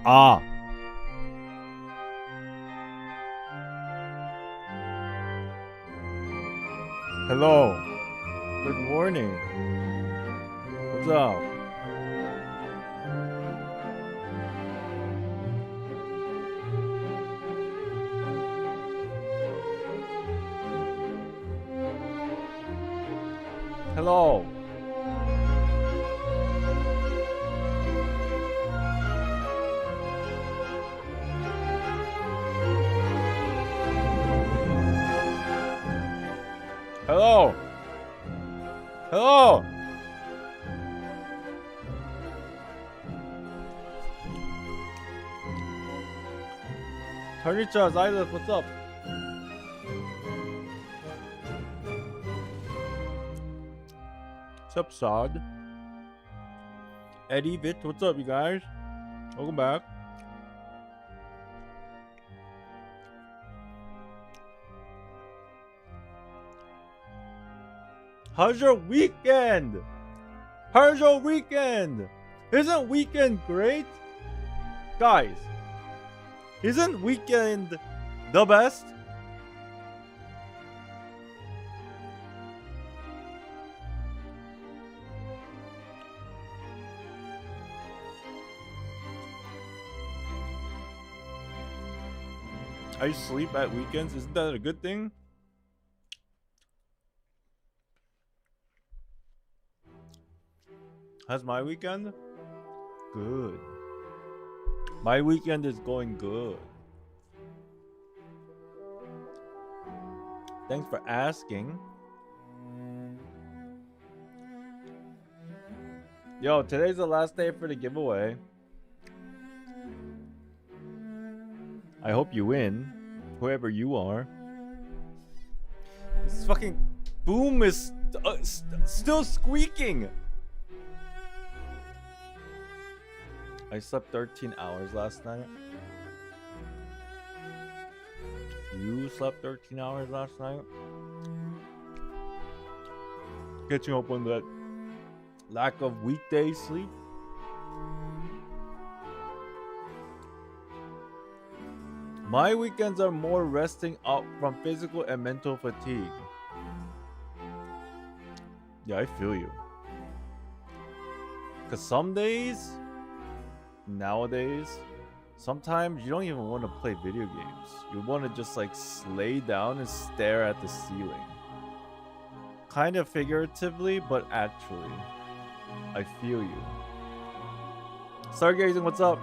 Ah. Hello. Good morning. What's up? Hello. Hello. Hello. Tarnichas, Island, what's up? What's up, Sod? Eddie, Vit, what's up, you guys? Welcome back. How's your weekend? How's your weekend? Isn't weekend great? Guys, isn't weekend the best? I sleep at weekends. Isn't that a good thing? How's my weekend? Good. My weekend is going good. Thanks for asking. Yo, today's the last day for the giveaway. I hope you win, whoever you are. This fucking boom is still squeaking. I slept 13 hours last night. You slept 13 hours last night? Catching up on that lack of weekday sleep? My weekends are more resting up from physical and mental fatigue. Yeah, I feel you. Because some days, nowadays, sometimes you don't even want to play video games. You want to just like lay down and stare at the ceiling. Kind of figuratively, but actually. I feel you. Stargazing, what's up?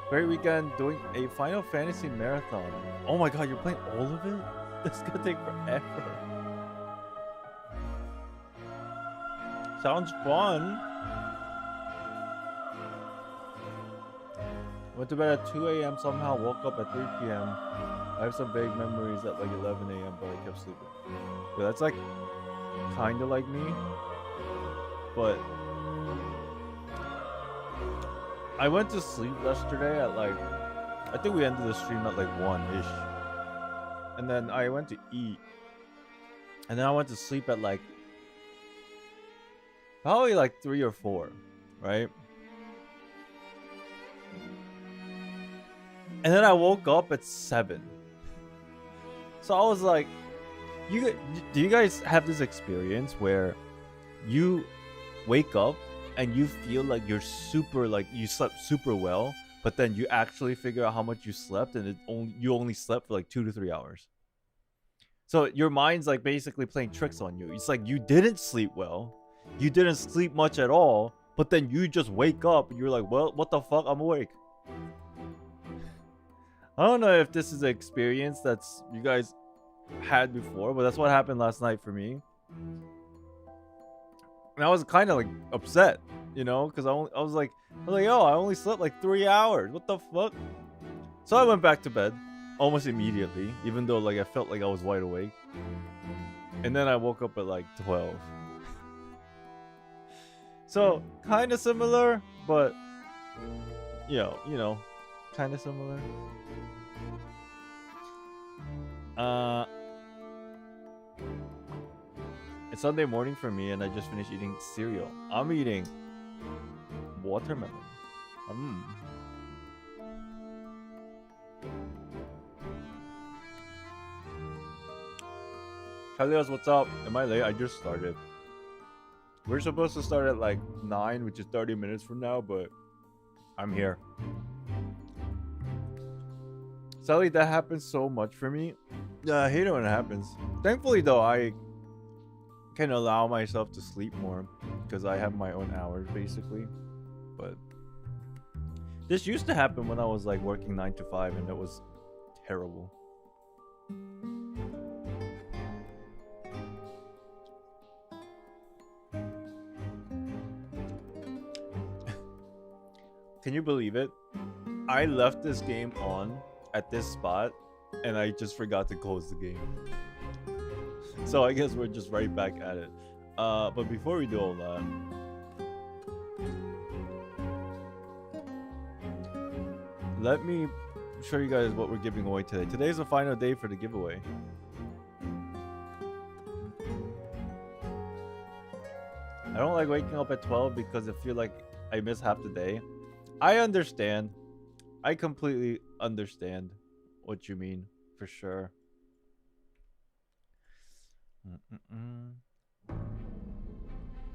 Great weekend doing a Final Fantasy marathon. Oh my god, you're playing all of it? This is gonna take forever. Sounds fun. Went to bed at 2 a.m. somehow, woke up at 3 p.m. I have some vague memories at like 11 a.m. but I kept sleeping. Yeah, that's like kind of like me. But I went to sleep yesterday at like, I think we ended the stream at like 1-ish. And then I went to eat. And then I went to sleep at like, probably like 3 or 4, right? And then I woke up at 7. So I was like, do you guys have this experience where you wake up and you feel like you're super, like you slept super well, but then you actually figure out how much you slept and you only slept for like 2 to 3 hours? So your mind's like basically playing tricks on you. It's like you didn't sleep well, you didn't sleep much at all, but then you just wake up and you're like, well, what the fuck, I'm awake. I don't know if this is an experience that's you guys had before, but that's what happened last night for me. And I was kind of like upset, you know, because I was like, yo, I only slept like 3 hours. What the fuck? So I went back to bed almost immediately, even though like I felt like I was wide awake. And then I woke up at like 12. So kind of similar, but you know, kind of similar. It's Sunday morning for me, and I just finished eating cereal. I'm eating watermelon. Mm. Helios, what's up? Am I late? I just started. We're supposed to start at like 9, which is 30 minutes from now, but I'm here. Sally, that happens so much for me. I hate it when it happens. Thankfully, though, I can allow myself to sleep more because I have my own hours, basically. But this used to happen when I was like working 9 to 5, and it was terrible. Can you believe it? I left this game on at this spot, and I just forgot to close the game. So I guess we're just right back at it. But before we do all that, let me show you guys what we're giving away today. Today's the final day for the giveaway. I don't like waking up at 12 because I feel like I miss half the day. I understand. I completely understand what you mean, for sure.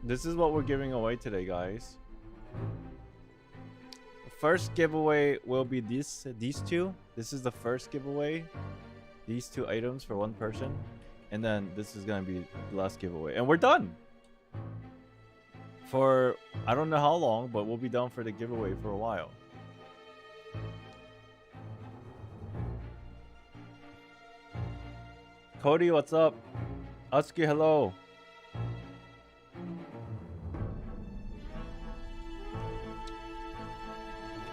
This is what we're giving away today, guys. The first giveaway will be these two. This is the first giveaway. These 2 items for 1 person. And then this is going to be the last giveaway. And we're done. For, I don't know how long, but we'll be done for the giveaway for a while. Cody, what's up? Husky, hello.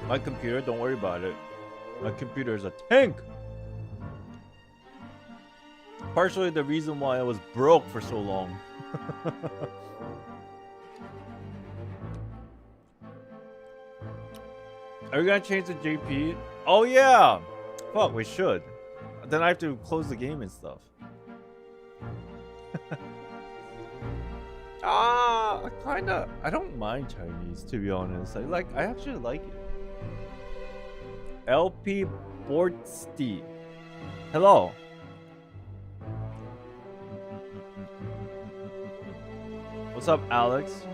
My computer, don't worry about it. My computer is a tank. Partially the reason why I was broke for so long. Are we gonna change the JP? Oh yeah! Fuck, we should. Then I have to close the game and stuff. I don't mind Chinese, to be honest. I actually like it. LP Bortsti. Hello. What's up, Alex?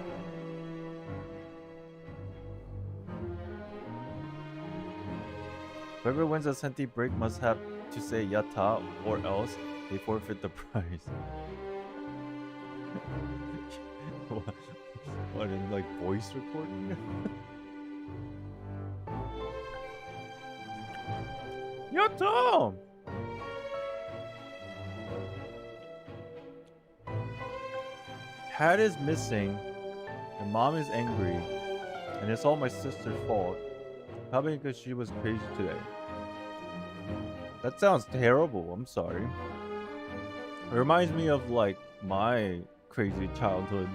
Whoever wins a senti break must have to say yatta or else they forfeit the prize. What, in like voice recording? Yatta! Cat is missing, and mom is angry, and it's all my sister's fault. Probably because she was crazy today. That sounds terrible. I'm sorry. It reminds me of like my crazy childhood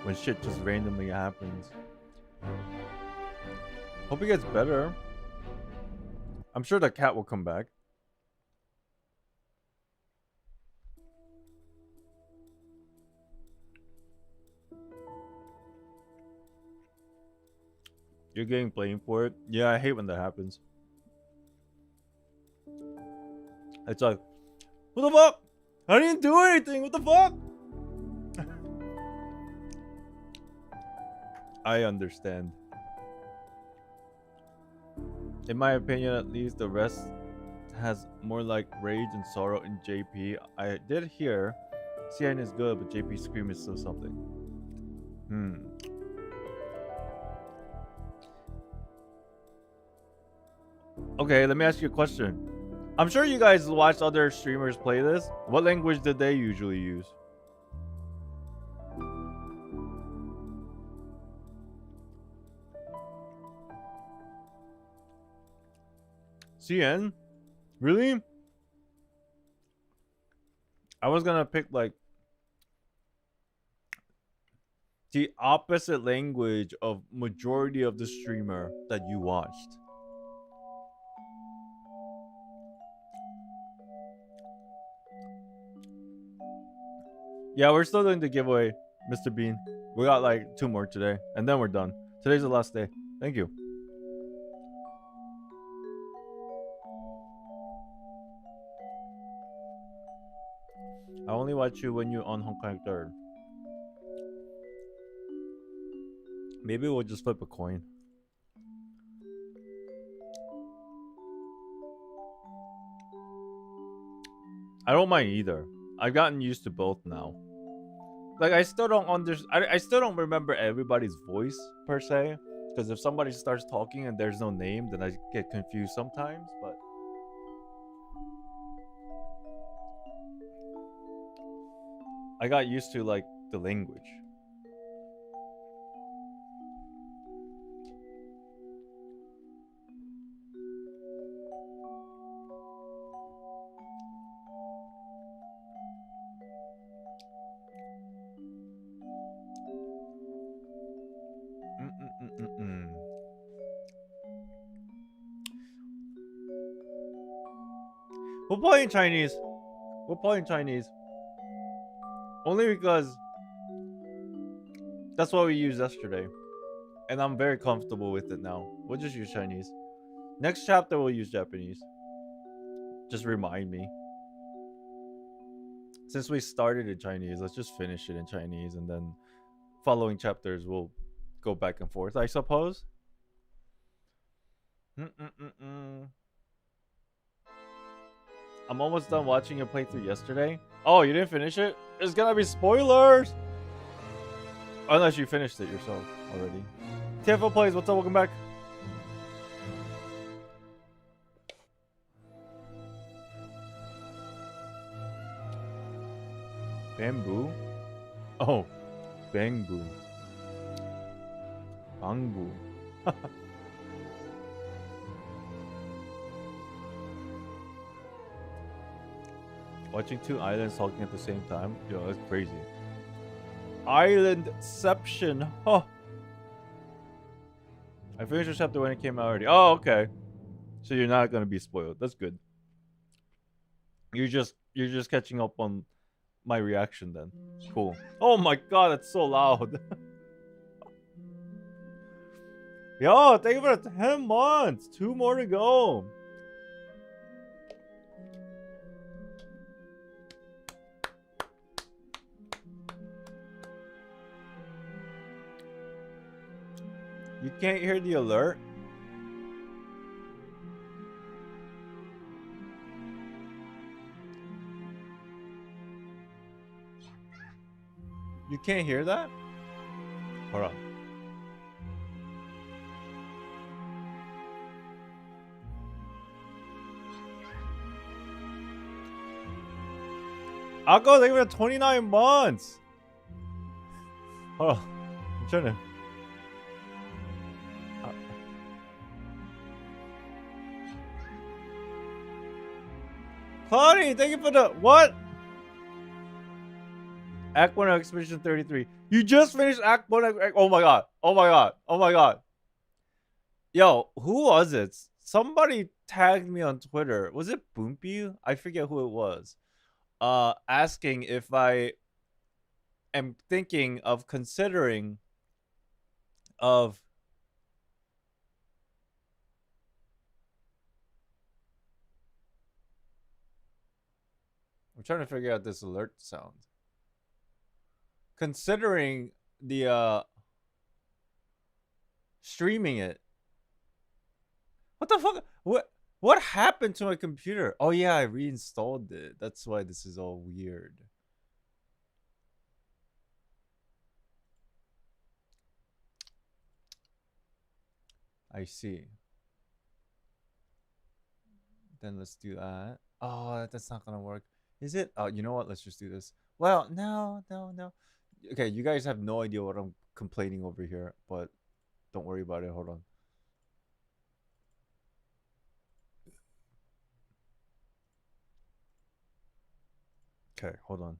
when shit just randomly happens. Hope it gets better. I'm sure the cat will come back. You're getting blamed for it? Yeah, I hate when that happens. It's like, what the fuck? I didn't do anything. What the fuck? I understand. In my opinion, at least, the rest has more like rage and sorrow in JP. I did hear CN is good, but JP's scream is still something. Okay, let me ask you a question. I'm sure you guys watch other streamers play this. What language did they usually use? CN? Really? I was gonna pick like the opposite language of majority of the streamer that you watched. Yeah, we're still doing the giveaway, Mr. Bean. We got like 2 more today, and then we're done. Today's the last day. Thank you. I only watch you when you on Honkai 3rd. Maybe we'll just flip a coin. I don't mind either. I've gotten used to both now. Like I still don't I still don't remember everybody's voice per se. Because if somebody starts talking and there's no name, then I get confused sometimes. But I got used to like the language. Mm-mm-mm-mm-mm. We'll play in Chinese. We'll play in Chinese. Only because that's what we used yesterday. And I'm very comfortable with it now. We'll just use Chinese. Next chapter we'll use Japanese. Just remind me. Since we started in Chinese, let's just finish it in Chinese and then following chapters we'll go back and forth, I suppose. Mm-mm-mm-mm. I'm almost done watching your playthrough yesterday. Oh, you didn't finish it? There's gonna be spoilers! Unless you finished it yourself already. TFO Plays, what's up? Welcome back. Bamboo? Oh, Bangbu. Bangbu. Watching 2 islands talking at the same time? Yo, that's crazy. Islandception. Huh. I finished the chapter when it came out already. Oh, okay. So you're not gonna be spoiled. That's good. You're just catching up on my reaction then. Cool. Oh my god, that's so loud. Yo, thank you for the 10 months. 2 more to go. You can't hear the alert? You can't hear that? Hold on. I'll go leave it at 29 months. Hold on. I'm trying to. Honey, thank you for the. What? Act 1 of Expedition 33. You just finished Act 1 of. Oh my god. Oh my god. Oh my god. Yo, who was it? Somebody tagged me on Twitter. Was it Boompy? I forget who it was. Asking if I am thinking of considering of I'm trying to figure out this alert sound. Considering the streaming it. What the fuck? What happened to my computer? Oh yeah, I reinstalled it. That's why this is all weird. I see. Then let's do that. Oh, that's not gonna work. Is it? Oh, you know what? Let's just do this. Well, no. Okay, you guys have no idea what I'm complaining over here, but don't worry about it. Hold on. Okay, hold on.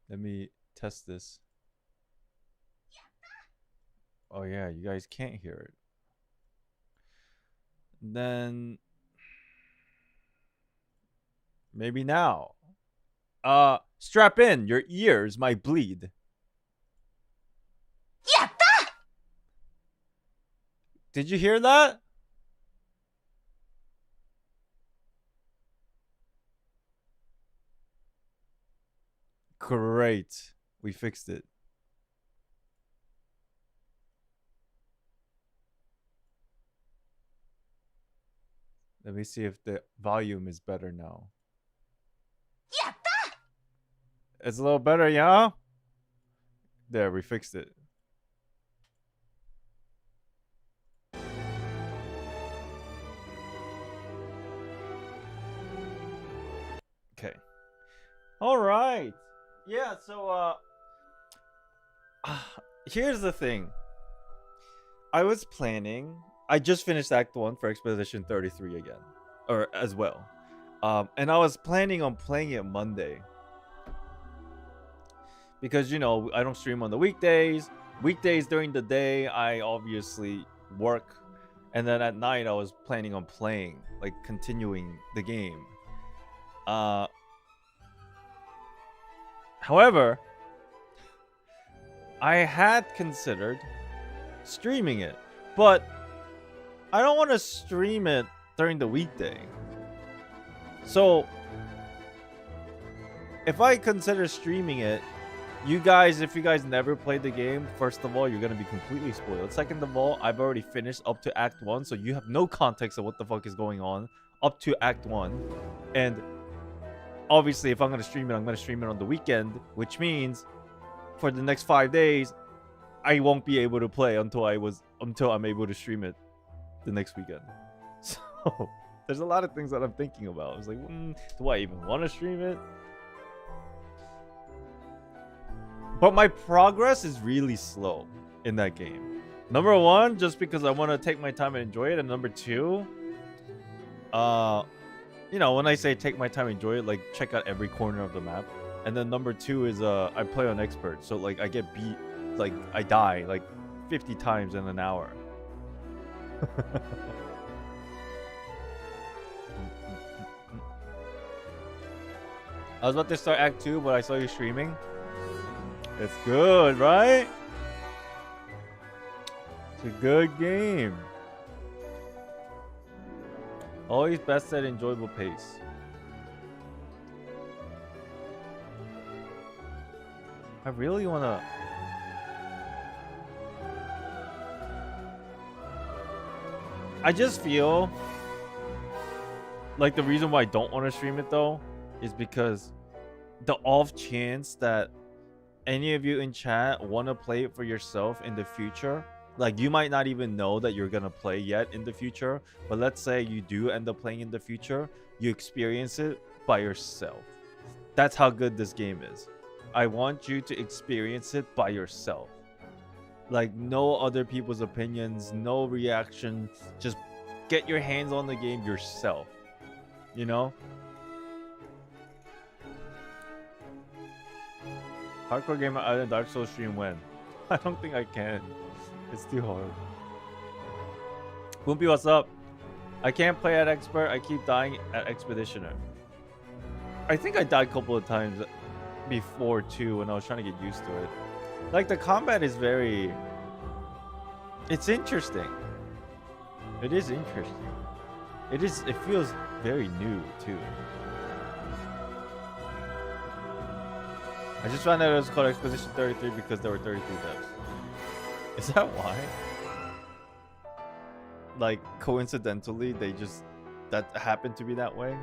Let me test this. Oh yeah, you guys can't hear it. then maybe now. Strap in, your ears might bleed. Did you hear that? Great. We fixed it. Let me see if the volume is better now. It's a little better, yeah? There, we fixed it. Okay. All right. Yeah, so here's the thing. I was planning. I just finished Act 1 for Expedition 33 again, or as well. And I was planning on playing it Monday. Because, you know, I don't stream on the weekdays. Weekdays during the day, I obviously work. And then at night, I was planning on playing, like continuing the game. However, I had considered streaming it, but I don't want to stream it during the weekday. So, if I consider streaming it, you guys, if you guys never played the game, first of all, you're going to be completely spoiled. Second of all, I've already finished up to Act 1, so you have no context of what the fuck is going on up to Act 1. And obviously, if I'm going to stream it, I'm going to stream it on the weekend, which means for the next 5 days, I won't be able to play until I'm able to stream it the next weekend. So, there's a lot of things that I'm thinking about. I was like, do I even want to stream it? But my progress is really slow in that game. Number one, just because I want to take my time and enjoy it. And number two, you know, when I say take my time and enjoy it, like check out every corner of the map. And then number two is I play on expert. So like I get beat, like I die like 50 times in an hour. I was about to start Act 2, but I saw you streaming. It's good, right? It's a good game. Always best at enjoyable pace. I really wanna... I just feel like the reason why I don't want to stream it though is because the off chance that any of you in chat want to play it for yourself in the future, like you might not even know that you're gonna play yet in the future, but let's say you do end up playing in the future, you experience it by yourself. That's how good this game is. I want you to experience it by yourself. Like no other people's opinions, no reaction, just get your hands on the game yourself, you know? Hardcore Gamer Island Dark Souls stream when? I don't think I can. It's too hard. Boompi, what's up? I can't play at expert. I keep dying at expeditioner. I think I died a couple of times before too when I was trying to get used to it. Like the combat is very... It's interesting. It is interesting. It feels very new too. I just found out it was called Expedition 33 because there were 33 devs. Is that why? Like, coincidentally, that happened to be that way?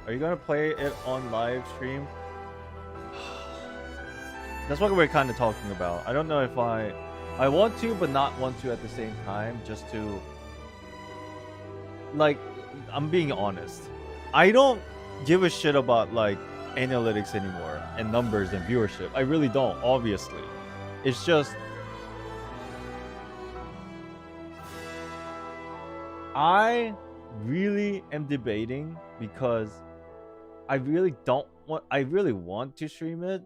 Are you gonna play it on live stream? That's what we're kind of talking about. I don't know if I want to, but not want to at the same time, just to... Like, I'm being honest. I don't give a shit about like analytics anymore and numbers and viewership. I really don't, obviously. It's just I really am debating because I really want to stream it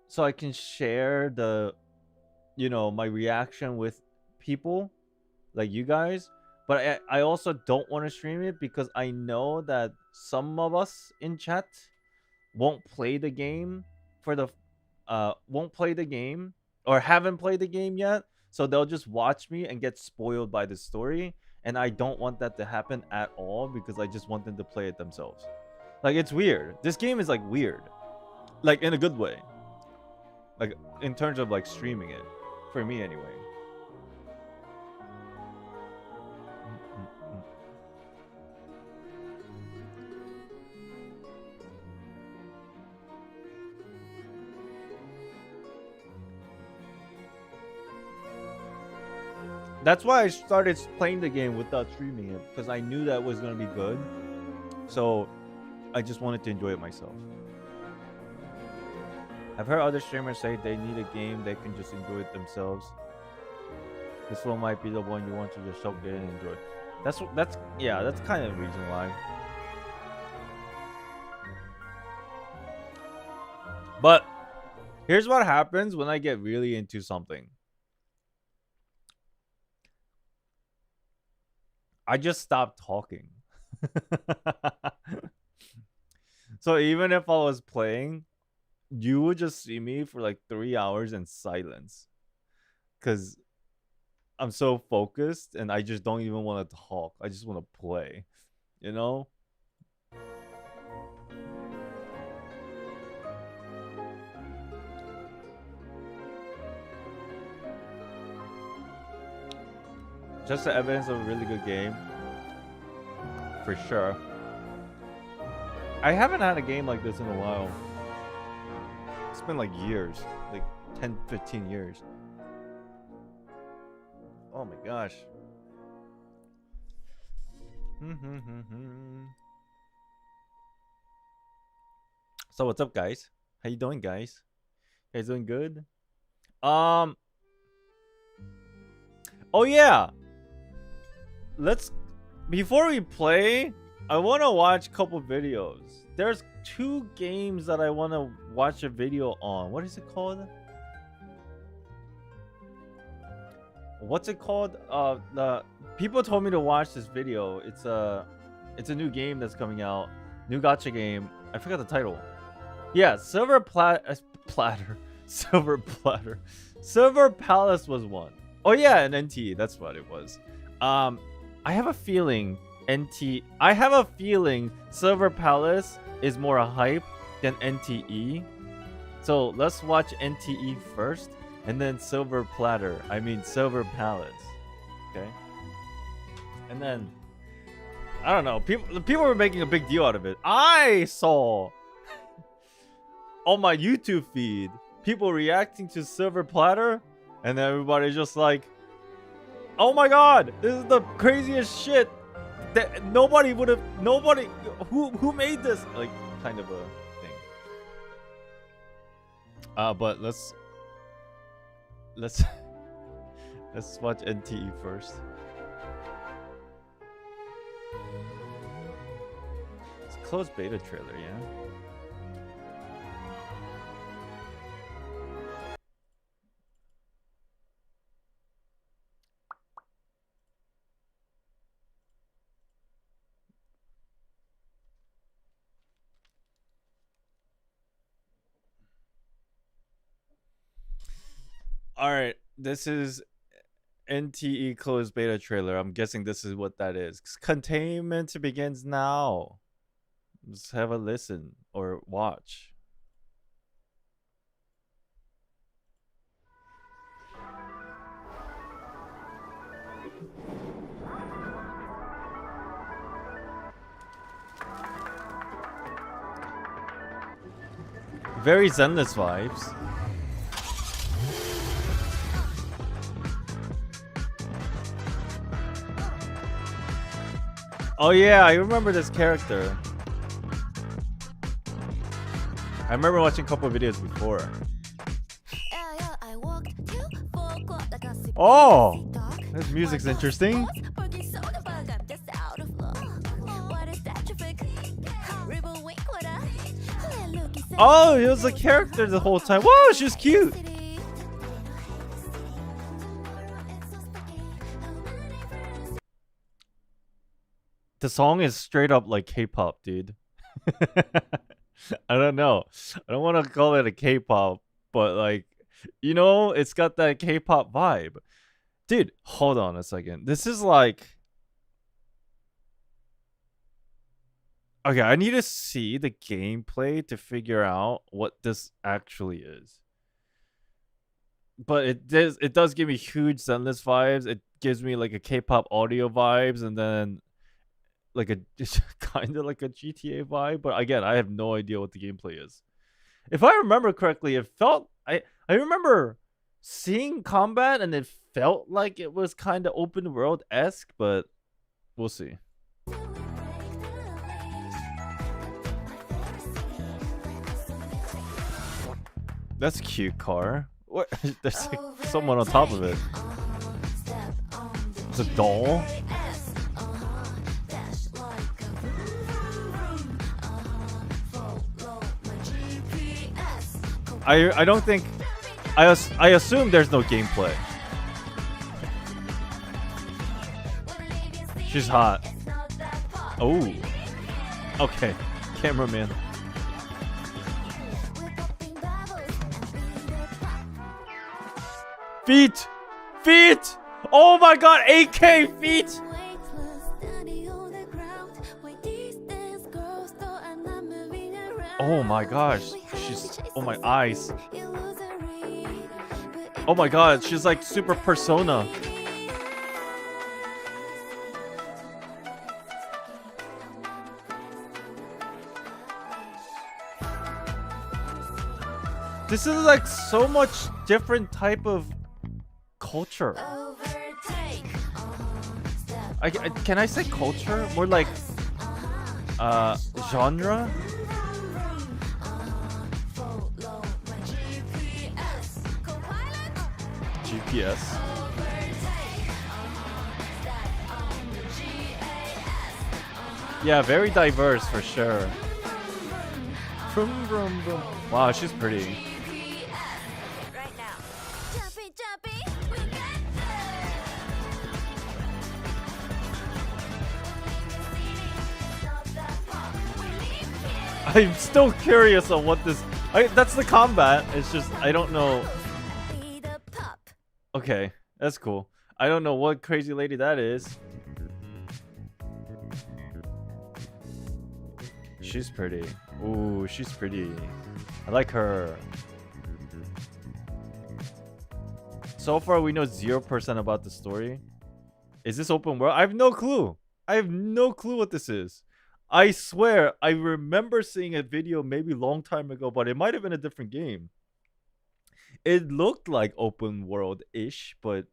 so I can share the, you know, my reaction with people like you guys, but I also don't want to stream it because I know that some of us in chat won't play the game for the won't play the game or haven't played the game yet, so they'll just watch me and get spoiled by the story, and I don't want that to happen at all because I just want them to play it themselves. Like, it's weird. This game is like weird, like in a good way, like in terms of like streaming it, for me anyway. That's why I started playing the game without streaming it, because I knew that was going to be good. So I just wanted to enjoy it myself. I've heard other streamers say they need a game they can just enjoy it themselves. This one might be the one you want to just soak in and enjoy. That's kind of the reason why. But here's what happens when I get really into something. I just stopped talking. So even if I was playing, you would just see me for like 3 hours in silence, because I'm so focused and I just don't even want to talk. I just want to play, you know? Just the evidence of a really good game. For sure. I haven't had a game like this in a while. It's been like years. Like 10, 15 years. Oh my gosh. So what's up, guys? How you doing, guys? You guys doing good? Oh yeah. Before we play, I want to watch a couple videos. There's 2 games that I want to watch a video on. What is it called? What's it called? The people told me to watch this video. It's a new game that's coming out. New gacha game. I forgot the title. Yeah, Silver Platter. Silver Platter. Silver Palace was one. Oh yeah, and NT. That's what it was. I have a feeling Silver Palace is more a hype than NTE. So let's watch NTE first, and then Silver Palace. Okay. And then I don't know. People were making a big deal out of it. I saw on my YouTube feed people reacting to Silver Platter, and everybody's just like, oh my god, this is the craziest shit that nobody who made this, like, kind of a thing. But let's watch NTE first. It's a closed beta trailer, yeah. All right, this is NTE closed beta trailer. I'm guessing this is what that is. Containment begins now. Let's have a listen or watch. Very Zenless vibes. Oh yeah, I remember this character. I remember watching a couple of videos before. Oh, this music's interesting. Oh, it was a character the whole time. Whoa, she's cute. The song is straight up like K-pop, dude. I don't know. I don't want to call it a K-pop, but like, it's got that K-pop vibe. Dude, hold on a second. This is like, okay, I need to see the gameplay to figure out what this actually is. But it does give me huge Zenless vibes. It gives me like a K-pop audio vibes, and then like a kind of like a GTA vibe. But again, I have no idea what the gameplay is. If I remember correctly, it felt I remember seeing combat, and it felt like it was kind of open world esque, but we'll see. That's a cute car. What? There's like someone on top of it. It's a doll. I don't think I assume there's no gameplay. She's hot. Oh. Okay. Cameraman. Feet! Feet! Oh my god, 8K feet! Oh my gosh. She's... Oh my eyes. Oh my god, she's like super persona. This is like so much different type of culture. Can I say culture? More like genre? GPS. Yeah, very diverse for sure. Vroom, vroom, vroom. Wow, she's pretty. I'm still curious on what this... that's the combat. It's just, I don't know. Okay, that's cool. I don't know what crazy lady that is. She's pretty. Ooh, she's pretty. I like her. So far, we know 0% about the story. Is this open world? I have no clue. I have no clue what this is. I swear, I remember seeing a video maybe a long time ago, but it might have been a different game. It looked like open world-ish, but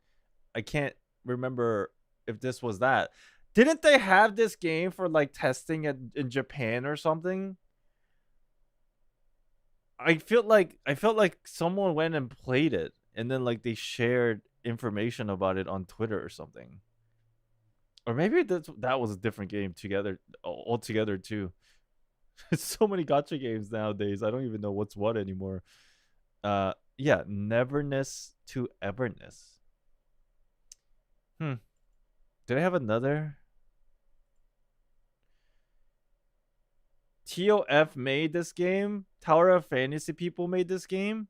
I can't remember if this was that. Didn't they have this game for like testing in Japan or something? I felt like someone went and played it, and then like they shared information about it on Twitter or something. Or maybe that was a different game altogether too. It's so many gacha games nowadays. I don't even know what's what anymore. Yeah, neverness to everness. Did I have another? TOF made this game. Tower of Fantasy people made this game.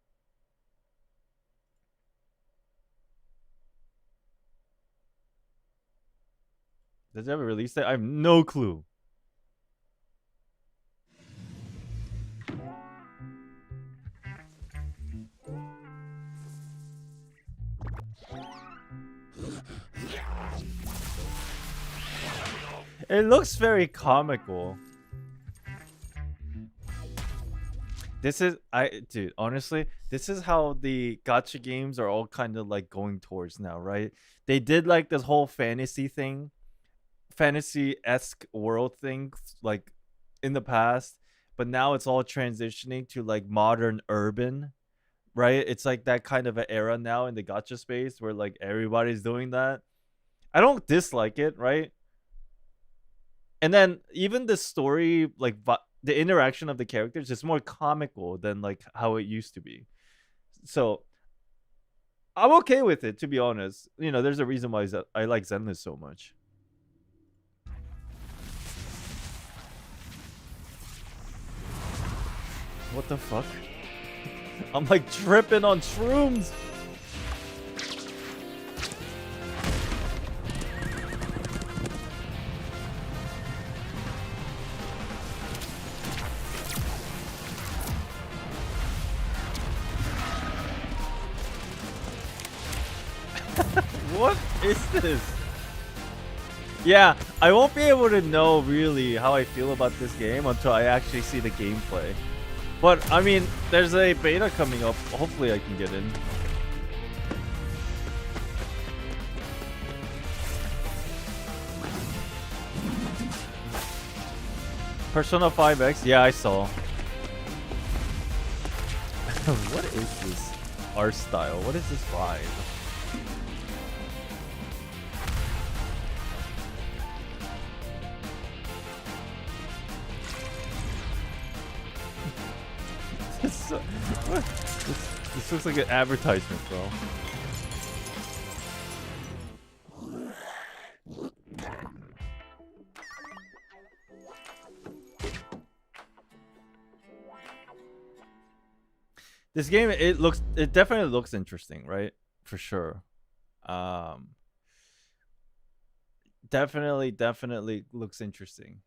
Does it have a release date? I have no clue. It looks very comical. This is dude, honestly, this is how the gacha games are all kind of like going towards now, right? They did like this whole fantasy thing, fantasy-esque world thing like in the past, but now it's all transitioning to like modern urban, right? It's like that kind of an era now in the gacha space where like everybody's doing that. I don't dislike it, right? And then even the story, like the interaction of the characters is more comical than like how it used to be. So I'm okay with it, to be honest. There's a reason why I like Zenless so much. What the fuck? I'm like tripping on shrooms. What is this? Yeah, I won't be able to know really how I feel about this game until I actually see the gameplay. But, I mean, there's a beta coming up. Hopefully I can get in. Persona 5X? Yeah, I saw. What is this art style? What is this vibe? This looks like an advertisement, bro. This game, it definitely looks interesting, right? For sure. Definitely looks interesting.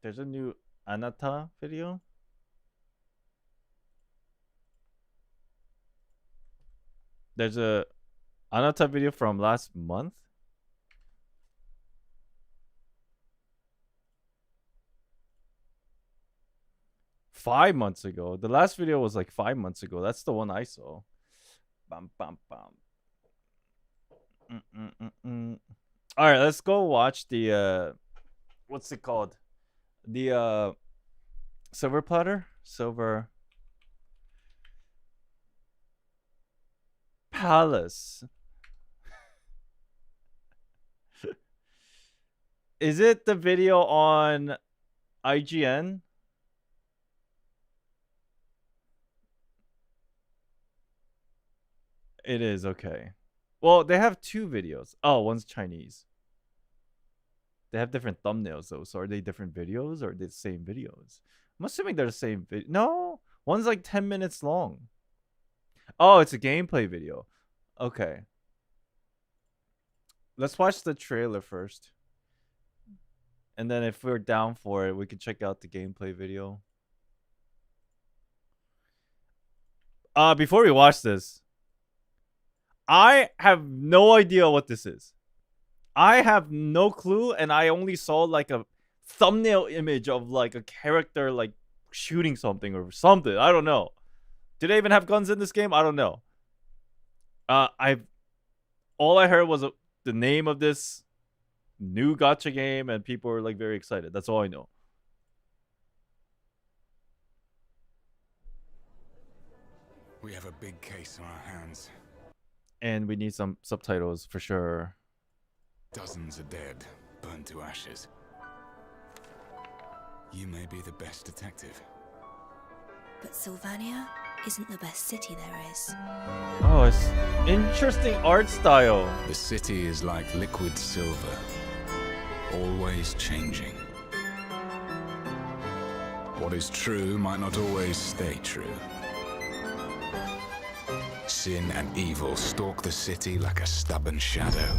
There's a new Anata video. There's a Anata video from last month. Five months ago. The last video was like 5 months ago. That's the one I saw. Bam, bam, bam. All right, let's go watch the what's it called? The silver platter? Silver Palace. Is it the video on IGN? It is, okay. Well, they have two videos. Oh, one's Chinese. They have different thumbnails though, so are they different videos or are they the same videos? I'm assuming they're the same video. No, one's like 10 minutes long. Oh, it's a gameplay video. Okay. Let's watch the trailer first. And then if we're down for it, we can check out the gameplay video. Before we watch this, I have no idea what this is. I have no clue, and I only saw like a thumbnail image of like a character like shooting something or something. I don't know. Do they even have guns in this game? I don't know. All I heard was the name of this new gacha game, and people were like very excited. That's all I know. We have a big case on our hands. And we need some subtitles for sure. Dozens are dead, burned to ashes. You may be the best detective. But Sylvania isn't the best city there is. Oh, it's interesting art style. The city is like liquid silver, always changing. What is true might not always stay true. Sin and evil stalk the city like a stubborn shadow.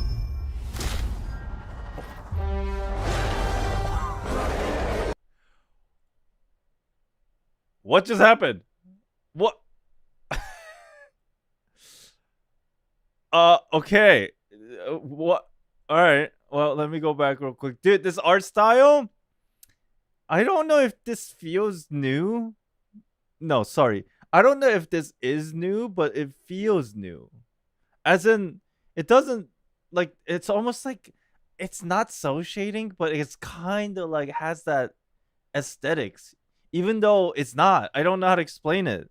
What just happened? What? Okay. What? All right. Well, let me go back real quick. Dude, this art style, I don't know if this feels new. No, sorry. I don't know if this is new, but it feels new. As in, it doesn't, like, it's almost like, it's not cel shading, but it's kind of like has that aesthetics. Even though it's not. I don't know how to explain it.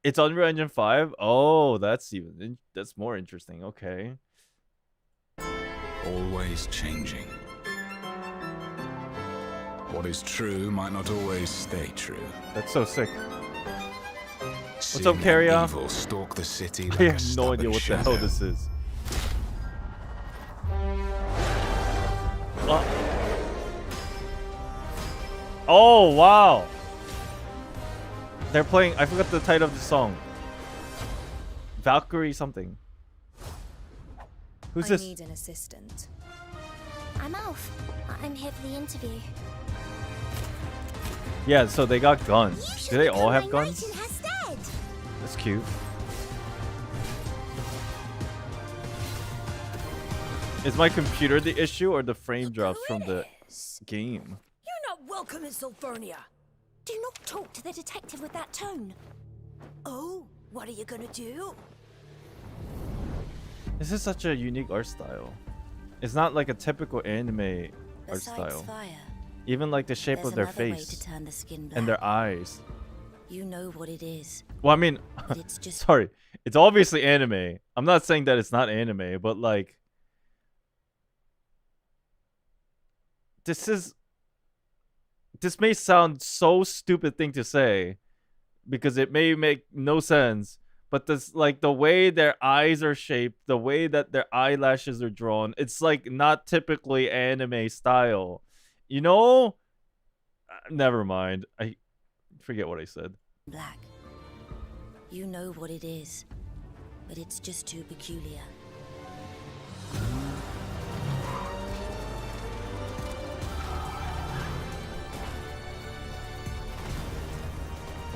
It's Unreal Engine 5? Oh, that's more interesting. Okay. Always changing. What is true might not always stay true. That's so sick. Sin What's up, Carrier? Evil stalk the city like I a have no idea what the hell this is. Oh wow. They're playing. I forgot the title of the song. Valkyrie something. Who's I this? need an assistant. I'm Alf. I'm here for the interview. Yeah, so they got guns. You should Do they all become have my guns? knight in her stead. That's cute. Is my computer the issue or the frame drops from the game? You're not welcome in Sulfernia. Do not talk to the detective with that tone. Oh, what are you gonna do? This is such a unique art style. It's not like a typical anime art Besides style. fire, Even like the shape there's of their another way to face turn the skin black. and their eyes. You know what it is, Well, I mean, but it's just sorry, it's obviously anime. I'm not saying that it's not anime, but like, this may sound so stupid thing to say because it may make no sense, but this, like, the way their eyes are shaped, the way that their eyelashes are drawn, it's like not typically anime style, you know? Never mind, I forget what I said. black. You know what it is, but it's just too peculiar.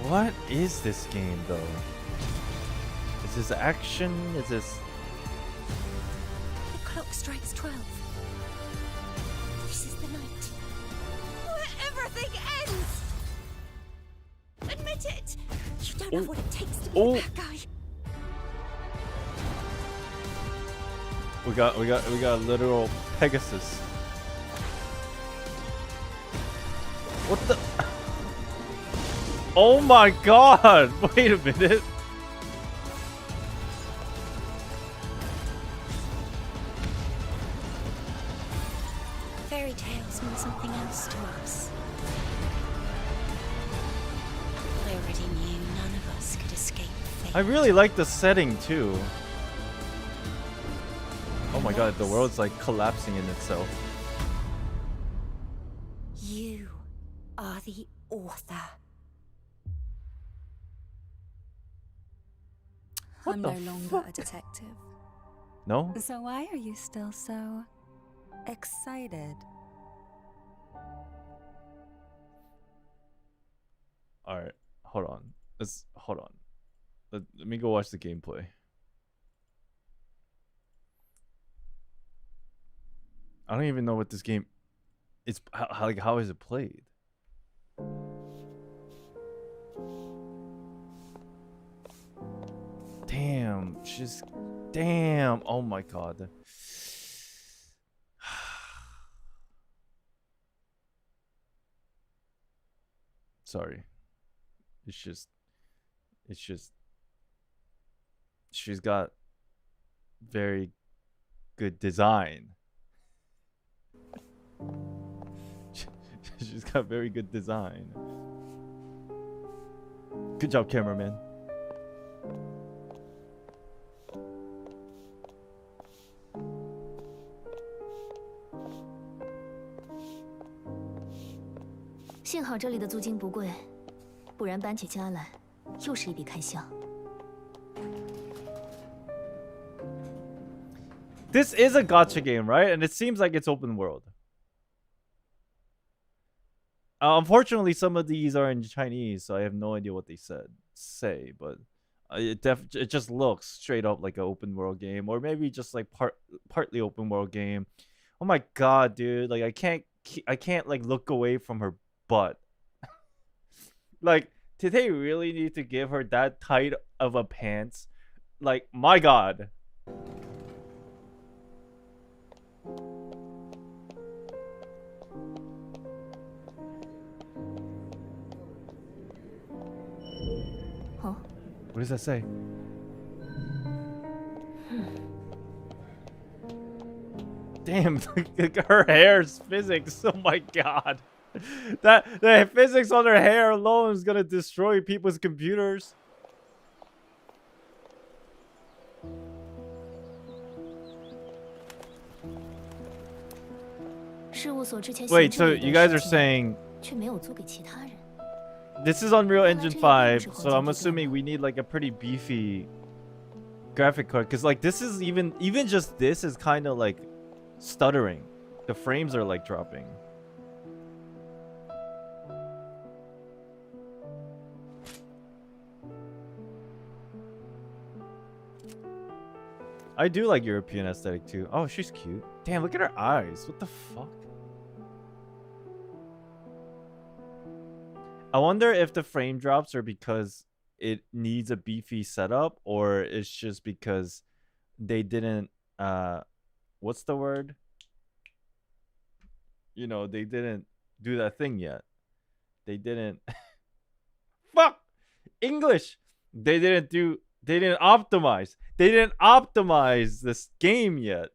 What is this game though? Is this action? Is this... The clock strikes 12. This is the night where everything ends. Admit it. You don't have what it takes to be a bad guy. We got a literal Pegasus. What the? Oh my god! Wait a minute. Fairy tales mean something else to us. I already knew none of us could escape fate. I really like the setting too. Oh my god, the world's like collapsing in itself. You are the author. What I'm the no longer fuck? a detective. No? So why are you still so excited? Alright, hold on. Hold on. Let me go watch the gameplay. I don't even know what this game is. How is it played? Damn, damn. Oh my god. Sorry. It's just she's got very good design. She's got very good design. Good job, cameraman. This is a gacha game, right? And it seems like it's open world. Unfortunately, some of these are in Chinese, so I have no idea what they say. But it just looks straight up like an open world game, or maybe just like partly open world game. Oh my god, dude! Like I can't like look away from her butt. Like, did they really need to give her that tight of a pants? Like, my god. Huh? What does that say? Damn, her hair's physics. Oh my god. The physics on her hair alone is gonna destroy people's computers. Wait, so you guys are saying 却没有租给其他人。 This is Unreal Engine 5, so I'm assuming we need like a pretty beefy graphic card, because like this is even just this is kind of like stuttering. The frames are like dropping. I do like European aesthetic too. Oh, she's cute. Damn, look at her eyes. What the fuck? I wonder if the frame drops are because it needs a beefy setup, or it's just because they didn't what's the word? You know, they didn't do that thing yet. They didn't fuck English. They didn't optimize. They didn't optimize this game yet.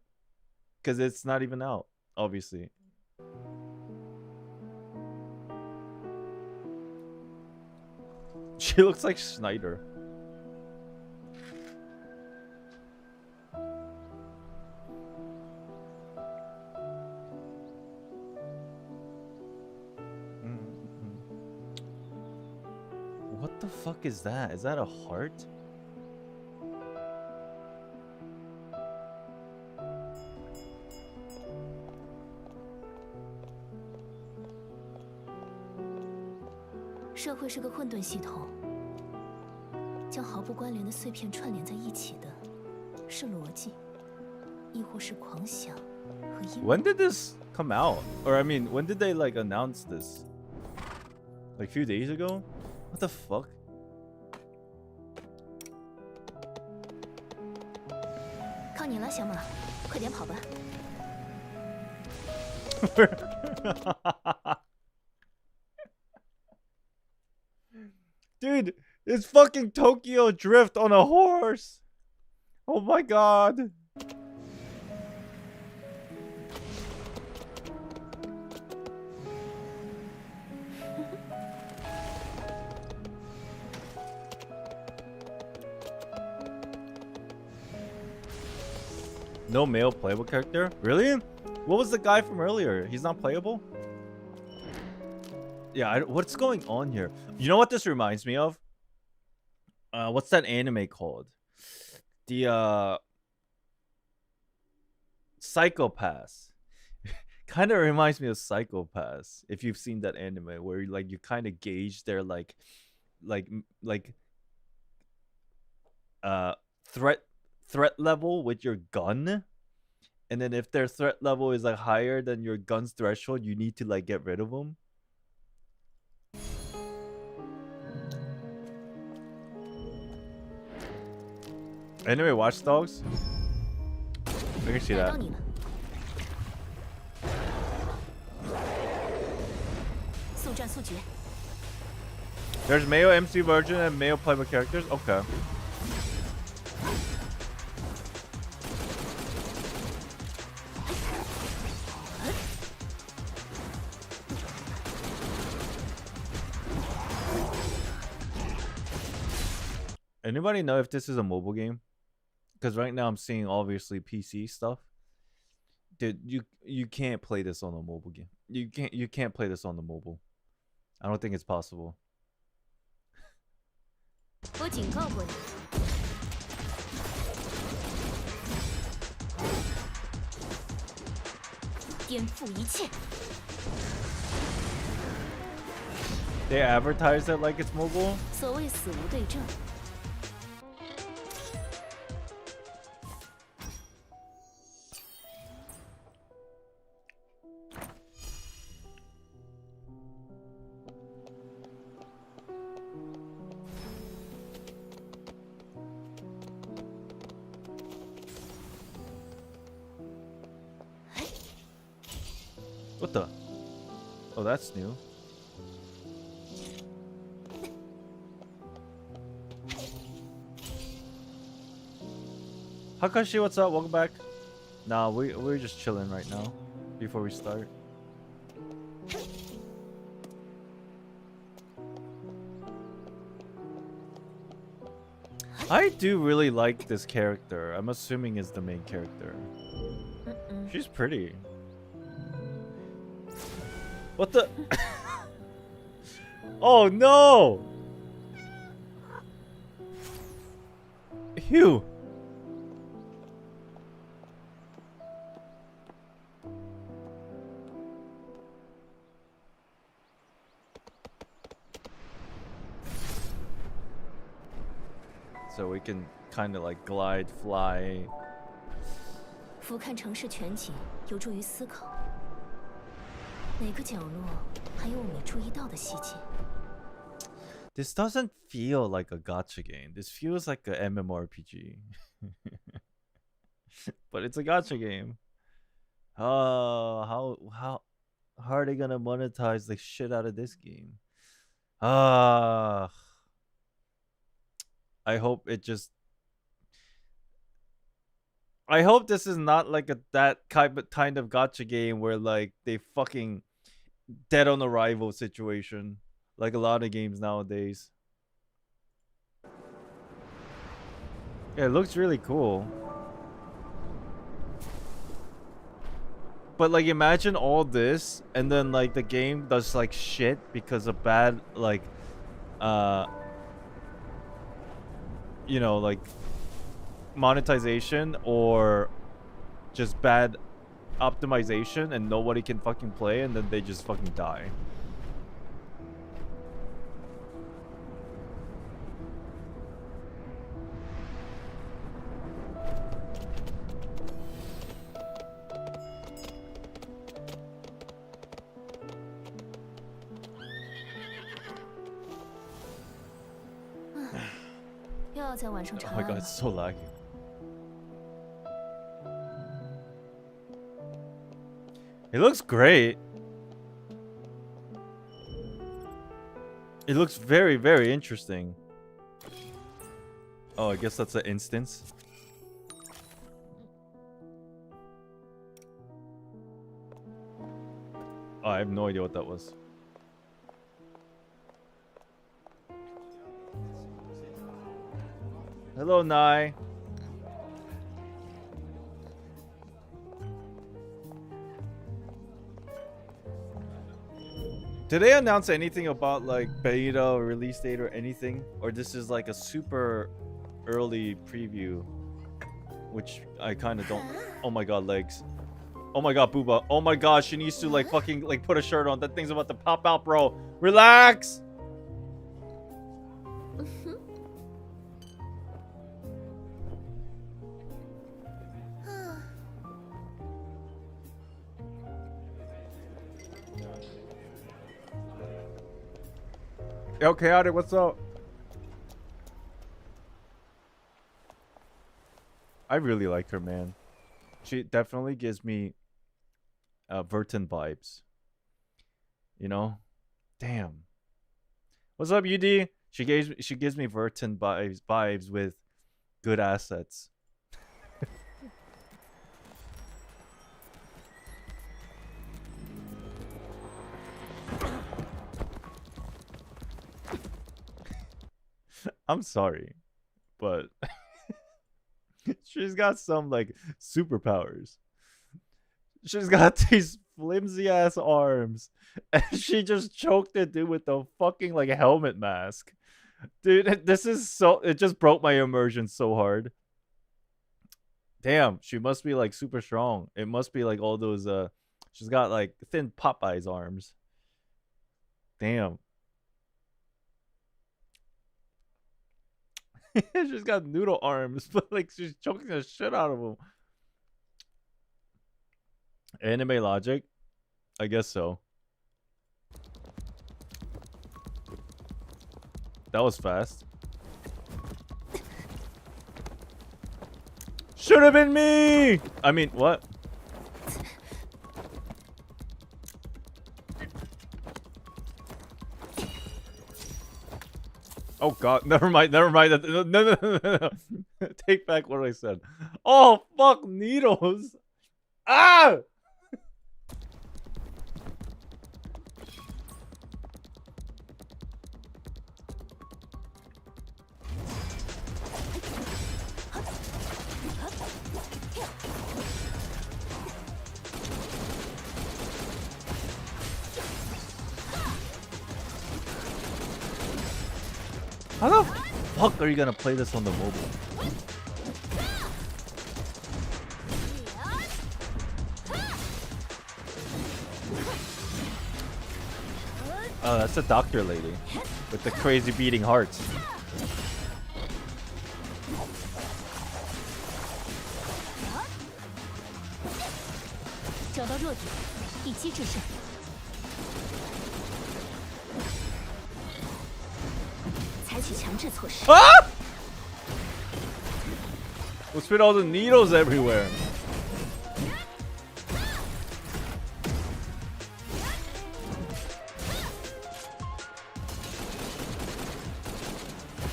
Cause it's not even out, obviously. She looks like Schneider. What the fuck is that? Is that a heart?社会是个混沌系统，将毫不关联的碎片串联在一起的，是逻辑，亦或是狂想和阴谋。 When did this come out? Or I mean, when did they like announce this? Like a few days ago? What the fuck? 靠你了，小马，快点跑吧。 Dude, it's fucking Tokyo Drift on a horse. Oh my god. No male playable character? Really? What was the guy from earlier? He's not playable? Yeah, what's going on here? You know what this reminds me of? What's that anime called? The Psychopaths. Kind of reminds me of Psychopaths. If you've seen that anime, where like you kind of gauge their threat level with your gun, and then if their threat level is like higher than your gun's threshold, you need to like get rid of them. Anyway, Watch Dogs. I can see that. There's male MC version and male playable characters. Okay. Anybody know if this is a mobile game? Because right now I'm seeing obviously PC stuff. Dude, you can't play this on a mobile game. You can't play this on the mobile. I don't think it's possible. 我警告过你。颠覆一切。 They advertise it like it's mobile. 所谓死无对证。 What the? Oh, that's new. Hakashi, what's up? Welcome back. Nah, we're just chilling right now before we start. I do really like this character. I'm assuming is the main character. She's pretty. What the? Oh no! Phew. So we can kind of like glide, fly. 俯瞰城市全景有助于思考，哪个角落还有我没注意到的细节。 This doesn't feel like a gacha game. This feels like a MMORPG. But it's a gacha game. Oh, how are they gonna monetize the shit out of this game? I hope it just. I hope this is not like that kind of gacha game where like they fucking dead on arrival situation, like a lot of games nowadays. Yeah, it looks really cool. But like imagine all this and then like the game does like shit because of bad like you know, like monetization or just bad optimization and nobody can fucking play and then they just fucking die. Oh my god, it's so laggy. It looks great. It looks very, very interesting. Oh, I guess that's an instance. Oh, I have no idea what that was. Hello, Nai. Did they announce anything about like beta or release date or anything? Or this is like a super early preview, which I kind of don't. Oh my god, legs. Oh my god, Booba. Oh my god, she needs to like fucking like put a shirt on. That thing's about to pop out, bro. Relax. Yo, Chaotic, what's up? I really like her, man. She definitely gives me Verton vibes. You know? Damn. What's up, UD? She gives me Verton vibes with good assets. I'm sorry, but she's got some like superpowers. She's got these flimsy ass arms, and she just choked the dude with the fucking like helmet mask. Dude, this is so. It just broke my immersion so hard. Damn, she must be like super strong. It must be like all those. She's got like thin Popeye's arms. Damn. She's got noodle arms, but like she's choking the shit out of them. Anime logic? I guess so. That was fast. Should have been me! I mean, what? Oh god, never mind. No. Take back what I said. Oh fuck, needles. Ah! How the fuck are you gonna play this on the mobile? Oh, that's the doctor lady with the crazy beating hearts. 找到弱点，一击制胜。采取强制措施。 Ah! What's with all the needles everywhere?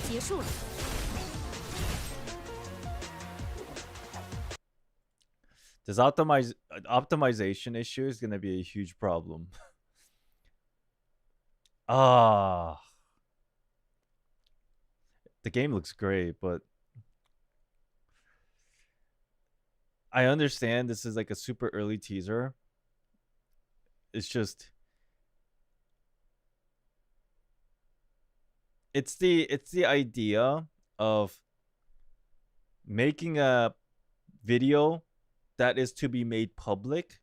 结束了。 This optimization issue is gonna be a huge problem. Ah, the game looks great, but I understand this is like a super early teaser. It's just it's the idea of making a video that is to be made public,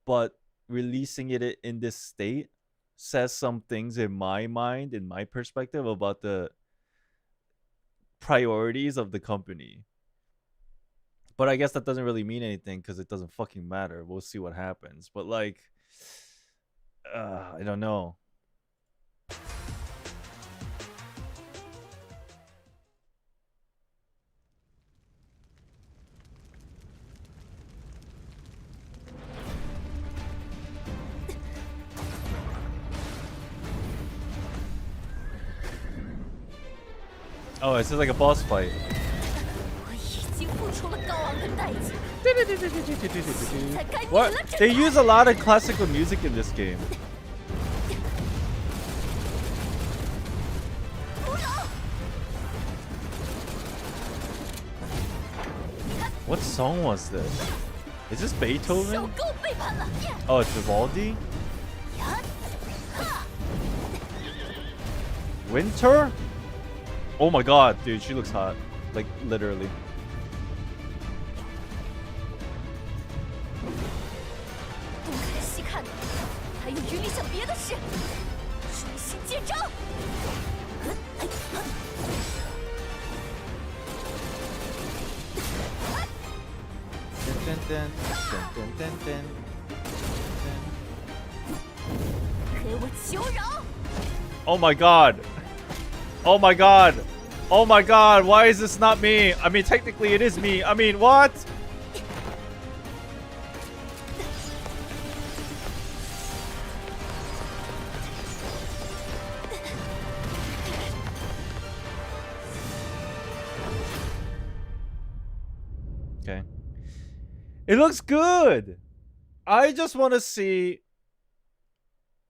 but releasing it in this state says some things in my mind, in my perspective, about the priorities of the company. But I guess that doesn't really mean anything because it doesn't fucking matter. We'll see what happens. But like, I don't know. Oh, it's just like a boss fight. 我已经付出了高昂的代价，才该你 What? 了， They use a lot of classical music in this game. 不饶！ What song was this? Is this 受 Beethoven? 够背叛了！ Oh, it's Vivaldi? Winter? Oh my god, dude, she looks hot. Like, literally. 不堪细看的，还有云里想别的事，专心见招！ Dun, dun, dun, dun, dun, dun. 给我求饶！ Oh my god. Oh my god. Oh my god, why is this not me? I mean, technically it is me. I mean, what? Okay. It looks good. I just want to see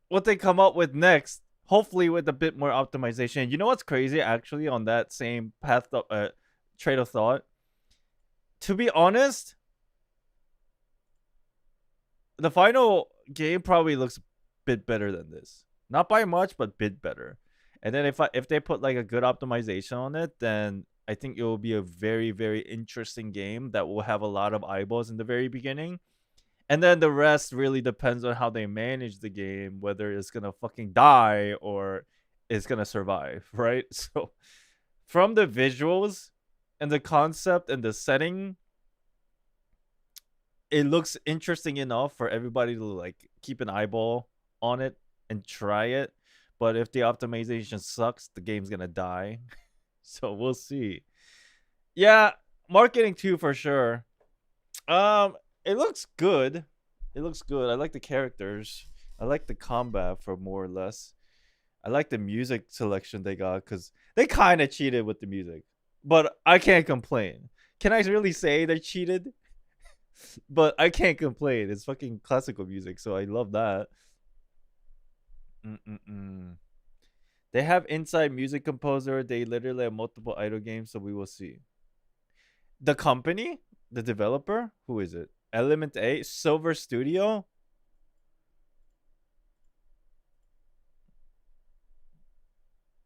what they come up with next. Hopefully with a bit more optimization. You know what's crazy actually on that same path of trade of thought? To be honest, the final game probably looks a bit better than this. Not by much, but bit better. And then if they put like a good optimization on it, then I think it will be a very, very interesting game that will have a lot of eyeballs in the very beginning. And then the rest really depends on how they manage the game, whether it's gonna fucking die or it's gonna survive, right? So from the visuals and the concept and the setting, it looks interesting enough for everybody to like keep an eyeball on it and try it. But if the optimization sucks, the game's gonna die. So we'll see. Yeah, marketing too for sure. It looks good. It looks good. I like the characters. I like the combat for more or less. I like the music selection they got because they kind of cheated with the music. But I can't complain. Can I really say they cheated? But I can't complain. It's fucking classical music, so I love that. They have inside music composer. They literally have multiple idle games, so we will see. The company, the developer, who is it? Element A, Silver Studio.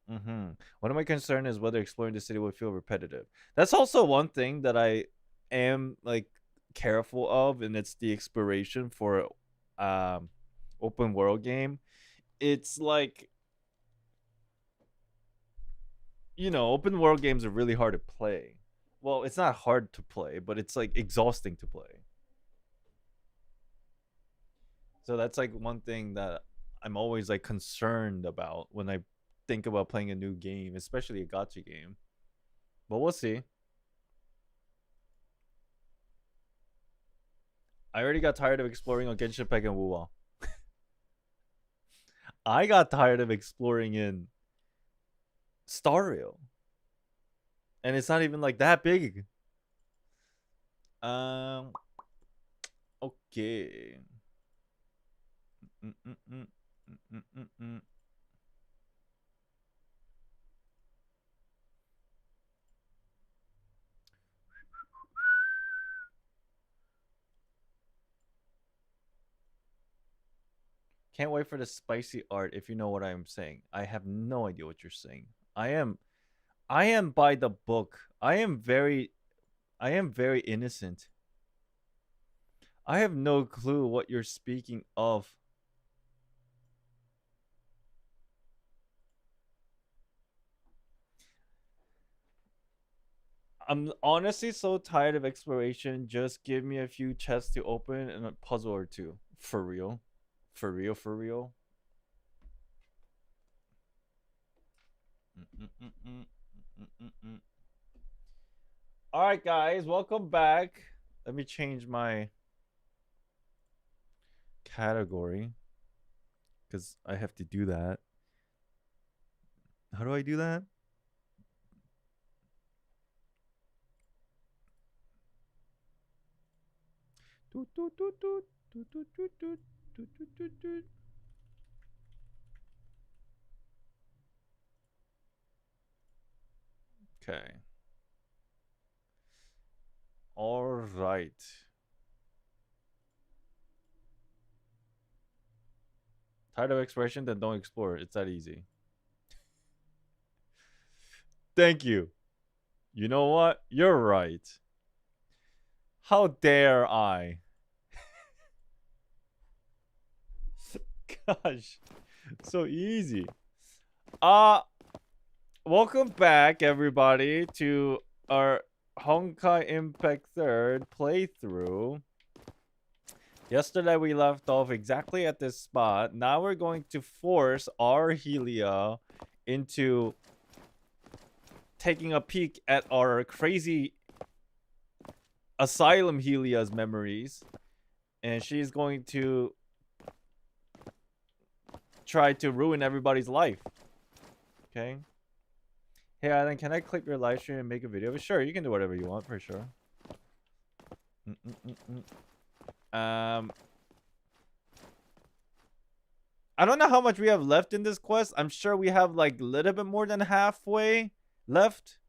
One of my concern is whether exploring the city would feel repetitive. That's also one thing that I am like careful of, and it's the exploration for open world game. It's like, you know, open world games are really hard to play. Well, it's not hard to play, but it's like exhausting to play. So that's like one thing that I'm always like concerned about when I think about playing a new game, especially a gacha game. But we'll see. I already got tired of exploring on Genshin Impact and Wuwa. I got tired of exploring in Stario. And it's not even like that big. Okay. Can't wait for the spicy art, if you know what I'm saying. I have no idea what you're saying. I am by the book. I am very innocent. I have no clue what you're speaking of. I'm honestly so tired of exploration. Just give me a few chests to open and a puzzle or two. For real. For real, for real. All right, guys, welcome back. Let me change my category because I have to do that. How do I do that? Okay. All right. Tired of exploration? Then don't explore. It's that easy. Thank you. You know what? You're right. How dare I? Gosh. So easy. Welcome back, everybody, to our Honkai Impact 3rd playthrough. Yesterday we left off exactly at this spot. Now we're going to force our Helia into taking a peek at our crazy Asylum Helia's memories. And she's going to try to ruin everybody's life. Okay? Hey, Alan, can I clip your live stream and make a video of it? Sure, you can do whatever you want, for sure. I don't know how much we have left in this quest. I'm sure we have like a little bit more than halfway left.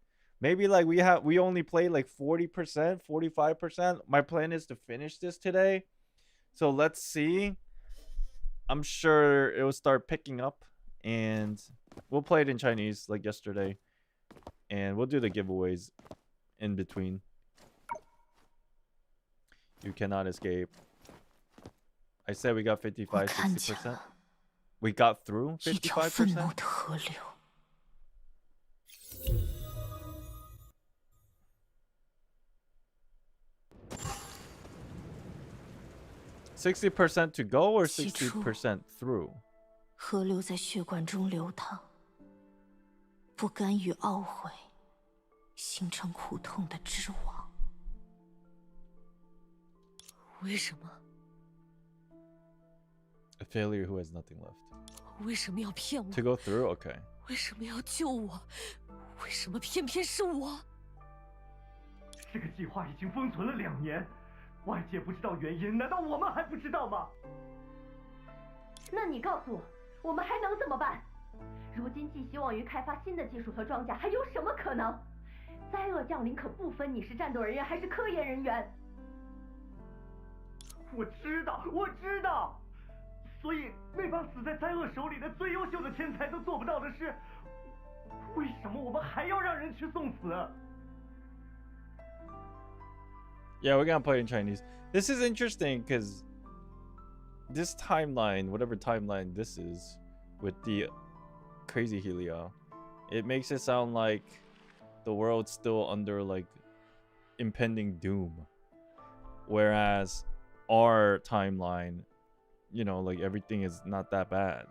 Maybe like we only played like 40%, 45%. My plan is to finish this today. So let's see. I'm sure it will start picking up and we'll play it in Chinese like yesterday. And we'll do the giveaways in between. You cannot escape. I said we got 55, 60%. We got through 55%. 60% to go or 60% through? 河流在血管中流淌，不甘与懊悔，形成苦痛的之网。为什么？ A failure who has nothing left. 为什么要骗我？ To go through? Okay. 为什么要救我？为什么偏偏是我？这个计划已经封存了2年，外界不知道原因，难道我们还不知道吗？那你告诉我，我们还能怎么办？如今寄希望于开发新的技术和装甲，还有什么可能？灾厄降临可不分你是战斗人员还是科研人员。我知道，我知道。所以那帮死在灾厄手里的最优秀的天才都做不到的事，为什么我们还要让人去送死？ Yeah, we're gonna play in Chinese. This is interesting because this timeline, whatever timeline this is, with the crazy Helia, it makes it sound like the world's still under like impending doom, whereas our timeline, you know, like everything is not that bad.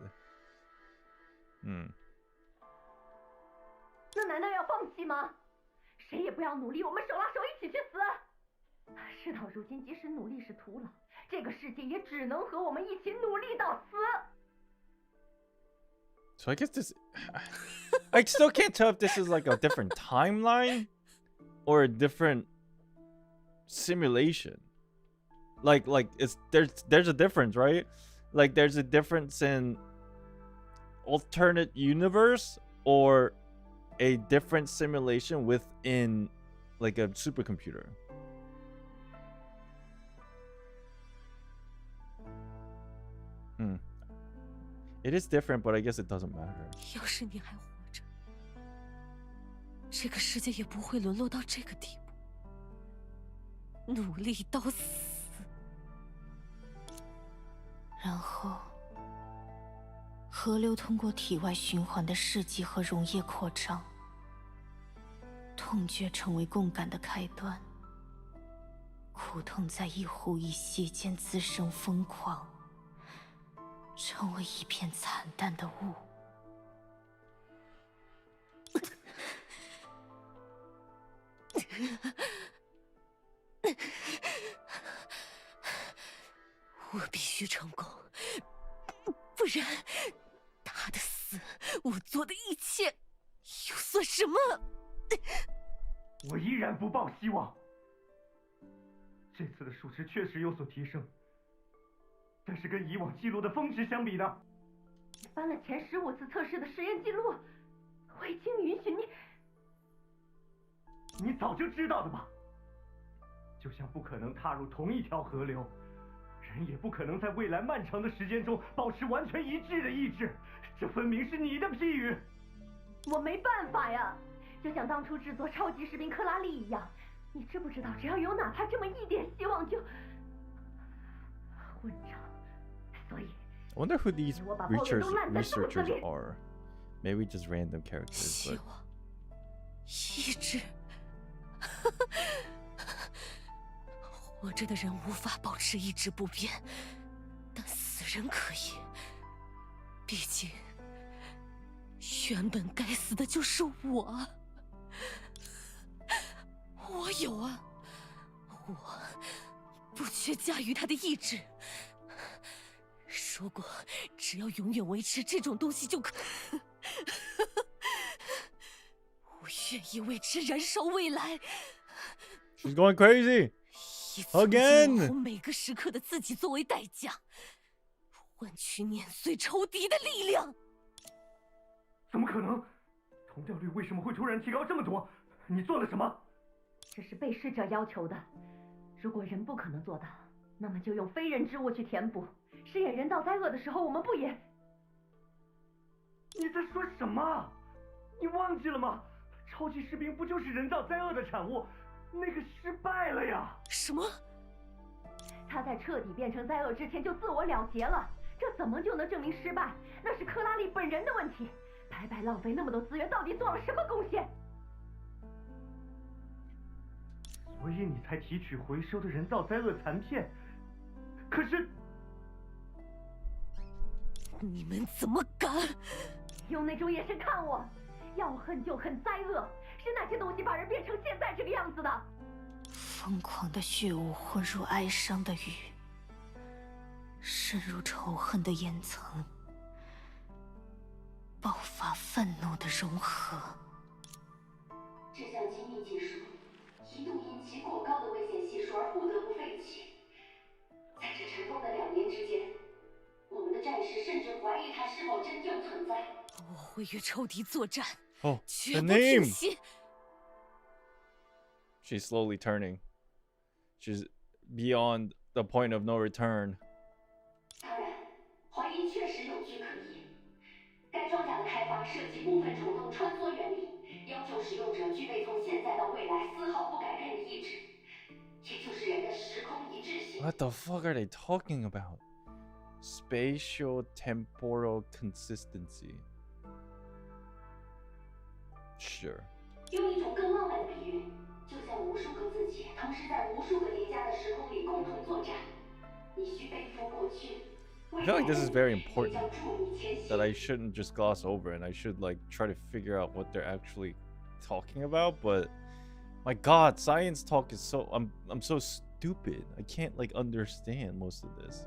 那难道要放弃吗？谁也不要努力，我们手拉手一起去死。事到如今，即使努力是徒劳，这个世界也只能和我们一起努力到死。 So I guess this, I still can't tell if this is like a different timeline or a different simulation. Like it's there's a difference, right? Like there's a difference in alternate universe or a different simulation within like a supercomputer. It is different, but I guess it doesn't matter. 要是你还活着，这个世界也不会沦落到这个地步。努力到死，然后，河流通过体外循环的试剂和溶液扩张，痛觉成为共感的开端，苦痛在一呼一吸间滋生疯狂，成为一片惨淡的雾。我必须成功，不然他的死，我做的一切又算什么？我依然不抱希望。这次的数值确实有所提升，但是跟以往记录的峰值相比呢？翻了前15次测试的实验记录，我已经允许你。你早就知道的吧？就像不可能踏入同一条河流，人也不可能在未来漫长的时间中保持完全一致的意志。这分明是你的批语。我没办法呀，就像当初制作超级士兵克拉丽一样，你知不知道，只要有哪怕这么一点希望就混账。所以 I wonder who these researchers are. Maybe just random characters. 希 But... 望，意志。活着的人无法保持意志不变，但死人可以。毕竟，原本该死的就是我。我有啊，我不缺驾驭他的意志。说过，只要永远维持这种东西就可。我愿意为之燃烧未来。 She's going crazy 以 again. 每个时刻的自己作为代价，换取碾碎仇敌的力量。怎么可能？同调率为什么会突然提高这么多？你做了什么？这是被试者要求的。如果人不可能做到，那么就用非人之物去填补。饰演人造灾厄的时候，我们不也？你在说什么？你忘记了吗？超级士兵不就是人造灾厄的产物？那个失败了呀！什么？他在彻底变成灾厄之前就自我了结了，这怎么就能证明失败？那是克拉丽本人的问题。白白浪费那么多资源，到底做了什么贡献？所以你才提取回收的人造灾厄残片。可是，你们怎么敢用那种眼神看我？要恨就恨灾厄，是哪些东西把人变成现在这个样子的？疯狂的血雾混入哀伤的雨，渗入仇恨的岩层，爆发愤怒的融合。这项机密技术一度因其过高的危险系数而不得不废弃。在这尘封的2年之间，我们的战士甚至怀疑它是否真正存在。我会与仇敌作战， Oh, 绝 the 不停 name. 息。 She's slowly turning. She's beyond the point of no return. 当然，怀疑确实有据可依。该装甲的开发涉及部分虫洞穿梭受使用者具备从现在到未来丝毫不改变的意志，也就是人的时空一致性。 What the fuck are they talking about? Spatial temporal consistency. Sure. 用一种更浪漫的比喻，就像无数个自己同时在无数个叠加的时空里共同作战，你需背负过去。 I feel like this is very important that I shouldn't just gloss over, and I should like try to figure out what they're actually talking about. But my God, science talk is so I'm so stupid. I can't like understand most of this.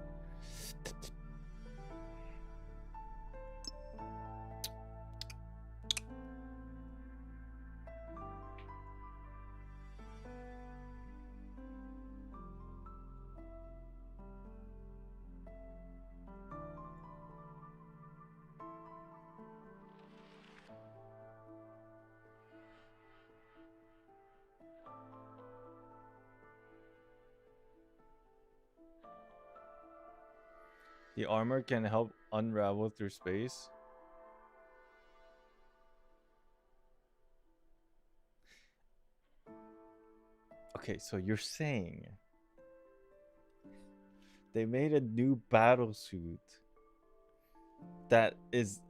The armor can help unravel through space. Okay, so you're saying they made a new battle suit that is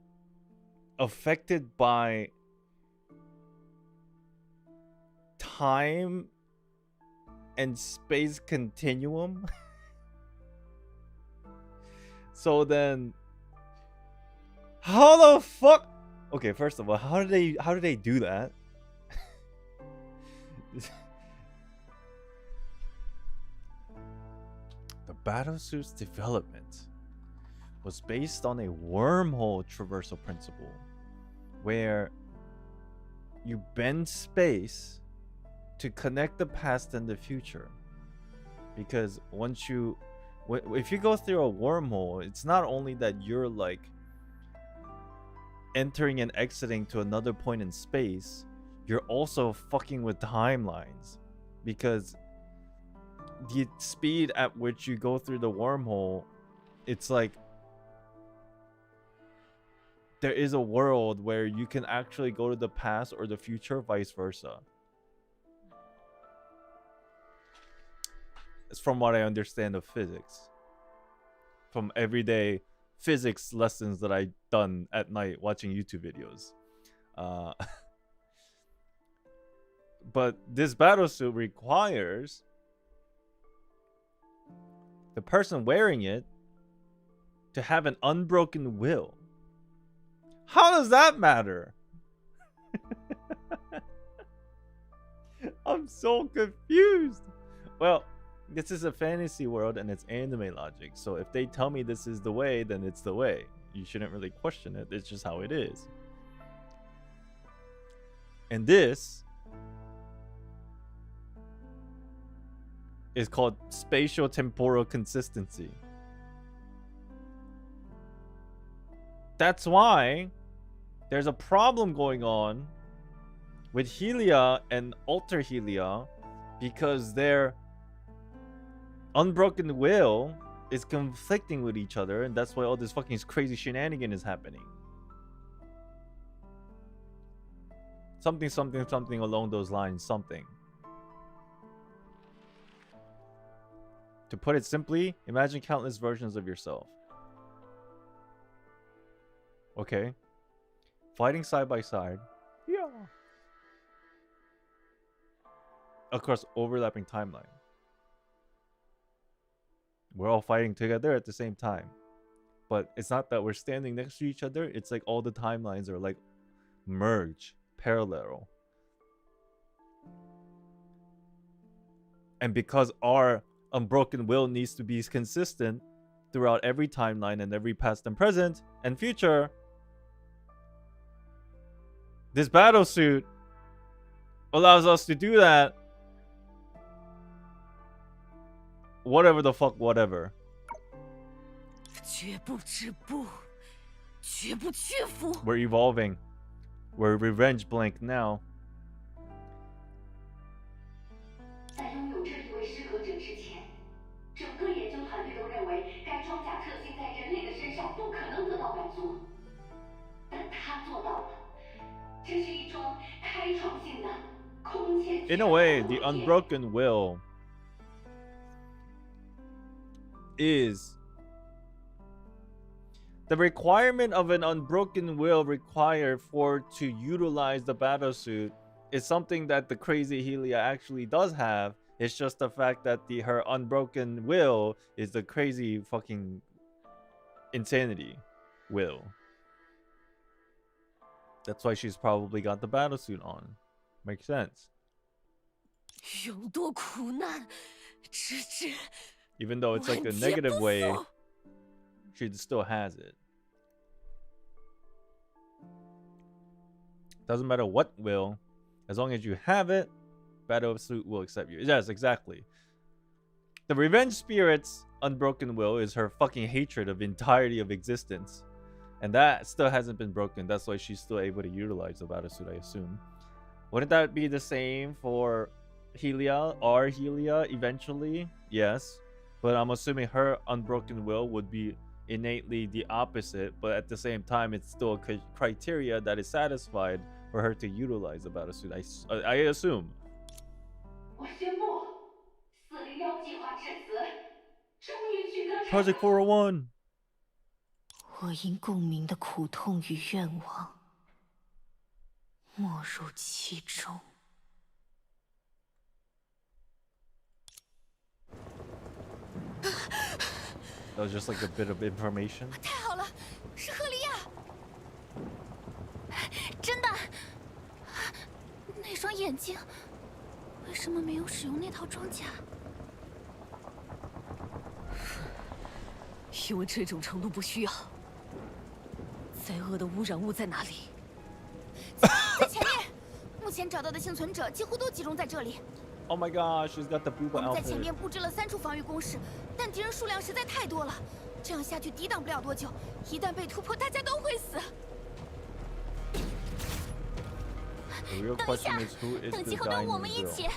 affected by time and space continuum? So then, how the fuck? Okay, first of all, how do they do that? The battlesuit's development was based on a wormhole traversal principle, where you bend space to connect the past and the future. Because once you if you go through a wormhole, it's not only that you're like entering and exiting to another point in space, you're also fucking with timelines, because the speed at which you go through the wormhole, it's like there is a world where you can actually go to the past or the future, vice versa. It's from what I understand of physics, from everyday physics lessons that I've done at night watching YouTube videos. But this battlesuit requires the person wearing it to have an unbroken will. How does that matter? I'm so confused. Well, this is a fantasy world and it's anime logic. So if they tell me this is the way, then it's the way. You shouldn't really question it. It's just how it is. And this is called spatial temporal consistency. That's why there's a problem going on with Helia and Alter Helia, because their unbroken will is conflicting with each other, and that's why all this fucking crazy shenanigan is happening. Something, something, something along those lines, something. To put it simply, imagine countless versions of yourself. Okay. Fighting side by side. Yeah. Across overlapping timeline. We're all fighting together at the same time. But it's not that we're standing next to each other. It's like all the timelines are like merge, parallel. And because our unbroken will needs to be consistent throughout every timeline and every past and present and future, this battlesuit allows us to do that. Whatever the fuck, whatever. We're evolving. We're revenge blank now. 在拥有这一位适合者之前，整个研究团队都认为该装甲特性在人类的身上不可能得到满足，但他做到了。这是一桩开开创性的空前。In a way, the unbroken will is the requirement of an unbroken will required for to utilize the battlesuit is something that the crazy Helia actually does have. It's just the fact that her unbroken will is the crazy fucking insanity will. That's why she's probably got the battlesuit on. Makes sense. 勇夺苦难，直至 Even though it's like a negative way, she still has it. Doesn't matter what will, as long as you have it, battlesuit will accept you. Yes, exactly. The revenge spirit's unbroken will is her fucking hatred of the entirety of existence. And that still hasn't been broken. That's why she's still able to utilize the battlesuit, I assume. Wouldn't that be the same for Helia or Helia eventually? Yes. But I'm assuming her unbroken will would be innately the opposite. But at the same time, it's still a criteria that is satisfied for her to utilize the battlesuit. I assume. 我宣布，401计划致死，终于取得成 Project 401. 我因共鸣的苦痛与愿望，没入其中。That was just like a bit of information. 太好了，是赫利亚，真的。那双眼睛，为什么没有使用那套装甲？因为这种程度不需要。灾厄的污染物在哪里？在前面，目前找到的幸存者几乎都集中在这里。 Oh my god, she's got the 我 booba 们在前 outfit. 面布置了3处防御工事，但敌人数量实在太多了，这样下去抵挡不了多久。一旦被突破，大家都会死。 The real 等一下 question is who is 等 the 集合跟我 dying 们一起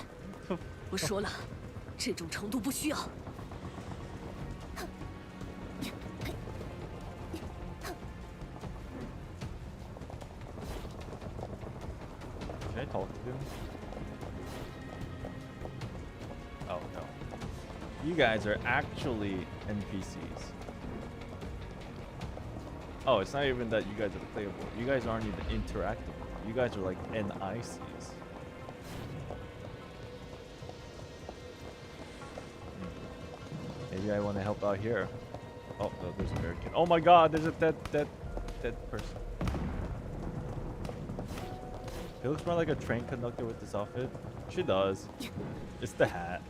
girl?。我说了，这种程度不需要。 Can I talk to him? Oh no. You guys are actually NPCs. Oh, it's not even that you guys are playable. You guys aren't even interacting. You guys are like NICs. Maybe I want to help out here. Oh, no, there's a barricade. Oh my god, there's a dead person. He looks more like a train conductor with this outfit. She does. It's the hat.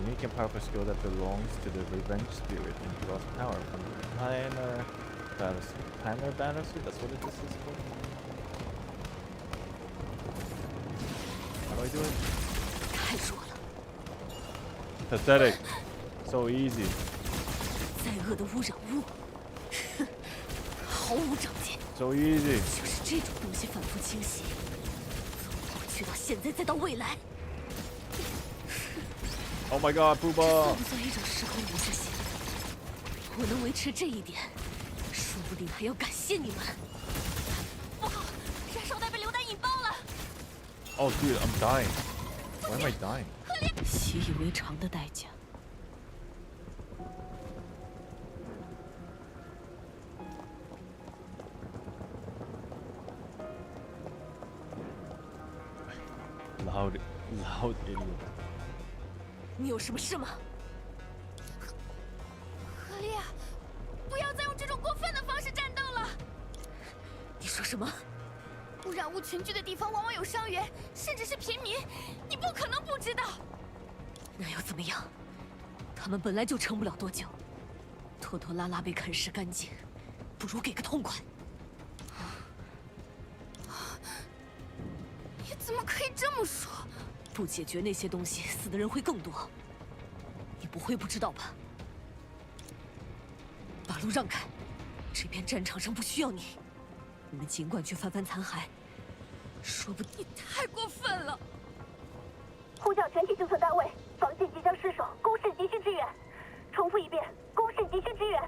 Unique and powerful skill that belongs to the revenge spirit and draws power from the planner battlesuit. Planner battlesuit? That's what this is called? How do I do it? 太弱了。 Pathetic. So easy. 灾厄的污染物，哼，毫无长进。 So easy. 就是这种东西反复清洗，从过去到现在再到未来， Oh my god, 算 Pooba! 不算一种时空留下血？我能维持这一点，说不定还要感谢你们。不好，燃烧弹被榴弹引爆了。 Oh dude, I'm dying. Why am I dying? 习以为常的代价。 Loud idiot. 你有什么事吗？赫利亚，不要再用这种过分的方式战斗了。你说什么？污染物群聚的地方往往有伤员，甚至是平民，你不可能不知道。那又怎么样？他们本来就撑不了多久，拖拖拉拉被啃食干净，不如给个痛快。你怎么可以这么说？ 不解决那些东西，死的人会更多。你不会不知道吧？把路让开，这片战场上不需要你。你们尽管去翻翻残骸，说不定……你太过分了！呼叫全体政策单位，防线即将失守，攻势急需支援。重复一遍，攻势急需支援。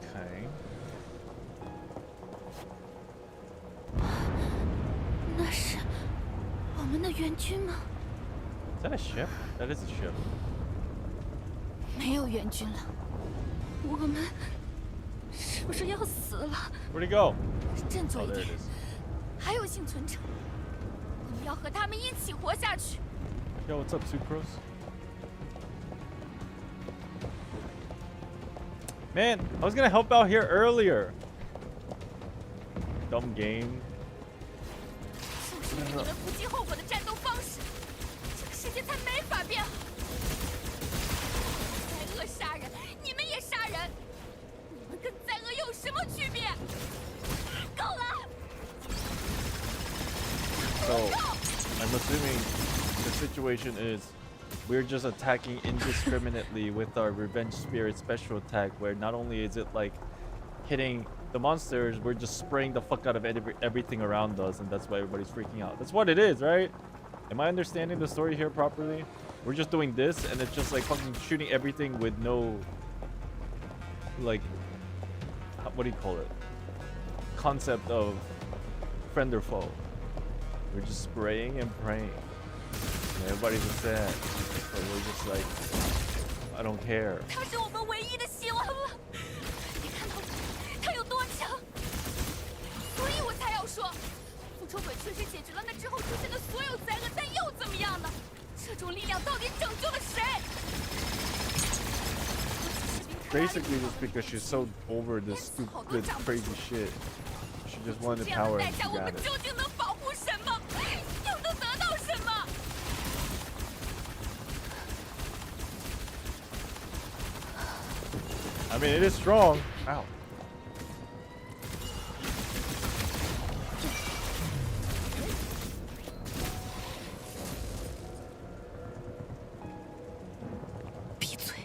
Okay. 那是我们的援军吗？ Is that a ship? That is a ship. 没有援军了，我们是不是要死了？ Where'd he go? 振作 Oh, 一 there 点 it，is. 还有幸存者，我们要和他们一起活下去。 Yo, what's up, Sucrose? Man, I was gonna help out here earlier. Dumb game. 就是你们不计后果的战斗方式，这个世界才没法变好。灾厄杀人，你们也杀人，你们跟灾厄有什么区别？够了！ So, I'm assuming the situation is we're just attacking indiscriminately with our Revenge Spirit special attack, where not only is it like hitting the monsters, we're just spraying the fuck out of everything around us, and that's why everybody's freaking out. That's what it is, right? Am I understanding the story here properly? We're just doing this, and it's just like fucking shooting everything with no, like, what do you call it? Concept of friend or foe. We're just spraying and praying. And everybody's upset, but we're just like, I don't care. 他是我们唯一的希望了。你看到他有多强，所以我才要说，复仇鬼确实解决了那之后出现的所有灾厄，但又怎么样呢？这种力量到底拯救了谁？ Basically, just because she's so over this stupid, crazy shit. She just wanted 这样的 power 代 and 价， she 我 got 们 it. 究竟能保护什么？又能得到什么？ I mean, it is strong. Ow. 闭嘴！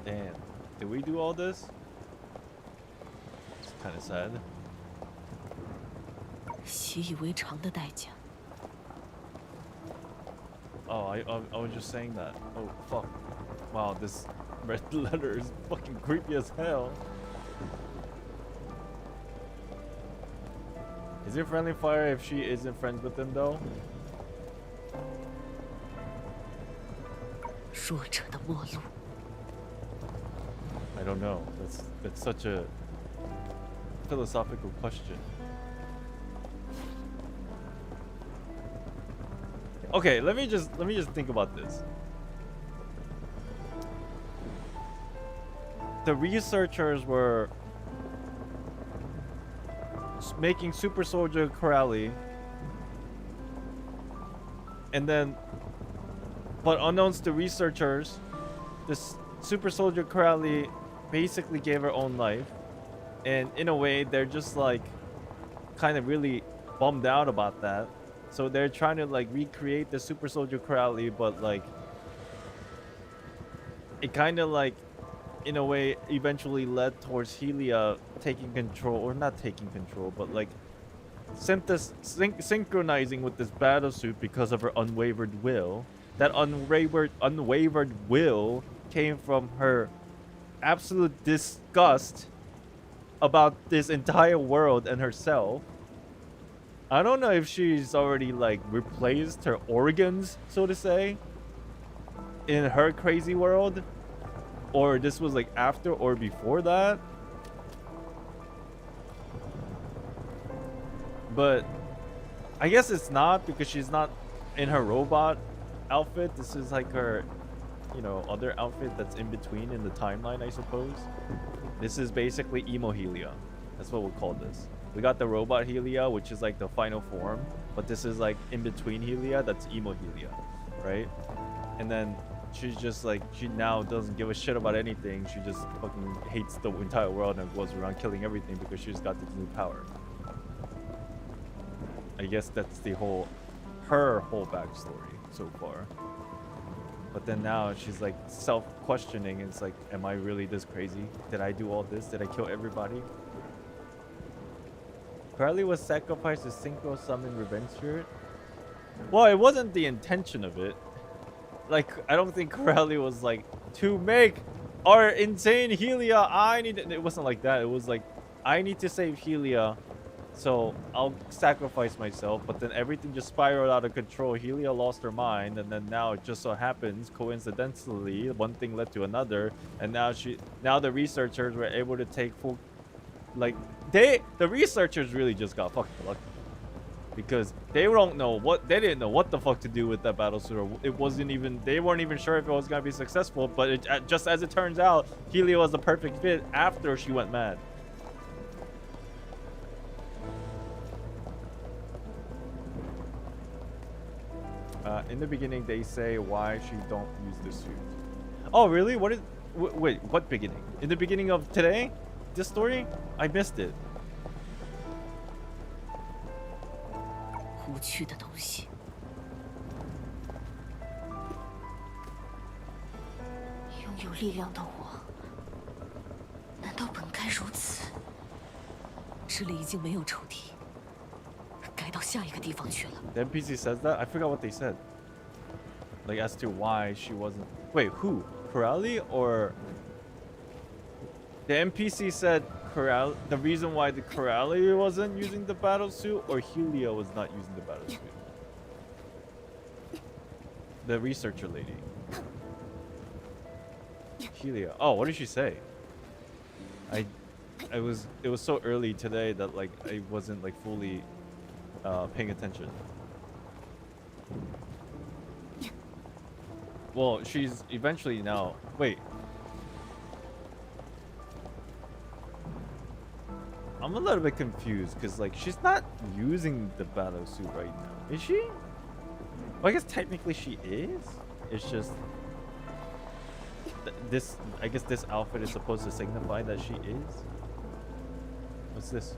Damn. Did we do all this? It's kind of sad. 习以为常的代价。 Oh, I was just saying that. Oh, fuck. Wow, this red letter is fucking creepy as hell. Is it friendly fire if she isn't friends with them, though? 弱者的末路。 I don't know. That's such a philosophical question. Okay, let me just think about this. The researchers were making Super Soldier Corelli, and then, but unknowns to researchers, this Super Soldier Corelli basically gave her own life, and in a way they're just like kind of really bummed out about that, so they're trying to like recreate the Super Soldier Corelli, but like it kind of like in a way eventually led towards Helia taking control, or not taking control, but like synchronizing with this battle suit because of her unwavered will. That unwavered will came from her absolute disgust about this entire world and herself. I don't know if she's already like replaced her organs, so to say, in her crazy world, or this was like after or before that. But I guess it's not, because she's not in her robot outfit. This is like her, you know, other outfit that's in between in the timeline, I suppose. This is basically emo Helia. That's what we'll call this. We got the robot Helia, which is like the final form, but this is like in between Helia, that's emo Helia, right? And then she's just like, she now doesn't give a shit about anything. She just fucking hates the entire world and goes around killing everything because she's got this new power. I guess that's her whole backstory so far. But then now she's like self-questioning. It's like, am I really this crazy? Did I do all this? Did I kill everybody? Crowley was sacrificed to synchro summon revenge spirit. Well, it wasn't the intention of it. Like, I don't think Crowley was like, to make our insane Helia, I need it wasn't like that. It was like, I need to save Helia, so I'll sacrifice myself. But then everything just spiraled out of control. Helia lost her mind, and then now it just so happens, coincidentally, one thing led to another, and now the researchers were able to take full, like, the researchers really just got fucking lucky. Because they didn't know what the fuck to do with that battle suit. Or it wasn't even, they weren't even sure if it was gonna be successful. But just as it turns out, Helia was the perfect fit after she went mad. In the beginning, they say why she don't use the suit. Oh, really? Wait, what beginning? In the beginning of today? This story? I missed it. 无趣的东西。拥有力量的我，难道本该如此？这里已经没有仇敌，该到下一个地方去了。The NPC says that? I forgot what they said. Like, as to why she wasn't... Wait, who? Corelli or... The NPC said Corelli... The reason why the Corelli wasn't using the battle suit, or Helia was not using the battle suit? The researcher lady. Helia. Oh, what did she say? It was so early today that like I wasn't like fully paying attention. Well, she's eventually now. Wait. I'm a little bit confused because like she's not using the battle suit right now, is she? Well, I guess technically she is. It's just this. I guess this outfit is supposed to signify that she is. What's this?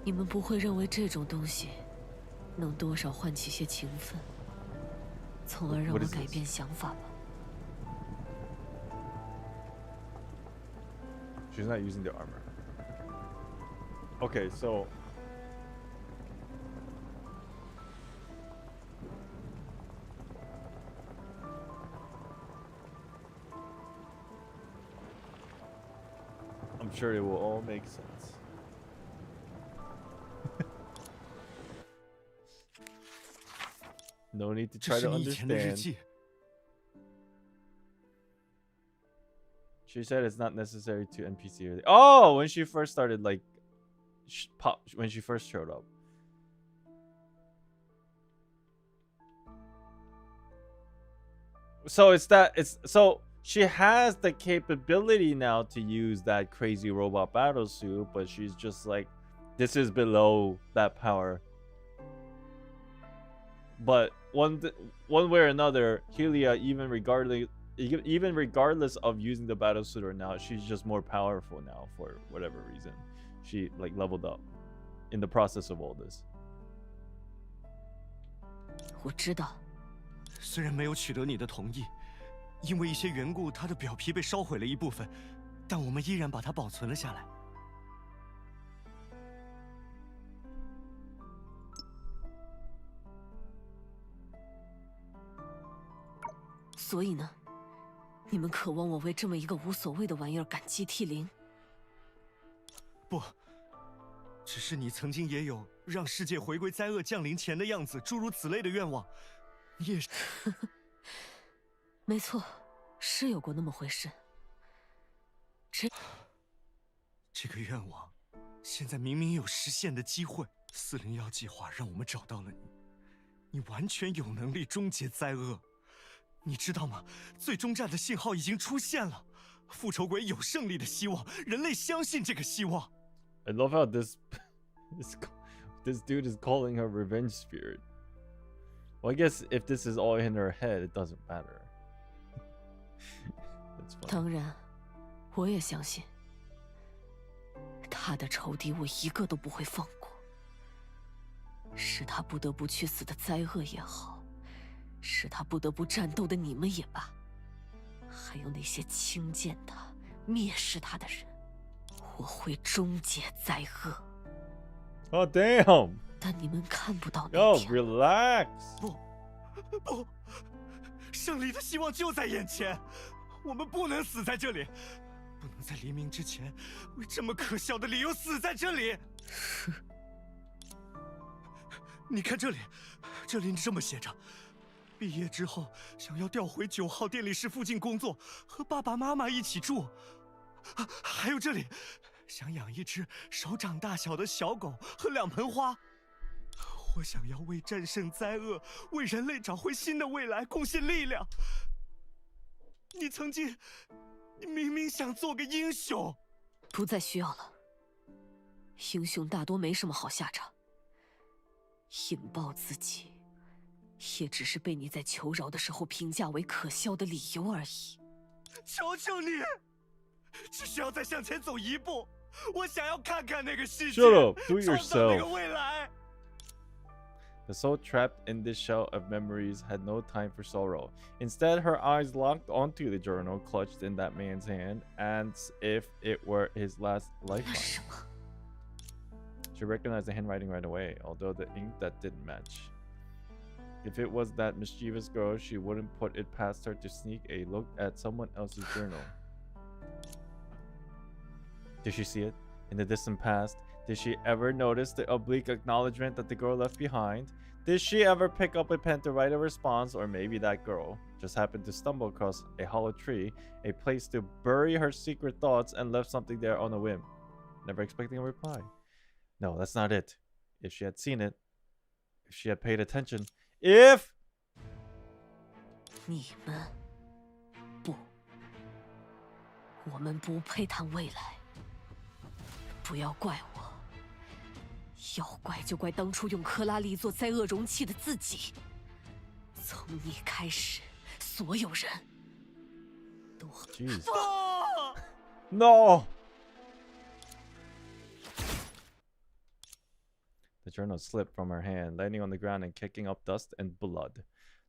你们不会认为这种东西能多少唤起些情分，从而让我改变想法吧？ She's not using the armor. Okay, so I'm sure it will all make sense. No need to try to understand. She said it's not necessary to NPC. Really. Oh, when she first started, like, when she first showed up. So so she has the capability now to use that crazy robot battle suit, but she's just like, this is below that power. But one way or another, Helia, even regardless of using the battle suit or not, she's just more powerful now for whatever reason. She like leveled up in the process of all this. 我知道，虽然没有取得你的同意，因为一些缘故，它的表皮被烧毁了一部分，但我们依然把它保存了下来。所以呢？ 你们渴望我为这么一个无所谓的玩意儿感激涕零？不，只是你曾经也有让世界回归灾厄降临前的样子，诸如此类的愿望。你也是。没错，是有过那么回事。这个愿望，现在明明有实现的机会。401计划让我们找到了你，你完全有能力终结灾厄。 你知道吗？最终战的信号已经出现了，复仇鬼有胜利的希望，人类相信这个希望。I love how this dude is calling her revenge spirit. Well, I guess if this is all in her head, it doesn't matter. That's fine. 当然，我也相信。他的仇敌我一个都不会放过。是他不得不去死的灾厄也好，是他不得不战斗的你们也罢，还有那些轻贱他、蔑视他的人，我会终结灾厄。Oh damn! 但你们看不到那 Yo, 天。 relax. 不，胜利的希望就在眼前，我们不能死在这里，不能在黎明之前为这么可笑的理由死在这里。你看这里，这里这么写着：毕业之后想要调回9号电力室附近工作，和爸爸妈妈一起住。还有这里，想养一只手掌大小的小狗和2盆花。我想要为战胜灾厄，为人类找回新的未来贡献力量。你曾经，你明明想做个英雄。不再需要了。英雄大多没什么好下场，引爆自己，也只是被你在求饶的时候评价为可笑的理由而已。求求你，只需要再向前走一步，我想要看看那个世界， Shut up, do 创造那个 yourself. 未来。 The soul trapped in this shell of memories had no time for sorrow. Instead, her eyes locked onto the journal clutched in that man's hand, as if it were his last 那 lifeline. 什么？ She recognized the handwriting right away, although the ink that didn't match. If it was that mischievous girl, she wouldn't put it past her to sneak a look at someone else's journal. Did she see it? In the distant past, did she ever notice the oblique acknowledgement that the girl left behind? Did she ever pick up a pen to write a response? Or maybe that girl just happened to stumble across a hollow tree, a place to bury her secret thoughts, and left something there on a whim, never expecting a reply. No, that's not it. If she had seen it, if she had paid attention, if... 你们不，我们不配谈未来。不要怪我，要怪就怪当初用克拉丽做灾厄容器的自己。从你开始，所有人都很 Jeez. No! The journal slipped from her hand, landing on the ground and kicking up dust and blood.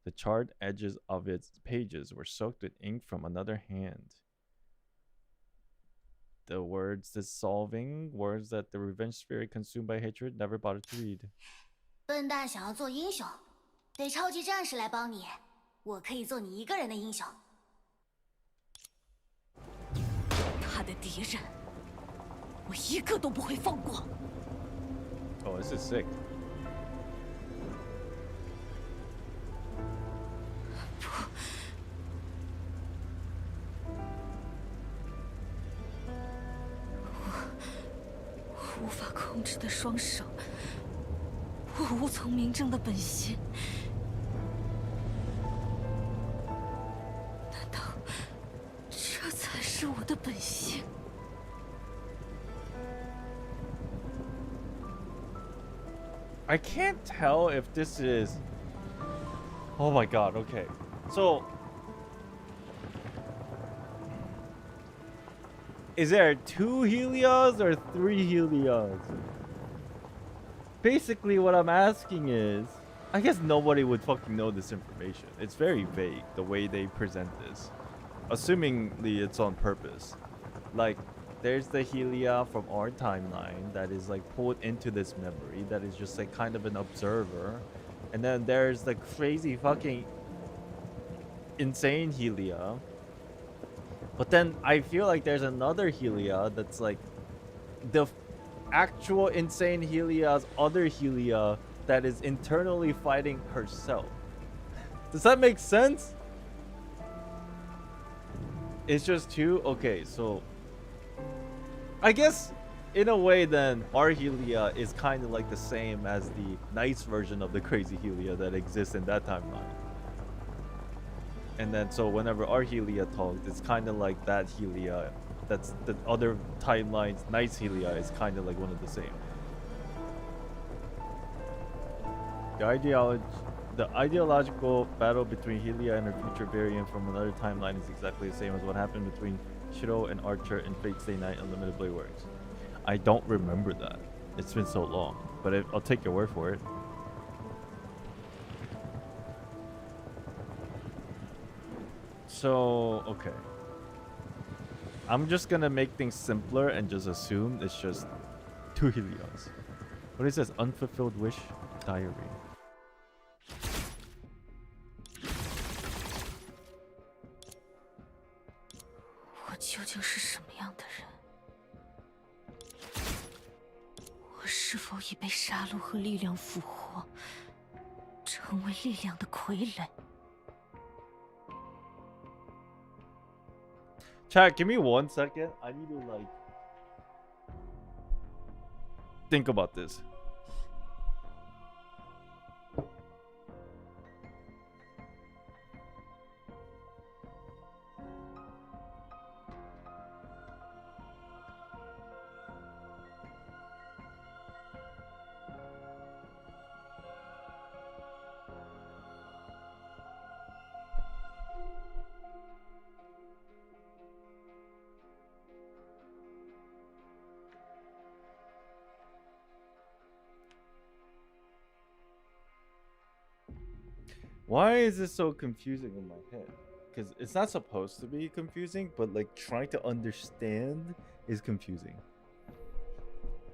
The charred edges of its pages were soaked with ink from another hand. The words dissolving, words that the revenge spirit consumed by hatred never bothered to read. 笨蛋想要做英雄，得超级战士来帮你。我可以做你一个人的英雄。他的敌人，我一个都不会放过。 Oh, this is sick. 我无法控制的双手，我无从明证的本心，难道这才是我的本性？ I can't tell if this is... Oh my god, okay. So... Is there 2 Helios or 3 Helios? Basically what I'm asking is... I guess nobody would fucking know this information. It's very vague, the way they present this. Assumingly it's on purpose. Like... There's the Helia from our timeline that is like pulled into this memory that is just like kind of an observer. And then there's the crazy fucking insane Helia. But then I feel like there's another Helia that's like the actual insane Helia's other Helia that is internally fighting herself. Does that make sense? It's just 2? Okay, so... I guess, in a way, then, our Helia is kind of like the same as the nice version of the crazy Helia that exists in that timeline. And then, so whenever our Helia talks, it's kind of like that Helia. That's the other timeline's nice Helia is kind of like one of the same. The ideological battle between Helia and her future variant from another timeline is exactly the same as what happened between Shiro and Archer in Fate Stay Night Unlimited Blade Works. I don't remember that. It's been so long. But I'll take your word for it. So, okay. I'm just gonna make things simpler and just assume it's just 2 Helios. What is this? Unfulfilled wish diary. Chat, give me 1 second. I need to like think about this. Why is this so confusing in my head? Because it's not supposed to be confusing, but like trying to understand is confusing.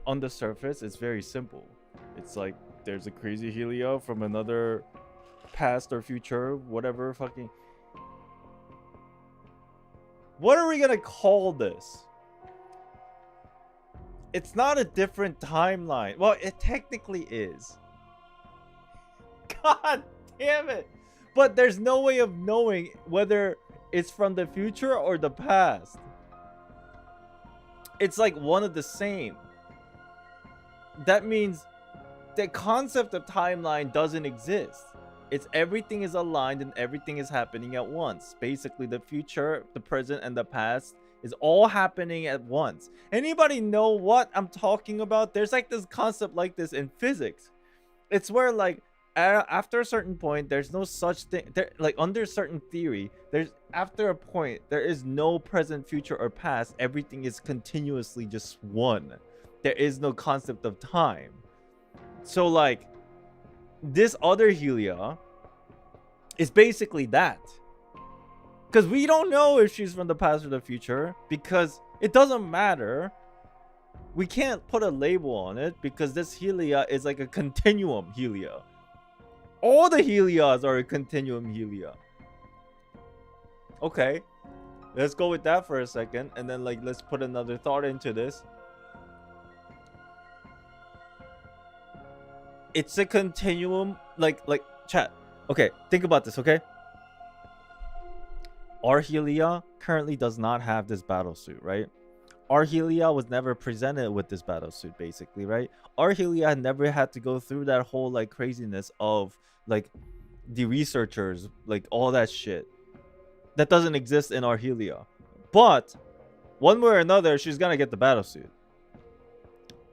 On the surface, it's very simple. It's like there's a crazy Helio from another past or future, whatever fucking... What are we gonna call this? It's not a different timeline. Well, it technically is. God damn it. But there's no way of knowing whether it's from the future or the past. It's like one of the same. That means the concept of timeline doesn't exist. It's everything is aligned and everything is happening at once. Basically, the future, the present, and the past is all happening at once. Anybody know what I'm talking about? There's like this concept like this in physics. It's where like after a certain point, there's no such thing. Like under certain theory, there's after a point, there is no present, future, or past. Everything is continuously just one. There is no concept of time. So like this other Helia is basically that. Because we don't know if she's from the past or the future, because it doesn't matter. We can't put a label on it because this Helia is like a continuum Helia. All the Helias are a continuum Helia. Okay, let's go with that for a second, and then like let's put another thought into this. It's a continuum, like chat. Okay, think about this, okay? Our Helia currently does not have this battle suit, right? Our Helia was never presented with this battle suit, basically, right? Our Helia never had to go through that whole like craziness of like the researchers, like all that shit. That doesn't exist in our Helia. But one way or another, she's gonna get the battle suit.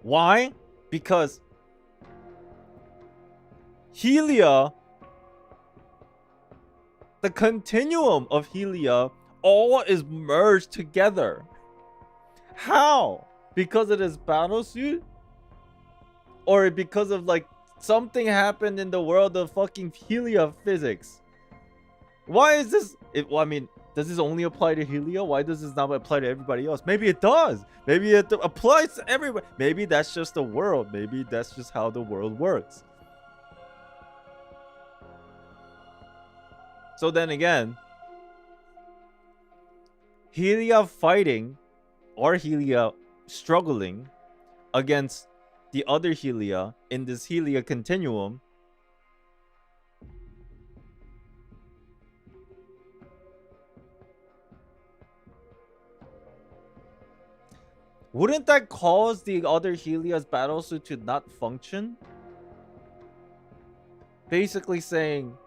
Why? Because Helia, the continuum of Helia, all is merged together. How? Because of this battle suit? Or because of like something happened in the world of fucking Helia physics? Why is this? Well, I mean, does this only apply to Helia? Why does this not apply to everybody else? Maybe it does. Maybe it applies to everybody. Maybe that's just the world. Maybe that's just how the world works. So then again, Helia fighting or Helia struggling against the other Helia in this Helia continuum wouldn't that cause the other Helia's battlesuit to not function? Basically saying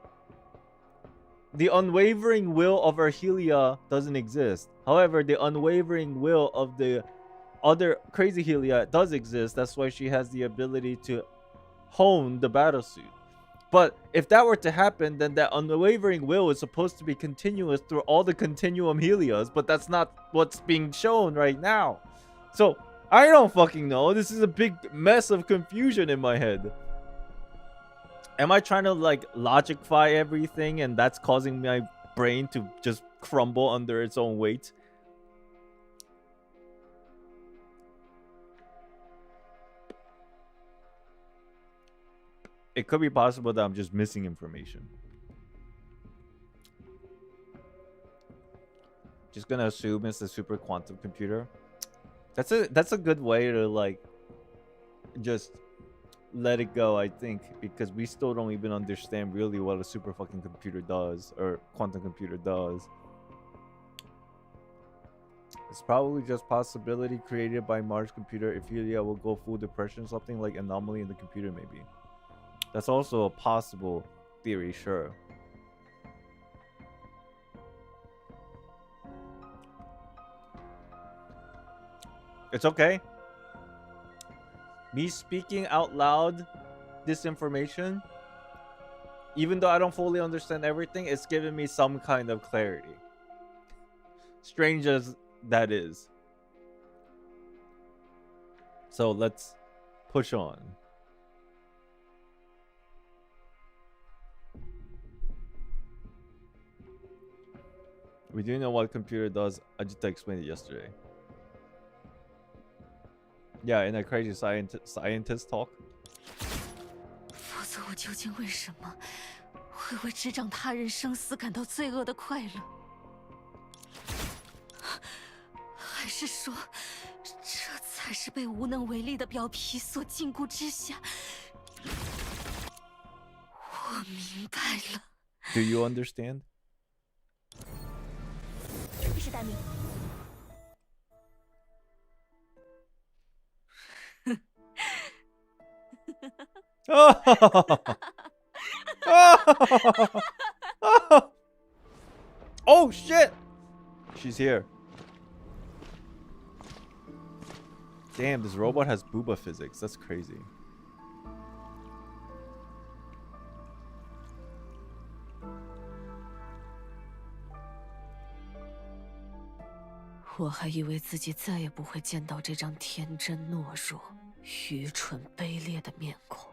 the unwavering will of our Helia doesn't exist. However, the unwavering will of the other crazy Helia does exist. That's why she has the ability to hone the battlesuit. But if that were to happen, then that unwavering will is supposed to be continuous through all the continuum Helias, but that's not what's being shown right now. So I don't fucking know. This is a big mess of confusion in my head. Am I trying to like logify everything and that's causing my brain to just crumble under its own weight? It could be possible that I'm just missing information. Just gonna assume it's a super quantum computer. That's a good way to like just let it go, I think, because we still don't even understand really what a super fucking computer does or quantum computer does. It's probably just possibility created by Mars computer. If Helia will go full depression, something like anomaly in the computer, maybe. That's also a possible theory, sure. It's okay. Me speaking out loud this information, even though I don't fully understand everything, it's giving me some kind of clarity. Strange as that is. So let's push on. We do know what computer does. Ajita explained it yesterday. Yeah, in a crazy scientist talk. 否则我究竟为什么会为执掌他人生死感到罪恶的快乐？还是说，这才是被无能为力的表皮所禁锢之下？我明白了。Do you understand? 是大名。Oh shit! She's here. Damn, this robot has booba physics. That's crazy. 我还以为自己再也不会见到这张天真懦弱、愚蠢卑劣的面孔。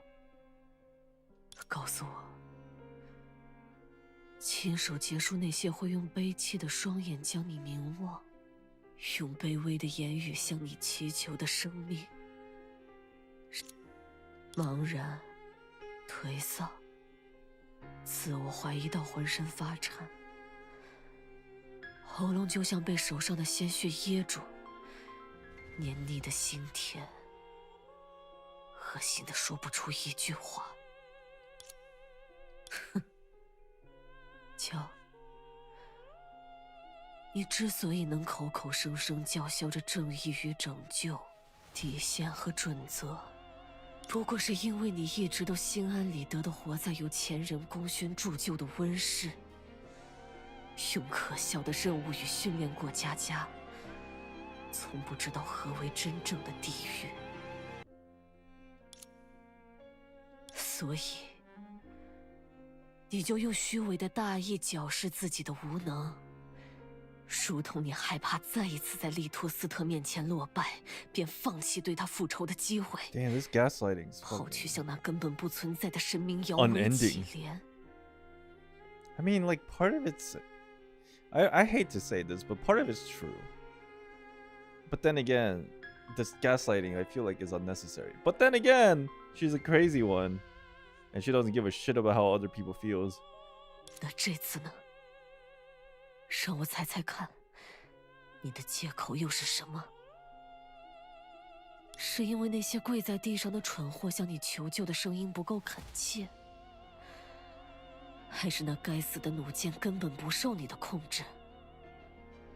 告诉我，亲手结束那些会用悲戚的双眼将你凝望，用卑微的言语向你祈求的生命，茫然、颓丧、自我怀疑到浑身发颤。 喉咙就像被手上的鲜血噎住，黏腻的心田，恶心的说不出一句话。哼，瞧，你之所以能口口声声叫嚣着正义与拯救、底线和准则，不过是因为你一直都心安理得地活在有前人功勋铸就的温室。 用可笑的任务与训练过家家，从不知道何为真正的地狱。所以，你就用虚伪的大义矫饰自己的无能，如同你害怕再一次在利托斯特面前落败，便放弃对他复仇的机会。Damn, this gaslighting's 跑去向那根本不存在的神明摇尾乞怜。I mean, like part of it's. I hate to say this, but part of it's true. But then again, this gaslighting I feel like is unnecessary. But then again, she's a crazy one, and she doesn't give a shit about how other people feels. 那这次呢？让我猜猜看，你的借口又是什么？是因为那些跪在地上的蠢货向你求救的声音不够恳切？ 还是那该死的弩箭根本不受你的控制，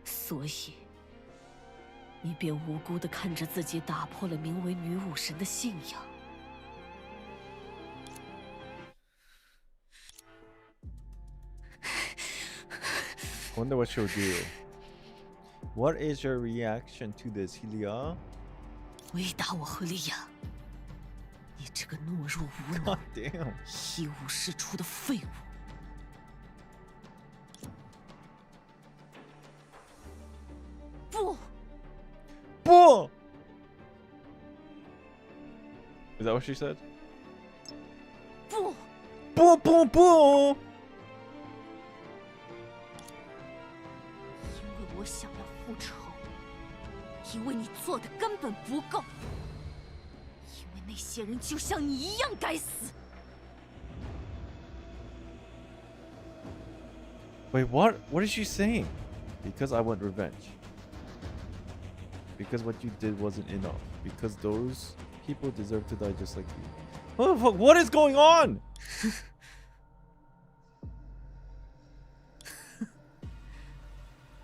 所以你便无辜地看着自己打破了名为女武神的信仰。Wonder what she'll do. What is your reaction to this, Helia? 回答我，赫利亚！你这个懦弱无能、一无是处的废物！ 不！ Is that what she said? 不， Boom, boom, boom. 因为我想要复仇，因为你做的根本不够，因为那些人就像你一样该死。 Wait, what? What is she saying? Because I want revenge. Because what you did wasn't enough. Because those people deserve to die just like you. What the fuck? What is going on?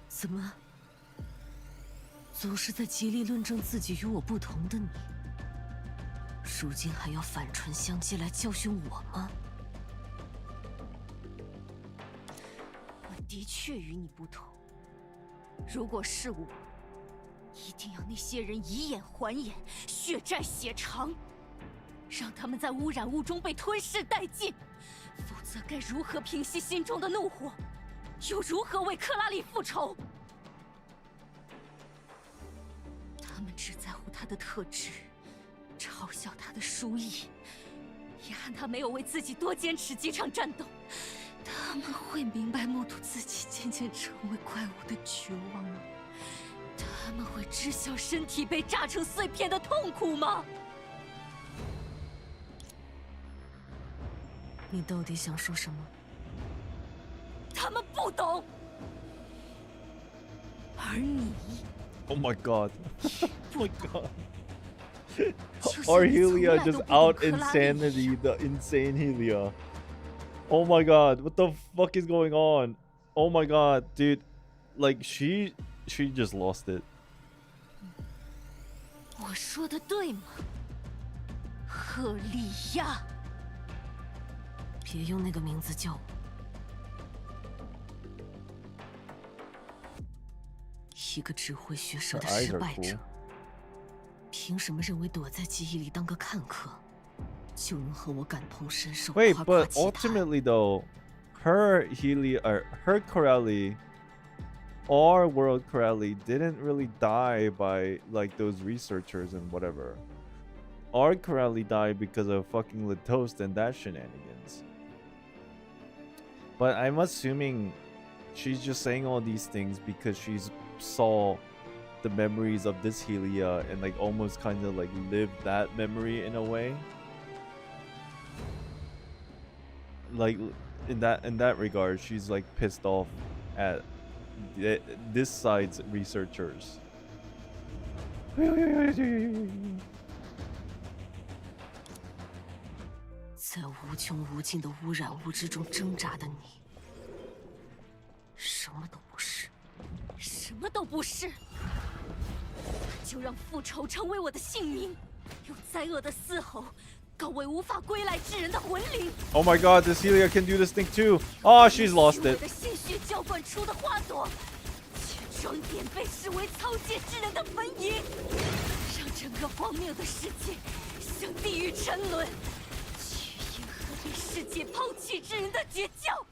怎么，总是在极力论证自己与我不同的你，如今还要反唇相讥来教训我吗？我的确与你不同。如果是我，一定要那些人以眼还眼，血债血偿，让他们在污染物中被吞噬殆尽。否则，该如何平息心中的怒火？ 又如何为克拉丽复仇？他们只在乎他的特质，嘲笑他的输赢，遗憾他没有为自己多坚持几场战斗。他们会明白目睹自己渐渐成为怪物的绝望吗？他们会知晓身体被炸成碎片的痛苦吗？你到底想说什么？ 他们不懂，而你 Oh my god. Oh my god. Or Helia just out insanity, the insane Helia. Oh my god, what the fuck is going on? Oh my god, dude. Like she just lost it. 我说的对吗，赫利亚？别用那个名字叫我。 一个只会学舌的失败者，凭什么认为躲在记忆里当个看客，就能和我感同身受？ Wait, but ultimately though, her Helia or her Corelli, our world Corelli didn't really die by like those researchers and whatever. Our Corelli died because of fucking Latoast and that shenanigans. But I'm assuming she's just saying all these things because she's saw the memories of this Helia and like almost kind of like lived that memory in a way. Like in that regard, she's like pissed off at this side's researchers. 在无穷无尽的污染物之中挣扎的你，什么都不是。 什么都不是，就让复仇成为我的姓名，用灾厄的嘶吼告慰无法归来之人的魂灵。Oh my god, this Helia can do this thing too. Oh, she's lost it. 的鲜血浇灌出的花朵，却装点被视为草芥之人的坟茔，让整个荒谬的世界向地狱沉沦，去迎合被世界抛弃之人的绝叫。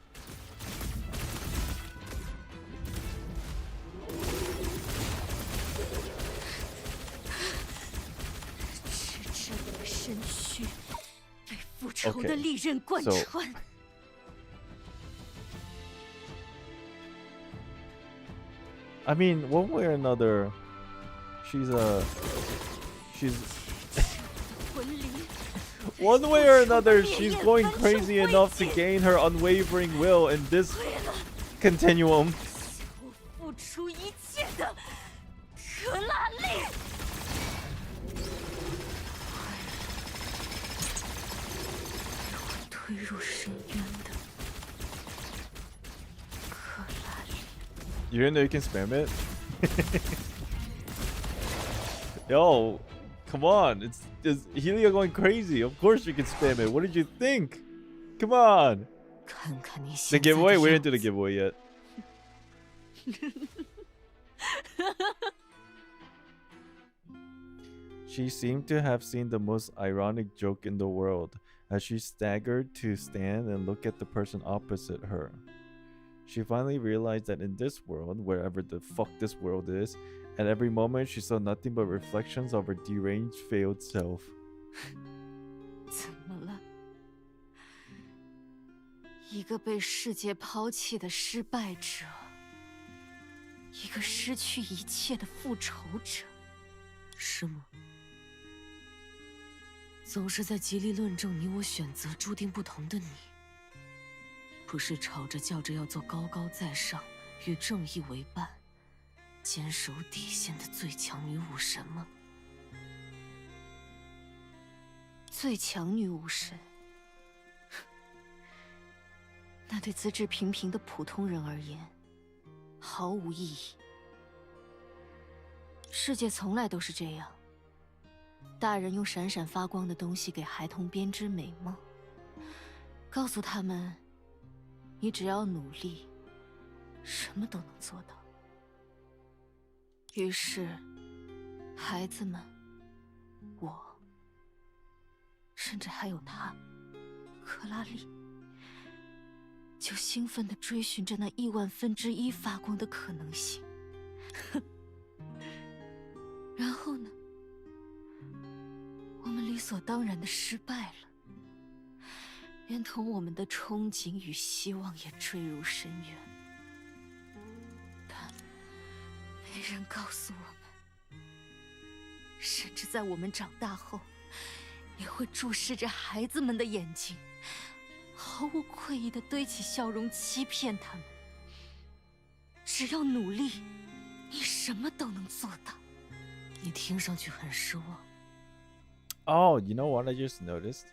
身躯被复仇的利刃贯穿。I mean, one way or another, she's one way or another, she's going crazy enough to gain her unwavering will in this continuum. 付出一切的克拉丽。 推入深渊的克拉丽。You didn't know you can spam it? Yo, come on. It's Helia going crazy. Of course you can spam it. What did you think? Come on. The giveaway? We didn't do the giveaway yet. She seemed to have seen the most ironic joke in the world as she staggered to stand and look at the person opposite her. She finally realized that in this world, wherever the fuck this world is, at every moment she saw nothing but reflections of her deranged, failed self. 怎么了？一个被世界抛弃的失败者，一个失去一切的复仇者，是吗？总是在极力论证你我选择注定不同的你，不是吵着叫着要做高高在上、与正义为伴、坚守底线的最强女武神吗？最强女武神，那对资质平平的普通人而言，毫无意义。世界从来都是这样。大人用闪闪发光的东西给孩童编织美梦，告诉他们，你只要努力，什么都能做到。于是，孩子们，我，甚至还有他，克拉丽，就兴奋地追寻着那10000分之1发光的可能性。然后呢？我们理所当然的失败了，连同我们的憧憬与希望也坠入深渊。但没人告诉我们，甚至在我们长大后，也会注视着孩子们的眼睛，毫无愧意地堆起笑容欺骗他们。只要努力，你什么都能做到。你听上去很失望。Oh, you know what I just noticed?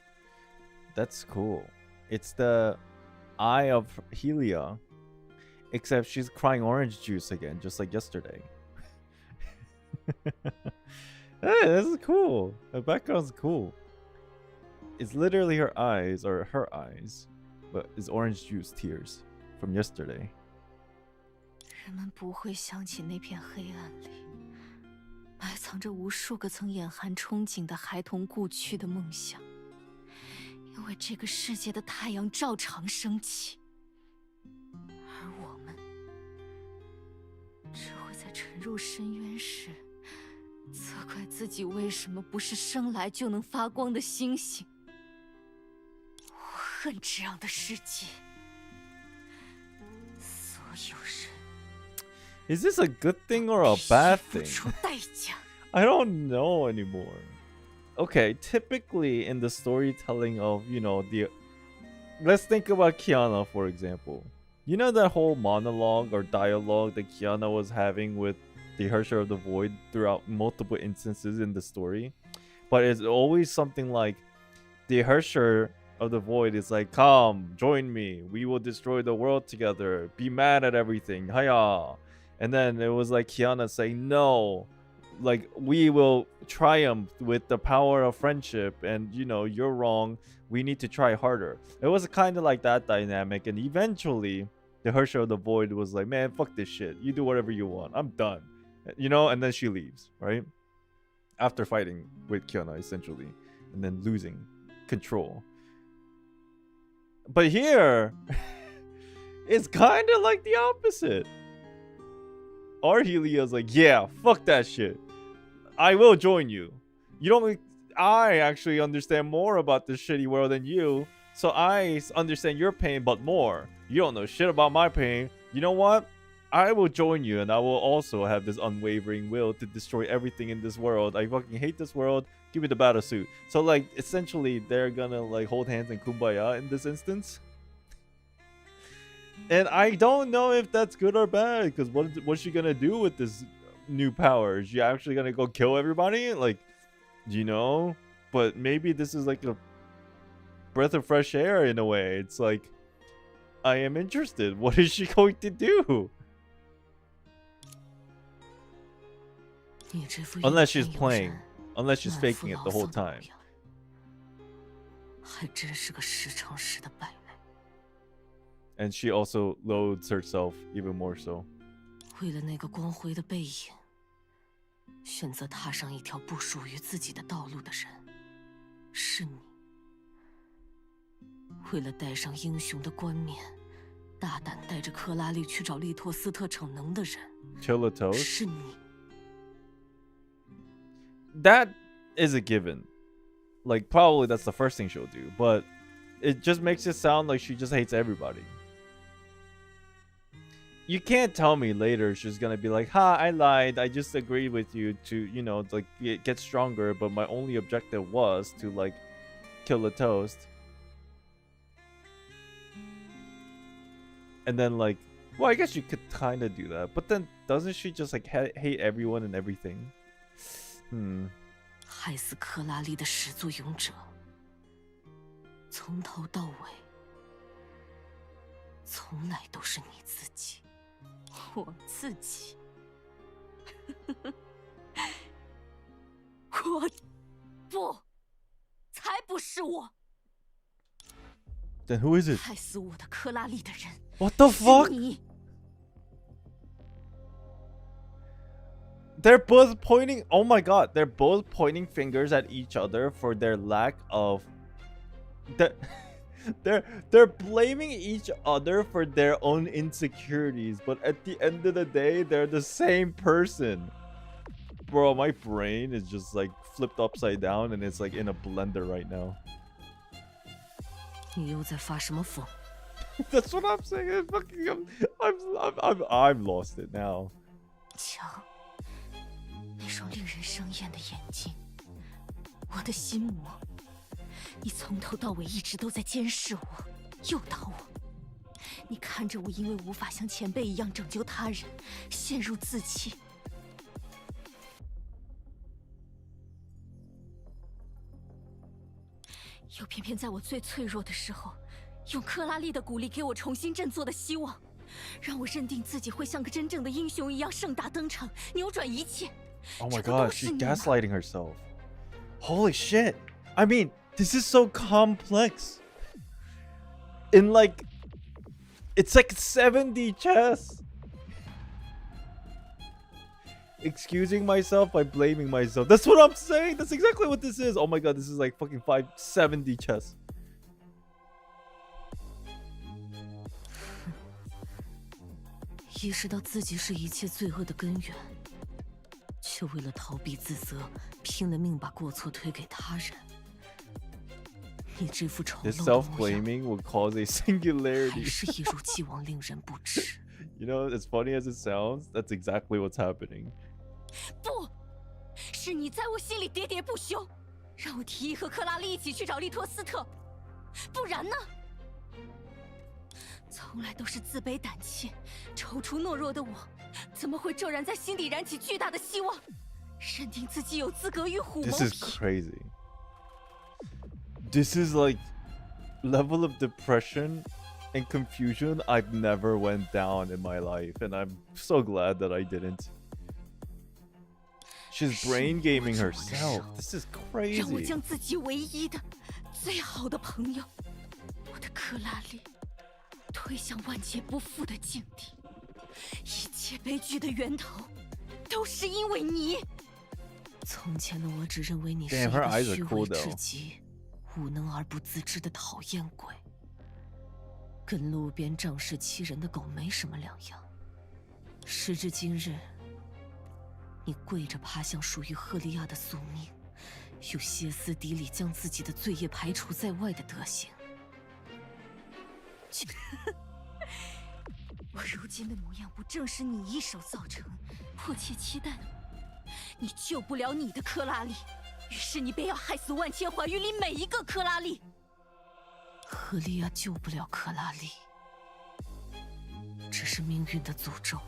That's cool. It's the eye of Helia, except she's crying orange juice again, just like yesterday. Hey, this is cool. The background's cool. It's literally her eyes, but it's orange juice tears from yesterday. 人们不会想起那片黑暗里埋藏着无数个曾眼含憧憬的孩童故去的梦想，因为这个世界的太阳照常升起，而我们只会在沉入深渊时责怪自己为什么不是生来就能发光的星星。我恨这样的世界，所有人。Is this a good thing or a bad thing? 付出代价。I don't know anymore. Okay, typically in the storytelling of, let's think about Kiana, for example. You know that whole monologue or dialogue that Kiana was having with the Hersher of the Void throughout multiple instances in the story? But it's always something like, the Hersher of the Void is like, come, join me. We will destroy the world together. Be mad at everything. Hiya. And then it was like Kiana saying, no, like we will triumph with the power of friendship, and you're wrong, we need to try harder. It was kind of like that dynamic, and eventually the Hersher of the Void was like, man, fuck this shit, you do whatever you want, I'm done, and then she leaves, right? After fighting with Kiana essentially, and then losing control. But here it's kind of like the opposite. Arhelia's like, yeah, fuck that shit. I will join you. I actually understand more about this shitty world than you, so I understand your pain, but more. You don't know shit about my pain. You know what? I will join you, and I will also have this unwavering will to destroy everything in this world. I fucking hate this world. Give me the battle suit. So, like, essentially, they're gonna, like, hold hands and kumbaya in this instance. And I don't know if that's good or bad, because what's she gonna do with this new power? Is she actually gonna go kill everybody? Like, But maybe this is like a breath of fresh air in a way. It's like, I am interested. What is she going to do? Unless she's playing. Unless she's faking it the whole time. 还真是个时常时的败类。 And she also loathes herself even more so. 为了那个光辉的背影，选择踏上一条不属于自己的道路的人，是你。为了戴上英雄的冠冕，大胆带着克拉丽去找利托斯特逞能的人，是你。 That is a given. Like, probably that's the first thing she'll do, but it just makes it sound like she just hates everybody. You can't tell me later she's gonna be like, ha, I lied. I just agreed with you to, you know, like, get stronger, but my only objective was to, like, kill the toast. And then, like, well, I guess you could kind of do that. But then, doesn't she just, like, hate everyone and everything? 害死克拉丽的始作俑者，从头到尾，从来都是你自己。我自己，我不，才不是我。Then who is it? 害死我的克拉丽的人 What the fuck? 是你。They're both pointing. Oh my god! They're both pointing fingers at each other for their lack of. They're blaming each other for their own insecurities, but at the end of the day, they're the same person. Bro, my brain is just like flipped upside down, and it's like in a blender right now. 你又在发什么疯？ That's what I'm saying. I'm lost it now. 强，那双令人生厌的眼睛，我的心魔，你从头到尾一直都在监视我，诱导我。你看着我因为无法像前辈一样拯救他人，陷入自弃。又偏偏在我最脆弱的时候，用克拉丽的鼓励给我重新振作的希望，让我认定自己会像个真正的英雄一样盛大登场，扭转一切。 Oh my god, she's gaslighting herself. Holy shit. I mean, this is so complex. In like, it's like 70 chess. Excusing myself by blaming myself. That's what I'm saying. That's exactly what this is. Oh my god, this is like fucking 570 chess. 意识到自己是一切罪恶的根源。 却为了逃避自责，拼了命把过错推给他人。你这副丑陋的模样， self-blaming will cause a singularity. 还是一如既往令人不齿。You know, as funny as it sounds, that's exactly what's happening. 不，是你在我心里喋喋不休，让我提议和克拉丽一起去找利托斯特，不然呢？从来都是自卑胆怯、踌躇懦弱的我。 怎么会骤然在心底燃起巨大的希望，认定自己有资格与虎谋皮 This is crazy. This is like level of depression and confusion I've never went down in my life, and I'm so glad that I didn't. She's brain gaming herself. This is 让我 crazy. 将自己唯一的、最好的朋友，我的克拉丽，推向万劫不复的境地。 一切悲剧的源头，都是因为你。从前的我只认为你是一个虚伪至极、无能而不自知的讨厌鬼，跟路边仗势欺人的狗没什么两样。时至今日，你跪着爬向属于赫利亚的宿命，又歇斯底里将自己的罪业排除在外的德行。我如今的模样，不正是你一手造成、迫切期待的吗？你救不了你的克拉丽，于是你便要害死万千寰宇里每一个克拉丽。赫利亚救不了克拉丽，这是命运的诅咒，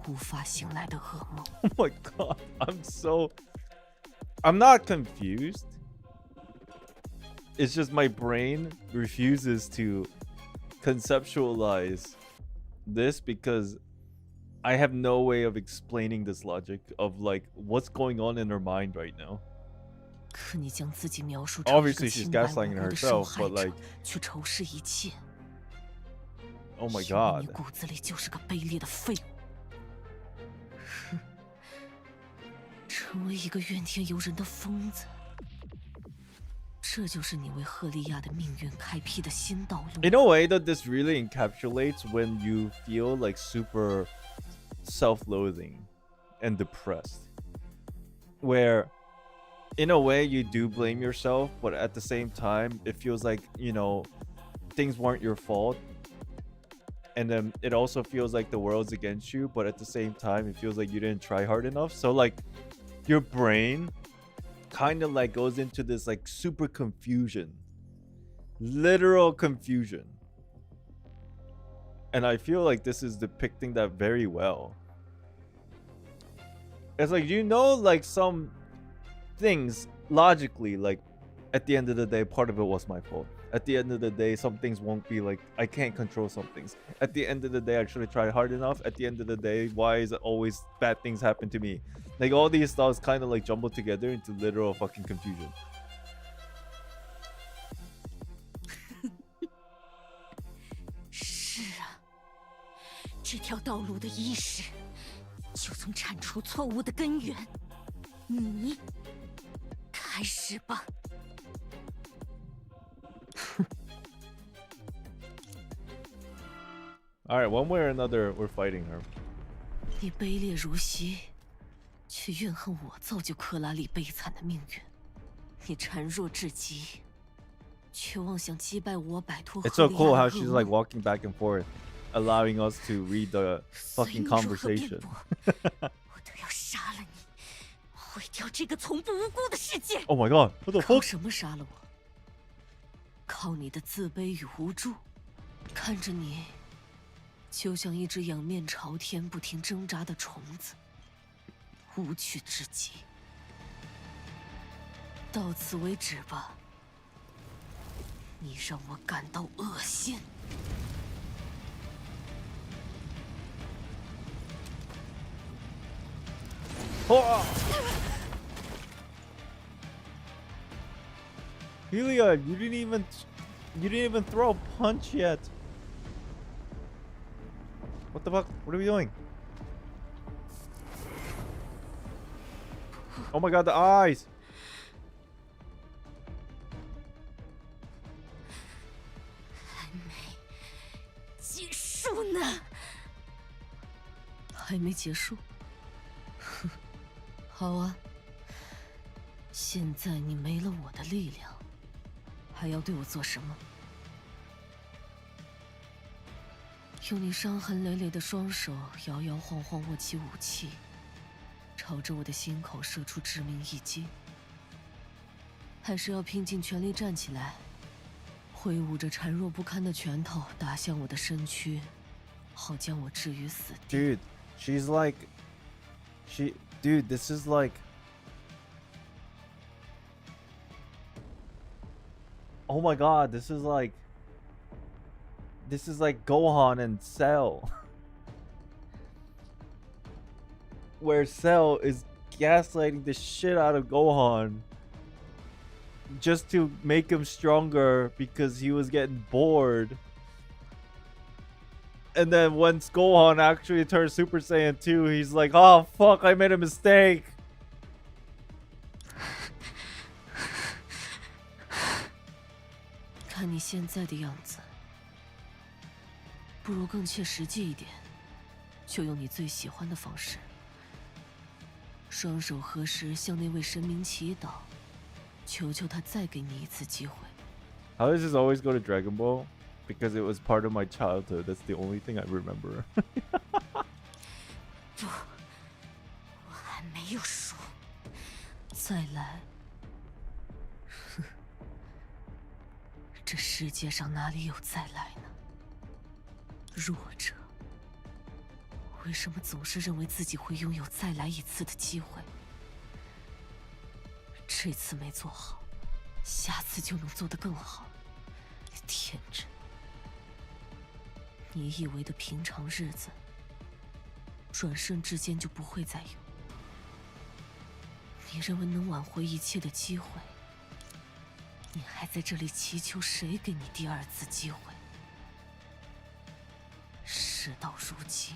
无法醒来的噩梦。Oh my god, I'm not confused. It's just my brain refuses to conceptualize this because I have no way of explaining this logic of like what's going on in her mind right now. Obviously, she's gaslighting herself, but like, oh my god. 骨子里就是个卑劣的废物，成为一个怨天尤人的疯子。这就是你为赫利亚的命运开辟的新道路。 In a way that this really encapsulates when you feel like super self-loathing and depressed, where in a way you do blame yourself, but at the same time it feels like, you know, things weren't your fault. And then it also feels like the world's against you, but at the same time it feels like you didn't try hard enough. So like your brain kind of like goes into this like super confusion, literal confusion. And I feel like this is depicting that very well. It's like, you know, like some things logically, like at the end of the day, part of it was my fault. At the end of the day, some things won't be like, I can't control some things. At the end of the day, I should have tried hard enough. At the end of the day, why is it always bad things happen to me? Like all these thoughts kind of like jumbled together into literal fucking confusion. 是啊，这条道路的伊始，就从铲除错误的根源，你开始吧。All right, one way or another, we're fighting her. 你卑劣如昔，却怨恨我造就克拉里悲惨的命运。你孱弱至极，却妄想击败我，摆脱。It's so cool how she's like walking back and forth, allowing us to read the fucking conversation. 我都要杀了你，毁掉这个从不无辜的世界。Oh my god! What the fuck? 靠什么杀了我？靠你的自卑与无助。看着你。 就像一只仰面朝天、不停挣扎的虫子，无趣至极。到此为止吧，你让我感到恶心。Oh! Helia, you didn't even throw a punch yet. What the fuck? What are we doing? Oh my god, the eyes! 还没结束呢。还没结束？好啊。现在你没了我的力量，还要对我做什么？ 用你伤痕累累的双手摇摇晃晃握起武器，朝着我的心口射出致命一击，还是要拼尽全力站起来，挥舞着孱弱不堪的拳头打向我的身躯，好将我置于死地。Dude, she's like, dude, this is like, oh my god, this is like. This is like Gohan and Cell. Where Cell is gaslighting the shit out of Gohan just to make him stronger because he was getting bored. And then once Gohan actually turns Super Saiyan 2, he's like, oh fuck, I made a mistake. 看你现在的样子。 不如更切实际一点，就用你最喜欢的方式，双手合十向那位神明祈祷，求求他再给你一次机会。How does this always go to Dragon Ball? Because it was part of my childhood. That's the only thing I remember. 不，我还没有输。再来，这世界上哪里有再来呢？ 弱者，为什么总是认为自己会拥有再来一次的机会？这次没做好，下次就能做得更好。天真！你以为的平常日子，转瞬之间就不会再有。你认为能挽回一切的机会，你还在这里祈求谁给你第二次机会？ 事到如今，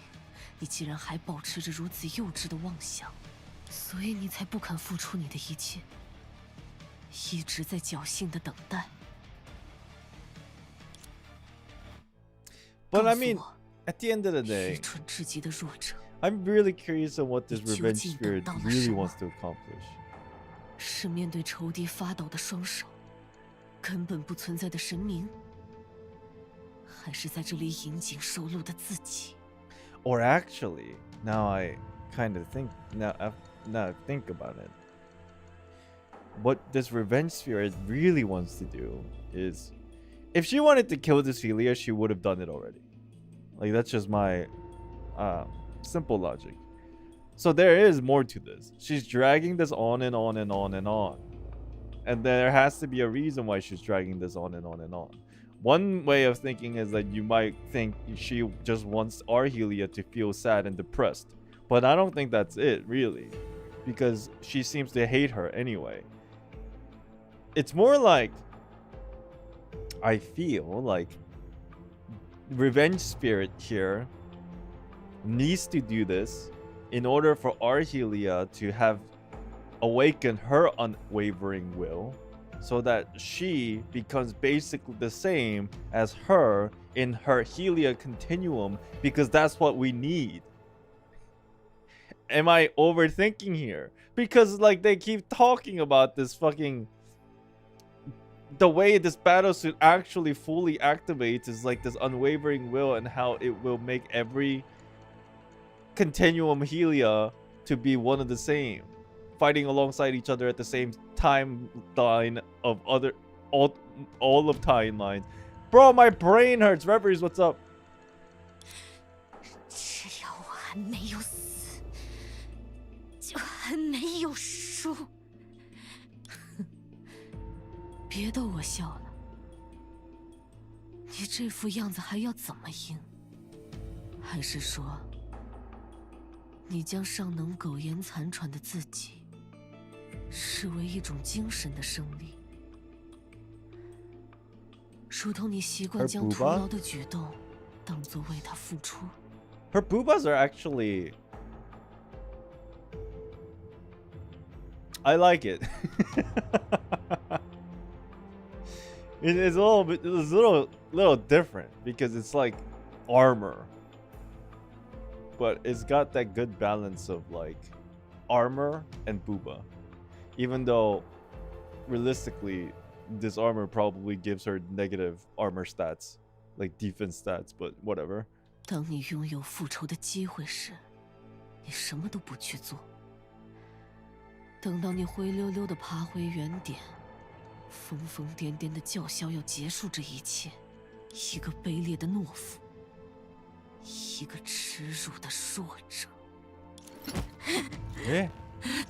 你竟然还保持着如此幼稚的妄想，所以你才不肯付出你的一切，一直在侥幸的等待。But I mean, at the end of the 愚 day, 蠢至极的弱者， I'm really curious on what this revenge spirit really wants to accomplish. 是面对仇敌发抖的双手，根本不存在的神明，还是在这里引颈受戮的自己？ Or actually, now I kind of think now I think about it. What this revenge spirit really wants to do is, if she wanted to kill this Helia, she would have done it already. Like, that's just my simple logic. So there is more to this. She's dragging this on and on and on and on. And there has to be a reason why she's dragging this on and on and on. One way of thinking is that you might think she just wants our Helia to feel sad and depressed. But I don't think that's it, really. Because she seems to hate her anyway. It's more like, I feel like revenge spirit here needs to do this in order for Arhelia to have awakened her unwavering will, so that she becomes basically the same as her in her Helia continuum, because that's what we need. Am I overthinking here? Because like they keep talking about this fucking, the way this battlesuit actually fully activates is like this unwavering will, and how it will make every continuum Helia to be one of the same, fighting alongside each other at the same timeline of other all of timelines. Bro, my brain hurts. Reveries, what's up? 只要我还没有死，就还没有输。别逗我笑了，你这副样子还要怎么赢？还是说，你将尚能苟延残喘的自己视为一种精神的胜利，如同你习惯将徒劳的举动当作为他付出。Her boobas are actually, I like it. It's a little bit, it's a little different because it's like armor, but it's got that good balance of like armor and booba. Even though realistically, this armor probably gives her negative armor stats, like defense stats, but whatever. 当你拥有复仇的机会时，你什么都不去做。等到你灰溜溜地爬回原点，疯疯癫癫地叫嚣要结束这一切，一个卑劣的懦夫，一个耻辱的弱者。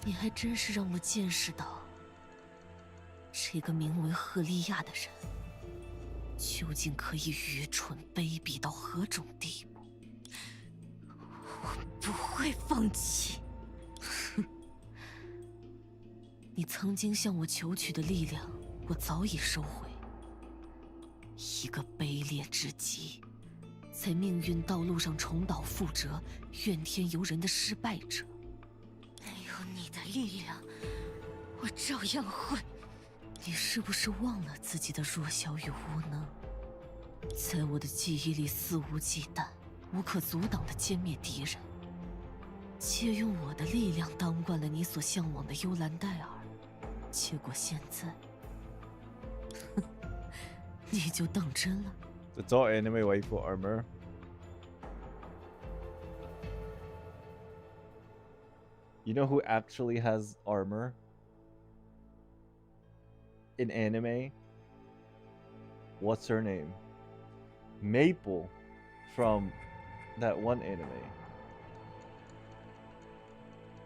你还真是让我见识到，这个名为赫利亚的人，究竟可以愚蠢卑鄙到何种地步？我不会放弃。你曾经向我求取的力量，我早已收回。一个卑劣至极，在命运道路上重蹈覆辙、怨天尤人的失败者。没有你的力量，我照样会。你是不是忘了自己的弱小与无能？在我的记忆里肆无忌惮、无可阻挡地歼灭敌人，借用我的力量当惯了你所向往的幽兰戴尔。结果现在，你就当真了。It's all anime waifu armor. You know who actually has armor in anime? What's her name? Maple from that one anime.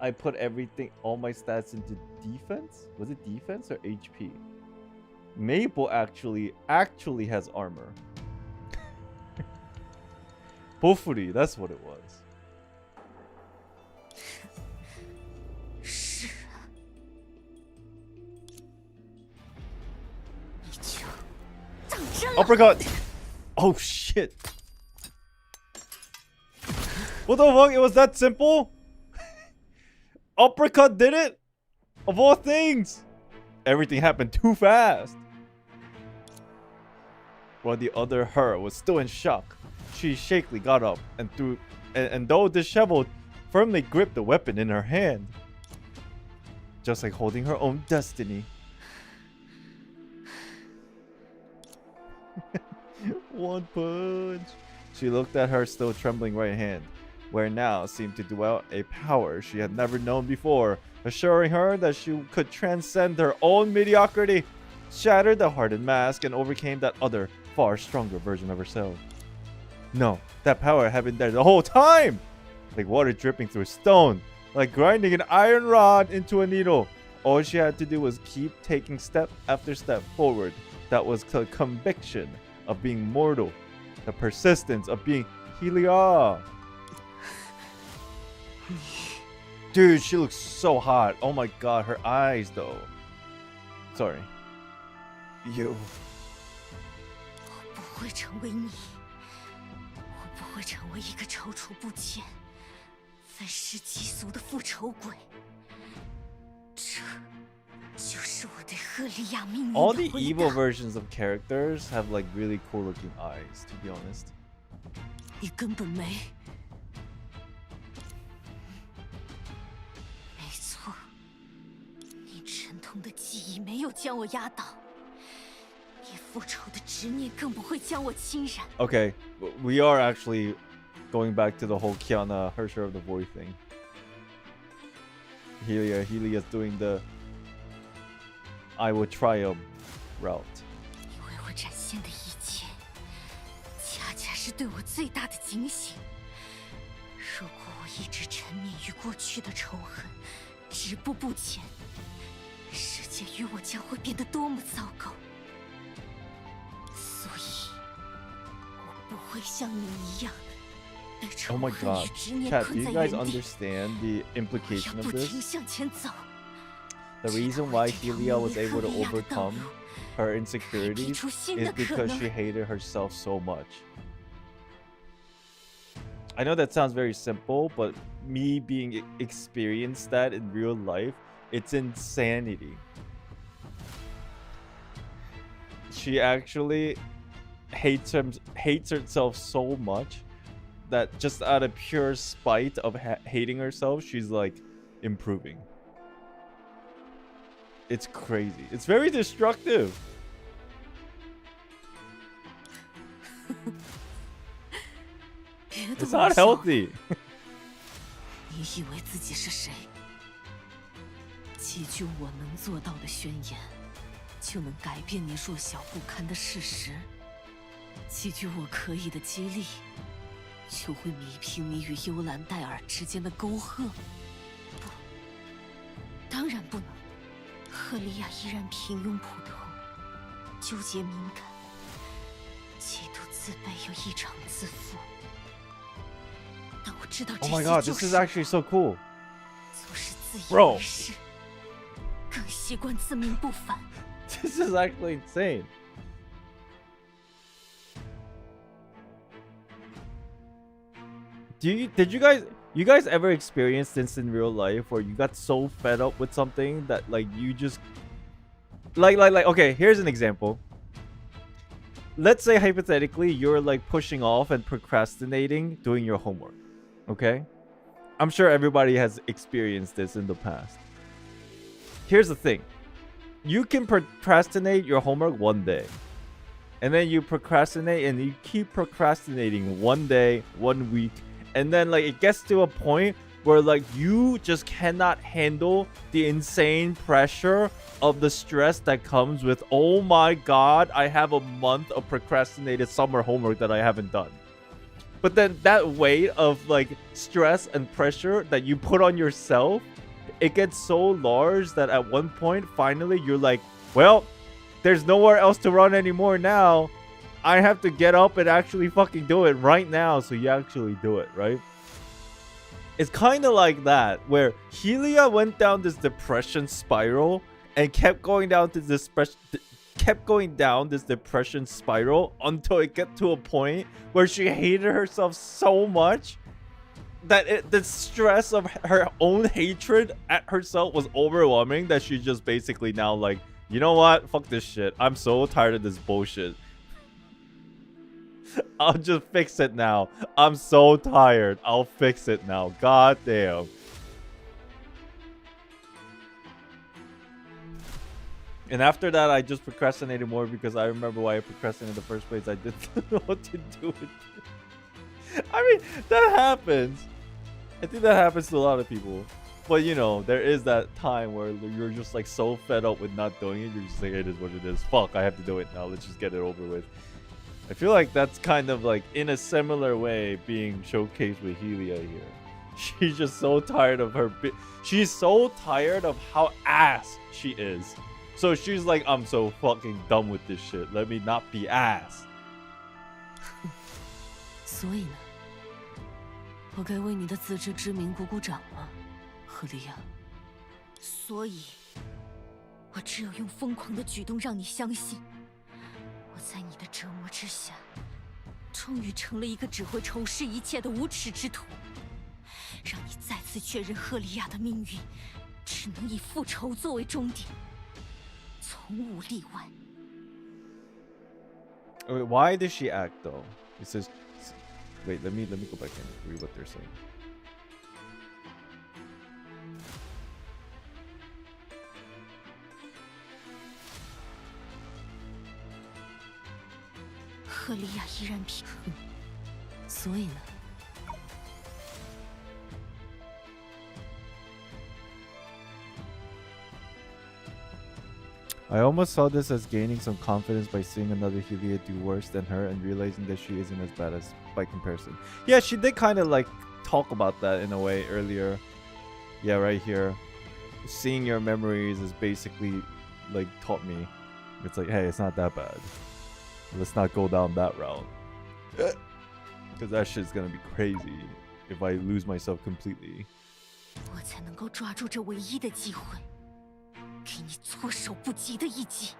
I put everything, all my stats into defense? Was it defense or HP? Maple actually has armor. Bofuri, that's what it was. 是啊，你就当真了。 Uppercut! Oh shit! What the fuck? It was that simple? Uppercut did it? Of all things! Everything happened too fast. While the other her was still in shock, she shakily got up and threw, and though disheveled, firmly gripped the weapon in her hand. just like holding her own destiny. One punch. She looked at her still trembling right hand, where now seemed to dwell a power she had never known before, assuring her that she could transcend her own mediocrity, shattered the hardened mask, and overcame that other, far stronger version of herself. No, that power had been there the whole time! Like water dripping through stone, like grinding an iron rod into a needle. All she had to do was keep taking step after step forward. That was the conviction of being mortal, the persistence of being Helia. Dude, she looks so hot. Oh my god, her eyes though. Sorry. You. 我不会成为你，我不会成为一个踌躇不前、愤世嫉俗的复仇鬼。这就是我对赫利亚命运的 All 回 the 答。 evil versions of characters have like really cool looking eyes, to be honest. 你根本没。没错，你沉痛的记忆没有将我压倒，你复仇的执念更不会将我侵染。 Okay, we are actually going back to the whole Kiana, her share of the void thing. Helia's doing the I will triumph route. 因为我展现的一切，恰恰是对我最大的警醒。如果我一直沉湎于过去的仇恨，止步不前，世界与我将会变得多么糟糕。所以，我不会像你一样。 Oh my god. Chat, do you guys understand the implication of this? The reason why Helia was able to overcome her insecurities is because she hated herself so much. I know that sounds very simple, but me being experienced that in real life, it's insanity. She actually hates herself so much that just out of pure spite of hating herself, she's like improving. It's crazy. It's very destructive. It's not healthy. 你以为自己是谁？几句我能做到的宣言，就能改变你弱小不堪的事实？几句我可以的激励，就会弥平你与幽兰戴尔之间的沟壑？不，当然不能。赫利亚依然平庸普通，纠结敏感，极度自卑又异常自负。但我知道这 Oh my 些 god, 就 this 是 is actually so cool. 做事自以 Bro. 为是，更习惯自命不凡。This is actually insane. Did you guys ever experience this in real life where you got so fed up with something that like you just like okay, here's an example. Let's say hypothetically you're like pushing off and procrastinating doing your homework. Okay? I'm sure everybody has experienced this in the past. Here's the thing. You can procrastinate your homework one day. And then you procrastinate and you keep procrastinating one day, 1 week. And then like it gets to a point where like you just cannot handle the insane pressure of the stress that comes with, oh my god, I have a month of procrastinated summer homework that I haven't done. But then that weight of like stress and pressure that you put on yourself, it gets so large that at one point finally you're like, well, there's nowhere else to run anymore now. I have to get up and actually fucking do it right now. So you actually do it, right? It's kind of like that, where Helia went down this depression spiral and kept going down this depression spiral until it got to a point where she hated herself so much that the stress of her own hatred at herself was overwhelming that she just basically now like, you know what? Fuck this shit. I'm so tired of this bullshit. I'll just fix it now. I'm so tired. I'll fix it now. God damn. And after that, I just procrastinated more because I remember why I procrastinated in the first place. I didn't know what to do with it. I mean, that happens. I think that happens to a lot of people. But you know, there is that time where you're just like so fed up with not doing it. You're just like, it is what it is. Fuck, I have to do it now. Let's just get it over with. I feel like that's kind of like in a similar way being showcased with Helia here. She's just so tired of her. She's so tired of how ass she is. So she's like, I'm so fucking done with this shit. Let me not be ass. 所以呢，我该为你的自知之明鼓鼓掌吗，赫利亚？所以，我只有用疯狂的举动让你相信，我在你的折磨之下，终于成了一个只会仇视一切的无耻之徒，让你再次确认赫利亚的命运只能以复仇作为终点。 从无例外。 Why does she act though? It says, wait, let me go back and read what they're saying. Helia 依然平，所以呢？ I almost saw this as gaining some confidence by seeing another Helia do worse than her and realizing that she isn't as bad as by comparison. Yeah, she did kind of like talk about that in a way earlier. Yeah, right here. Seeing your memories is basically like taught me. It's like, hey, it's not that bad. Let's not go down that route. Because that shit's gonna be crazy if I lose myself completely. 我才能够抓住这唯一的机会。 给你措手不及的一击！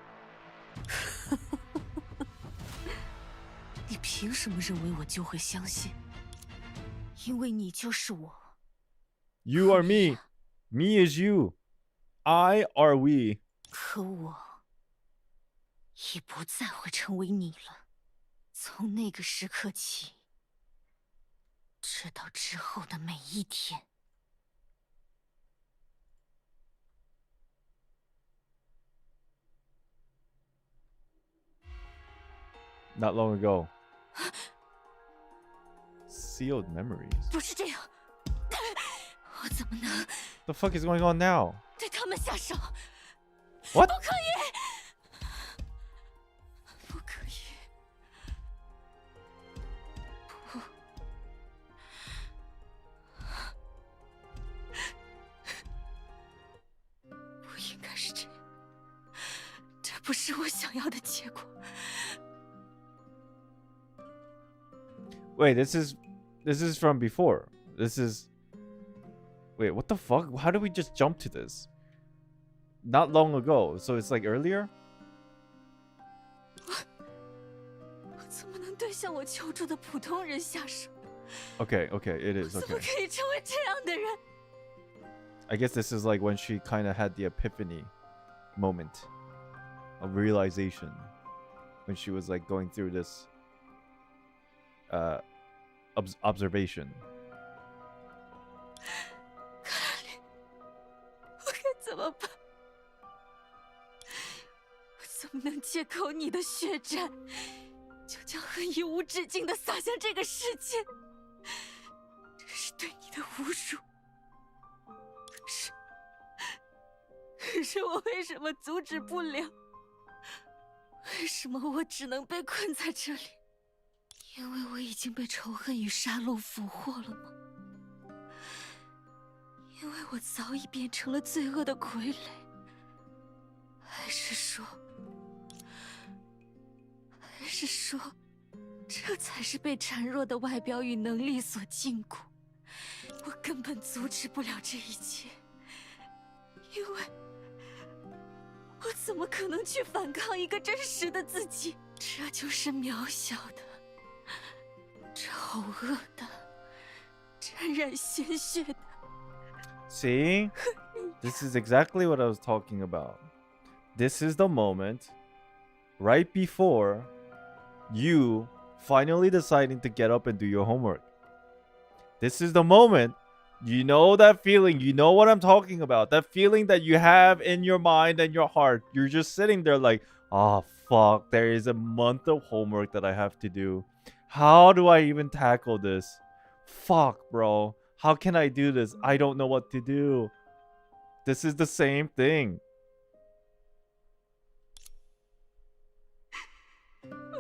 你凭什么认为我就会相信？因为你就是我。You are me, me is you, I are we. 可我已不再会成为你了。从那个时刻起，直到之后的每一天。 Not long ago. Sealed memories. 不是这样，我怎么能 The fuck is going on now? 对他们下手 What? 不可以，不可以，不应该是这样，这不是我想要的结果。 Wait, this is from before. This is... Wait, what the fuck? How did we just jump to this? Not long ago, so it's like earlier? 我怎么能对向我求助的普通人下手？ Okay, it is, 怎么 okay. 可以成为这样的人？ I guess this is like when she kind of had the epiphany moment of realization. When she was like going through this... observation. 我该怎么办？我怎么能借口你的血债，就将恨意无止境地洒向这个世界？这是对你的侮辱。可是我为什么阻止不了？为什么我只能被困在这里？ 因为我已经被仇恨与杀戮俘获了吗？因为我早已变成了罪恶的傀儡，还是说，这才是被孱弱的外表与能力所禁锢？我根本阻止不了这一切，因为我怎么可能去反抗一个真实的自己？这就是渺小的。 丑恶的，沾染鲜血的。See? This is exactly what I was talking about. This is the moment right before you finally deciding to get up and do your homework. This is the moment You know that feeling. You know what I'm talking about. That feeling that you have in your mind and your heart. You're just sitting there like, oh, fuck. There is a month of homework that I have to do. How do I even tackle this? Fuck, bro. How can I do this? I don't know what to do. This is the same thing.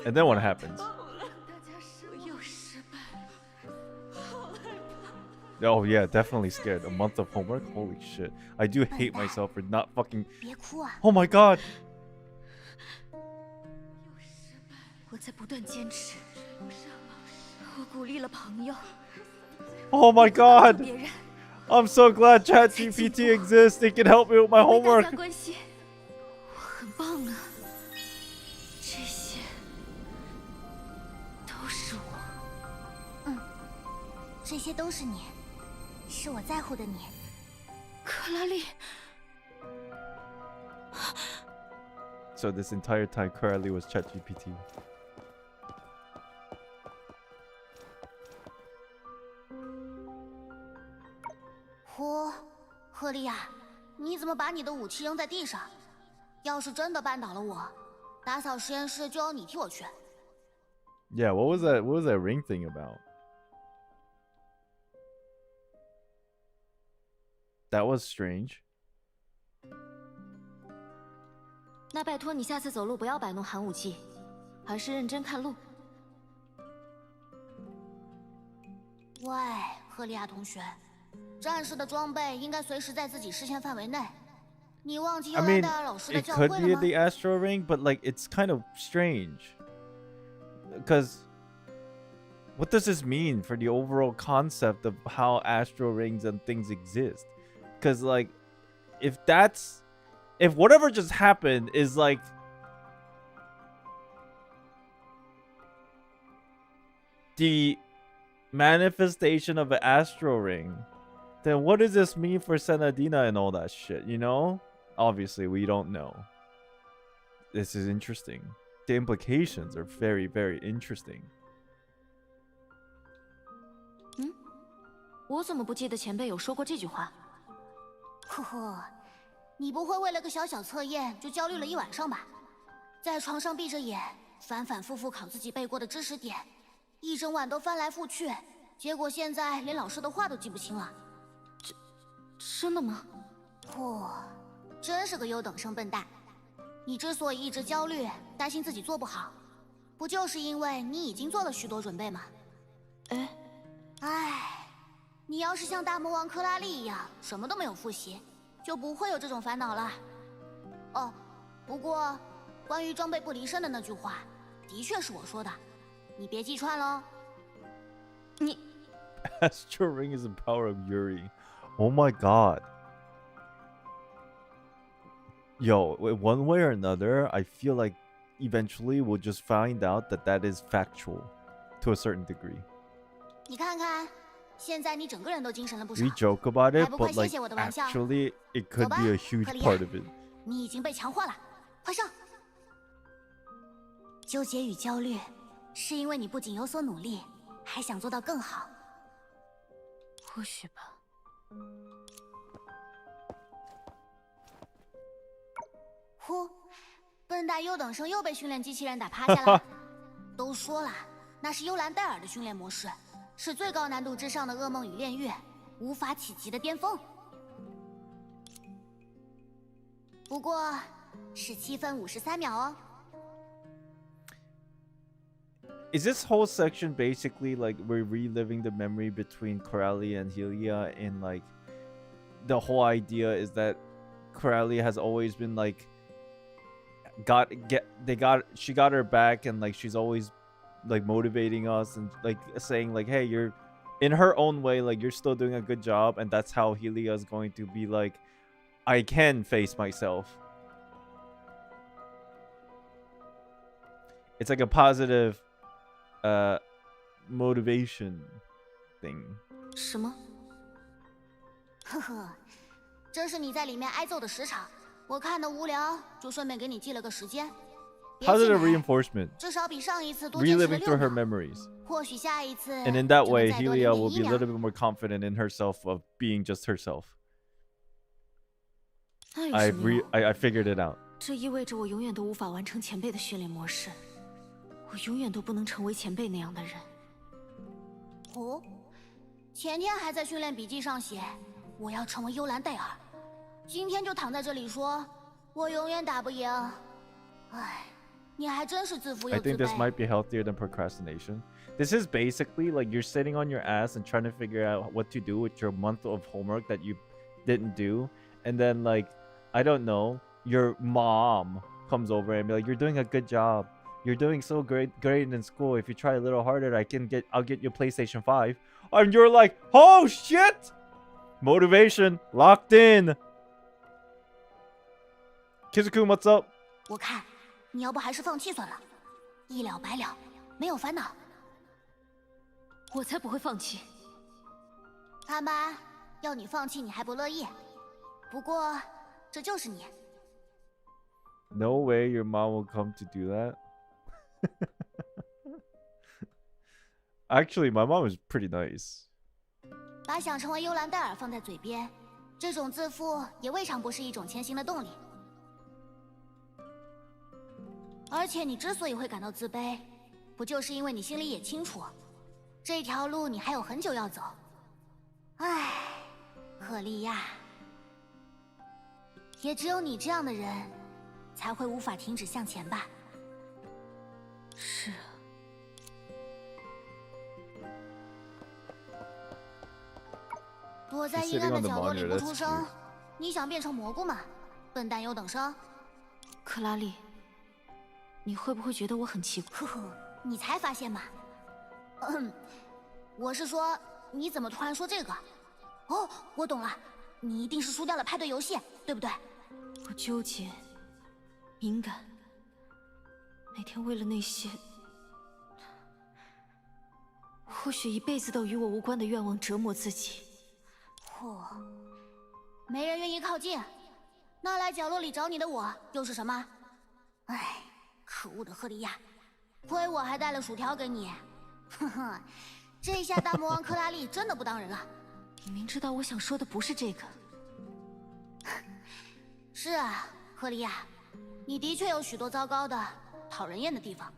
And then what happens? Oh yeah, definitely scared. A month of homework? Holy shit. I do hate myself for not fucking... Oh my god! 我在不断坚持，我鼓励了朋友。 Oh my god! I'm so glad ChatGPT exists. It can help me with my homework. 我很棒啊，这些都是我。这些都是你，是我在乎的你。克拉丽。 So this entire time, Curly was ChatGPT. 赫利亚，你怎么把你的武器扔在地上？要是真的绊倒了我，打扫实验室就要你替我去。Yeah, what was that? What was that ring thing about? That was strange. 那拜托你下次走路不要摆弄寒武纪，而是认真看路。喂，赫利亚同学，战士的装备应该随时在自己视线范围内。你忘记尤兰戴尔老师的 it 教诲 could 了 be 吗？ the astral ring, but like it's kind of strange. Because what does this mean for the overall concept of how astral rings and things exist? Because like if whatever just happened is like the manifestation of an astral ring, then what does this mean for Senadina and all that shit, you know? Obviously, we don't know. This is interesting. The implications are very, very interesting. 我怎么不记得前辈有说过这句话？呵呵，你不会为了个小小测验就焦虑了一晚上吧？在床上闭着眼，反反复复考自己背过的知识点，一整晚都翻来覆去，结果现在连老师的话都记不清了。真的吗？真是个优等生笨蛋！你之所以一直焦虑，担心自己做不好，不就是因为你已经做了许多准备吗？你要是像大魔王克拉丽一样，什么都没有复习，就不会有这种烦恼了。哦，不过关于装备不离身的那句话，的确是我说的，你别记串喽。你 Astral ring is the power of Yuri. Oh my god. Yo, one way or another, I feel like eventually we'll just find out that that is factual to a certain degree. 你看看，现在你整个人都精神了不少。 We joke about it, 还不快 but 谢 like 谢我的玩笑。 actually, it could 走吧， be a huge 克里亚 part of it. 你已经被强化了，快上！纠结与焦虑，是因为你不仅有所努力，还想做到更好。或许吧。笨蛋优等生又被训练机器人打趴下了。都说了，那是幽兰戴尔的训练模式，是最高难度之上的噩梦与炼狱，无法企及的巅峰。不过，17分53秒哦。Is this whole section basically like we're reliving the memory between Coralie and Helia, and like the whole idea is that Coralie has always been like she got her back, and like she's always like motivating us and like saying like, hey, you're in her own way, like you're still doing a good job, and that's how Helia is going to be like, I can face myself. It's like a positive motivation thing. 什么？呵呵，这是你在里面挨揍的时长，我看得无聊，就顺便给你记了个时间。positive reinforcement. 至少比上一次多坚持了 Reliving through her 6秒。 memories. 或许下一次 And in that 就能 way, 再多 Helia 0.1 will be a 秒。 little bit more confident in herself of being just herself. 那有什么用？ I figured it out. 这意味着我永远都无法完成前辈的训练模式，我永远都不能成为前辈那样的人。哦，前天还在训练笔记上写我要成为幽兰戴尔，今天就躺在这里说我永远打不赢。唉，你还真是自负又 I 自 think this 卑。 might be healthier than procrastination. This is basically like you're sitting on your ass and trying to figure out what to do with your month of homework that you didn't do. And then like, I don't know, your mom comes over and be like, you're doing a good job. You're doing so great in school. If you try a little harder, I'll get you PlayStation 5. And you're like, oh shit! Motivation locked in. Kizuku, what's up? 我看你要不还是放弃算了，一了百了，没有烦恼。我才不会放弃。看吧，要你放弃你还不乐意。不过这就是你。 No way your mom will come to do that. Actually, my mom is pretty nice. 把想成为幽兰戴尔放在嘴边，这种自负也未尝不是一种前行的动力。而且你之所以会感到自卑，不就是因为你心里也清楚，这条路你还有很久要走。唉，赫利亚，也只有你这样的人，才会无法停止向前吧。是啊。 躲在阴暗的角落里不出声，你想变成蘑菇吗？笨蛋优等生！克拉丽，你会不会觉得我很奇怪？呵呵，你才发现吗？我是说，你怎么突然说这个？哦，我懂了，你一定是输掉了派对游戏，对不对？我纠结、敏感，每天为了那些或许一辈子都与我无关的愿望折磨自己。 嚯，没人愿意靠近，那来角落里找你的我又是什么？唉，可恶的赫利亚，亏我还带了薯条给你。哼哼，这下大魔王克拉丽真的不当人了。你明知道我想说的不是这个。是啊，赫利亚，你的确有许多糟糕的、讨人厌的地方。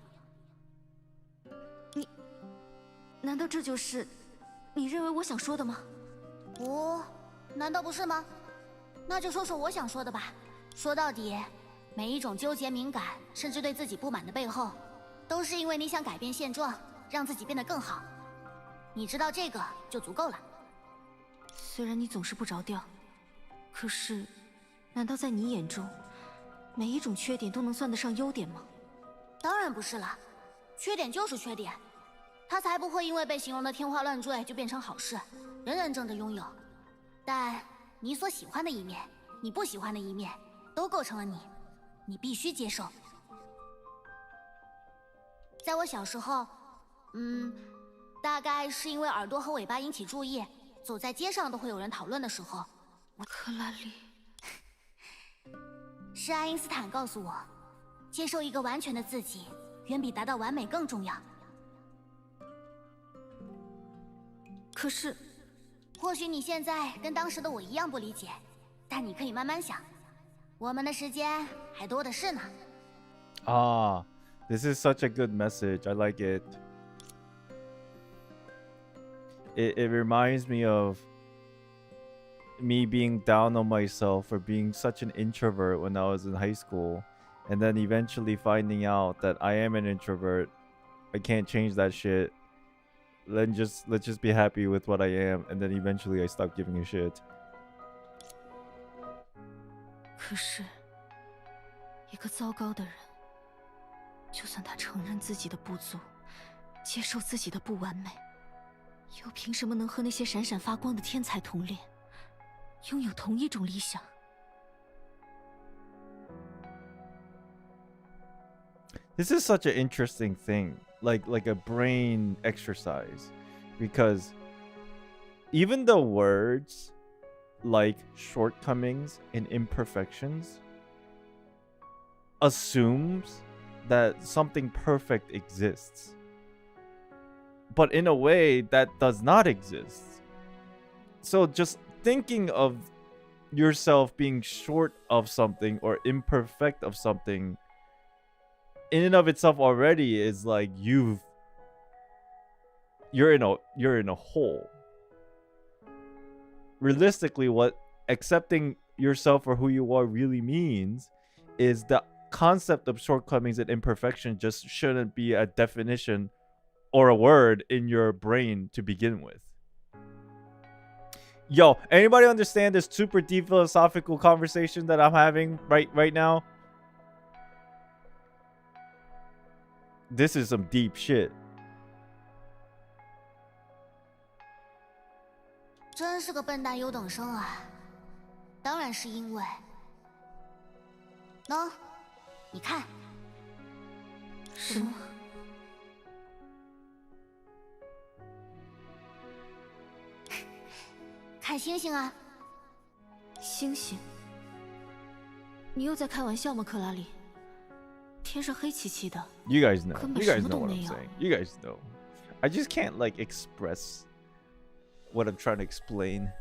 难道这就是你认为我想说的吗？ 不，难道不是吗？那就说说我想说的吧。说到底，每一种纠结、敏感，甚至对自己不满的背后，都是因为你想改变现状，让自己变得更好。你知道这个就足够了。虽然你总是不着调，可是，难道在你眼中，每一种缺点都能算得上优点吗？当然不是了，缺点就是缺点，它才不会因为被形容的天花乱坠就变成好事。 人人争着拥有，但你所喜欢的一面，你不喜欢的一面，都构成了你，你必须接受。在我小时候，大概是因为耳朵和尾巴引起注意，走在街上都会有人讨论的时候，克拉丽，是爱因斯坦告诉我，接受一个完全的自己，远比达到完美更重要。可是。 或许你现在跟当时的我一样不理解，但你可以慢慢想，我们的时间还多的是呢。Ah, this is such a good message. I like it. It reminds me of me being down on myself for being such an introvert when I was in high school, and then eventually finding out that I am an introvert. I can't change that shit. Let's just be happy with what I am, and then eventually I stop giving a shit. 可是，一个糟糕的人，就算他承认自己的不足，接受自己的不完美，又凭什么能和那些闪闪发光的天才同恋，拥有同一种理想？ This is such an interesting thing, like a brain exercise, because even the words like shortcomings and imperfections assumes that something perfect exists. But in a way that does not exist. So just thinking of yourself being short of something or imperfect of something in and of itself already is like you're in a hole. Realistically, what accepting yourself for who you are really means is the concept of shortcomings and imperfection just shouldn't be a definition or a word in your brain to begin with. Yo, anybody understand this super deep philosophical conversation that I'm having right now? This is some deep shit. 真是个笨蛋优等生啊！当然是因为……喏，你看。什么？看星星啊！星星？你又在开玩笑吗，克拉里？天上黑漆漆的。You guys know. 根本 You 什 guys 么 know 都 what 没 I'm 有。saying. You guys know. I just can't like express what I'm trying to explain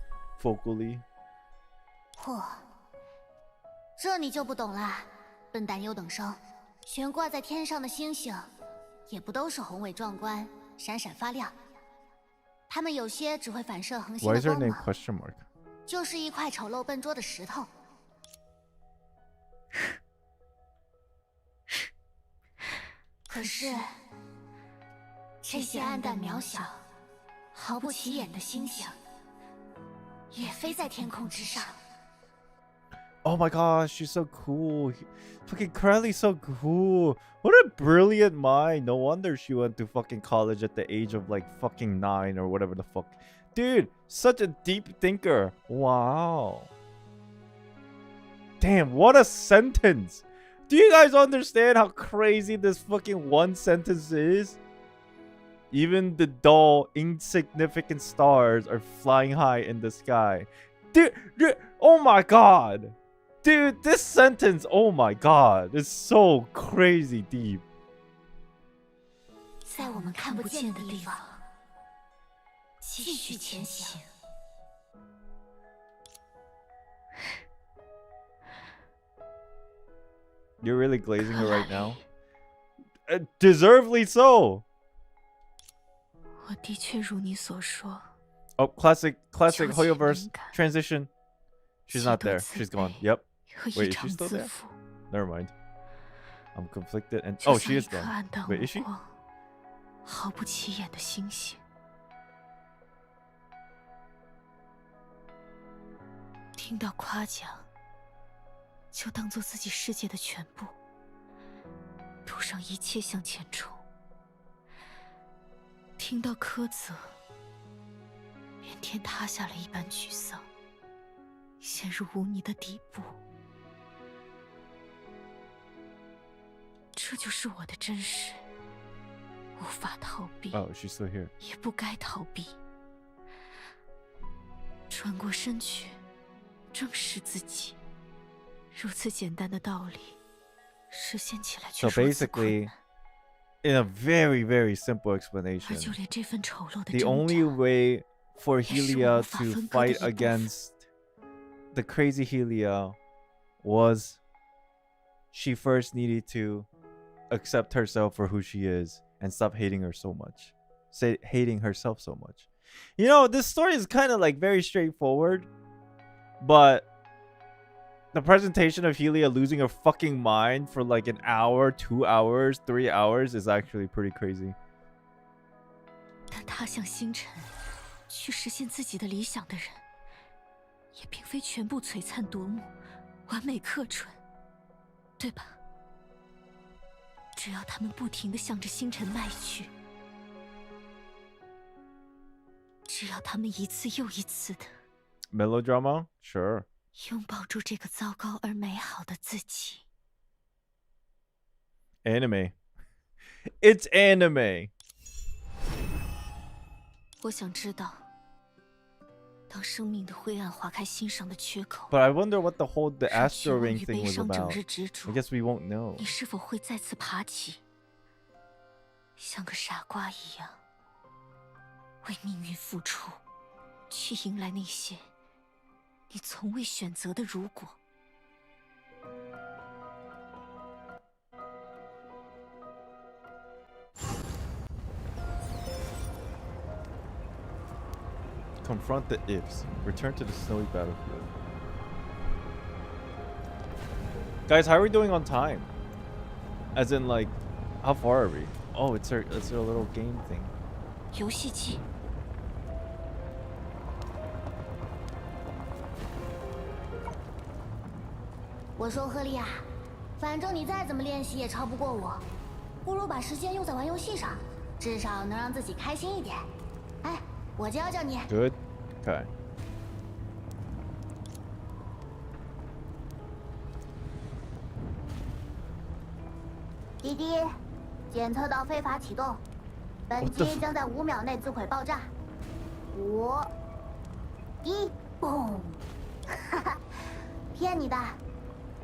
vocally. 嚯，这你就不懂啦，笨蛋优等生。悬挂在天上的星星，也不都是宏伟壮观、闪闪发亮。它们有些只会反射恒星 Why 的 is her 光 name 芒， question mark? 就是一块丑陋笨拙的石头。可是，这些暗淡渺小、毫不起眼的星星，也飞在天空之上。 Oh my gosh, she's so cool. Fucking Crowley's so cool. What a brilliant mind. No wonder she went to fucking college at the age of like fucking 9 or whatever the fuck. Dude, such a deep thinker. Wow. Damn, what a sentence. Do you guys understand how crazy this fucking one sentence is? Even the dull, insignificant stars are flying high in the sky. Dude, oh my god. Dude, this sentence, oh my god, is so crazy deep. 在我们看不见的地方，继续前行。 You're really glazing her right now? Deservedly so. 我的确如你所说。 Oh, classic Hoyoverse transition. She's not there. She's gone. Yep. Wait, is she still there? Never mind. I'm conflicted and oh, she is gone. Wait, is she? 毫不起眼的星星。听到夸奖，就当做自己世界的全部，赌上一切向前冲。听到苛责，连天塌下了一般沮丧，陷入污泥的底部。这就是我的真实，无法逃避。 Oh, she's still here. 也不该逃避。转过身去，正视自己。如此简单的道理，实现起来却 So 如此困 basically, 难。 in a very, very simple 而 explanation, 就连这份丑陋的 the 挣 only 扎， way for 也是我 Helia 无法 to 分割的 fight 一部分。 against the crazy Helia was she first needed to accept herself for who she is and stop hating her so much. Hating herself so much. You know, this story is kind of like very straightforward, but the presentation of Helia losing her fucking mind for like an hour, 2 hours, 3 hours is actually pretty crazy. 但踏向星辰，去实现自己的理想的人，也并非全部璀璨夺目、完美克准，对吧？只要他们不停地向着星辰迈去，只要他们一次又一次的 Melodrama? Sure. 拥抱住这个糟糕而美好的自己。 Anime. It's anime. 我想知道，当生命的灰暗划开心上的缺口， But I wonder what the whole the 让 astral 绝望 ring 与 thing 悲 was 伤整 about. 日执着 I guess we won't know. 你是否会再次爬起，像个傻瓜一样，为命运付出，去迎来那些你从未选择的如果？ Confront the ifs. Return to the snowy battlefield. Guys, how are we doing on time? As in, like, how far are we? Oh, it's our little game thing. 游戏机。 我说赫利亚，反正你再怎么练习也超不过我，不如把时间用在玩游戏上，至少能让自己开心一点。哎，我教教你。 Good. Okay. 滴滴，检测到非法启动，本机将在5秒内自毁爆炸。5、1，嘣！哈哈，骗你的！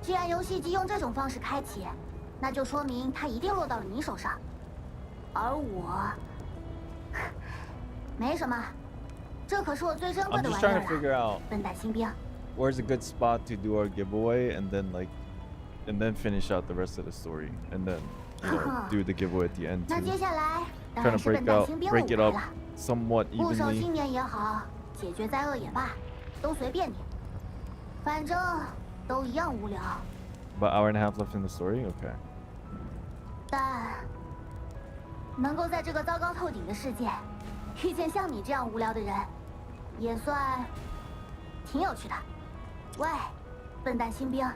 既然游戏机用这种方式开启，那就说明它一定落到了你手上。而我，没什么，这可是我最珍贵 I'm 的 just 玩意 trying to 儿 figure 啊！ out 笨蛋新兵。 where's a good spot to do our giveaway, and then finish out the rest of the story, and then do the giveaway at the end 那接 too. 下来当 Trying 然 to 是笨蛋新兵的舞 break it 台 up 了。 somewhat 固守 evenly. 信念也好，解决灾厄也罢，都随便你，反正都一样无聊。 About hour and a half left in the story. Okay. 但能够在这个糟糕透顶的世界遇见像你这样无聊的人，也算挺有趣的。喂，笨蛋新兵，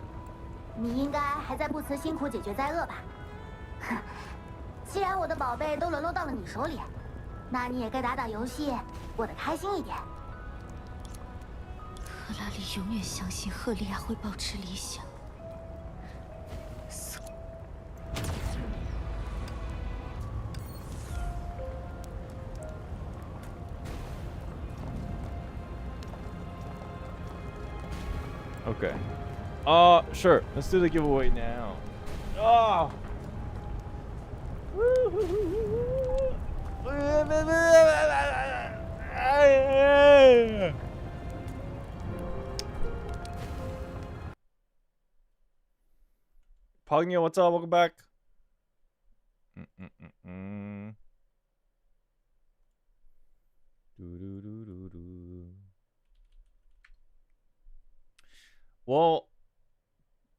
你应该还在不辞辛苦解决灾厄吧？哼，既然我的宝贝都沦落到了你手里，那你也该打打游戏，过得开心一点。赫拉里永远相信赫利亚会保持理想。 Okay. Sure. Let's do the giveaway now. Oh. Pognia, what's up? Welcome back. Well,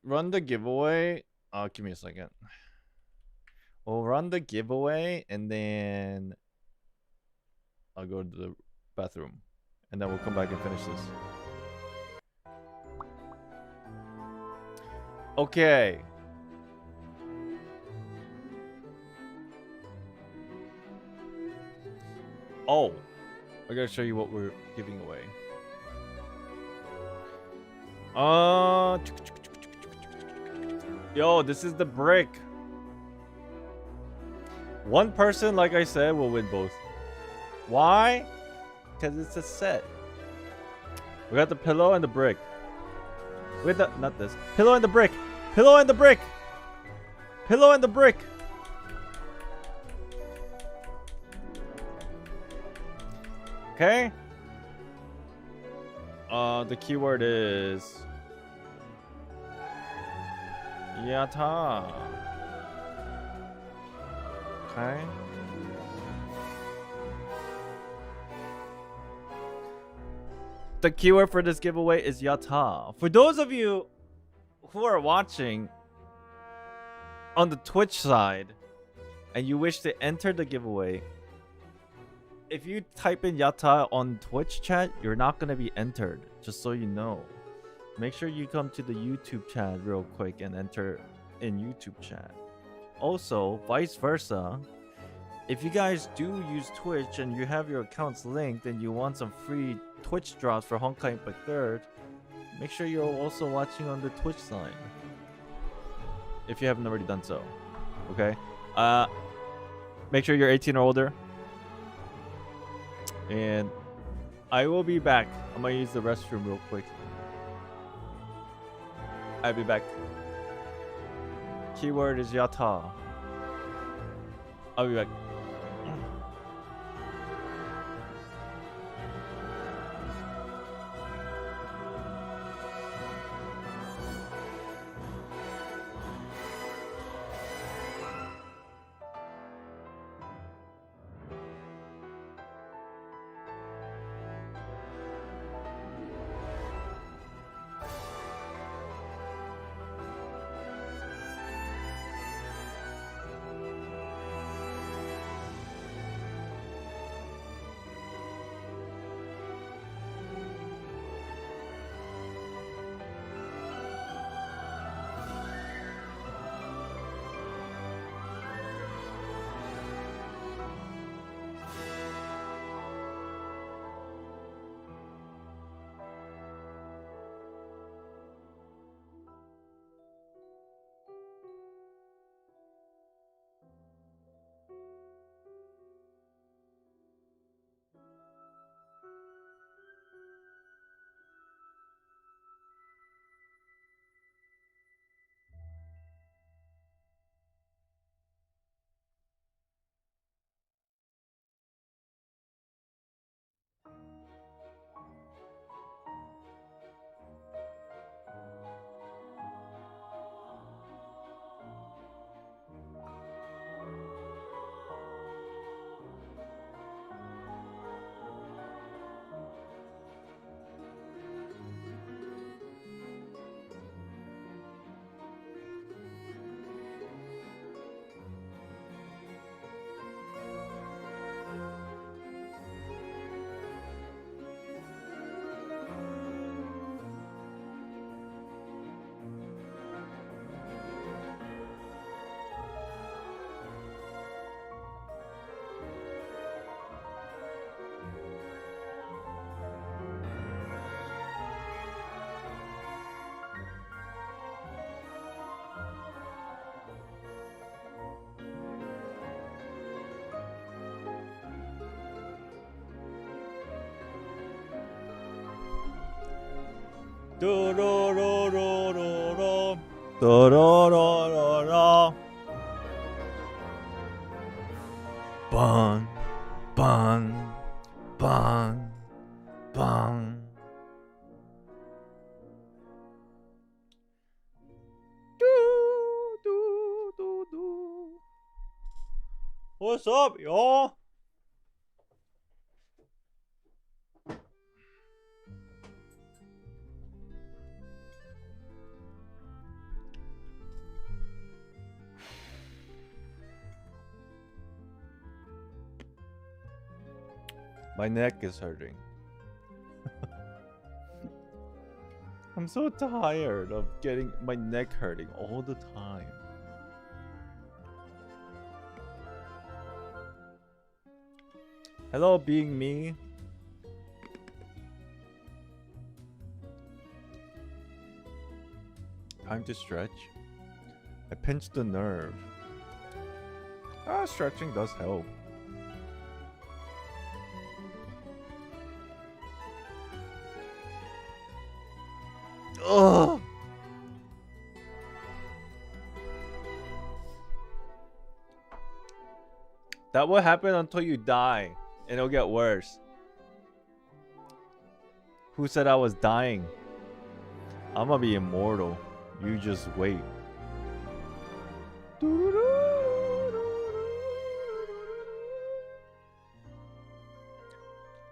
run the giveaway. Give me a second. We'll run the giveaway and then I'll go to the bathroom and then we'll come back and finish this. Okay. Oh, I gotta show you what we're giving away. Yo, this is the brick. One person, like I said, will win both. Why? Because it's a set. We got the pillow and the brick. With the not this pillow and the brick. Pillow and the brick. Pillow and the brick. Okay. The keyword is Yata. Okay. The keyword for this giveaway is Yata. For those of you who are watching on the Twitch side and you wish to enter the giveaway, if you type in Yata on Twitch chat, you're not going to be entered, just so you know. Make sure you come to the YouTube chat real quick and enter in YouTube chat. Also, vice versa, if you guys do use Twitch and you have your accounts linked and you want some free Twitch drops for Honkai Impact 3rd, make sure you're also watching on the Twitch side. If you haven't already done so. Okay? Make sure you're 18 or older. And I will be back. I'm gonna use the restroom real quick. I'll be back. Keyword is yata. I'll be back. Do-do-do-do-do-do. Do-do-do-do-do. Bun, bun, bun, bun. Do-do-do-do. What's up, y'all? My neck is hurting. I'm so tired of getting my neck hurting all the time. Hello, being me. Time to stretch. I pinched the nerve. Stretching does help. Ugh. That will happen until you die, and it'll get worse. Who said I was dying? I'm gonna be immortal. You just wait.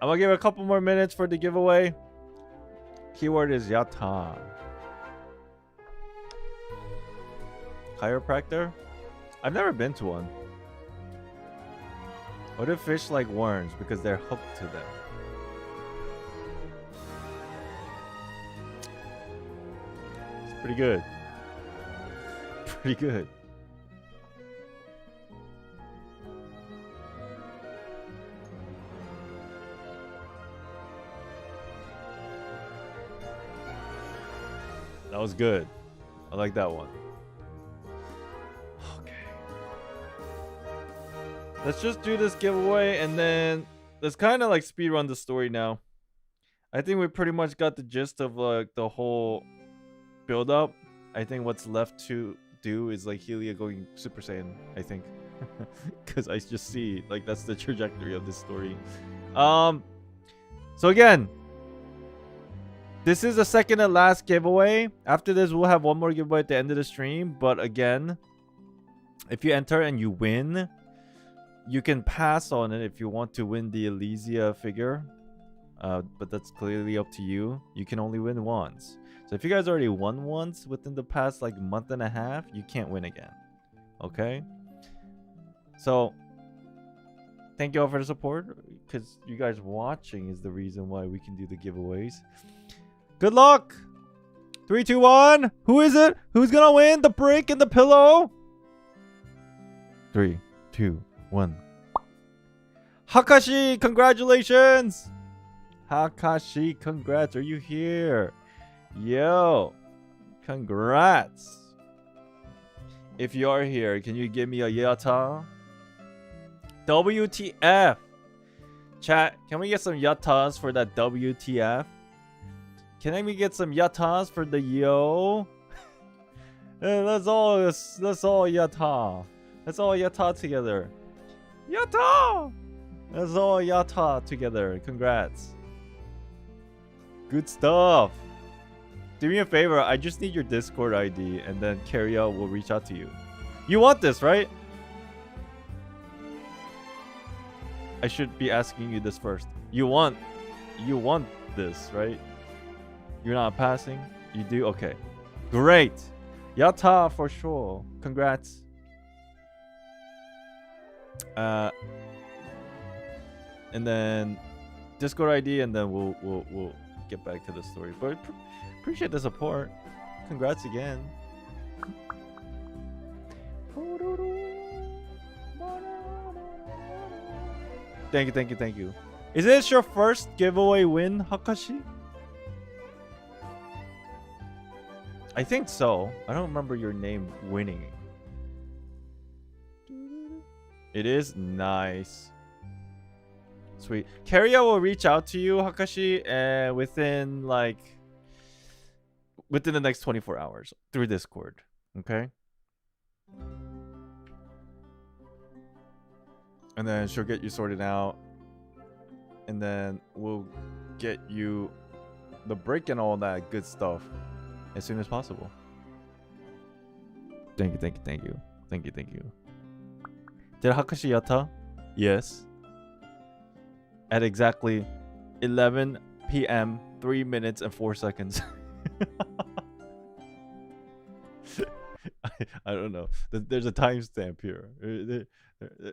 I'm gonna give it a couple more minutes for the giveaway. Keyword is yata. Chiropractor? I've never been to one. What if fish like worms because they're hooked to them? It's pretty good. Pretty good. That was good. I like that one. Okay. Let's just do this giveaway and then let's kind of like speed run the story now. I think we pretty much got the gist of like the whole build up. I think what's left to do is like Helia going Super Saiyan, I think. Because I just see like that's the trajectory of this story. So again, this is the second and last giveaway. After this, we'll have one more giveaway at the end of the stream. But again, if you enter and you win, you can pass on it if you want to win the Elysia figure. But that's clearly up to you. You can only win once. So if you guys already won once within the past like month and a half, you can't win again. Okay? So thank you all for the support, because you guys watching is the reason why we can do the giveaways. Good luck. 3, 2, 1. Who is it? Who's gonna win the brick and the pillow? 3, 2, 1. Hakashi, congratulations. Hakashi, congrats. Are you here? Yo, congrats. If you are here, can you give me a yata? WTF. Chat, can we get some yatas for that WTF? Can we get some yatas for the yo? Let's all yata. Let's all yata together. Yata! Let's all yata together. Congrats. Good stuff. Do me a favor. I just need your Discord ID, and then Carrier will reach out to you. You want this, right? I should be asking you this first. You want this, right? You're not passing? You do? Okay. Great. Yata for sure. Congrats. And then Discord ID, and then we'll get back to the story. But appreciate the support. Congrats again. Thank you. Is this your first giveaway win, Hakashi? I think so. I don't remember your name winning. It is nice. Sweet. Carrier will reach out to you, Hakashi, within the next 24 hours through Discord. Okay? And then she'll get you sorted out. And then we'll get you the break and all that good stuff as soon as possible. Thank you. Did Hakashi yata? Yes. At exactly 11 p.m. 3 minutes and 4 seconds. I don't know. There's a timestamp here.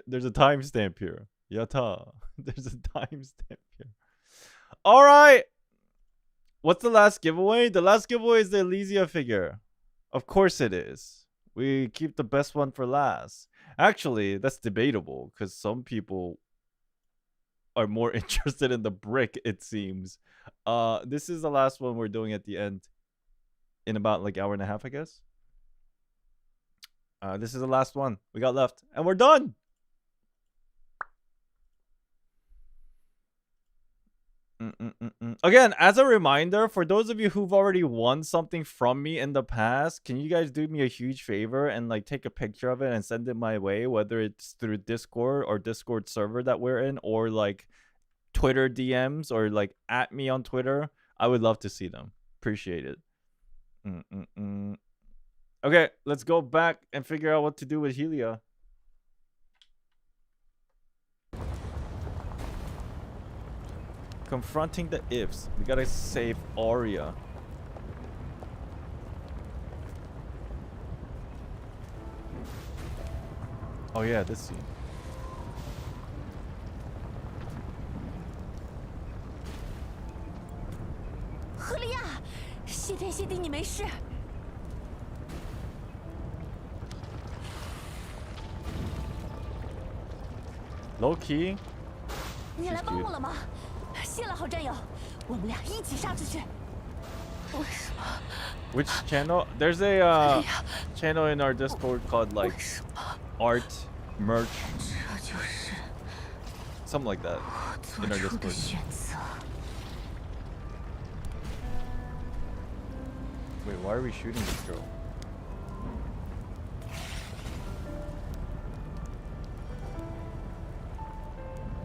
There's a timestamp here. Yata. There's a timestamp here. All right. What's the last giveaway? The last giveaway is the Elysia figure. Of course it is. We keep the best one for last. Actually, that's debatable because some people are more interested in the brick, it seems. This is the last one we're doing at the end in about like hour and a half, I guess. This is the last one we got left, and we're done. Again, as a reminder, for those of you who've already won something from me in the past, can you guys do me a huge favor and like take a picture of it and send it my way, whether it's through Discord or Discord server that we're in, or like Twitter DMs, or like at me on Twitter. I would love to see them. Appreciate it. Okay, let's go back and figure out what to do with Helia. Confronting the ifs. We gotta save Arya. Oh yeah, this scene. Helia，谢天谢地你没事。Low key. 你来帮我了吗？谢了，好战友，我们俩一起杀出去。为什么 Which channel? There's a channel in our Discord called like art merch, 这就是 something like that in our 做出的 Discord. 选择。Wait, why are we shooting this girl?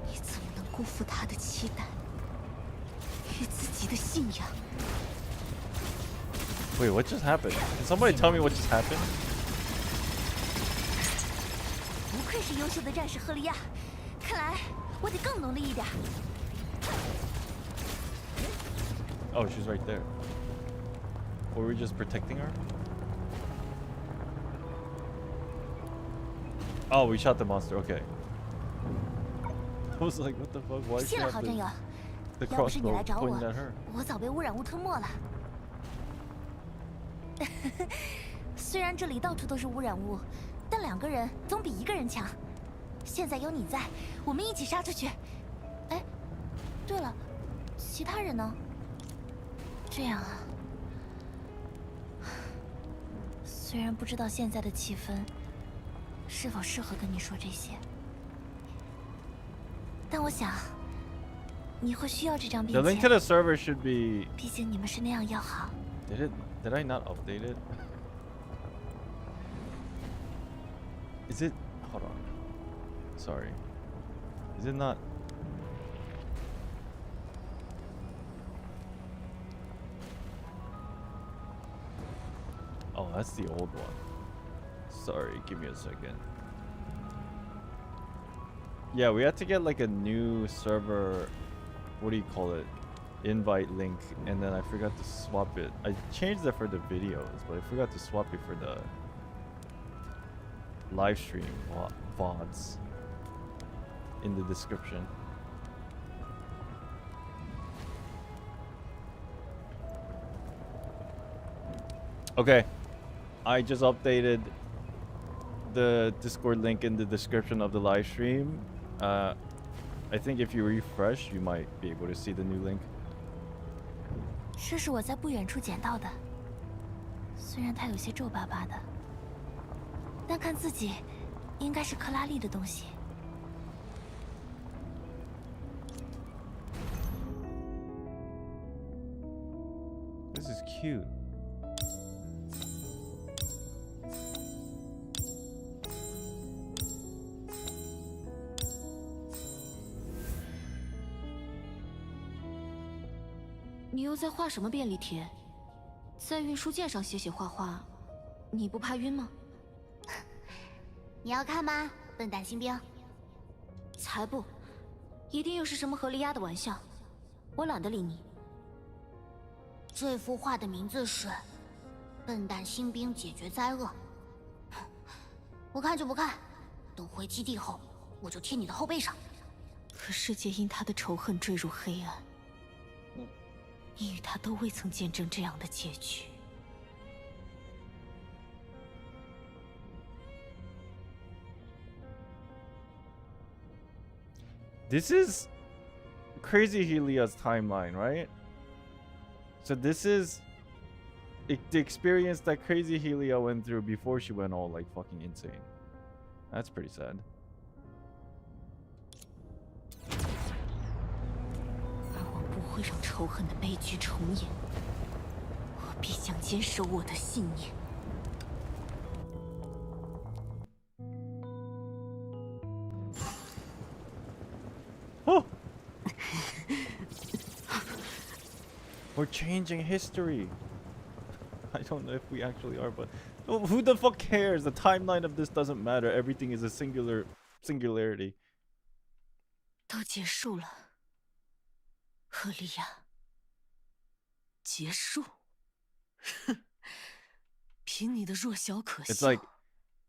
你怎么能辜负他的期待与自己的信仰？ Wait, what just happened? Can somebody tell me what just happened? 不愧是优秀的战士赫利亚，看来我得更努力一点。 Oh, she's right there. Were we just protecting her? Oh, we shot the monster. Okay. I was like, what the fuck? Why is she 谢了， have 好战友。 the 要不是你 crossbow 来找我 pointed at her?，我早被污染物吞没了。虽然这里到处都是污染物，但2个人总比1个人强。现在有你在，我们一起杀出去。哎，对了，其他人呢？这样啊。虽然不知道现在的气氛是否适合跟你说这些，但我想你会需要这张 The 便 link to 签。 the server should be. 毕竟你们是那样要好。 Did I not update it? Is it? Hold on. Sorry. Is it not? Oh, that's the old one. Sorry, give me a second. Yeah, we had to get like a new server. What do you call it? Invite link, and then I forgot to swap it. I changed it for the videos, but I forgot to swap it for the live stream VODs in the description. Okay, I just updated the Discord link in the description of the live stream. I think if you refresh, you might be able to see the new link. 这是我在不远处捡到的，虽然它有些皱巴巴的，但看字迹，应该是克拉丽的东西。 This is cute. “你又在画什么便利贴？在运输件上写画画，你不怕晕吗？”你要看吗，笨蛋新兵？才不，一定又是什么和利亚的玩笑，我懒得理你。 这幅画的名字是《笨蛋新兵解决灾厄》。不看就不看，等回基地后，我就贴你的后背上。可世界因他的仇恨坠入黑暗，你与他都未曾见证这样的结局。 This is Crazy Helia's timeline, right? So this is the experience that Crazy Helia went through before she went all like fucking insane. That's pretty sad. 而我不会让仇恨的悲剧重演，我必将坚守我的信念。 Oh! We're changing history. I don't know if we actually are, but who the fuck cares? The timeline of this doesn't matter. Everything is a singularity. 都结束了，赫利亚。结束？凭你的弱小可笑。 It's like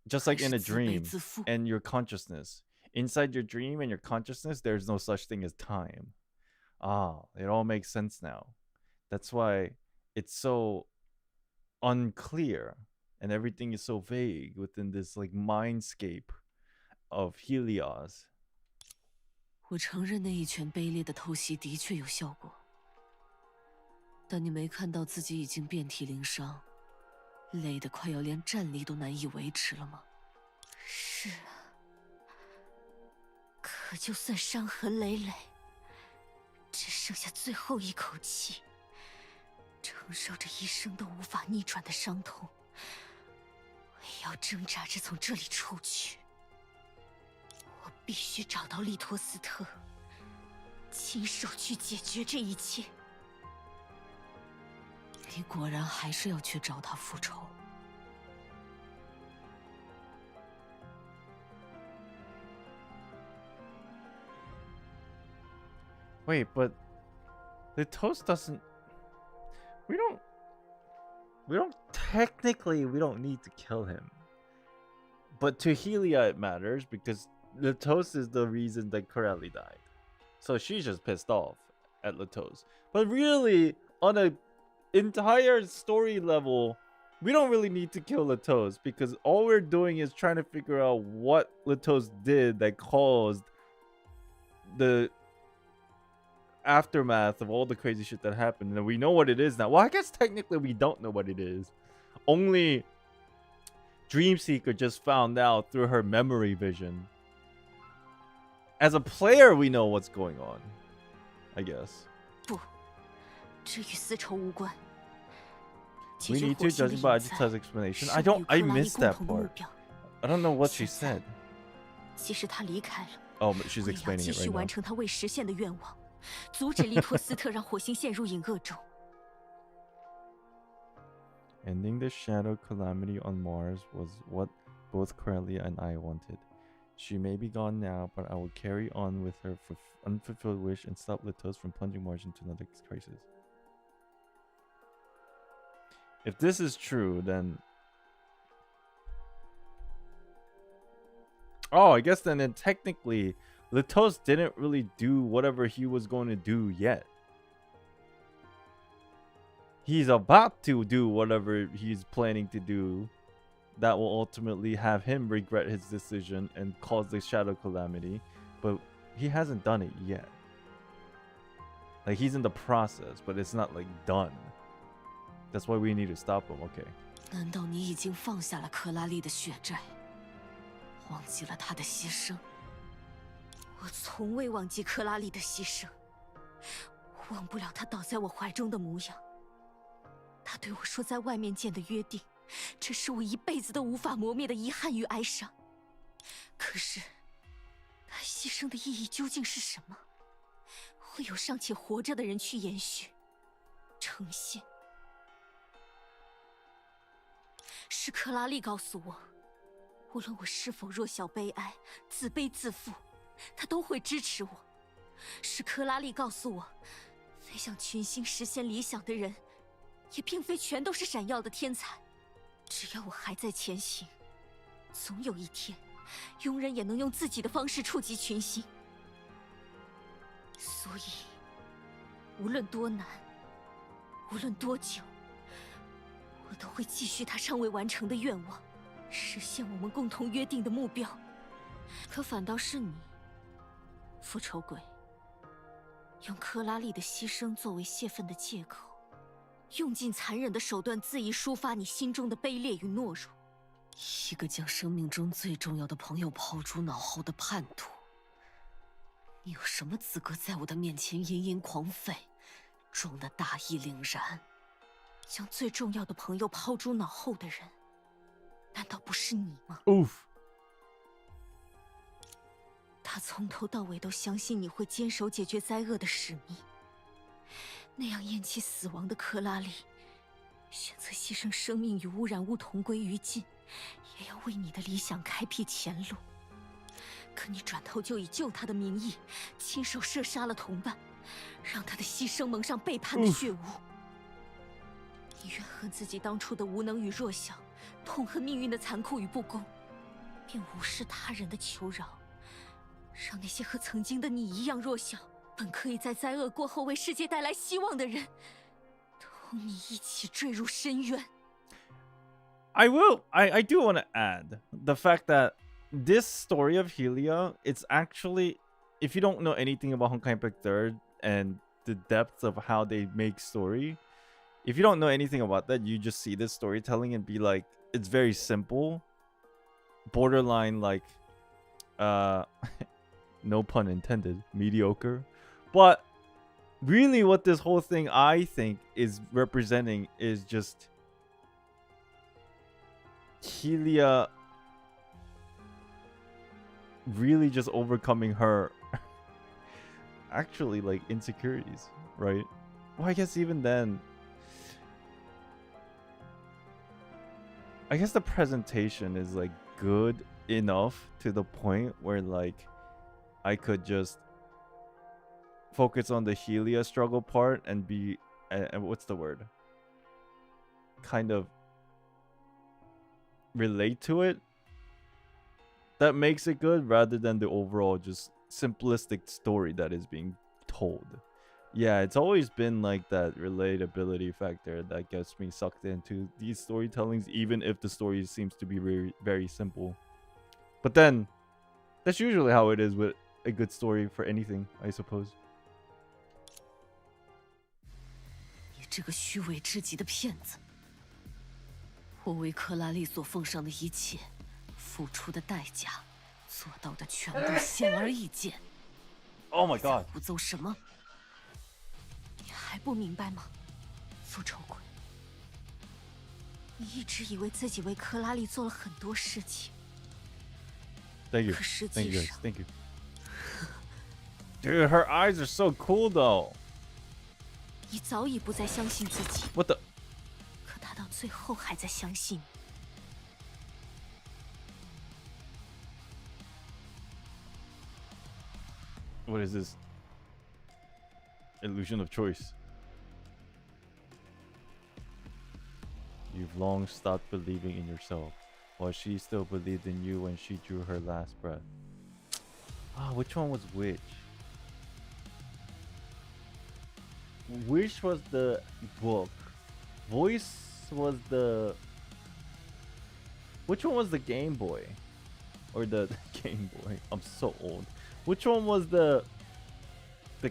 just like in a dream and your consciousness. Inside your dream and your consciousness, there's no such thing as time. Ah, it all makes sense now. That's why it's so unclear and everything is so vague within this like mindscape of Helios. 我承认那一拳卑劣的偷袭的确有效果，但你没看到自己已经遍体鳞伤，累得快要连站立都难以维持了吗？是啊。 可就算伤痕累累，只剩下最后一口气，城承受着一生都无法逆转的伤痛，我也要挣扎着从这里出去。我必须找到利托斯特，亲手去解决这一切。你果然还是要去找他复仇。Wait, but the toast doesn't. We don't technically we don't need to kill him. But to Helia it matters because Latos is the reason that Corelli died. So she's just pissed off at Latos. But really, on an entire story level, we don't really need to kill Latos because all we're doing is trying to figure out what Latos did that caused the aftermath of all the crazy shit that happened. And we know what it is now. Well, I guess technically we don't know what it is. Only Dreamseeker just found out through her memory vision. As a player, we know what's going on, I guess. 不，这与丝绸无关。 We need to, judging by Ajita's explanation. I missed that part. I don't know what she said. 其实他离开了。 Oh, but she's explaining it 继续 right 完 now. 成他未实现的愿望，阻止利托斯特让火星陷入隐恶中。 Ending the shadow calamity on Mars was what both Corellia and I wanted. She may be gone now, but I will carry on with her unfulfilled wish and stop Latos from plunging Mars into another crisis. If this is true, then... Oh, I guess then technically, Latos didn't really do whatever he was going to do yet. He's about to do whatever he's planning to do that will ultimately have him regret his decision and cause the shadow calamity, but he hasn't done it yet. Like, he's in the process, but it's not like done. That's why we need to stop him. Okay. 难道你已经放下了克拉丽的血债，忘记了她的牺牲？我从未忘记克拉丽的牺牲，忘不了她倒在我怀中的模样。她对我说在外面见的约定，这是我一辈子都无法磨灭的遗憾与哀伤。可是，她牺牲的意义究竟是什么？会有尚且活着的人去延续、呈现。 是克拉丽告诉我，无论我是否弱小、悲哀、自卑、自负，她都会支持我。是克拉丽告诉我，飞向群星、实现理想的人，也并非全都是闪耀的天才。只要我还在前行，总有一天，庸人也能用自己的方式触及群星。所以，无论多难，无论多久。 我都会继续他尚未完成的愿望，实现我们共同约定的目标。可反倒是你，复仇鬼，用克拉丽的牺牲作为泄愤的借口，用尽残忍的手段恣意抒发你心中的卑劣与懦弱。一个将生命中最重要的朋友抛诸脑后的叛徒，你有什么资格在我的面前吟吟狂吠，装得大义凛然？ 将最重要的朋友抛诸脑后的人，难道不是你吗？ Oof. 他从头到尾都相信你会坚守解决灾厄的使命。那样厌弃死亡的克拉丽，选择牺牲生命与污染物同归于尽，也要为你的理想开辟前路。可你转头就以救他的名义，亲手射杀了同伴，让他的牺牲蒙上背叛的血污。 你怨恨自己当初的无能与弱小，痛恨命运的残酷与不公，便无视他人的求饶，让那些和曾经的你一样弱小，本可以在灾厄过后为世界带来希望的人，同你一起坠入深渊。I do want to add the fact that this story of Helia, it's actually, if you don't know anything about Honkai Impact 3rd and the depth of how they make story. If you don't know anything about that, you just see this storytelling and be like, it's very simple, borderline like, no pun intended, mediocre. But really what this whole thing I think is representing is just Helia really just overcoming her actually like insecurities, right? Well, I guess even then, I guess the presentation is like good enough to the point where like I could just focus on the Helia struggle part and be and what's the word? Kind of relate to it. That makes it good rather than the overall just simplistic story that is being told. Yeah, it's always been like that relatability factor that gets me sucked into these storytellings, even if the story seems to be very, very simple. But then, that's usually how it is with a good story for anything, I suppose. 你这个虚伪至极的骗子！我为克拉丽所奉上的一切，付出的代价，做到的全部显而易见。Oh my god！ 胡诌什么？你还不明白吗？复仇鬼，你一直以为自己为克拉丽做了很多事情。Thank you. 可实 Thank 际 you 上 guys. Thank you. Dude, her eyes are so cool though. 你早已不再相信自己。 What the? 可他到最后还在相信。What is this? Illusion of choice. You've long stopped believing in yourself, while she still believed in you when she drew her last breath. Ah, which one was which? Which was the book? Voice was the... Which one was the Game Boy? Or the Game Boy? I'm so old. Which one was the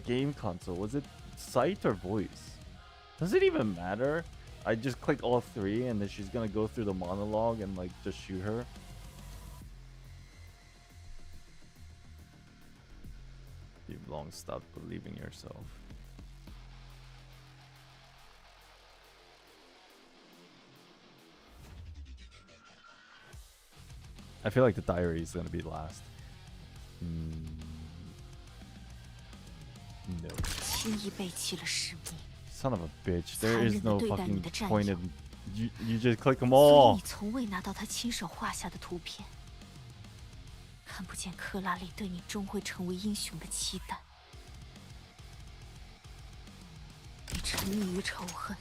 game console? Was it sight or voice? Does it even matter? I just click all three and then she's gonna go through the monologue and like just shoot her. You've long stopped believing yourself. I feel like the diary is gonna be last. No. 轻易背弃了使命。 Son of a bitch. There is no 残忍地对待 fucking 你的战友。 point of you just click them 所以 all. 你从未拿到他亲手画下的图片，看不见克拉丽对你终会成为英雄的期待。你沉迷于仇恨，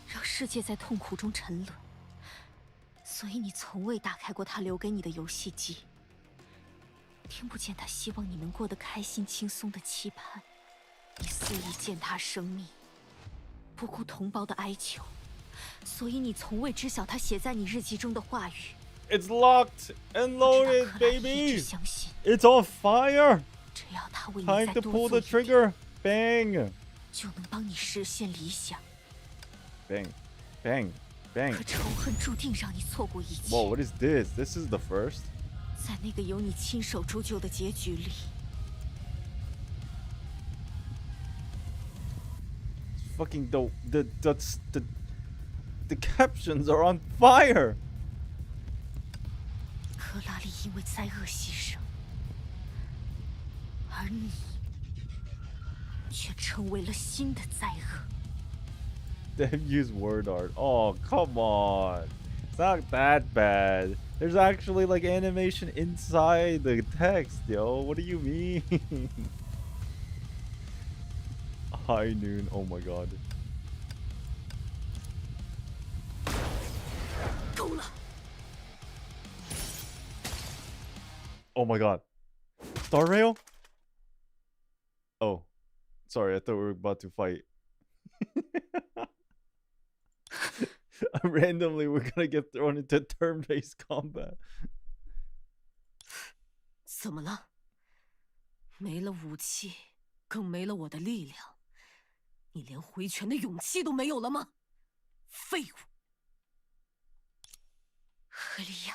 让世界在痛苦中沉沦，所以你从未打开过他留给你的游戏机，听不见他希望你能过得开心轻松的期盼。你肆意践踏生命，不顾同胞的哀求，所以你从未知晓他写在你日记中的话语。 It's locked and loaded, 克拉丽一 baby. 直相信， It's on fire. 只要他为你 Time 再 to 多 pull 做 the 一点， trigger. Bang. 就能帮你实现理想。 Bang. Bang. Bang. 可仇恨注定让你错过一切。 Whoa, what is this? This is the first? 在那个由你亲手铸就的结局里， Fucking the captions are on fire. 克拉丽因为灾厄牺牲，而你却成为了新的灾厄。 They've used word art. Oh, come on. It's not that bad. There's actually like animation inside the text, yo. What do you mean? High noon. Oh my god. 够了！ Oh my god. Star Rail? Oh. Sorry, I thought we were about to fight. Randomly, we're gonna get thrown into turn-based combat. 怎么了？没了武器，更没了我的力量，你连回拳的勇气都没有了吗？废物！赫利亚，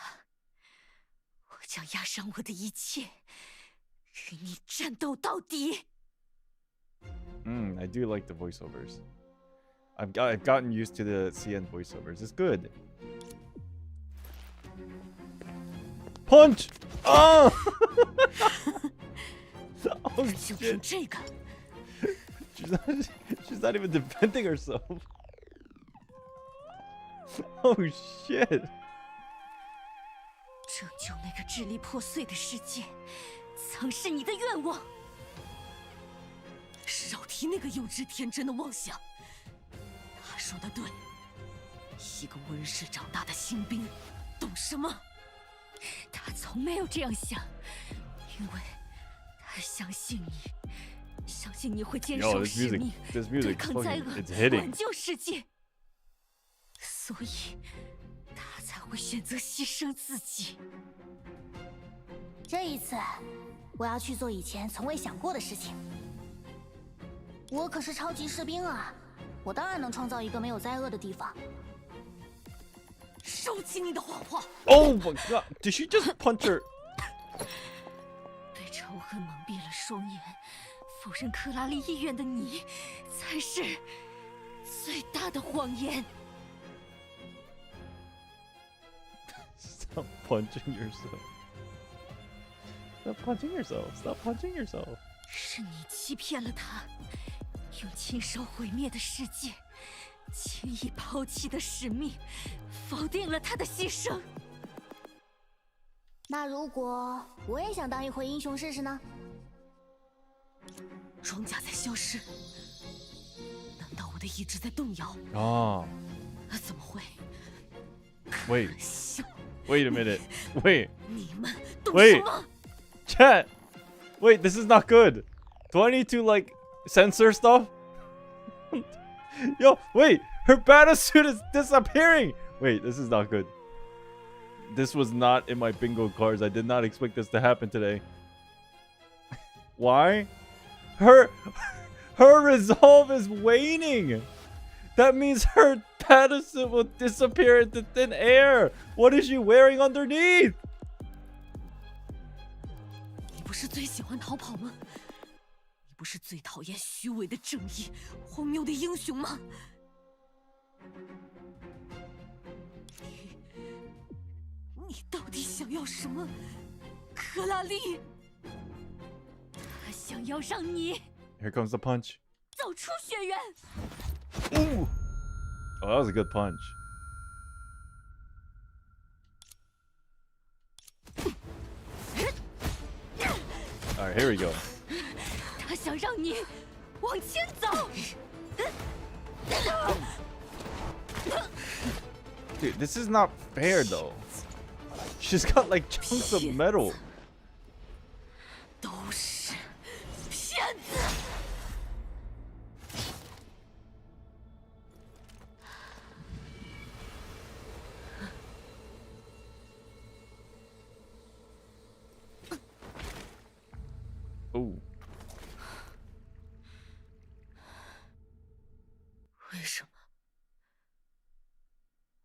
我将押上我的一切，与你战斗到底。I do like the voiceovers. I've gotten used to the CN voiceovers. It's good. Punch! Oh! Oh shit! She's not even defending herself. Oh shit! 拯救那个支离破碎的世界，曾是你的愿望。少提那个幼稚天真的妄想。他说的对，一个温室长大的新兵，懂什么？他从没有这样想，因为他相信你，相信你会坚守使命，对抗灾厄，挽救世界。所以，他才会选择牺牲自己。这一次，我要去做以前从未想过的事情。我可是超级士兵啊！我当然能创造一个没有灾厄的地方。收起你的谎话 ！Oh my god! Did she just punch her? 对仇恨蒙蔽了双眼，否认克拉丽意愿的你，才是最大的谎言。Stop punching yourself. Stop punching yourself. Stop punching yourself. 是你欺骗了他，用亲手毁灭的世界，轻易抛弃的使命，否定了他的牺牲。那如果我也想当一回英雄试试呢？庄稼在消失，难道我的意志在动摇？哦，怎么会？ Wait a minute. Wait. 你们懂什么？ Chat. Wait, this is not good. Do I need to like censor stuff? Yo, wait. Her battlesuit is disappearing. Wait, this is not good. This was not in my bingo cards. I did not expect this to happen today. Why? Her resolve is waning. That means her battlesuit will disappear into thin air. What is she wearing underneath? 你不是最喜欢逃跑吗？你不是最讨厌虚伪的正义、荒谬的英雄吗？你到底想要什么，克拉丽？他想要让你 Here comes the punch. 走出血缘。 Ooh. Oh, that was a good punch. All right, here we go. 他想让你往前走。 Dude, this is not fair though. She's got like chunks of metal. 都是骗子。 Oh. 为什么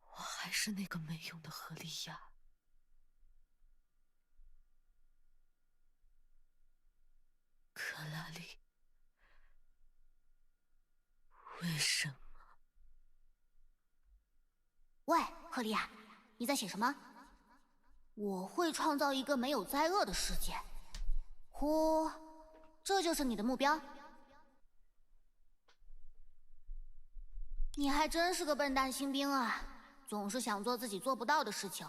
我还是那个没用的何利亚？克拉丽，为什么？喂，克利亚，你在写什么？我会创造一个没有灾厄的世界。呼，这就是你的目标？你还真是个笨蛋新兵啊，总是想做自己做不到的事情。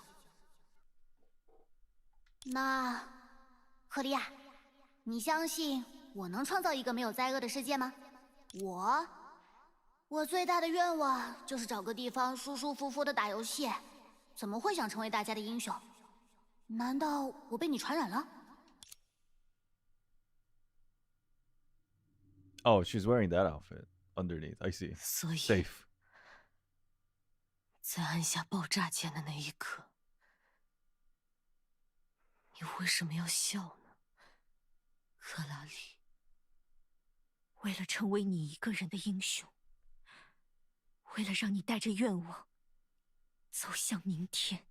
那，克利亚，你相信我能创造一个没有灾厄的世界吗？我最大的愿望就是找个地方舒舒服服的打游戏，怎么会想成为大家的英雄？难道我被你传染了？ Oh, she's wearing that outfit underneath. I see. 所以 Safe. 在按下爆炸键的那一刻，你为什么要笑呢，克拉丽？为了成为你一个人的英雄，为了让你带着愿望走向明天。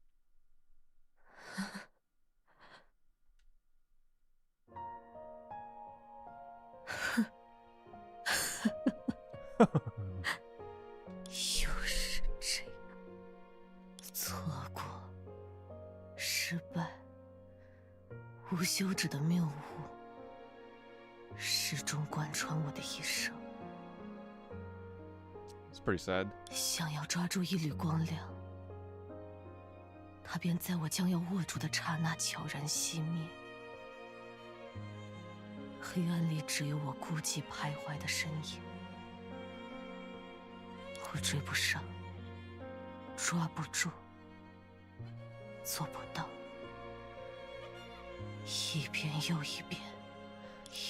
又是这样，错过，失败，无休止的谬误，始终贯穿我的一生。It's pretty sad. 想要抓住一缕光亮，它便在我将要握住的刹那悄然熄灭。黑暗里只有我孤寂徘徊的身影，我追不上，抓不住，做不到，一遍又一遍，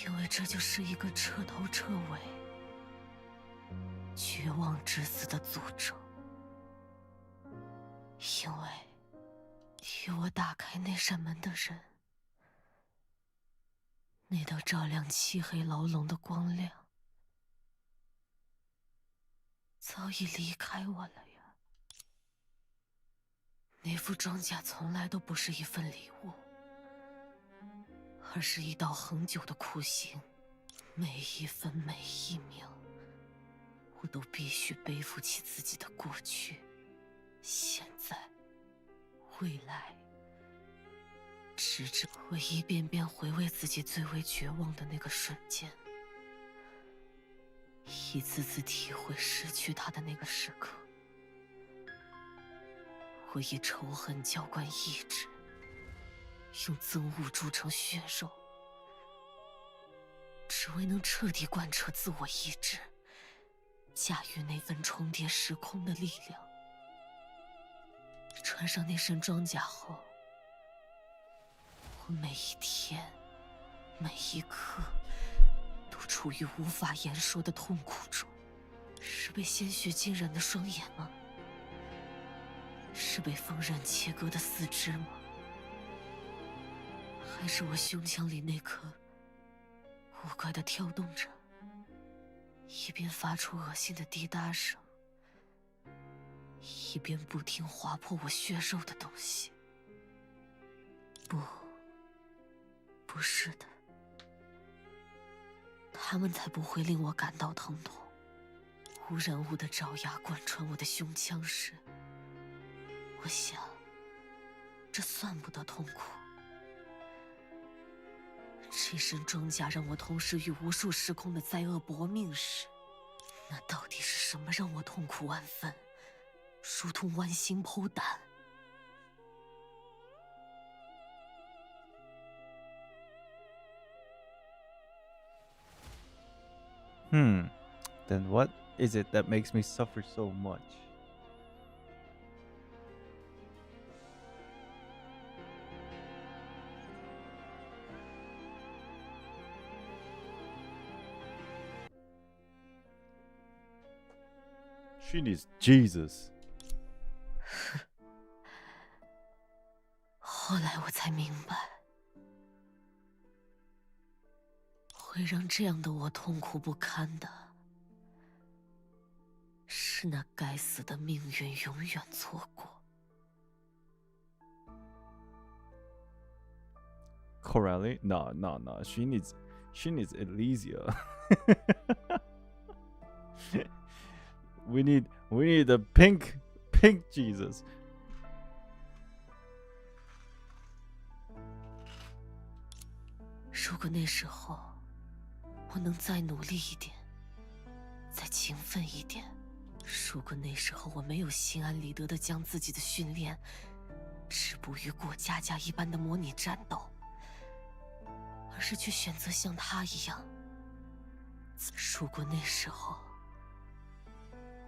因为这就是一个彻头彻尾、绝望至死的诅咒。因为与我打开那扇门的人，那道照亮漆黑牢笼的光亮，早已离开我了呀。那副装甲从来都不是一份礼物，而是一道恒久的酷刑。每一分每一秒，我都必须背负起自己的过去、现在、未来，直至我一遍遍回味自己最为绝望的那个瞬间，一次次体会失去他的那个时刻。我以仇恨浇灌意志，用憎恶铸成血肉，只为能彻底贯彻自我意志，驾驭那份重叠时空的力量。穿上那身装甲后，我每一天、每一刻都处于无法言说的痛苦中。是被鲜血浸染的双眼吗？是被锋刃切割的四肢吗？还是我胸腔里那颗无怪地跳动着，一边发出恶心的滴答声，一边不停划破我血肉的东西？不是的，他们才不会令我感到疼痛。无人物的爪牙贯穿我的胸腔时，我想，这算不得痛苦。这身装甲让我同时与无数时空的灾厄搏命时，那到底是什么让我痛苦万分，如同剜心剖胆？Then what is it that makes me suffer so much? She needs Jesus. 后来我才明白，会让这样的我痛苦不堪的，是那该死的命运永远错过。Coralie? No. She needs Elysia. we need the pink Jesus. 如果那时候我能再努力一点，再勤奋一点，如果那时候我没有心安理得地将自己的训练止步于过家家一般的模拟战斗，而是去选择像他一样，如果那时候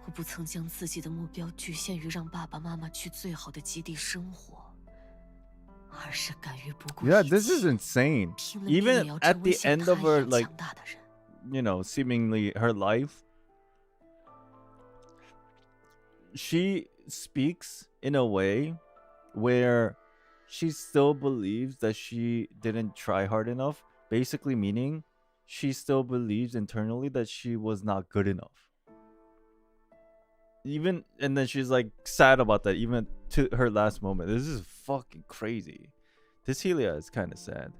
我不曾将自己的目标局限于让爸爸妈妈去最好的基地生活，而是敢于不顾一切， Yeah, this is insane. Even at the end of her, like, seemingly her life, she speaks in a way where she still believes that she didn't try hard enough, basically meaning she still believes internally that she was not good enough. And then she's like sad about that even to her last moment. This is fucking crazy. This Helia is kind of sad.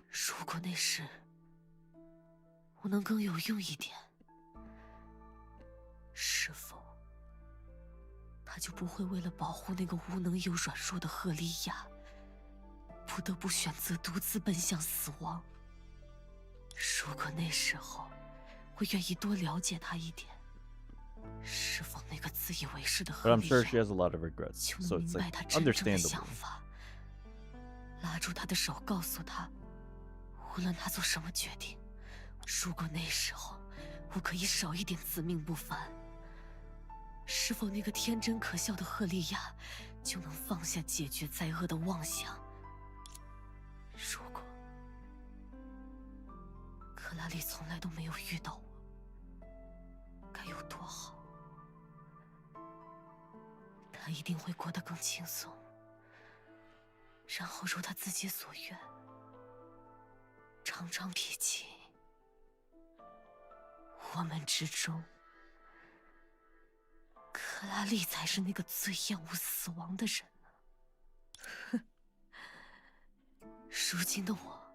如果那时我能更有用一点，是否他就不会为了保护那个无能又软弱的赫利亚，不得不选择独自奔向死亡？如果那时候我愿意多了解他一点，是否那个自以为是的 But 赫 I'm 利 sure 亚 she has a lot of regrets, 就 so 能 it's 明 like 白他真正的 understandable. 想法，拉住他的手，告诉他，无论他做什么决定，如果那时候我可以少一点自命不凡，是否那个天真可笑的赫利亚就能放下解决灾厄的妄想？如果克拉丽从来都没有遇到我，该有多好！他一定会过得更轻松，然后如他自己所愿，常常脾气。我们之中，克拉丽才是那个最厌恶死亡的人呢。如今的我，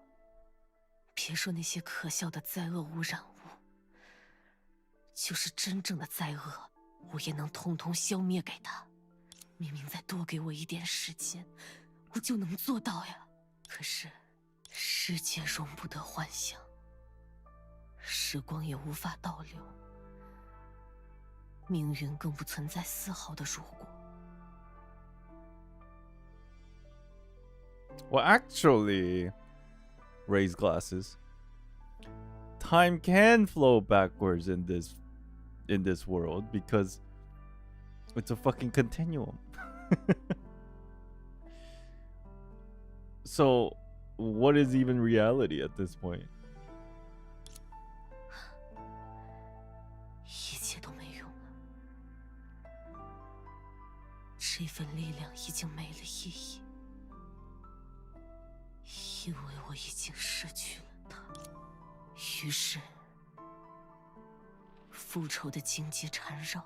别说那些可笑的灾厄污染物，就是真正的灾厄，我也能统统消灭给他。明明再多给我一点时间，我就能做到呀。可是，世界容不得幻想，时光也无法倒流，命运更不存在丝毫的如果。Well, actually, raise glasses. Time can flow backwards in this world because it's a fucking continuum. So, what is even reality at this point? 一切都没用了，这份力量已经没了意义，因为我已经失去了它。于是，复仇的荆棘缠绕，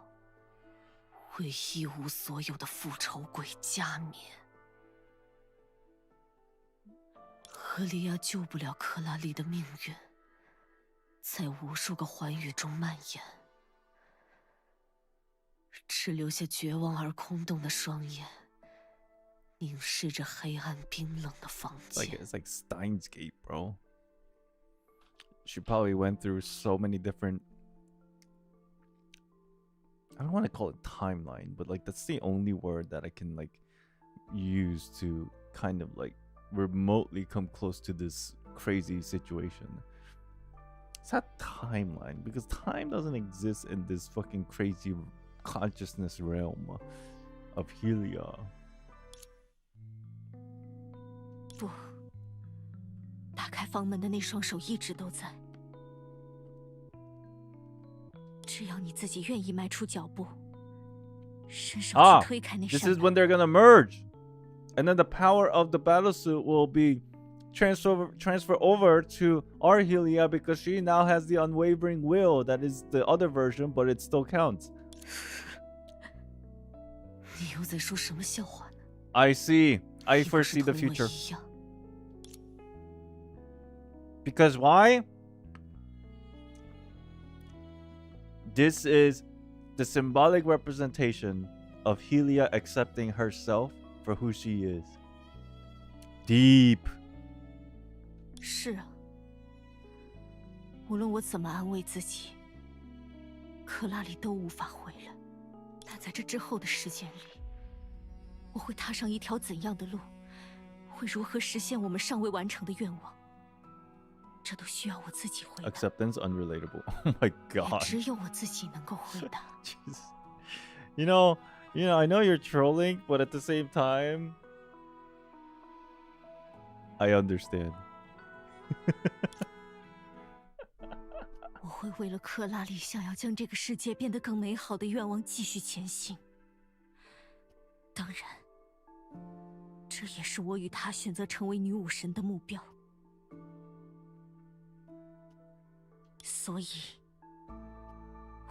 为一无所有的复仇鬼加冕。赫利亚救不了克拉丽的命运，在无数个寰宇中蔓延，只留下绝望而空洞的双眼，凝视着黑暗冰冷的房间。It's like Steins Gate, bro. She probably went through so many different, I don't want to call it timeline, but like that's the only word that I can like use to kind of like remotely come close to this crazy situation. It's not timeline because time doesn't exist in this fucking crazy consciousness realm of Helia. 不，打开房门的那双手一直都在。只要你自己愿意迈出脚步，伸手去推开那扇 This is 门。 when they're gonna merge, and then the power of the battlesuit will be transfer over to our Helia because she now has the unwavering will that is the other version, but it still counts. 你又在说什么笑话呢？ I see. I 你不是 foresee the 同我 future. 一样。 Because why? This is the symbolic representation of Helia accepting herself for who she is. Deep. 是啊，无论我怎么安慰自己，克拉丽都无法回来。但在这之后的时间里，我会踏上一条怎样的路？会如何实现我们尚未完成的愿望？这都需要我自己回答。 Acceptance unrelatable. Oh my 也 god. 只有我自己能够回答。 Jesus. You know, I know you're trolling, but at the same time, I understand. 我会为了克拉丽想要将这个世界变得更美好的愿望继续前行。当然，这也是我与她选择成为女武神的目标。所以，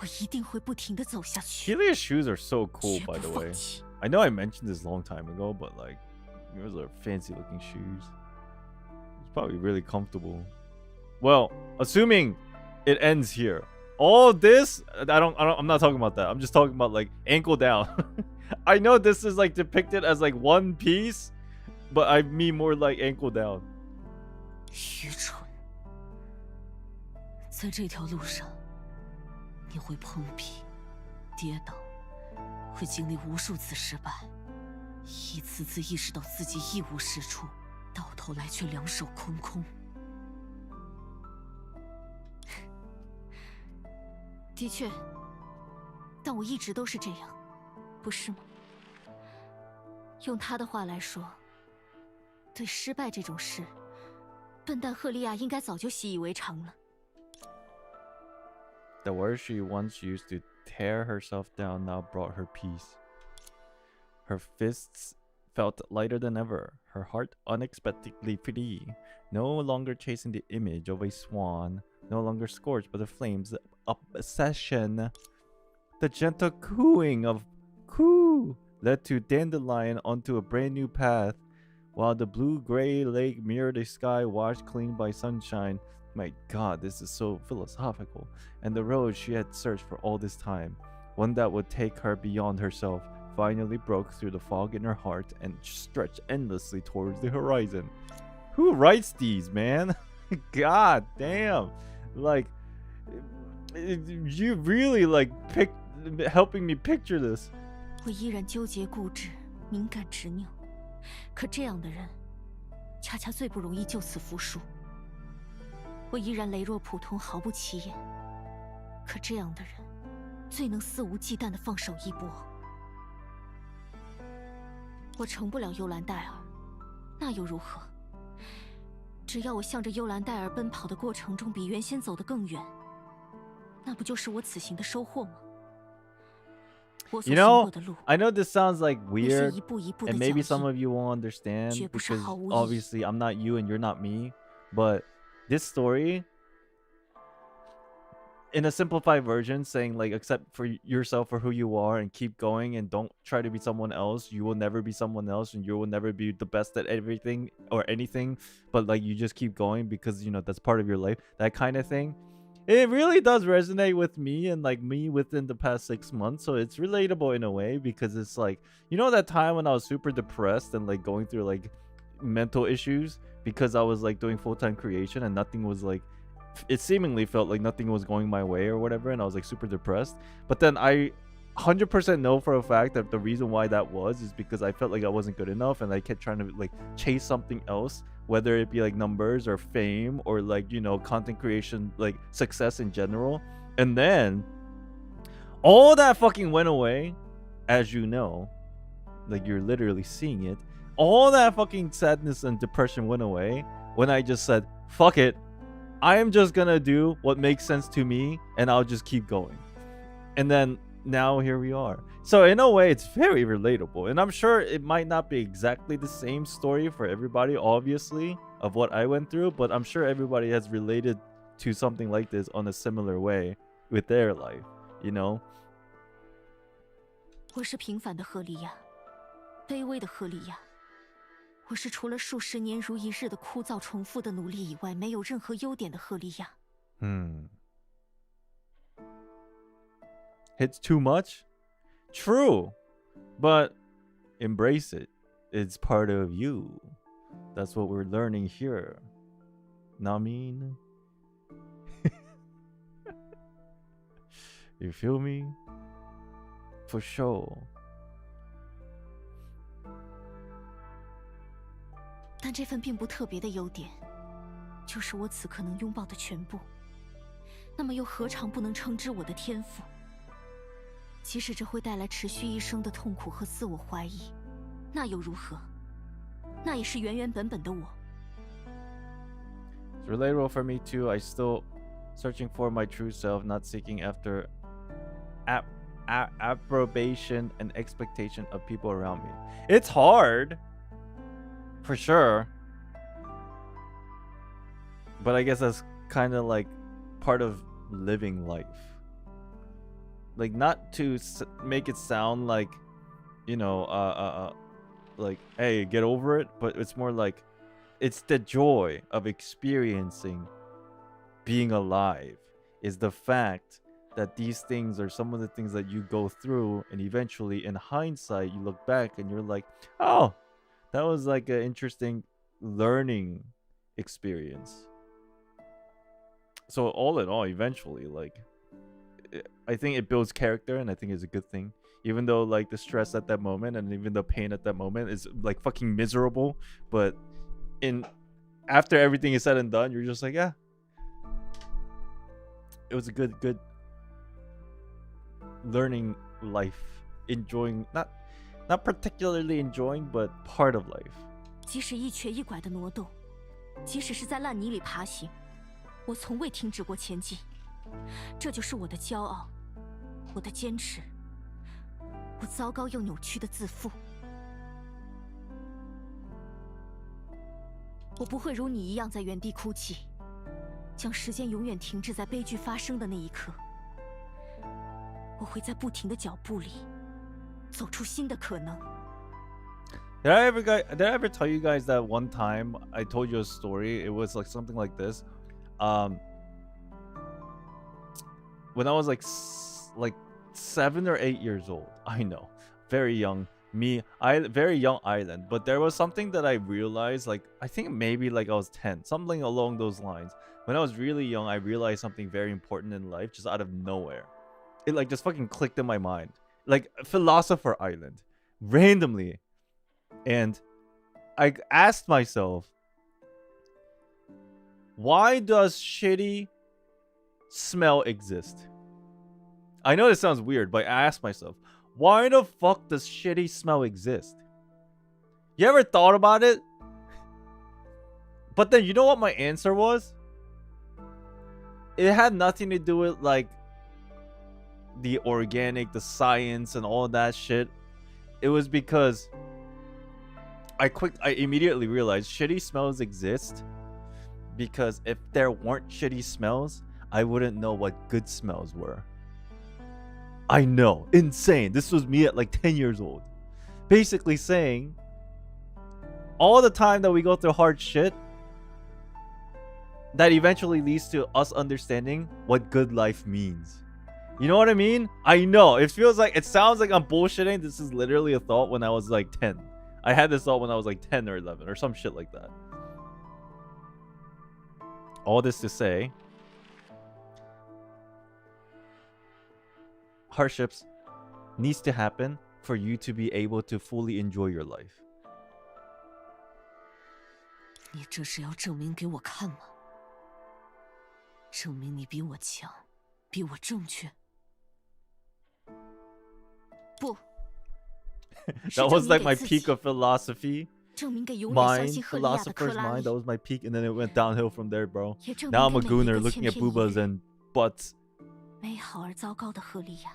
我一定会不停地走下去。 Helia's shoes are so cool, 绝 by 不 the 放 way. 弃。 I know I mentioned this a long time ago, but like, those are fancy looking shoes. It's probably really comfortable. Well, assuming it ends here. All this, I'm not talking about that. I'm just talking about like ankle down. I know this is like depicted as like one piece, but I mean more like ankle down. 愚蠢！在这条路上，你会碰壁、跌倒，会经历无数次失败，一次次意识到自己一无是处，到头来却两手空空。的确，但我一直都是这样，不是吗？用他的话来说，对失败这种事，笨蛋赫利亚应该早就习以为常了。The word she once used to tear herself down now brought her peace. Her fists felt lighter than ever, her heart unexpectedly free, no longer chasing the image of a swan, no longer scorched by the flames of obsession. The gentle cooing of coo led to Dandelion onto a brand new path, while the blue-gray lake mirrored a sky washed clean by sunshine. My God, this is so philosophical. And the road she had searched for all this time, one that would take her beyond herself, finally broke through the fog in her heart and stretched endlessly towards the horizon. Who writes these, man? God damn. Like, you really like helping me picture this. 我依然纠结固执，敏感执拗，可这样的人，恰恰最不容易就此服输。我依然羸弱普通，毫不起眼，可这样的人，最能肆无忌惮地放手一搏。我成不了幽兰戴尔，那又如何？只要我向着幽兰戴尔奔跑的过程中比原先走得更远，那不就是我此行的收获吗？ You know, I know this sounds like weird, and maybe some of you won't understand because obviously I'm not you and you're not me, but this story, in a simplified version, saying like accept for yourself for who you are and keep going and don't try to be someone else. You will never be someone else and you will never be the best at everything or anything, but like you just keep going because, you know, that's part of your life, that kind of thing. It really does resonate with me and like me within the past 6 months. So it's relatable in a way because it's like, you know, that time when I was super depressed and like going through like mental issues because I was like doing full-time creation and nothing was like, it seemingly felt like nothing was going my way or whatever. And I was like super depressed. But then I 100% know for a fact that the reason why that was is because I felt like I wasn't good enough and I kept trying to like chase something else, whether it be like numbers or fame or like, you know, content creation, like success in general. And then all that fucking went away, as you know, like you're literally seeing it. All that fucking sadness and depression went away when I just said, fuck it, I am just gonna do what makes sense to me and I'll just keep going. And then now here we are. So in a way, it's very relatable. And I'm sure it might not be exactly the same story for everybody, obviously, of what I went through, but I'm sure everybody has related to something like this on a similar way with their life, you know? 我是平凡的赫利亚，卑微的赫利亚。我是除了数十年如一日的枯燥重复的努力以外，没有任何优点的赫利亚。It's too much? True. But embrace it. It's part of you. That's what we're learning here. Know what I mean? You feel me? For sure. 但这份并不特别的优点，就是我此刻能拥抱的全部。那么又何尝不能称之我的天赋？即使这会带来持续一生的痛苦和自我怀疑，那又如何？那也是原原本本的我。It's relatable for me too. I still searching for my true self, not seeking after approbation and expectation of people around me. It's hard, for sure. But I guess that's kind of like part of living life. Like, not to make it sound like, you know, like, hey, get over it, but it's more like it's the joy of experiencing being alive. is the fact that these things are some of the things that you go through, and eventually, in hindsight, you look back and you're like, oh, that was like an interesting learning experience. So all in all, eventually, like, I think it builds character, and I think it's a good thing. Even though like the stress at that moment and even the pain at that moment is like fucking miserable, but after everything is said and done, you're just like, yeah, it was a good learning life, enjoying, not particularly enjoying, but part of life. 即使一瘸一拐的挪动，即使是在烂泥里爬行，我从未停止过前进。这就是我的骄傲，我的坚持，我糟糕又扭曲的自负。我不会如你一样在原地哭泣，将时间永远停滞在悲剧发生的那一刻。我会在不停的脚步里走出新的可能。Did I ever tell you guys that one time I told you a story? It was like something like this. When I was like 7 or 8 years old, I know, very young, very young Island, but there was something that I realized, like I think maybe like I was 10, something along those lines. When I was really young, I realized something very important in life just out of nowhere. It like just fucking clicked in my mind, like Philosopher Island, randomly. And I asked myself, why does shitty smell exist? I know this sounds weird, but I asked myself, why the fuck does shitty smell exist? You ever thought about it? But then you know what my answer was? It had nothing to do with like the organic, the science, and all that shit. It was because I immediately realized shitty smells exist because if there weren't shitty smells, I wouldn't know what good smells were. I know, insane. This was me at like 10 years old. Basically saying, all the time that we go through hard shit, that eventually leads to us understanding what good life means. You know what I mean? I know, it sounds like I'm bullshitting. This is literally a thought when I was like 10. I had this thought when I was like 10 or 11 or some shit like that. All this to say, hardships needs to happen for you to be able to fully enjoy your life. 你这是要证明给我看吗？证明你比我强，比我正确？不。That was like my peak of philosophy. 证明给永远相 Mind, 信赫利亚的克 philosopher's 拉 mind. 里 That was my peak, and then it went downhill from there, bro. 也证 Now 明 I'm a 给每一 gooner 个 looking 千 at 篇一 boobas 律、 and butts. 美好而糟糕的赫利亚。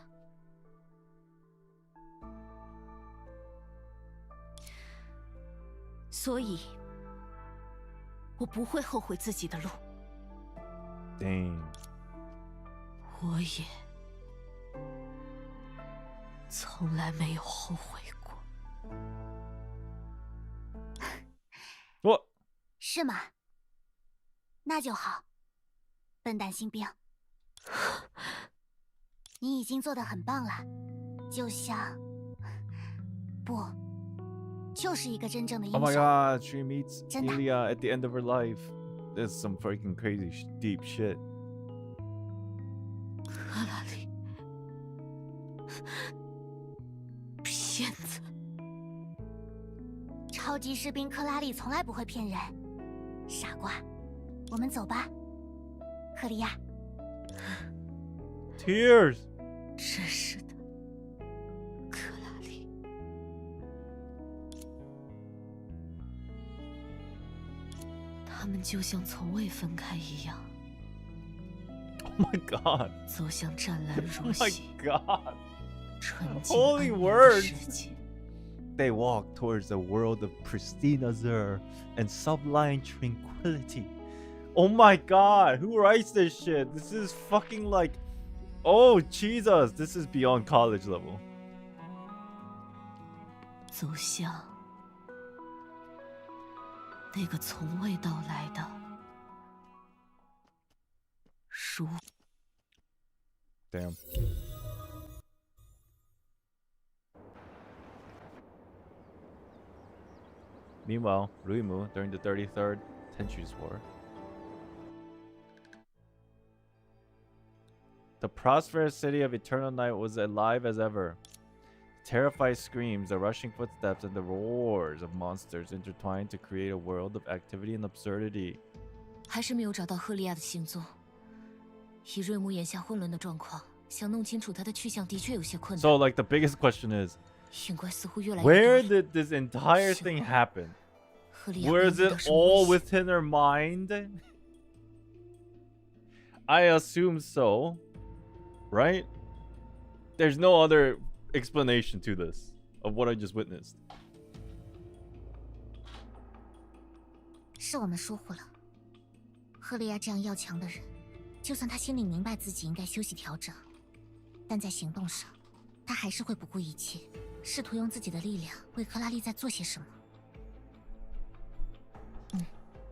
所以，我不会后悔自己的路。 Dang. 我也从来没有后悔过。What? 是吗？那就好，笨蛋新兵。你已经做得很棒了，就像，不，就是一个真正的英 Oh my 雄。 god, she meets 真的。 Ilya at the end of her life. That's some freaking crazy deep shit. 克拉里，骗子！超级士兵克拉利从来不会骗人，傻瓜。我们走吧，克利亚。 Tears. 真是的，克拉里。他们就像从未分开一样。 Oh my god. 走向湛蓝 Oh 如 my 洗、 god. 纯净 Holy 安宁的 words. 世界。 They walk towards a world of pristine azure and sublime tranquility. Oh my god, who writes this shit? This is fucking like, oh Jesus, this is beyond college level. 走向那个从未到来的如 Damn. Meanwhile, Ruimu during the 33rd Tenchu's War. The prosperous city of Eternal Night was alive as ever. Terrified screams, the rushing footsteps, and the roars of monsters intertwined to create a world of activity and absurdity. 还是没有找到赫利亚的行踪。以瑞姆眼下混乱的状况，想弄清楚他的去向的确有些困难。 So, like, the biggest question is, 寻怪似乎越来越多。 where did this entire thing happen? 赫利亚 Where is it all within her mind? I assume so, right? There's no other explanation to this of what I just witnessed. 是我们疏忽了。赫利亚这样要强的人，就算他心里明白自己应该休息调整，但在行动上，他还是会不顾一切，试图用自己的力量为克拉丽在做些什么。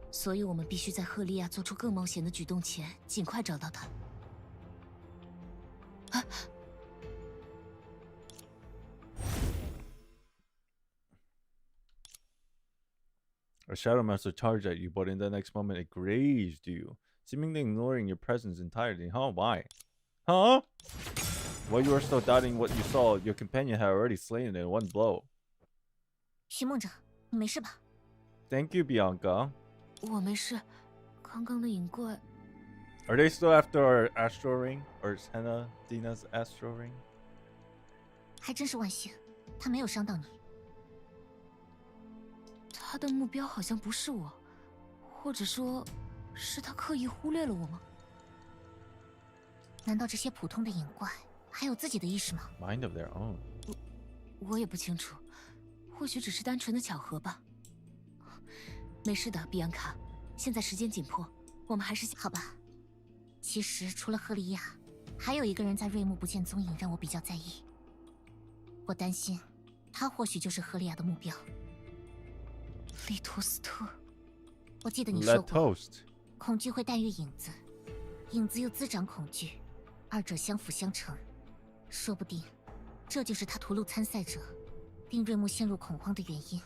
所以我们必须在赫利亚做出更冒险的举动前，尽快找到他。啊！ A shadow monster charged at you, but in the next moment it grazed you, seemingly ignoring your presence entirely. Huh? Why? Huh? While you were still doubting what you saw, your companion had already slain it in one blow. 寻梦者，你没事吧？ Thank you, Bianca. 我没事，刚刚的影怪。 Are they still after our astral ring? Or Senna Dina's astral ring? 还真是万幸，他没有伤到你。 他的目标好像不是我，或者说，是他刻意忽略了我吗？难道这些普通的影怪还有自己的意识吗 ？Mind of their own. 我也不清楚，或许只是单纯的巧合吧。没事的，比安卡。现在时间紧迫，我们还是好吧。其实除了赫利亚，还有一个人在瑞木不见踪影，让我比较在意。我担心，他或许就是赫利亚的目标。 利托斯特，我记得你说过，恐惧会诞育影子，影子又滋长恐惧，二者相辅相成。说不定，这就是他屠戮参赛者，令瑞木陷入恐慌的原因。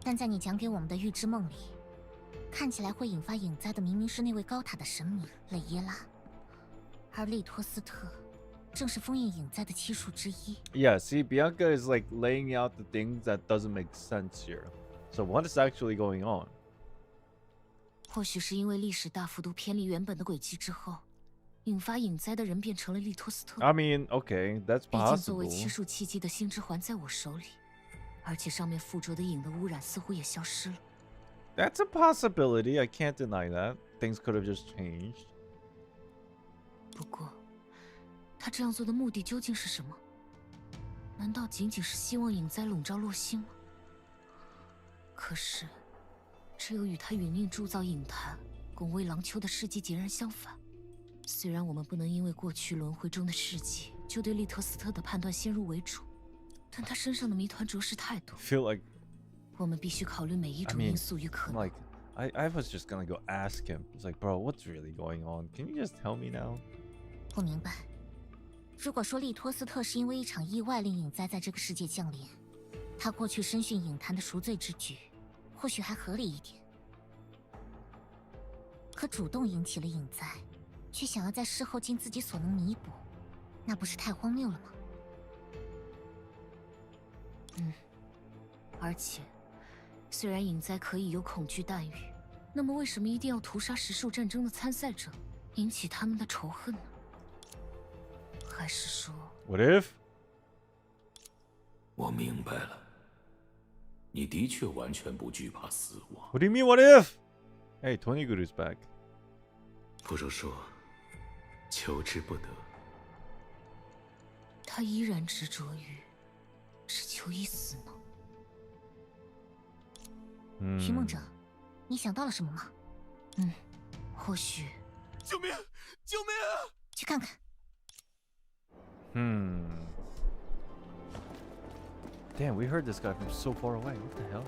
但在你讲给我们的预知梦里，看起来会引发影灾的明明是那位高塔的神明雷耶拉，而利托斯特正是封印影灾的七术之一。 Yeah, see, Bianca is like laying out the things that doesn't make sense here. So what is actually going on? 或许是因为历史大幅度偏离原本的轨迹之后，引发影灾的人变成了利托斯特。I mean, okay, that's 毕竟作为 possible. 七术契机的星之环在我手里，而且上面附着的影的污染似乎也消失了。 That's a possibility. I can't deny that. Things could have just changed. 不过，他这样做的目的究竟是什么？难道仅仅是希望影灾笼罩洛星吗？可是，这又与他殒命铸造影坛、拱卫狼丘的事迹截然相反。虽然我们不能因为过去轮回中的事迹就对利特斯特的判断先入为主，但他身上的谜团着实太多。 Feel like 我们必须考虑每一种因素与可能。 like I was just gonna go ask him. It's like, bro, what's really going on? Can you just tell me now? 不明白。如果说利托斯特是因为一场意外令影灾在这个世界降临，他过去深训影坛的赎罪之举，或许还合理一点。可主动引起了影灾，却想要在事后尽自己所能弥补，那不是太荒谬了吗？而且，虽然影灾可以由恐惧诞育，那么为什么一定要屠杀实数战争的参赛者，引起他们的仇恨呢？还是说 What if? 我明白了，你的确完全不惧怕死亡。 What do you mean, what if? Hey, Tony Guru's back. 不如说，求之不得。他依然执着于只求一死呢？寻梦者，你想到了什么吗？或许。救命！救命啊！去看看。 Damn, we heard this guy from so far away. What the hell?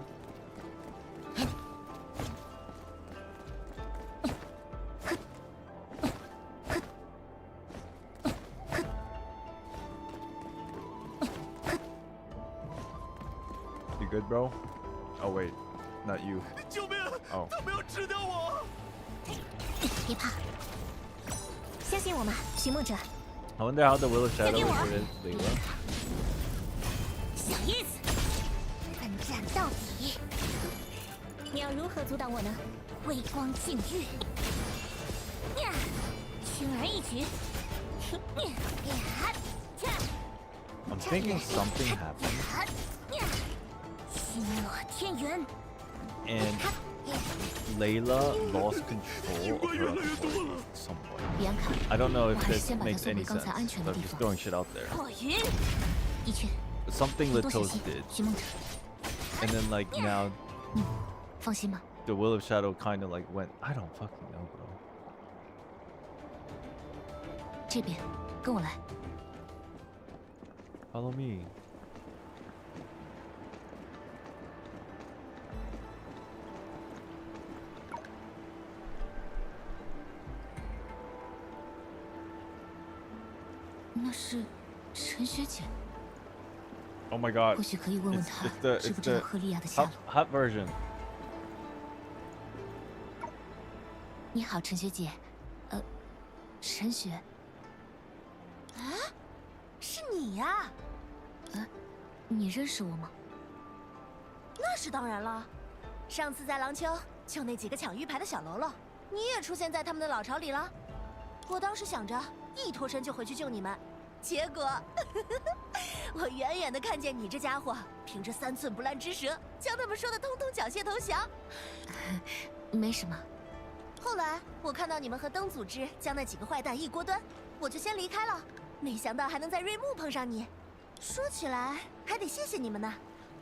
good, bro? Oh wait, not you. 救命！ Oh. 他们要吃掉我！别怕，相信我们，寻梦者。 I wonder how the Will of Shadow is with Layla. 小叶子，奋战到底！你要如何阻挡我呢？微光禁欲，呀，轻而易举。I'm thinking something happened. 心落天元。 And Layla lost control of her authority somewhat. 比安卡， I don't know 我 if 还是 this 先把他 makes 送 any 回刚才 sense. 安全 But 的 I'm 地 just 方。 throwing shit out there. 破云，的确， Something 多小 Litos 心 did. 寻梦者。 And then like now 放心吧， the Will of Shadow kind of like went, I don't fucking know, bro. 这边，跟我来。 Follow me. 那是陈学姐， Oh my god. 或许可以问问 It's, 她 it's the 知 it's 不知道 the 赫利亚的下 hot, 落。 hot version. 你好，陈学姐，陈学，啊，是你呀？你认识我吗？那是当然了，上次在廊丘救那几个抢玉牌的小喽啰，你也出现在他们的老巢里了。我当时想着一脱身就回去救你们，结果我远远的看见你这家伙凭着3寸不烂之舌，将他们说的通通缴械投降。没什么。后来我看到你们和灯组织将那几个坏蛋一锅端，我就先离开了。没想到还能在瑞木碰上你，说起来还得谢谢你们呢。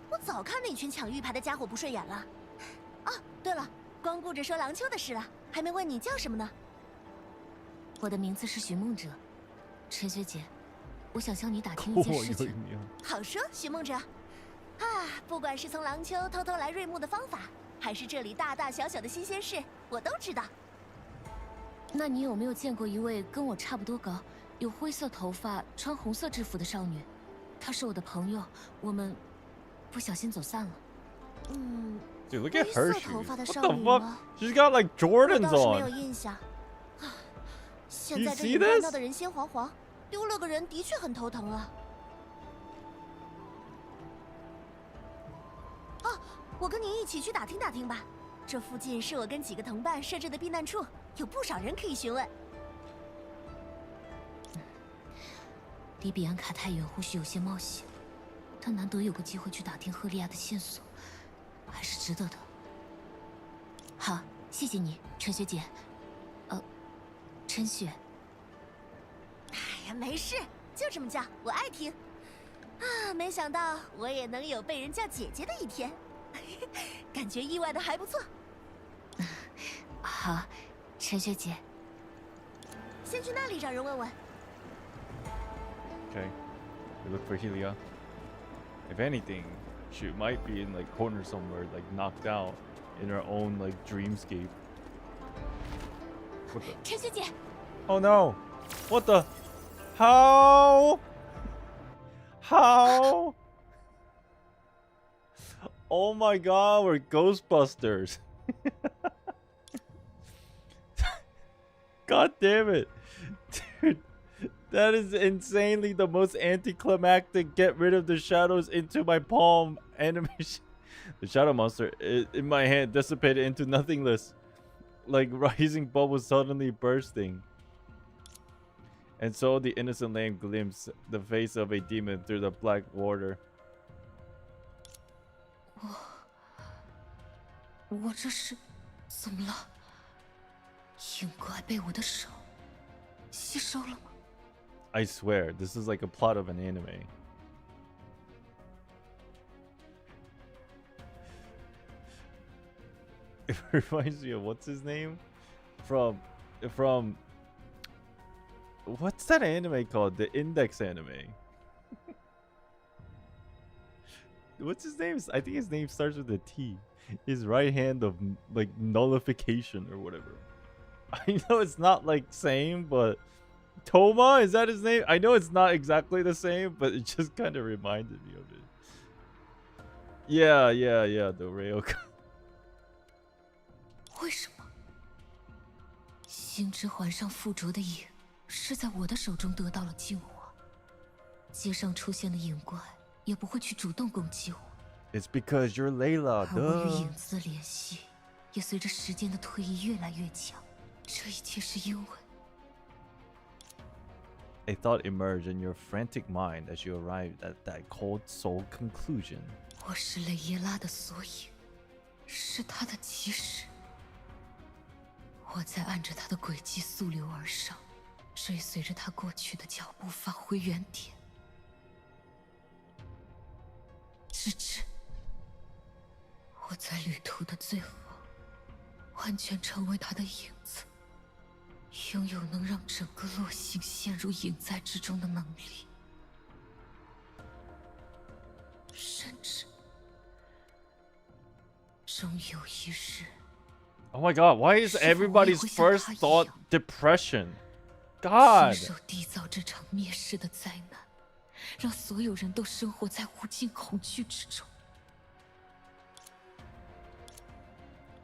我早看那群抢玉牌的家伙不顺眼了。哦，对了，光顾着说廊丘的事了，还没问你叫什么呢。我的名字是寻梦者，陈学姐，我想向你打听一件事情。好说，寻梦者。啊，不管是从廊丘偷偷来瑞木的方法，还是这里大大小小的新鲜事，我都知道。那你有没有见过一位跟我差不多高、有灰色头发、穿红色制服的少女？她是我的朋友，我们不小心走散了。嗯， Dude, look at her 灰色头 shoes. 发的 What 少 the 女 fuck? 吗？ She's got like 我 Jordans 倒是没有 on. 印象。啊，现 You 在这 see 里乱 this? 闹的人心惶惶，丢了个人的确很头疼啊。哦，我跟你一起去打听打听吧。这附近是我跟几个同伴设置的避难处，有不少人可以询问。离比安卡太远，或许有些冒险，但难得有个机会去打听赫利亚的线索，还是值得的。好，谢谢你，陈学姐。陈雪。哎呀，没事，就这么叫，我爱听。啊，没想到我也能有被人叫姐姐的一天，感觉意外的还不错。好，陈学姐。先去那里找人问问。 Okay. We look for Helia. If anything, she might be in like corner somewhere, like knocked out in her own like dreamscape. What the? 陈学姐。 Oh no! What the? How? How? Oh my god, we're Ghostbusters. God damn it. Dude, that is insanely the most anticlimactic get rid of the shadows into my palm animation. The shadow monster in my hand dissipated into nothingness, like rising bubbles suddenly bursting. And so the innocent lamb glimpsed the face of a demon through the black water. 我这是怎么了？影怪被我的手吸收了吗？ I swear, this is like a plot of an anime. It reminds me of what's his name? From what's that anime called? The Index anime. What's his name? I think his name starts with a T. His right hand of like nullification or whatever. I know it's not like same, but Toma, is that his name? I know it's not exactly the same, but it just kind of reminded me of it. Yeah, the rail. 为什么？星之环上附着的影，是在我的手中得到了净化。街上出现的影怪，也不会去主动攻击我。It's because you're Layla. 而我与影子的联系，也随着时间的推移越来越强。这一切是因为 A thought emerged in your frantic mind as you arrived at that cold soul conclusion. 我是雷耶拉的缩影，是他的基石。我在按着他的轨迹溯流而上，追随着他过去的脚步返回原点，直至我在旅途的最后，完全成为他的影子，拥有能让整个落星陷入影在之中的能力，甚至终有一日。Oh my god, why is everybody's first thought depression? God! 亲手缔造这场灭世的灾难，让所有人都生活在无尽恐惧之中。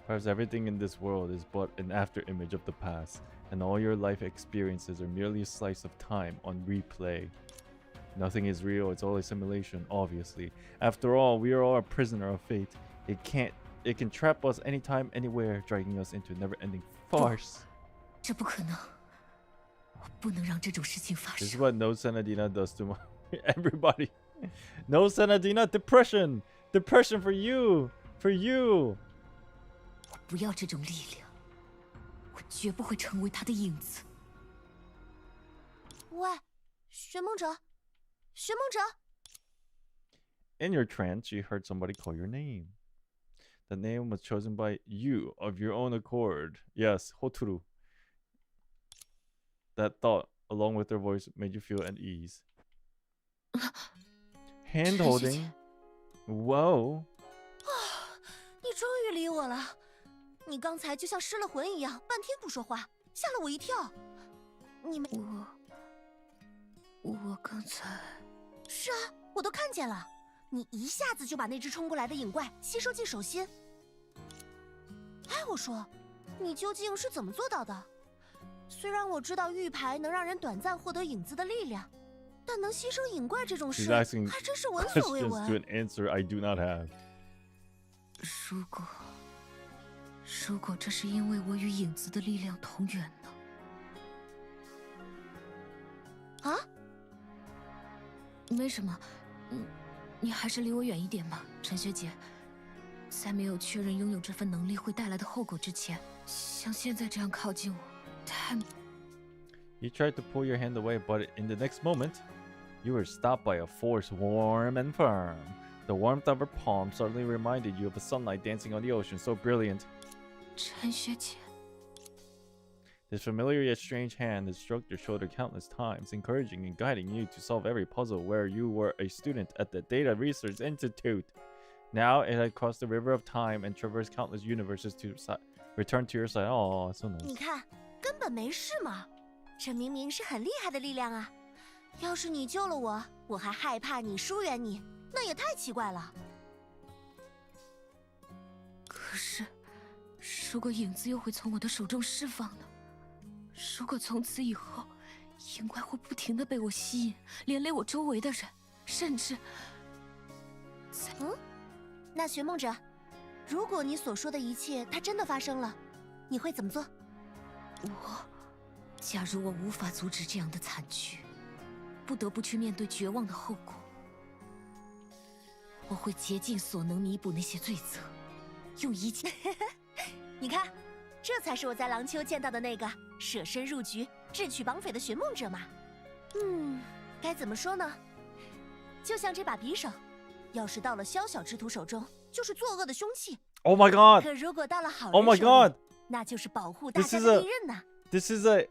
Perhaps everything in this world is but an afterimage of the past, and all your life experiences are merely a slice of time on replay. Nothing is real, it's all a simulation, obviously. After all, we are all a prisoner of fate. It can trap us anytime, anywhere, dragging us into a never-ending farce. 这不可能，我不能让这种事情发 This is 生。 what No Senadina does to everybody. No Senadina, depression! Depression for you! For you! 我不要这种力量，我绝不会成为他的影子。喂，寻梦者，寻梦者！ In your trance, you heard somebody call your name. The name was chosen by you of your own accord. Yes, Hoturu. That thought, along with their voice, made you feel at ease. Hand holding. Whoa. 你终于理我了。你刚才就像失了魂一样，半天不说话，吓了我一跳。你没……我刚才……是啊，我都看见了。你一下子就把那只冲过来的影怪吸收进手心。哎，我说，你究竟是怎么做到的？虽然我知道玉牌能让人短暂获得影子的力量，但能吸收影怪这种事，还真是闻所未闻。 To an answer I do not have. 如果这是因为我与影子的力量同源呢？啊？没什么，你还是离我远一点吧，陈学姐。在没有确认拥有这份能力会带来的后果之前，像现在这样靠近我，太…… You tried to pull your hand away, but in the next moment, you were stopped by a force warm and firm. The warmth of her palm suddenly reminded you of the sunlight dancing on the ocean, so brilliant. 陈学姐。 This familiar yet strange hand had stroked your shoulder countless times, encouraging and guiding you to solve every puzzle where you were a student at the Data Research Institute. Now it had crossed the river of time and traversed countless universes to return to your side. Oh, so nice. 你看，根本没事嘛。这明明是很厉害的力量啊！要是你救了我，我还害怕你疏远你，那也太奇怪了。可是，如果影子又会从我的手中释放呢？如果从此以后，影怪会不停地被我吸引，连累我周围的人，甚至……那寻梦者，如果你所说的一切它真的发生了，你会怎么做？假如我无法阻止这样的惨剧，不得不去面对绝望的后果，我会竭尽所能弥补那些罪责，用一切……你看，这才是我在廊丘见到的那个舍身入局、智取绑匪的寻梦者嘛。该怎么说呢？就像这把匕首，要是到了宵小之徒手中，就是作恶的凶器。Oh my god! 可如果到了好人 Oh my 手里， god! 那就是保护大家的利刃呐。This is a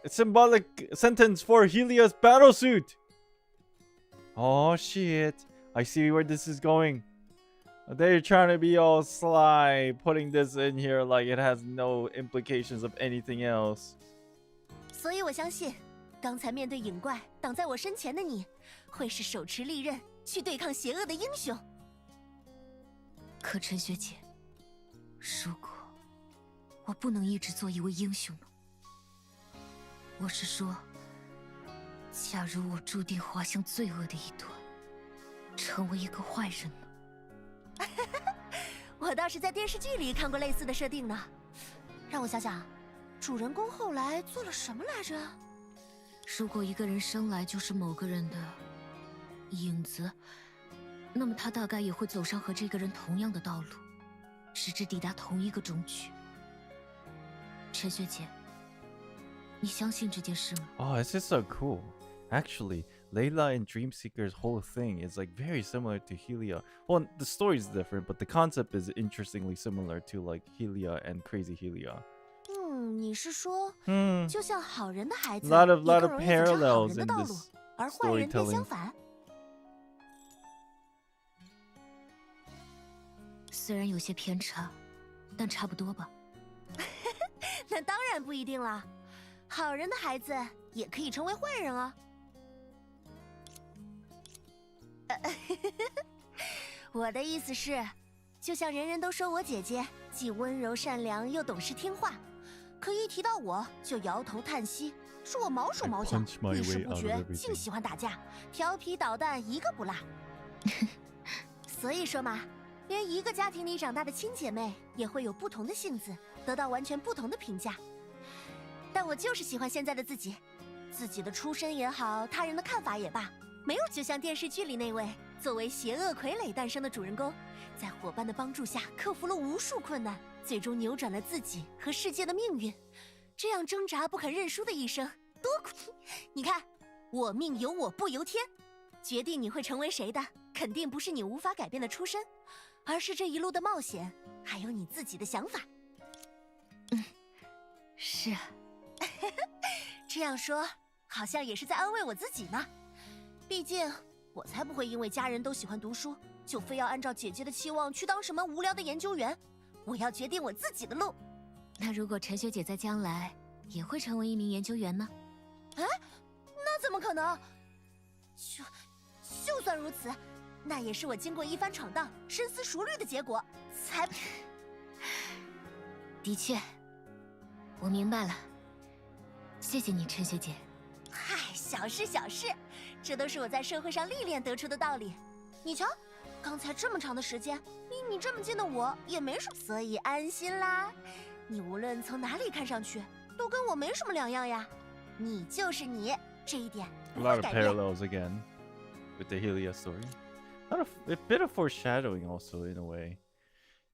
symbolic sentence for Helia's battle suit. Oh shit! I see where this is going. They're trying to be all sly, putting this in here like it has no implications of anything else. 所以我相信，刚才面对影怪挡在我身前的你，会是手持利刃去对抗邪恶的英雄。可陈学姐，如果我不能一直做一位英雄呢？我是说，假如我注定滑向罪恶的一端，成为一个坏人呢？我倒是在电视剧里看过类似的设定呢。让我想想，主人公后来做了什么来着？如果一个人生来就是某个人的影子，那么他大概也会走上和这个人同样的道路，直至抵达同一个终局。陈学姐，你相信这件事吗？ Oh, this is so cool. Actually, Layla and Dreamseeker's whole thing is like very similar to Helia. Well, the story is different, but the concept is interestingly similar to like Helia and Crazy Helia. 你是说，就像好人的孩子 lot 也 of 更 lot 容 of 易走上好 parallels 人的 in 道路， this 而坏人便 storytelling. 相反。虽然有些偏差，但差不多吧。那当然不一定啦，好人的孩子也可以成为坏人啊。我的意思是，就像人人都说我姐姐既温柔善良又懂事听话，可一提到我就摇头叹息，说我毛手毛脚，遇事不决，净喜欢打架，调皮捣蛋一个不落。所以说嘛，连一个家庭里长大的亲姐妹也会有不同的性子，得到完全不同的评价。但我就是喜欢现在的自己，自己的出身也好，他人的看法也罢，没有就像电视剧里那位作为邪恶傀儡诞生的主人公，在伙伴的帮助下克服了无数困难，最终扭转了自己和世界的命运。这样挣扎不肯认输的一生，多苦！你看，我命由我不由天，决定你会成为谁的，肯定不是你无法改变的出身，而是这一路的冒险，还有你自己的想法。是啊。这样说，好像也是在安慰我自己呢。毕竟，我才不会因为家人都喜欢读书，就非要按照姐姐的期望去当什么无聊的研究员。我要决定我自己的路。那如果陈学姐在将来也会成为一名研究员呢？哎，那怎么可能？就算如此，那也是我经过一番闯荡、深思熟虑的结果。才……的确，我明白了。谢谢你，陈学姐。嗨，小事小事，这都是我在社会上历练得出的道理。你瞧，刚才这么长的时间，离你这么近的我也没什么，所以安心啦。你无论从哪里看上去，都跟我没什么两样呀。你就是你，这一点不会改变。A lot of parallels again with the Helia story. A bit of foreshadowing also in a way.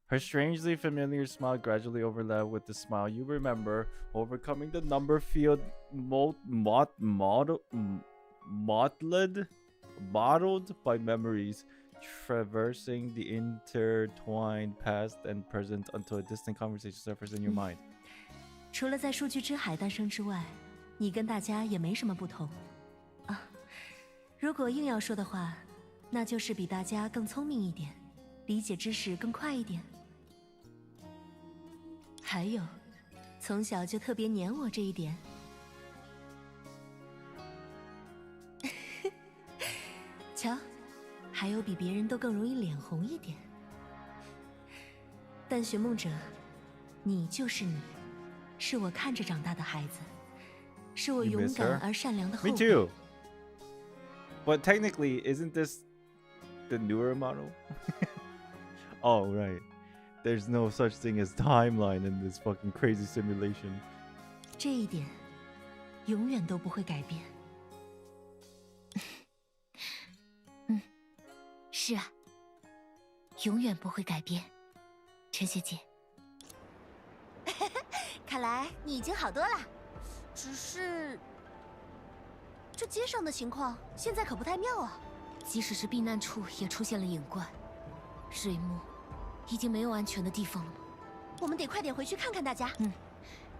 Her strangely familiar smile gradually overlapped with the smile you remember, overcoming the number field mottled by memories, traversing the intertwined past and present until a distant conversation surfaces in your mind. 除了在数据之海诞生之外，你跟大家也没什么不同啊。如果硬要说的话，那就是比大家更聪明一点，理解知识更快一点。还有，从小就特别黏我这一点。瞧，还有比别人都更容易脸红一点。但寻梦者，你就是你，是我看着长大的孩子，是我勇敢而善良的后辈。Me too. But technically, isn't this the newer model? Oh, right. There's no such thing as timeline in this fucking crazy simulation. 这一点永远都不会改变。是啊，永远不会改变，陈学姐。看来你已经好多了，只是这街上的情况现在可不太妙啊。即使是避难处也出现了隐患，水幕已经没有安全的地方了吗？我们得快点回去看看大家。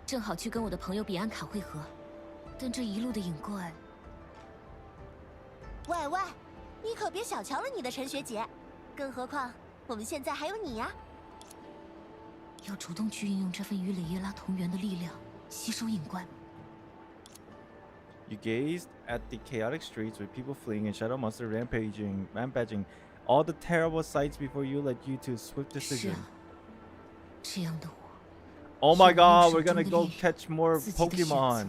正好去跟我的朋友比安卡会合，但这一路的隐患……喂喂，你可别小瞧了你的陈学姐，更何况我们现在还有你呀。要主动去运用这份与蕾耶拉同源的力量，吸收隐冠。You gazed at the chaotic streets with people fleeing and shadow monsters rampaging all the terrible sights before you led you to a swift 是 decision. 啊，这样的我， Oh my 想要 god, 用 we're 手中 gonna 的 go 力量 catch more 自己的选择 Pokemon.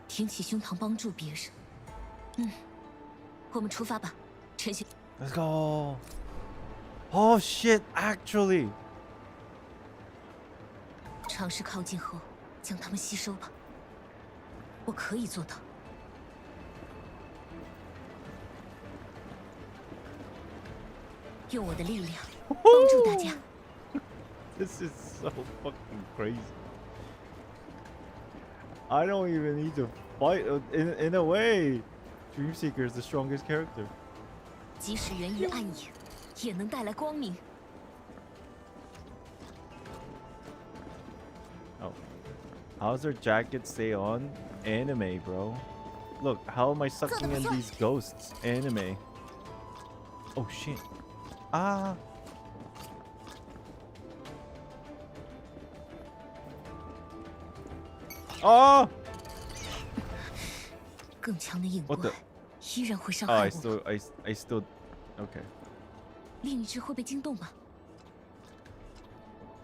挺起胸膛帮助别人。我们出发吧，陈学。 Let's go. Oh shit, actually. 尝试靠近后，将它们吸收吧。我可以做到。用我的力量帮助大家。 This is so fucking crazy. I don't even need to fight. In a way, Dreamseeker is the strongest character. 即使源于暗影，也能带来光明。 Oh, how's their jacket stay on? Anime, bro. Look, how am I sucking in these ghosts? Anime. Oh shit. Ah. Oh! 更强的影怪 What the? 依然会伤 Oh, 害 I 我。 still. Okay. 另一只会被惊动吗？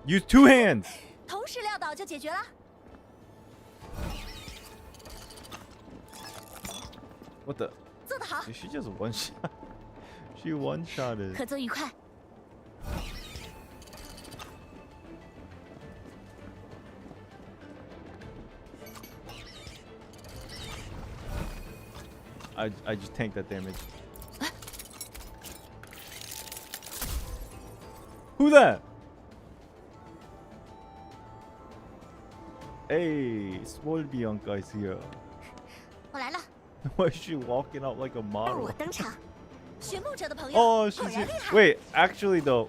Use 2 hands. 同时撂倒就解决了。 What the? 做得好， Did she just one shot? She one shotted. 合作愉快。 I just tanked that damage. Who that? Hey, small Bianca is here. 我来了， Why is she walking out like a 让 model? 我登场。寻梦者的朋友 Oh, 果 she's 然 here. 厉害。 Wait, actually though,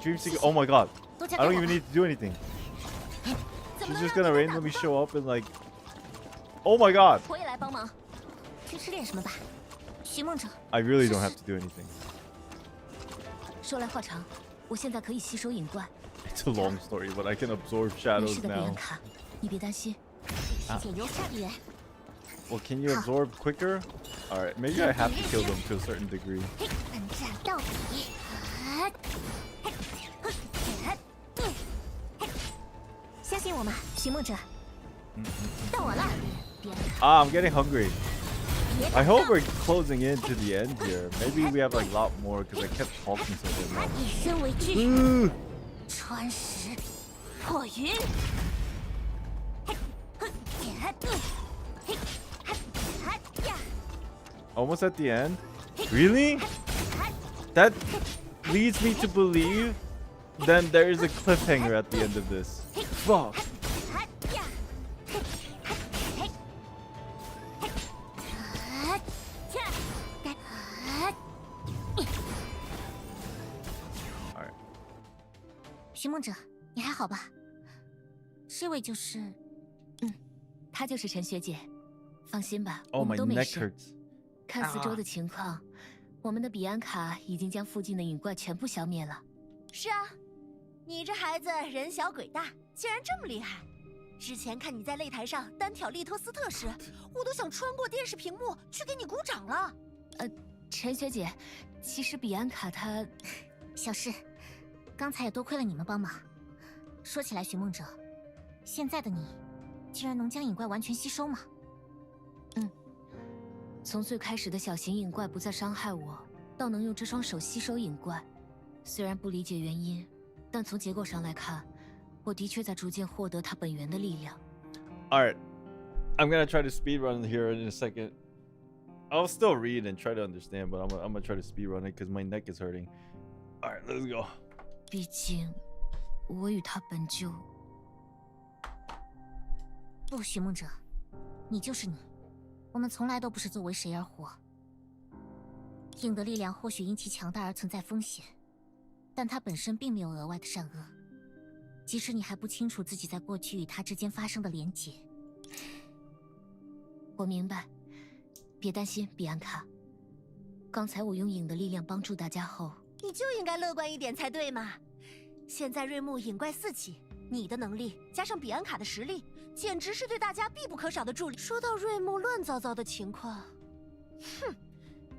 Dreamseeker. Oh my god, 都交 I 给 don't 我 even 吧。 need to do anything. 怎么 She's 能 just 让 gonna 你们打 randomly 不到 show up and like. Oh my god, 我也来帮忙。去吃点什么吧，寻梦者。 I really don't have to do anything. 说来话长，我现在可以吸收影怪。 It's a long story, but I can absorb 没 shadows 事的，比安 now. 卡，你别担心。世界优下敌人。 Well, can you absorb quicker? All right, maybe I have to kill them to a certain degree. 奋战到底。相信我吗，寻梦者？到我了，别 Ah, I'm getting hungry. I hope we're closing in to the end here. Maybe we have like a lot more because I kept talking so damn 以身为具， long. 穿石破云， Almost at the end. Really? That leads me to believe then there is a cliffhanger at the end of this. Fuck. Alright. 寻梦者，你还好吧？这位就是，她就是陈学姐，放心吧， Oh, 我们 my 都没 neck 事。 hurts. 看四周的情况，我们的比安卡已经将附近的影怪全部消灭了。是啊，你这孩子人小鬼大，竟然这么厉害。之前看你在擂台上单挑利托斯特时，我都想穿过电视屏幕去给你鼓掌了。陈学姐，其实比安卡她……小事，刚才也多亏了你们帮忙。说起来，寻梦者，现在的你，竟然能将影怪完全吸收吗？从最开始的小型影怪不再伤害我，到能用这双手吸收影怪，虽然不理解原因，但从结构上来看，我的确在逐渐获得它本源的力量。 Alright. I'm gonna try to speedrun here in a second. I'll still read and try to understand, but I'm gonna try to speedrun it because my neck is hurting. Alright, let's go. 毕竟，我与他本就……不，寻梦者，你就是你。我们从来都不是作为谁而活。影的力量或许因其强大而存在风险，但它本身并没有额外的善恶。即使你还不清楚自己在过去与它之间发生的连结。我明白，别担心，比安卡。刚才我用影的力量帮助大家后，你就应该乐观一点才对嘛。现在瑞木影怪四起，你的能力加上比安卡的实力，简直是对大家必不可少的助力。说到瑞木乱糟糟的情况，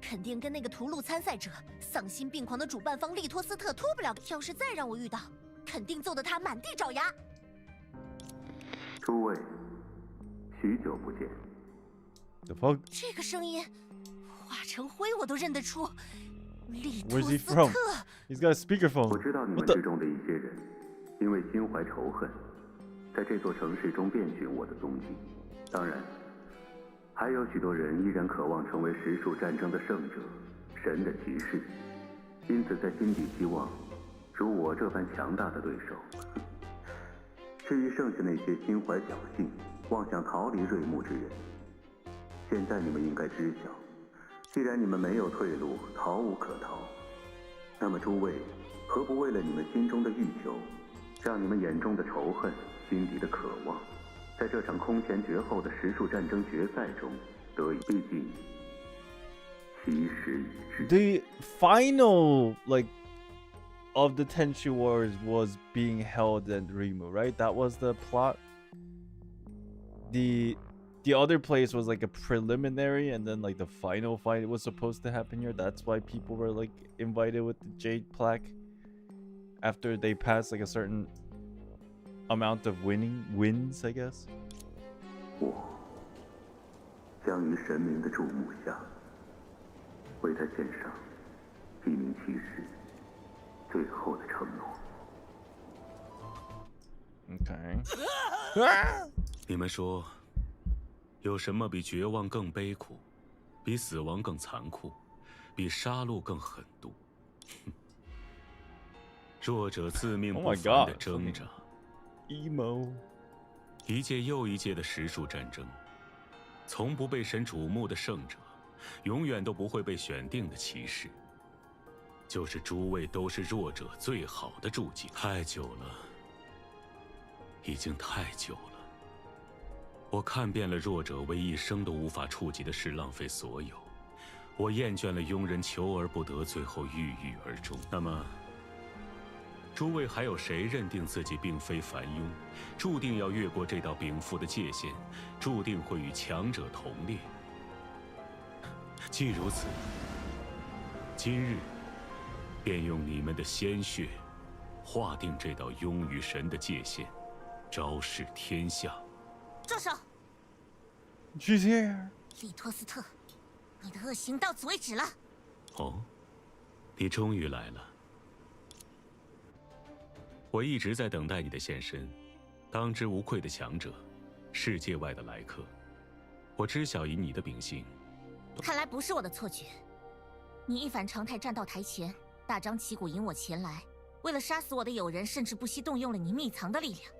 肯定跟那个屠戮参赛者丧心病狂的主办方利托斯特脱不了。要是再让我遇到，肯定揍得他满地找牙。诸位，许久不见。The fuck？ 这个声音，化成灰我都认得出。利托 Where's he 斯 from? 特。He's got a speakerphone. 我知道你们之中的一些人，因为心怀仇恨，在这座城市中遍寻我的踪迹。当然，还有许多人依然渴望成为实属战争的胜者，神的骑士，因此在心底希望如我这般强大的对手。至于剩下那些心怀侥幸、妄想逃离瑞木之人，现在你们应该知晓，既然你们没有退路，逃无可逃，那么诸位何不为了你们心中的欲求，让你们眼中的仇恨、心底的渴望，在这场空前绝后的实数战争决赛中得以，毕竟其时已至。 The final of the Tenchu Wars was being held at Rimu, right? That was the plot. The other place was like a preliminary, and then like the final fight was supposed to happen here. That's why people were like invited with the jade plaque after they passed like a certain amount of wins, I guess. 我将于神明的注目下，为他献上一名骑士最后的承诺。 Okay. 你们说，有什么比绝望更悲苦，比死亡更残酷，比杀戮更狠毒？弱者自命不凡的挣扎。emo。一届又一届的实数战争，从不被神瞩目的胜者，永远都不会被选定的骑士，就是诸位都是弱者最好的注解。太久了，已经太久了。我看遍了弱者为一生都无法触及的事浪费所有，我厌倦了庸人求而不得，最后郁郁而终。那么，诸位还有谁认定自己并非凡庸，注定要越过这道禀赋的界限，注定会与强者同列？既如此，今日便用你们的鲜血划定这道庸与神的界限，昭示天下。住手！ She's here. 利托斯特，你的恶行到此为止了。哦，你终于来了。我一直在等待你的现身，当之无愧的强者，世界外的来客。我知晓以你的秉性，看来不是我的错觉。你一反常态站到台前，大张旗鼓引我前来，为了杀死我的友人，甚至不惜动用了你秘藏的力量。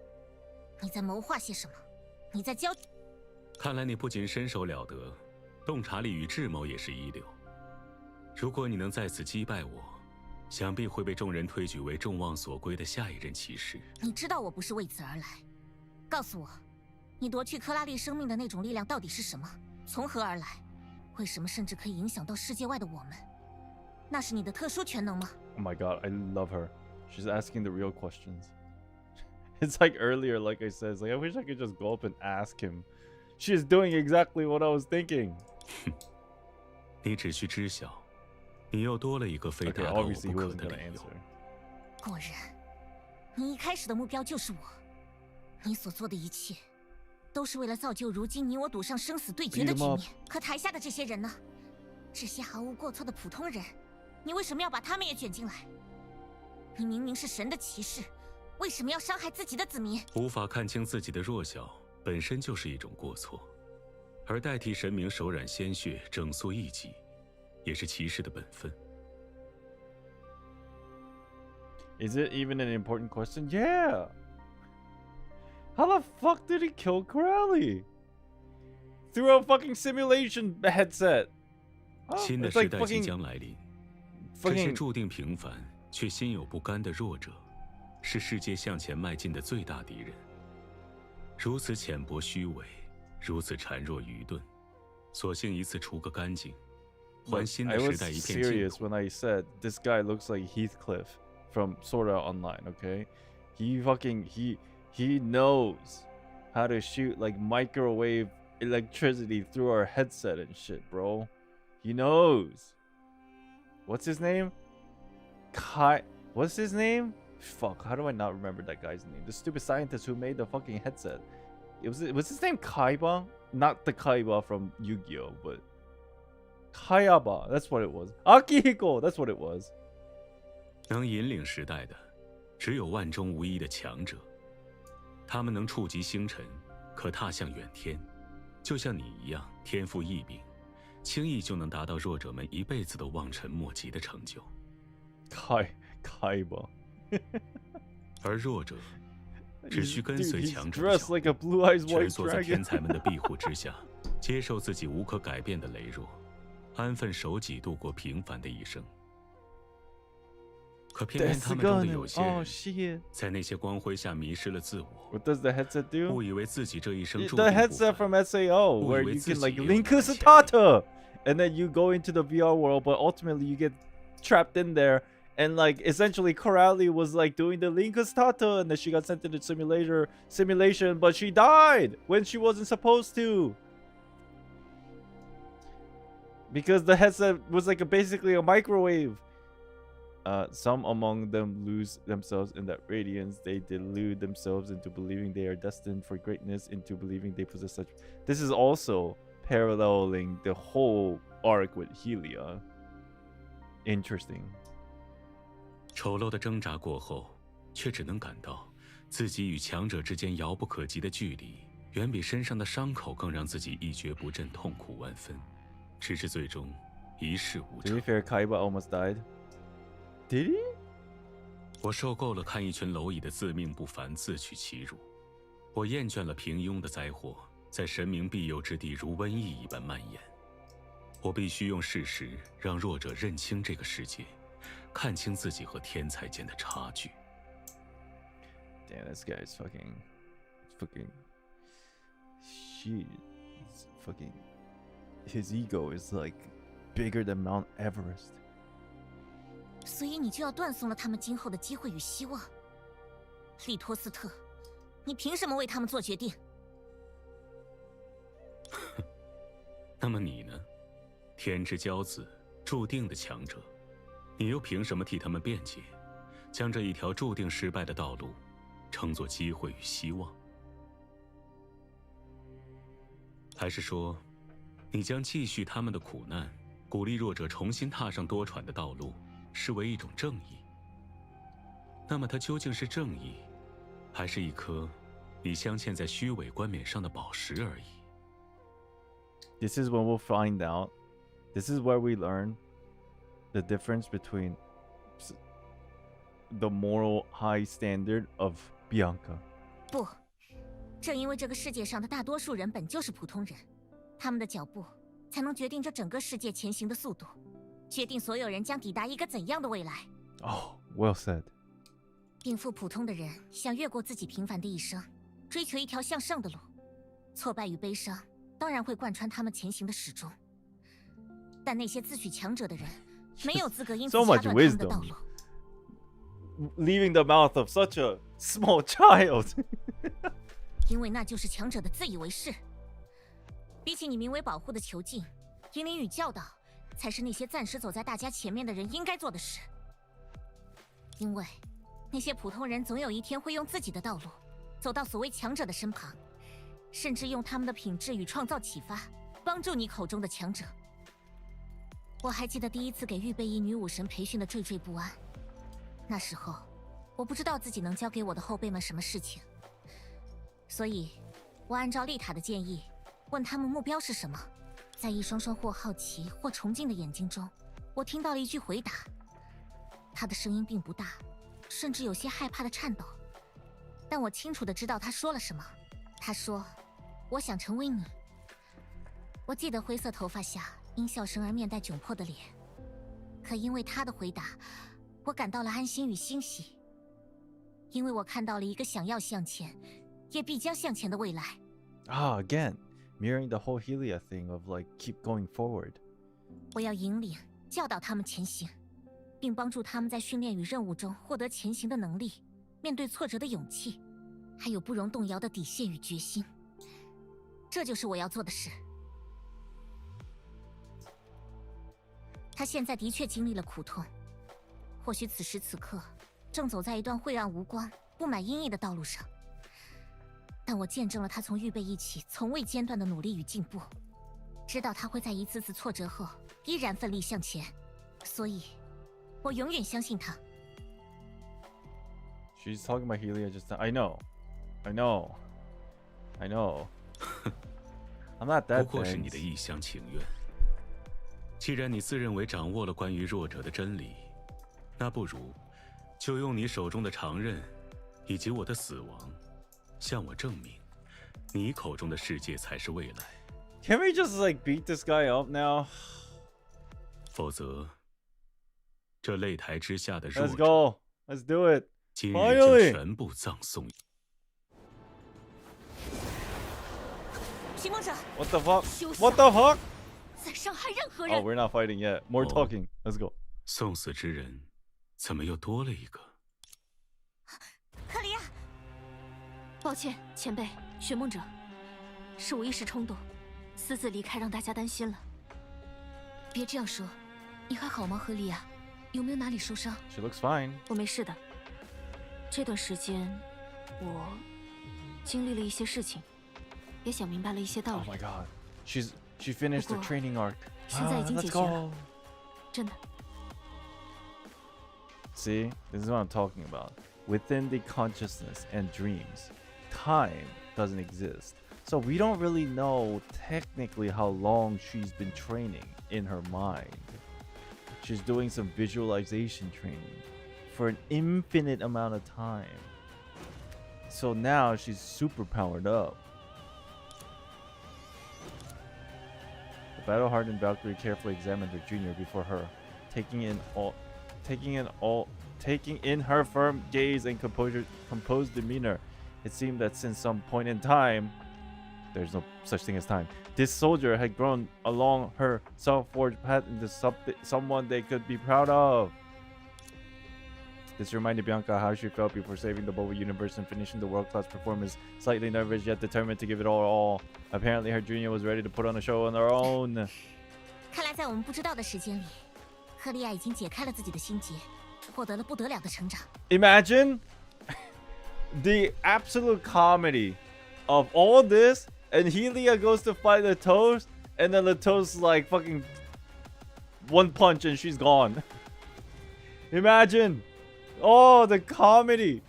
你在谋划些什么？你在教？看来你不仅身手了得，洞察力与智谋也是一流。如果你能在此击败我，想必会被众人推举为众望所归的下一任骑士。你知道我不是为此而来。告诉我，你夺去克拉丽生命的那种力量到底是什么？从何而来？为什么甚至可以影响到世界外的我们？那是你的特殊全能吗？ Oh my god, I love her. She's asking the real questions. It's like earlier, like I said, it's like I wish I could just go up and ask him. She's doing exactly what I was thinking. 你只需知晓，你又多了一个非达到我不可的理由。果然，你一开始的目标就是我。你所做的一切，都是为了造就如今你我赌上生死对决的局面。可台下的这些人呢？这些毫无过错的普通人，你为什么要把他们也卷进来？你明明是神的骑士。为什么要伤害自己的子民？无法看清自己的弱小，本身就是一种过错，而代替神明手染鲜血，整肃异己，也是骑士的本分。Is it even an important question? Yeah. How the fuck did he kill Corelli? Through a fucking simulation headset. 新的时代即将来临，这些注定平凡却心有不甘的弱者。是世界向前迈进的最大敌人。如此浅薄虚伪，如此孱弱愚钝，索性一次除个干净，还新的时代一片净土。I was serious when I said this guy looks like Heathcliff from Sword Art Online. Okay, he knows how to shoot like microwave electricity through our headset and shit, bro. He knows. What's his name? What's his name? Fuck, how do I not remember that guy's name? The stupid scientist who made the fucking headset. Was his name Kaiba? Not the Kaiba from Yu-Gi-Oh, but Kayaba. That's what it was. Akihiko. That's what it was. 能引领时代的，只有万中无一的强者。他们能触及星辰，可踏向远天，就像你一样，天赋异禀，轻易就能达到弱者们一辈子都望尘莫及的成就。Kaiba. 而弱者只需跟随强者 dressed like a blue-eyed white 蜷缩在 dragon. 天才们的庇护之下，接受自己无可改变的羸弱，安分守己度过平凡的一生。可偏偏他们中的有些人，在那些光辉下迷失了自我。What does the headset do? 误以为自己这一生注 The 定不 headset 凡 from SAO, where 误以为 you 自 can 己 like 也有 Linkus 前 Tata, and then you go into the VR world, but ultimately you get trapped in there. And like essentially Corelli was like doing the Linkus Tata, and then she got sent to the simulation, but she died when she wasn't supposed to. Because the headset was like basically a microwave. Some among them lose themselves in that radiance. They delude themselves into believing they are destined for greatness, into believing they possess such. This is also paralleling the whole arc with Helia. Interesting. 丑陋的挣扎过后，却只能感到自己与强者之间遥不可及的距离，远比身上的伤口更让自己一蹶不振，痛苦万分，直至最终一事无 To 成。 be fair, Kaiba almost died. Did he? 我受够了看一群蝼蚁的自命不凡，自取其辱。我厌倦了平庸的灾祸在神明庇佑之地如瘟疫一般蔓延。我必须用事实让弱者认清这个世界。 看清自己和天才间的差距。Damn, this guy is fucking. Shit, fucking. His ego is like bigger than Mount Everest. 所以你就要断送了他们今后的机会与希望。利托斯特，你凭什么为他们做决定？那么你呢？天之骄子，注定的强者。 你又凭什么替他们辩解，将这一条注定失败的道路称作机会与希望？还是说，你将继续他们的苦难，鼓励弱者重新踏上多舛的道路，视为一种正义？那么它究竟是正义，还是一颗你镶嵌在虚伪冠冕上的宝石而已？ This is when we'll find out. This is where we learn. The difference between the moral high standard of Bianca. 不，正因为这个世界上的大多数人本就是普通人，他们的脚步才能决定这整个世界前行的速度，决定所有人将抵达一个怎样的未来。Oh, well said. 禀赋普通的人想越过自己平凡的一生，追求一条向上的路，挫败与悲伤当然会贯穿他们前行的始终。但那些自诩强者的人。 没有资格因此 So 掐 much 断他们的道 wisdom. 路。 Leaving the mouth of such a small child. 因为那就是强者的自以为是。比起你名为保护的囚禁，引领与教导，才是那些暂时走在大家前面的人应该做的事。因为那些普通人总有一天会用自己的道路，走到所谓强者的身旁，甚至用他们的品质与创造启发，帮助你口中的强者。 我还记得第一次给预备役女武神培训的惴惴不安。那时候，我不知道自己能教给我的后辈们什么事情，所以，我按照丽塔的建议，问他们目标是什么。在一双双或好奇或崇敬的眼睛中，我听到了一句回答。他的声音并不大，甚至有些害怕的颤抖，但我清楚的知道他说了什么。他说：“我想成为你。”我记得灰色头发下。 因笑声而面带窘迫的脸，可因为他的回答，我感到了安心与欣喜，因为我看到了一个想要向前，也必将向前的未来。Ah, again, mirroring the whole Helia thing of like keep going forward. 我要引领、教导他们前行，并帮助他们在训练与任务中获得前行的能力，面对挫折的勇气，还有不容动摇的底线与决心。这就是我要做的事。他现在的确经历了苦痛，或许此时此刻正走在一段晦暗无光、布满阴翳的道路上。但我见证了他从预备役起从未间断的努力与进步，知道他会在一次次挫折后依然奋力向前，所以，我永远相信他。She's talking about Helia just now. I know. I'm not that. 不过是你的一厢情愿。既然你自认为掌握了关于弱者的真理，那不如就用你手中的长刃，以及我的死亡，向我证明，你口中的世界才是未来。Can we just like beat this guy up now? 否则，这擂台之下的弱者 Let's go. Let's do it. 今日将全部葬送。寻梦者 What the fuck? What the fuck? 再伤害任何人。Oh, we're not fighting yet. More talking. Let's go. 送死之人，怎么又多了一个？克里亚，抱歉，前辈，寻梦者，是我一时冲动，私自离开，让大家担心了。别这样说，你还好吗，赫利亚？有没有哪里受伤？ She looks fine. 我没事的。这段时间，我经历了一些事情，也想明白了一些道理。 Oh my god. She finished the training arc. 现在已经解决了，真的。See, this is what I'm talking about. Within the consciousness and dreams, time doesn't exist. So we don't really know technically how long she's been training in her mind. She's doing some visualization training for an infinite amount of time. So now she's super powered up. The battle-hardened Valkyrie carefully examined her junior before her, taking in her firm gaze and composed demeanor. It seemed that since some point in time, there's no such thing as time, this soldier had grown along her self-forged path into someone they could be proud of. This reminded Bianca how she felt before saving the Boba universe and finishing the world-class performance. Slightly nervous yet determined to give it all. Apparently her junior was ready to put on a show on her own. 看来在我们不知道的时间里，赫利亚已经解开了自己的心结，获得了不得了的成长。 Imagine the absolute comedy of all this, and Helia goes to fight Latos, and then Latos like fucking one punch and she's gone. Imagine. Oh, the comedy.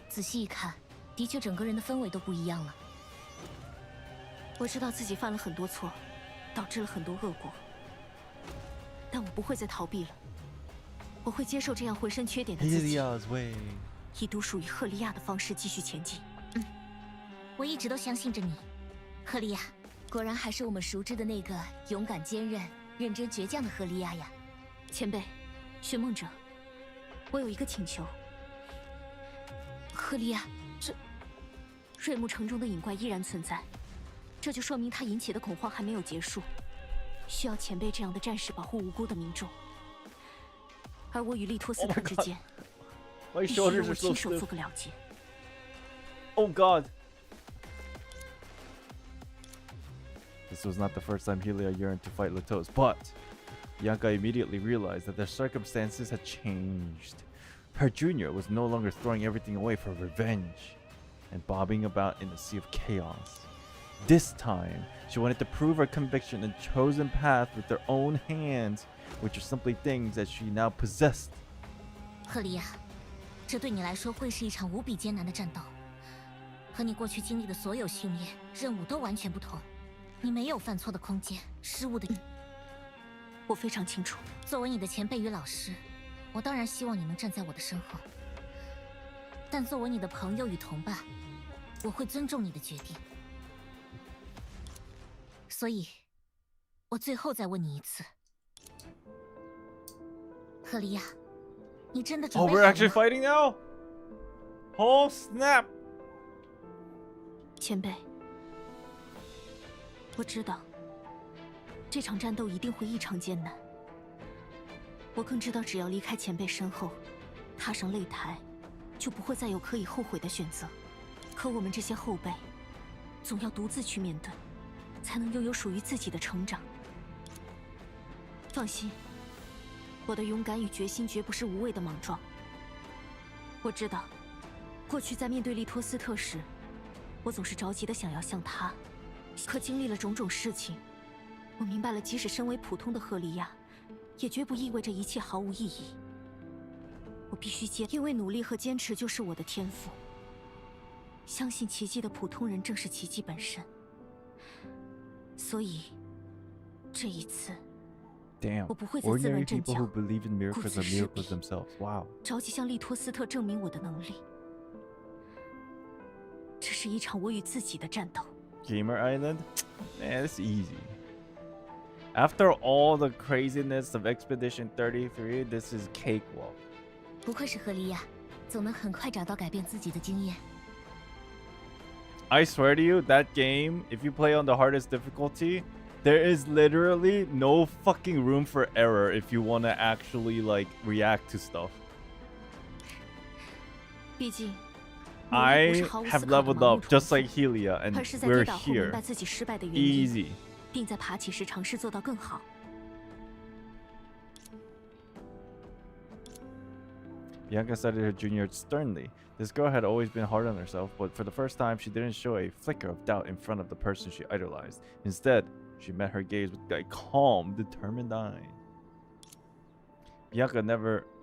仔细一看，的确整个人的氛围都不一样了。我知道自己犯了很多错，导致了很多恶果，但我不会再逃避了。我会接受这样浑身缺点的自己， Helia's way. 以独属于赫利亚的方式继续前进。我一直都相信着你，赫利亚，果然还是我们熟知的那个勇敢坚韧、认真倔强的赫利亚呀。前辈，寻梦者，我有一个请求。赫利亚，这瑞木城中的隐怪依然存在，这就说明他引起的恐慌还没有结束，需要前辈这样的战士保护无辜的民众。而我与利托斯坦之间，必须由我亲手做个了结。Oh god. This was not the first time Helia yearned to fight Latos, but Bianca immediately realized that their circumstances had changed. Her junior was no longer throwing everything away for revenge and bobbing about in a sea of chaos. This time, she wanted to prove her conviction and chosen path with their own hands, which are simply things that she now possessed. 赫利亚，这对你来说会是一场无比艰难的战斗，和你过去经历的所有训练、任务都完全不同。你没有犯错的空间，失误的。我非常清楚。作为你的前辈与老师，我当然希望你能站在我的身后。但作为你的朋友与同伴，我会尊重你的决定。所以，我最后再问你一次，赫利亚，你真的准 Oh, 备好 we're 了 actually 吗？ fighting now? Oh, snap. 前辈，我知道这场战斗一定会异常艰难。我更知道，只要离开前辈身后，踏上擂台，就不会再有可以后悔的选择。可我们这些后辈，总要独自去面对，才能拥有属于自己的成长。放心，我的勇敢与决心绝不是无谓的莽撞。我知道，过去在面对利托斯特时，我总是着急的想要像他，可经历了种种事情，我明白了，即使身为普通的赫利亚，也绝不意味着一切毫无意义。我必须因为努力和坚持就是我的天赋。相信奇迹的普通人正是奇迹本身。所以，这一次。 Damn, 我不会再自乱 ordinary 阵 people 脚， who believe in 顾 miracles 此 are 失 miracles 彼， themselves. Wow. 着急向利托斯特证明我的能力。这是一场我与自己的战斗。 Gamer Island? Man, it's easy. After all the craziness of Expedition 33, this is cakewalk. 不愧是赫利亚，总能很快找到改变自己的经验。 I swear to you, that game, if you play on the hardest difficulty, there is literally no fucking room for error if you want to actually like react to stuff. 毕竟， I have leveled up just like Helia, and 而是在 we're 跌倒后明白 here. 自己失败的原因， Easy. 并在爬起时尝试做到更好。 Bianca cited her junior sternly. This girl had always been hard on herself, but for the first time, she didn't show a flicker of doubt in front of the person she idolized. Instead, she met her gaze with a calm, determined eye. Bianca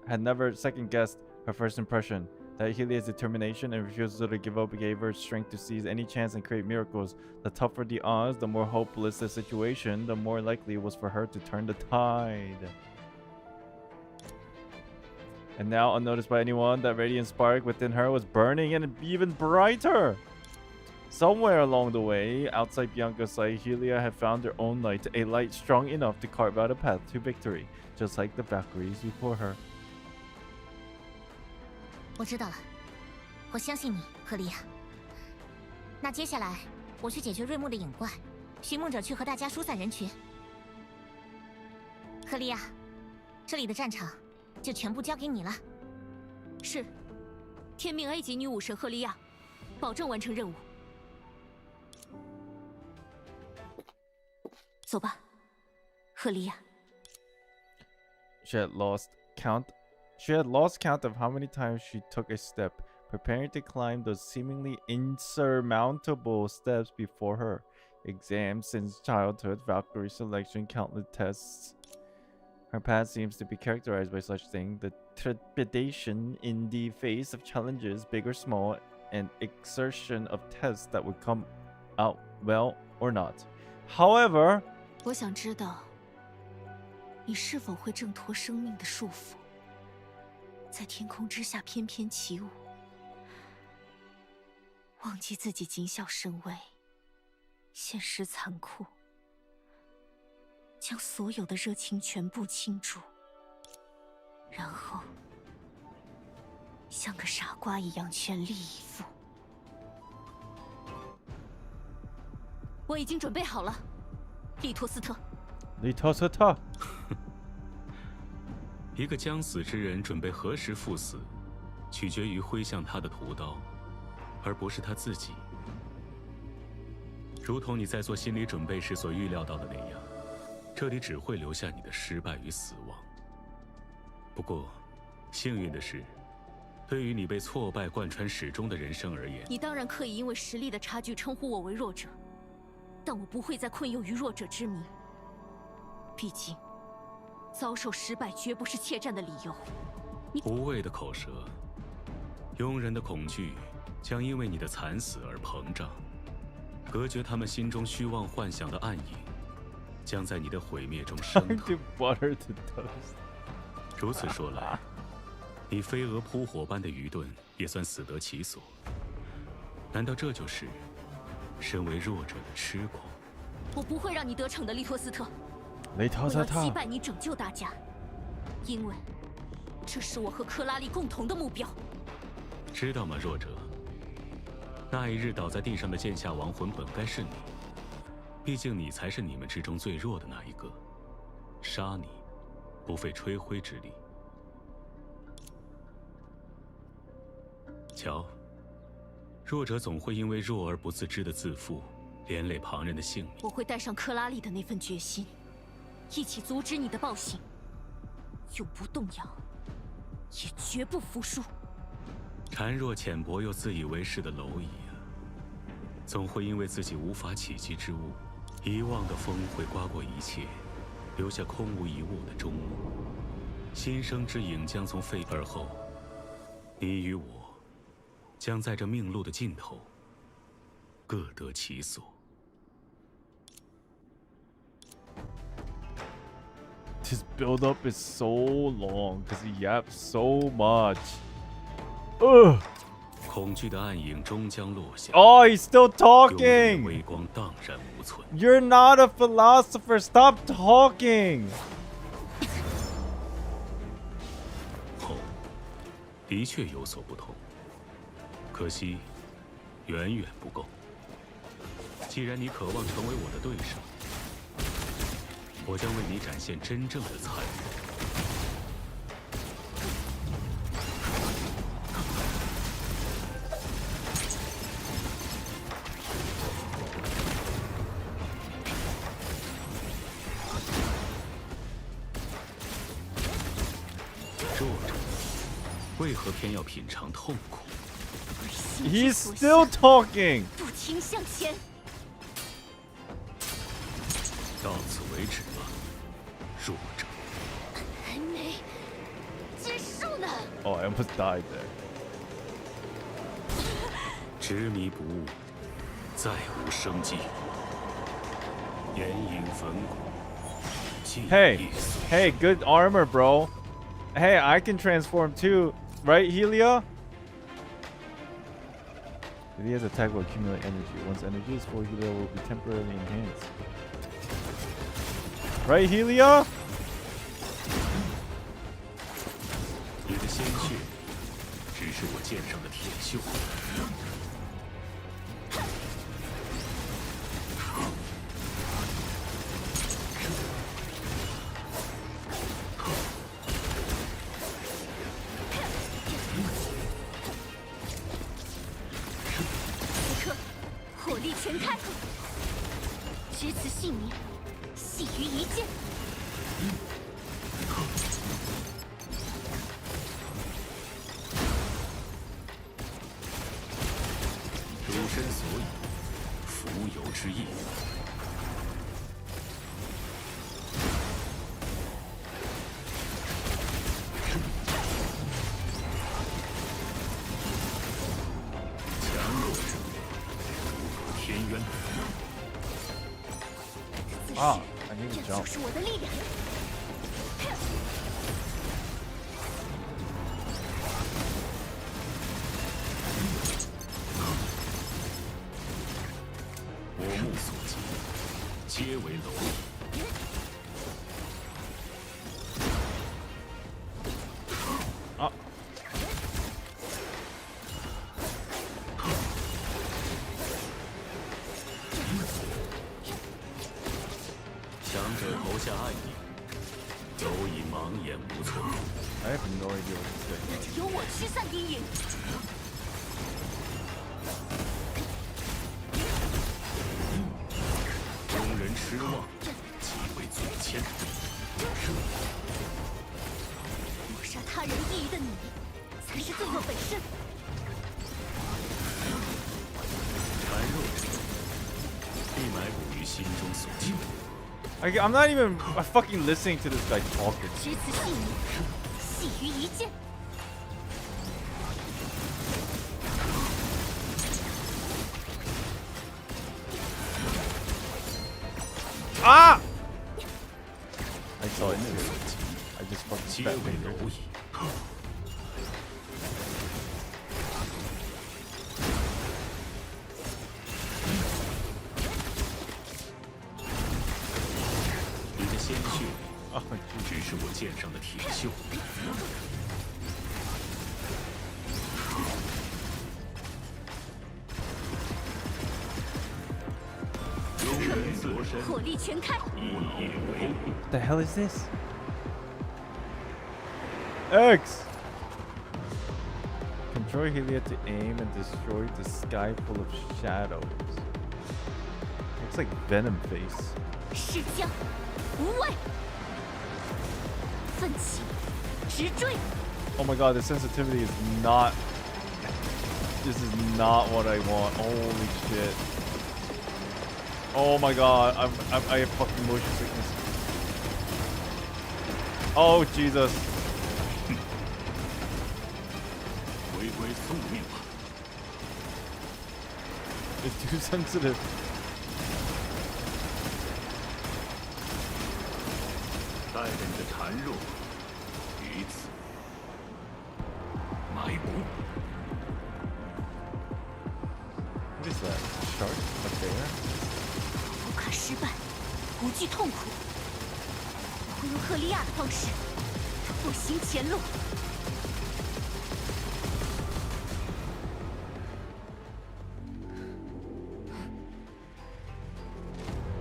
had never second-guessed her first impression. That Helia's determination and refusal to give up gave her strength to seize any chance and create miracles. The tougher the odds, the more hopeless the situation, the more likely it was for her to turn the tide. And now, unnoticed by anyone, that radiant spark within her was burning and even brighter. Somewhere along the way, outside Bianca's sight, Helia had found her own light, a light strong enough to carve out a path to victory, just like the Valkyries before her. 我知道了，我相信你，赫利亚。那接下来，我去解决瑞木的隐怪，寻梦者去和大家疏散人群。赫利亚，这里的战场就全部交给你了。是，天命 A 级女武神赫利亚，保证完成任务。走吧，赫利亚。She had lost count of how many times she took a step, preparing to climb those seemingly insurmountable steps before her. Exams since childhood, Valkyrie selection, countless tests. Her path seems to be characterized by such things: the trepidation in the face of challenges, big or small, and exertion of tests that would come out well or not. However, 我想知道，你是否会挣脱生命的束缚，在天空之下翩翩起舞，忘记自己谨小慎微，现实残酷，将所有的热情全部倾注，然后像个傻瓜一样全力以赴。我已经准备好了，利托斯特。利托斯特。一个将死之人准备何时赴死，取决于挥向他的屠刀，而不是他自己。如同你在做心理准备时所预料到的那样，这里只会留下你的失败与死亡。不过，幸运的是，对于你被挫败贯穿始终的人生而言，你当然可以因为实力的差距称呼我为弱者，但我不会再困囿于弱者之名。毕竟，遭受失败绝不是怯战的理由。无谓的口舌，庸人的恐惧将因为你的惨死而膨胀，隔绝他们心中虚妄幻想的暗影，将在你的毁灭中升腾。如此说来，你飞蛾扑火般的愚钝也算死得其所。难道这就是身为弱者的痴狂？我不会让你得逞的，利托斯特。利托斯特。我要击败你，拯救大家，因为这是我和克拉丽共同的目标。知道吗，弱者？那一日倒在地上的剑下亡魂本该是你，毕竟你才是你们之中最弱的那一个。杀你，不费吹灰之力。瞧，弱者总会因为弱而不自知的自负，连累旁人的性命。我会带上克拉丽的那份决心，一起阻止你的暴行，永不动摇，也绝不服输。孱弱浅薄又自以为是的蝼蚁啊，总会因为自己无法企及之物，遗忘的风会刮过一切，留下空无一物的终幕。新生之影将从肺而后，你与我将在这命路的尽头各得其所。His build up is so long because he yaps so much. Ugh. 恐惧的暗影终将落下。 Oh, he's still 永远的 talking. 微光荡然无存。 You're not a philosopher. Stop talking. 后，的确有所不同，可惜远远不够。既然你渴望成为我的对手，我将为你展现真正的残忍。弱者为何偏要品尝痛苦？ He's still talking. 不停向前。到此为止吧，弱者。还没结束呢。 Oh, I almost died there. 执迷不悟，再无生机。眼影粉骨。 Hey, hey, good armor, bro. Hey, I can transform too, right, Helia? Helia's attack will accumulate energy. Once energy is full, Helia will be temporarily enhanced. Right, Helia? 你的鲜血只是我剑上的铁锈。此刻，火力全开，只此性命，系于一剑。 诸身所以，浮游之意。强弱者，如天渊。Ah, I need to 这 jump. 就是我的力量。 我目所及，皆为蝼蚁。啊！强者投下暗影，蝼蚁茫然无措。 I have no idea what he's saying. 那就由我驱散阴影。 庸人痴妄，即为罪愆。抹杀他人意义的你，才是罪恶本身。孱弱者，必埋骨于心中所求。 I'm not even fucking listening to this guy talking. 只此性命，系于一剑。 Ah! I saw it too. I just fucking 皆 spat 为 finger. 蝼蚁。你的鲜血 Oh, 只是我剑上的铁锈。庸人自身，火力全开。以也为。 What the hell is this? X! Control Helia to aim and destroy the sky full of shadows. It's like Venom face. 释将，无畏，奋起，直追。 Oh my god, the sensitivity is not. This is not what I want. Holy shit. Oh my god, I have fucking motion sickness. Oh Jesus. 回归宿命吧。 It's too sensitive. 带着你的孱弱，于此埋伏。 What is that? Shark? A bear? 不怕失败，不惧痛苦。我会用赫利亚的方式步行前路。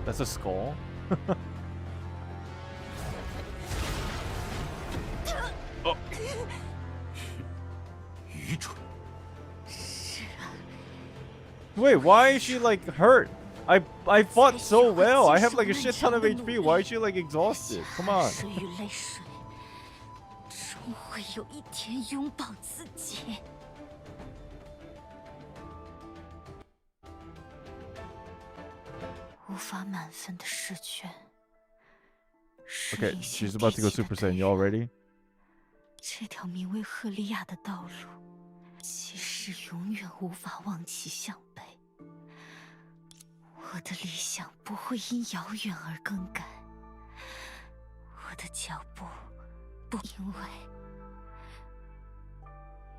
That's a skull? 愚蠢。 Wait, why is she like hurt? I fought so well. I have like a shit ton of HP. Why is she like exhausted? Come on. 水与泪水，终会有一天拥抱自己。无法满分的试卷。 Okay, she's about to go Super Saiyan. You all ready? 这条名为赫利亚的道路，其实永远无法望其项背。我的理想不会因遥远而更改，我的脚步不因为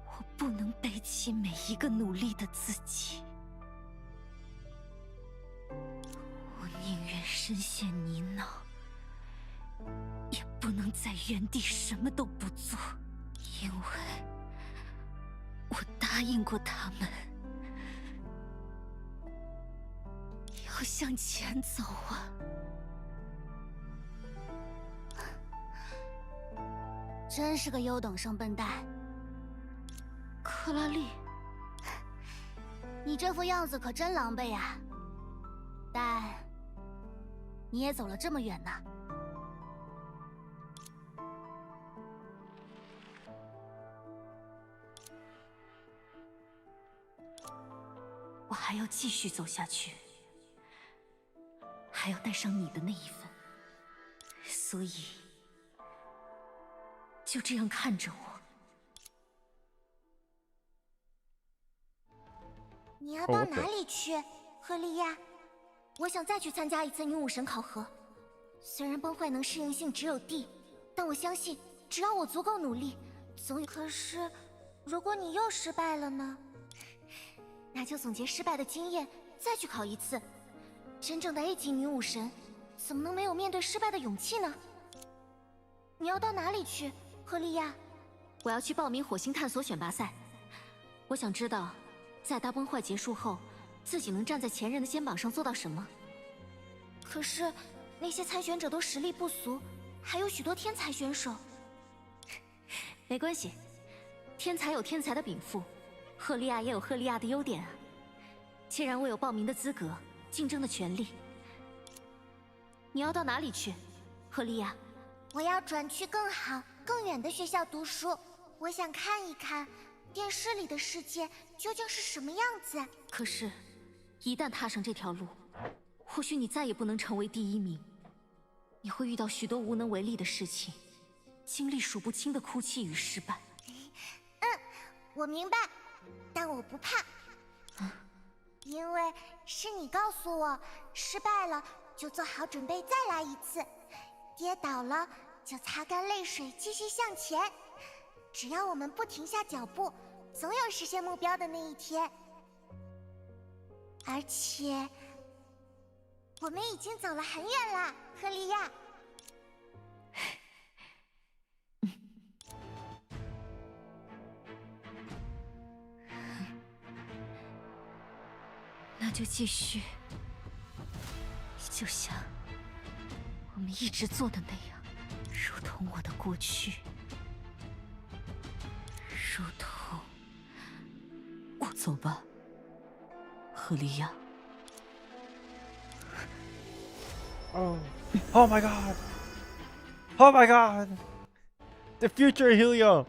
我不能背起每一个努力的自己。我宁愿深陷泥淖。 也不能在原地什么都不做，因为我答应过他们，要向前走啊！真是个优等生笨蛋，克拉丽，你这副样子可真狼狈啊！但你也走了这么远呢。 我还要继续走下去，还要带上你的那一份，所以就这样看着我。你要到哪里去，赫利亚？我想再去参加一次女武神考核。虽然崩坏能适应性只有 D， 但我相信只要我足够努力，总有。可是，如果你又失败了呢？ 那就总结失败的经验，再去考一次。真正的 A 级女武神，怎么能没有面对失败的勇气呢？你要到哪里去，赫利亚？我要去报名火星探索选拔赛。我想知道，在大崩坏结束后，自己能站在前人的肩膀上做到什么。可是，那些参选者都实力不俗，还有许多天才选手。没关系，天才有天才的禀赋。 赫利亚也有赫利亚的优点啊！既然我有报名的资格，竞争的权利，你要到哪里去，赫利亚？我要转去更好、更远的学校读书。我想看一看电视里的世界究竟是什么样子。可是，一旦踏上这条路，或许你再也不能成为第一名。你会遇到许多无能为力的事情，经历数不清的哭泣与失败。我明白。 但我不怕，因为是你告诉我，失败了就做好准备再来一次，跌倒了就擦干泪水继续向前。只要我们不停下脚步，总有实现目标的那一天。而且，我们已经走了很远了，赫利亚。那就继续，就像我们一直做的那样，如同我的过去，如同我走吧，赫利亚。Oh. Oh my god. Oh my god. The future Helium.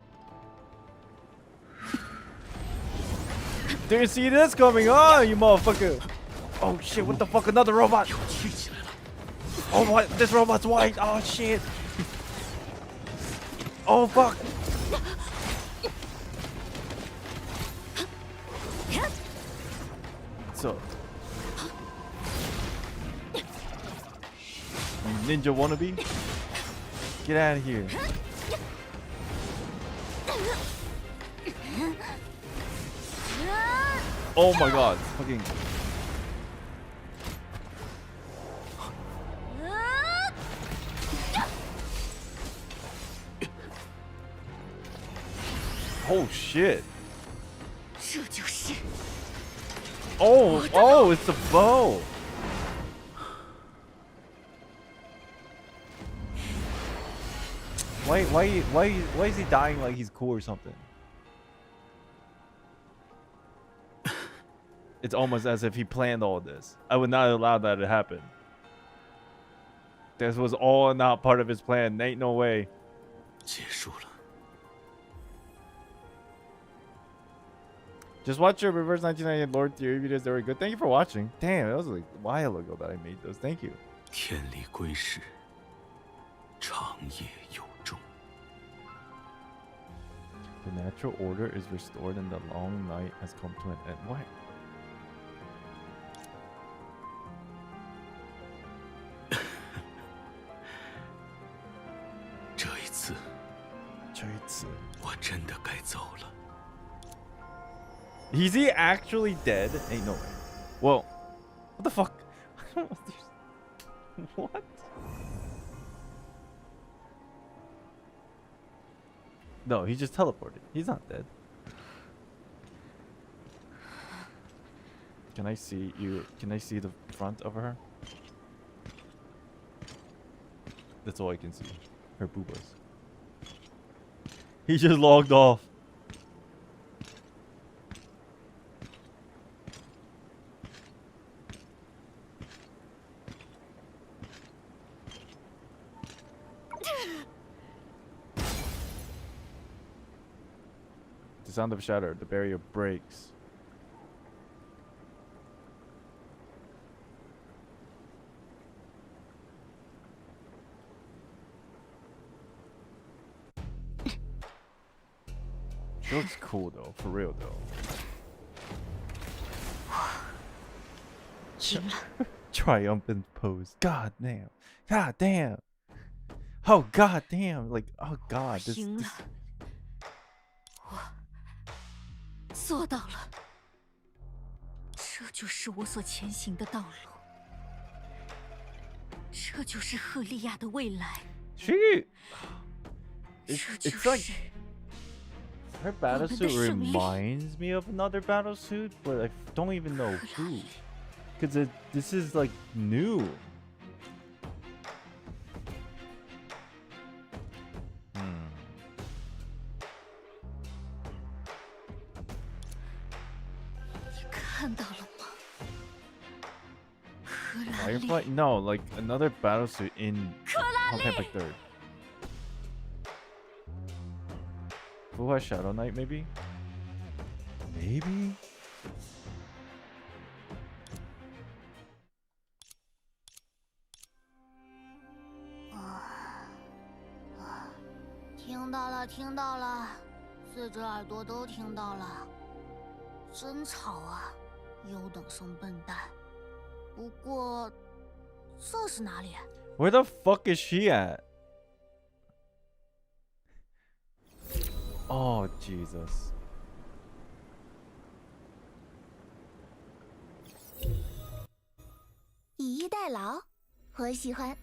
Didn't see this coming on, you motherfucker. Oh shit, what the fuck? Another robot. Oh what? This robot's white. Oh shit. Oh fuck. So. Ninja wannabe? Get out of here. Oh my god. Fucking. Oh shit. Oh, it's the bow. Why is he dying like he's cool or something? It's almost as if he planned all this. I would not allow that to happen. This was all not part of his plan. Ain't no way. 结束了。 Just watch your reverse 1998 Lord Theory videos. They were good. Thank you for watching. Damn, that was like a while ago that I made those. Thank you. 天理归世，长夜有终。 The natural order is restored and the long night has come to an end. What? 这一次，我真的该走了。 Is he actually dead? Ain't no way. Well, what the fuck? What? No, he just teleported. He's not dead. Can I see you? Can I see the front of her? That's all I can see. Her boobas. He just logged off. The sound of shatter. The barrier breaks. She looks cool though, for real though. Triumphant pose. God damn. God damn. Oh god damn. Like, oh god. This 做到了，这就是我所前行的道路，这就是赫利亚的未来。It's like her battle suit reminds me of another battle suit, but I don't even know who. Because this is like new. Firefly? No, like another battle suit in Honkai Impact 3rd. Who has Shadow Knight, maybe? Maybe?听到了，4只耳朵都听到了，真吵啊！优等生笨蛋。不过，这是哪里 ？Where the fuck is she at? Oh Jesus! 以逸待劳，我喜欢。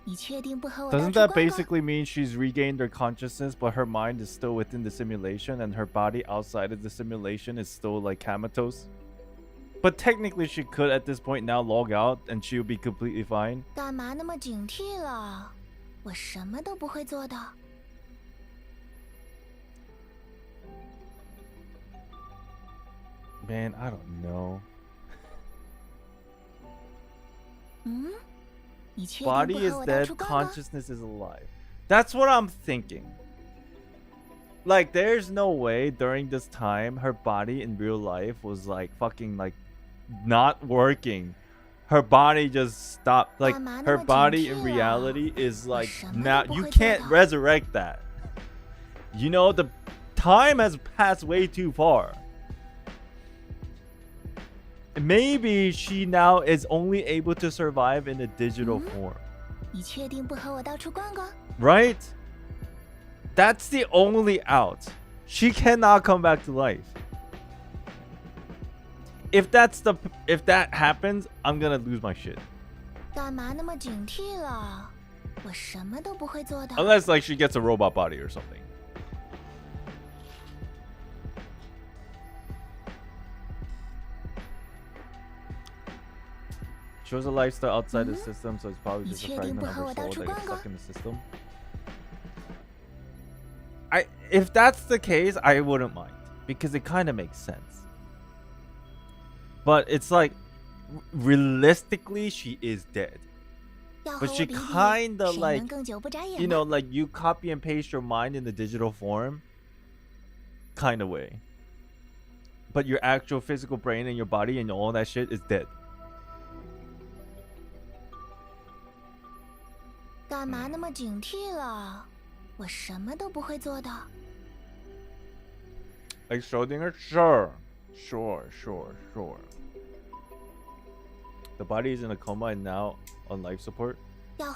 你确定不和我 Doesn't that basically mean she's regained her consciousness, but her mind is still within the simulation, and her body outside of the simulation is still like comatose? But technically, she could at this point now log out, and she'll be completely fine. 干嘛那么警惕了？我什么都不会做的。Man, I don't know. Body is dead, consciousness is alive. That's what I'm thinking. Like, there's no way during this time her body in real life was like fucking like not working. Her body just stopped. Like, her body in reality is like, now you can't resurrect that. You know, the time has passed way too far. Maybe she now is only able to survive in a digital form. Right? That's the only out. She cannot come back to life. If that happens, I'm gonna lose my shit. Unless like she gets a robot body or something. Shows a lifestyle outside the system, so it's probably just a fragment of her soul that gets stuck in the system. If that's the case, I wouldn't mind, because it kind of makes sense. But it's like, realistically, she is dead. But she kind of like, you know, like you copy and paste your mind in the digital form, kind of way. But your actual physical brain and your body and all that shit is dead. Like Schrodinger? Sure. The body is in a coma and now on life support. I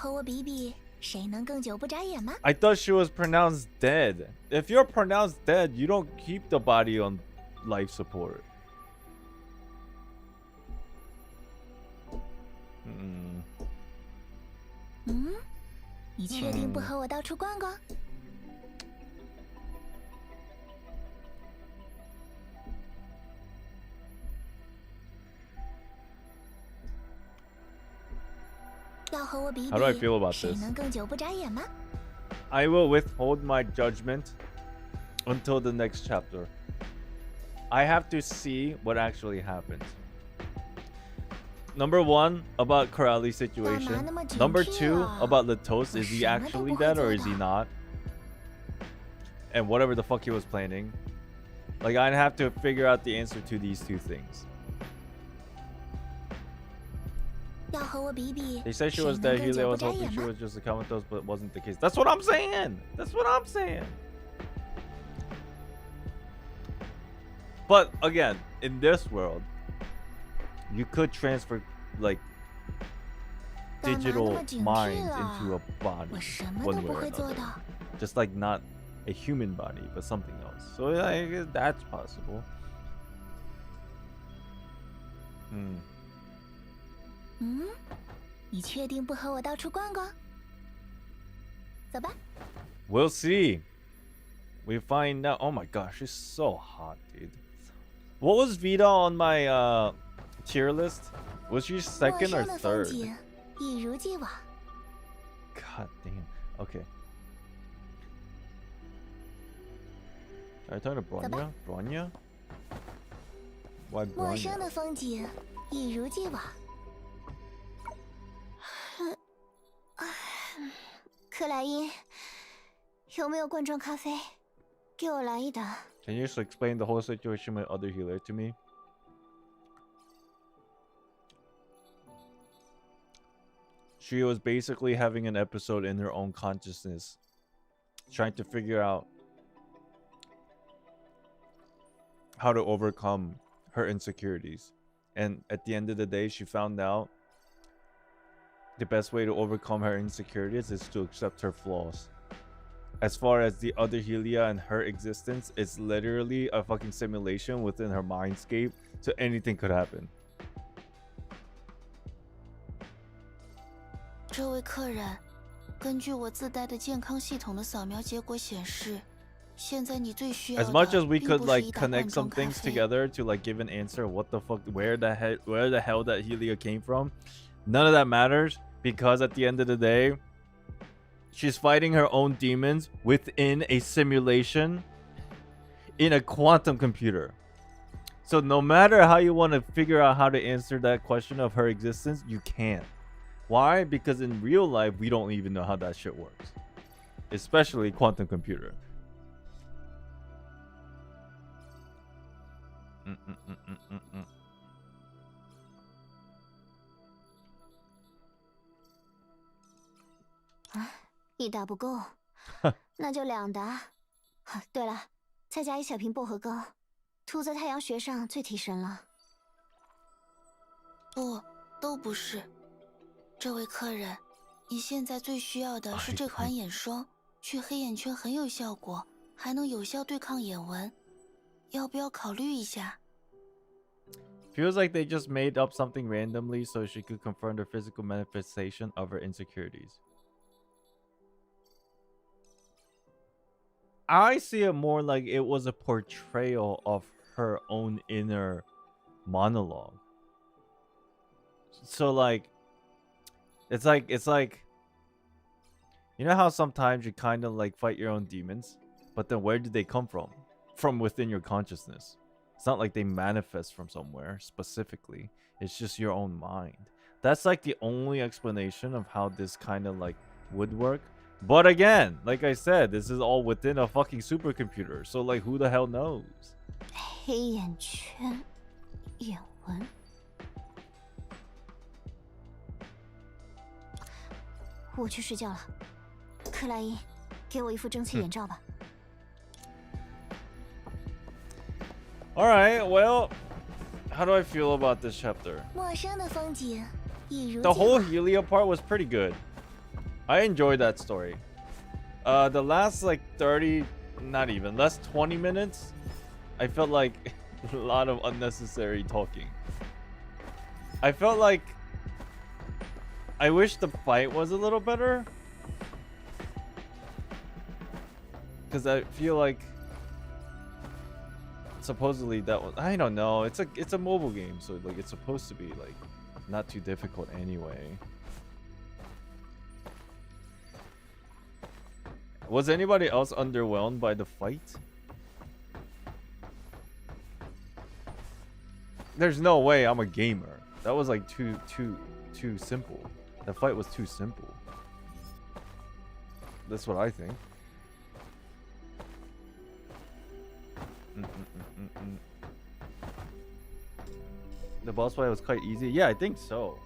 thought she was pronounced dead. If you're pronounced dead, you don't keep the body on life support. How do I feel about this? I will withhold my judgment until the next chapter. I have to see what actually happened. Number one, about Corelli's situation. Number two, about Latos. Is he actually dead or is he not? And whatever the fuck he was planning. Like, I'd have to figure out the answer to these two things. They said she was dead. Helia was hoping she was just a comatose, but it wasn't the case. That's what I'm saying. But again, in this world, you could transfer like digital minds into a body one way or another. Just like not a human body, but something else. So I guess that's possible. We'll see. We find out. Oh my gosh, she's so hot, dude. What was Vita on my tier list? Was she second or third? God damn. Okay. Are you talking to Bronya? Bronya? Why Bronya? 克莱因，有没有罐装咖啡？给我来一打。Can you just explain the whole situation with other healer to me? She was basically having an episode in her own consciousness, trying to figure out how to overcome her insecurities. And at the end of the day, she found out the best way to overcome her insecurities is to accept her flaws. As far as the other Helia and her existence, it's literally a fucking simulation within her mindscape, so anything could happen. 这位客人，根据我自带的健康系统的扫描结果显示，现在你最需要的 As much as we could like connect some things together to like give an answer, what the fuck, where the hell that Helia came from, none of that matters, because at the end of the day, she's fighting her own demons within a simulation in a quantum computer. So no matter how you want to figure out how to answer that question of her existence, you can't. Why? Because in real life, we don't even know how that shit works. Especially quantum computer. Mm-mm-mm-mm-mm-mm. 一打不够，那就2打。对了，再加1小瓶薄荷膏，涂在太阳穴上最提神了。不，都不是。这位客人，你现在最需要的是这款眼霜，去黑眼圈很有效果，还能有效对抗眼纹。要不要考虑一下？ Feels like they just made up something randomly so she could confirm the physical manifestation of her insecurities. I see it more like it was a portrayal of her own inner monologue. So like it's like you know how sometimes you kind of like fight your own demons, but then where do they come from? From within your consciousness. It's not like they manifest from somewhere specifically. It's just your own mind. That's like the only explanation of how this kind of like would work. But again, like I said, this is all within a fucking supercomputer. So like who the hell knows? 黑眼圈，眼纹。我去睡觉了。克莱因，给我一副蒸汽眼罩吧。All right, well, how do I feel about this chapter? 陌生的风景，一如 The whole Helia part was pretty good. I enjoyed that story. The last like 30, not even, last 20 minutes, I felt like a lot of unnecessary talking. I felt like I wish the fight was a little better. Because I feel like supposedly that was, I don't know, it's a mobile game, so like it's supposed to be like not too difficult anyway. Was anybody else underwhelmed by the fight? There's no way I'm a gamer. That was like too simple. The fight was too simple. That's what I think. The boss fight was quite easy. Yeah, I think so.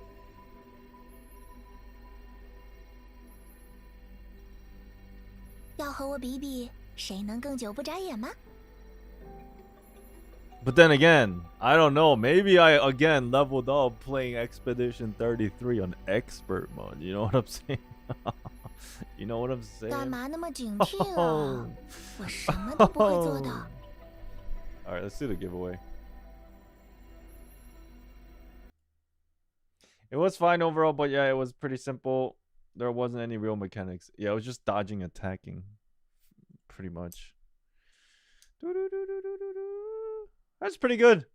But then again, I don't know. Maybe I again leveled up playing Expedition 33 on expert mode. You know what I'm saying? You know what I'm saying? 干嘛那么警惕啊？我什么都不会做的。All right, let's do the giveaway. It was fine overall, but yeah, it was pretty simple. There wasn't any real mechanics. Yeah, it was just dodging, attacking, pretty much. That's pretty good.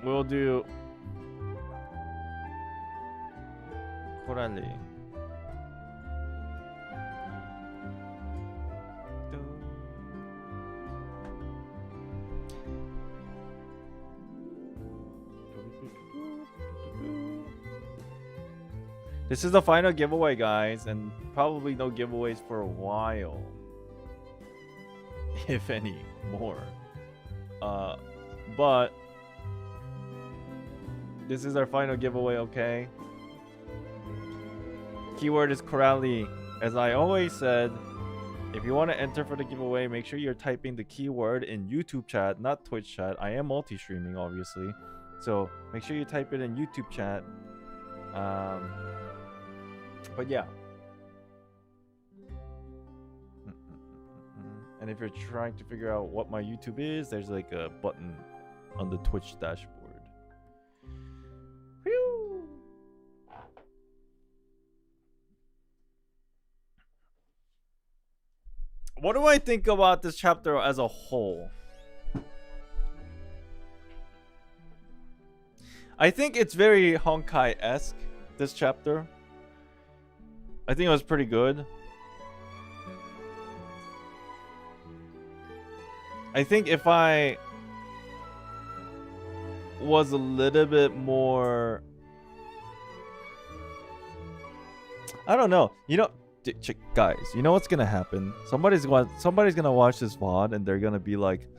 We'll do Coralie. This is the final giveaway, guys, and probably no giveaways for a while, if any more. But this is our final giveaway, okay? Keyword is Coralie. As I always said, if you want to enter for the giveaway, make sure you're typing the keyword in YouTube chat, not Twitch chat. I am multi-streaming, obviously, so make sure you type it in YouTube chat. But yeah. And if you're trying to figure out what my YouTube is, there's like a button on the Twitch dashboard. Whew. What do I think about this chapter as a whole? I think it's very Honkai-esque, this chapter. I think it was pretty good. I think if I was a little bit more, I don't know. You know, guys, you know what's gonna happen? Somebody's gonna watch this VOD and they're gonna be like,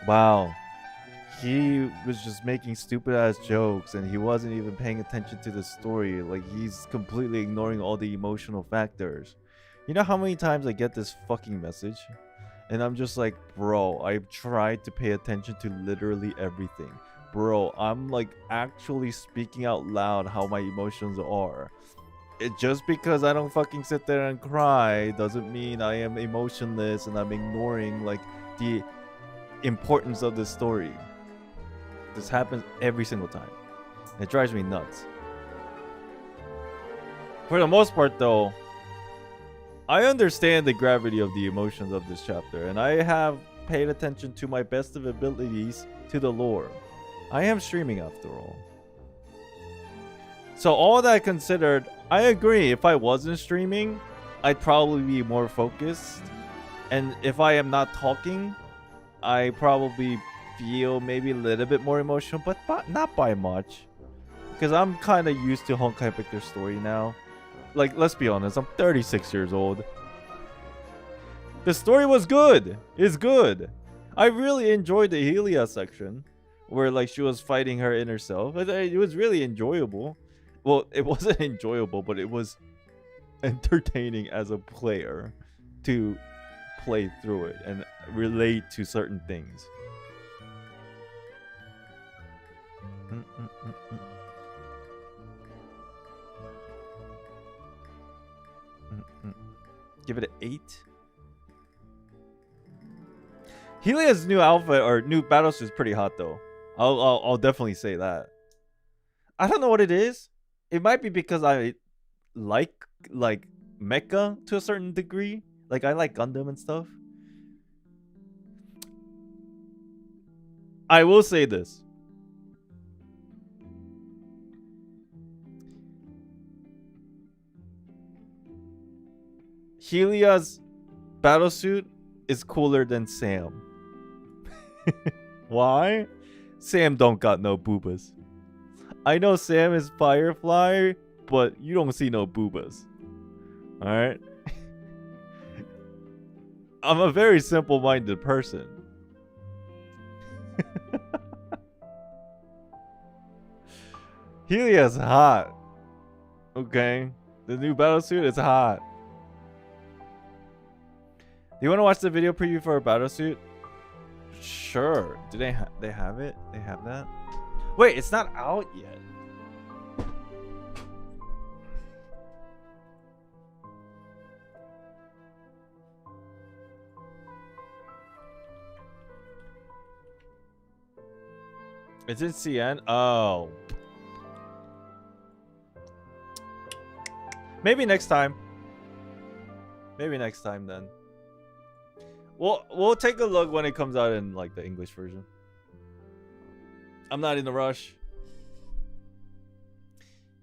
"Wow, he was just making stupid ass jokes and he wasn't even paying attention to the story. Like he's completely ignoring all the emotional factors." You know how many times I get this fucking message? And I'm just like, bro, I've tried to pay attention to literally everything. Bro, I'm like actually speaking out loud how my emotions are. Just because I don't fucking sit there and cry doesn't mean I am emotionless and I'm ignoring like the importance of the story. This happens every single time. It drives me nuts. For the most part though, I understand the gravity of the emotions of this chapter, and I have paid attention to my best of abilities to the lore. I am streaming after all. So all that considered, I agree, if I wasn't streaming, I'd probably be more focused. And if I am not talking, I probably feel maybe a little bit more emotional, but not by much. Because I'm kind of used to Honkai Impact story now. Like, let's be honest, I'm 36 years old. The story was good. It's good. I really enjoyed the Helia section where like she was fighting her inner self. It was really enjoyable. Well, it wasn't enjoyable, but it was entertaining as a player to play through it and relate to certain things. Give it an 8. Helia's new outfit or new battlesuit is pretty hot though. I'll definitely say that. I don't know what it is. It might be because I like mecha to a certain degree. Like I like Gundam and stuff. I will say this. Helia's battlesuit is cooler than Sam. Why? Sam don't got no boobas. I know Sam is Firefly, but you don't see no boobas. Alright? I'm a very simple-minded person. Helia's hot. Okay? The new battlesuit is hot. You want to watch the video preview for a battlesuit? Sure. Do they have it? They have that? Wait, it's not out yet. It's in CN? Oh. Maybe next time. Maybe next time then. We'll take a look when it comes out in like the English version. I'm not in a rush.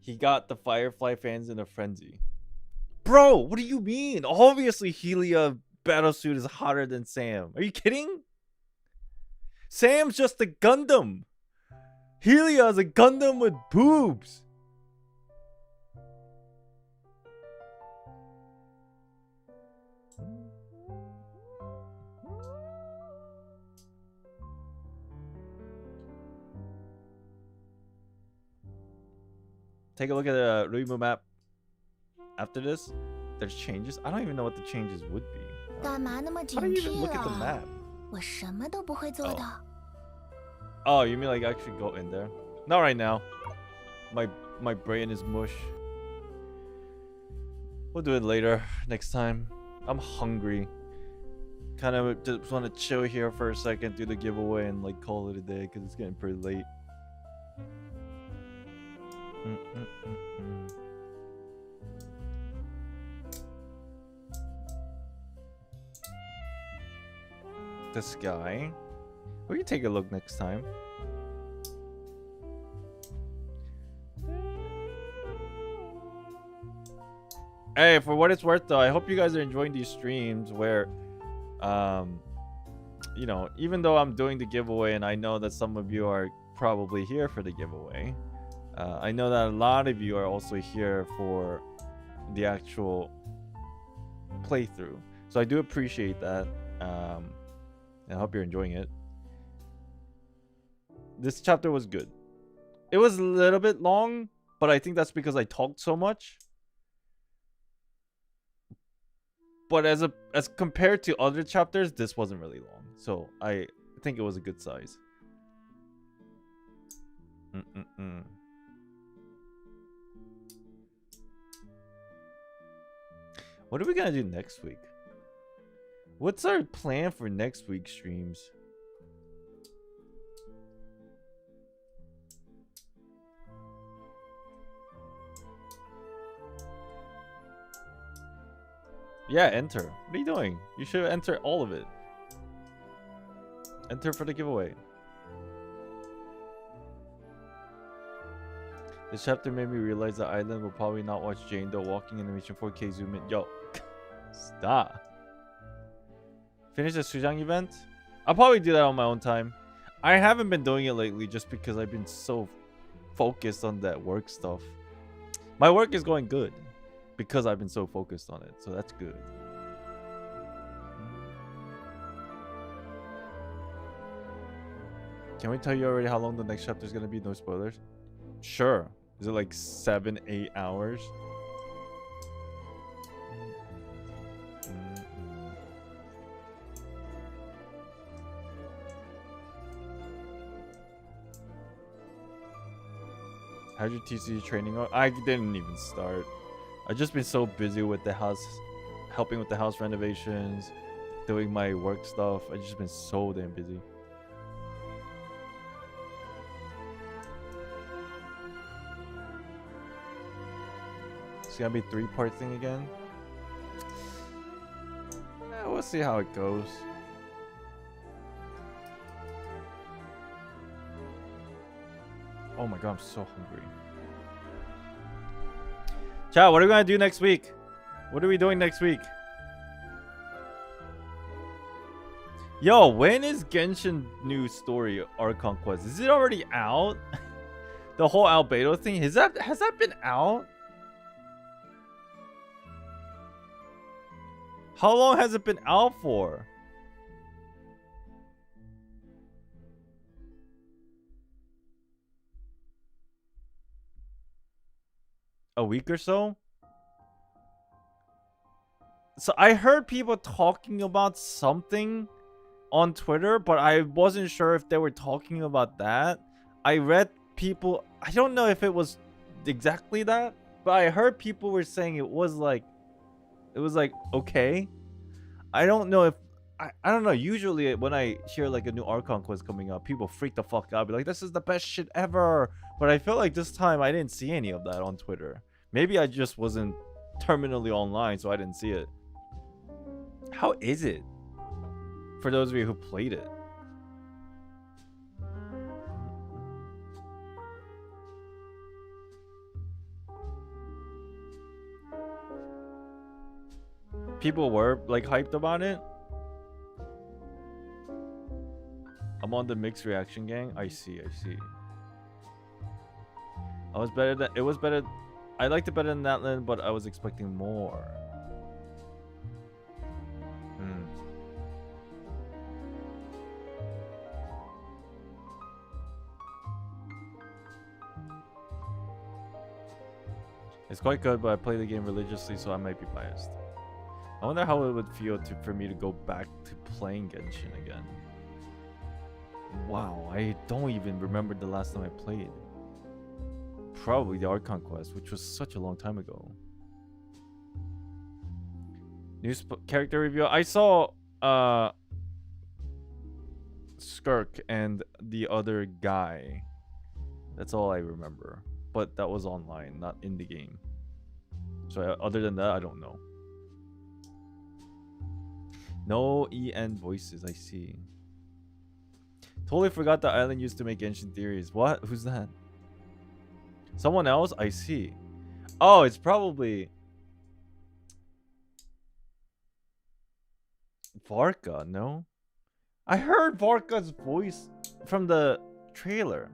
He got the Firefly fans in a frenzy. Bro, what do you mean? Obviously Helia battlesuit is hotter than Sam. Are you kidding? Sam's just a Gundam. Helia is a Gundam with boobs. Take a look at the Ruimu map. After this, there's changes. I don't even know what the changes would be. How do you even look at the map? Oh, you mean like actually go in there? Not right now. My brain is mush. We'll do it later, next time. I'm hungry. Kind of just want to chill here for a second, do the giveaway, and like call it a day because it's getting pretty late. This guy. We can take a look next time. Hey, for what it's worth, though, I hope you guys are enjoying these streams where, you know, even though I'm doing the giveaway, and I know that some of you are probably here for the giveaway, I know that a lot of you are also here for the actual playthrough. So I do appreciate that. And I hope you're enjoying it. This chapter was good. It was a little bit long, but I think that's because I talked so much. But as compared to other chapters, this wasn't really long. So I think it was a good size. What are we gonna do next week? What's our plan for next week's streams? Yeah, enter. What are you doing? You should enter all of it. Enter for the giveaway. This chapter made me realize that Island will probably not watch Jane Doe walking animation 4K zoom in. Yo, stop. Finish the Sujang event? I'll probably do that on my own time. I haven't been doing it lately just because I've been so focused on that work stuff. My work is going good because I've been so focused on it, so that's good. Can we tell you already how long the next chapter is going to be? No spoilers. Sure. Is it like 7-8 hours? How's your TCG training? I didn't even start. I've just been so busy with the house, helping with the house renovations, doing my work stuff. I've just been so damn busy. It's gonna be 3-part thing again. We'll see how it goes. Oh my god, I'm so hungry. Chat, what are we gonna do next week? What are we doing next week? Yo, when is Genshin new story Archon Quest? Is it already out? The whole Albedo thing, has that been out? How long has it been out for? A week or so? So I heard people talking about something on Twitter, but I wasn't sure if they were talking about that. I read people, I don't know if it was exactly that, but I heard people were saying it was like okay. I don't know if I don't know. Usually when I hear like a new Archon Quest coming up, people freak the fuck out, be like, this is the best shit ever. But I feel like this time I didn't see any of that on Twitter. Maybe I just wasn't terminally online, so I didn't see it. How is it? For those of you who played it. People were like hyped about it. I'm on the mixed reaction gang. I see. It was better. I liked it better than Natland, but I was expecting more. It's quite good, but I play the game religiously, so I might be biased. I wonder how it would feel for me to go back to playing Genshin again. Wow, I don't even remember the last time I played. Probably the Archon Quest, which was such a long time ago. New character review. I saw Skirk and the other guy. That's all I remember. But that was online, not in the game. So other than that, I don't know. No EN voices, I see. Totally forgot that Island used to make Genshin theories. What? Who's that? Someone else? I see. Oh, it's probably... Varka, no? I heard Varka's voice from the trailer.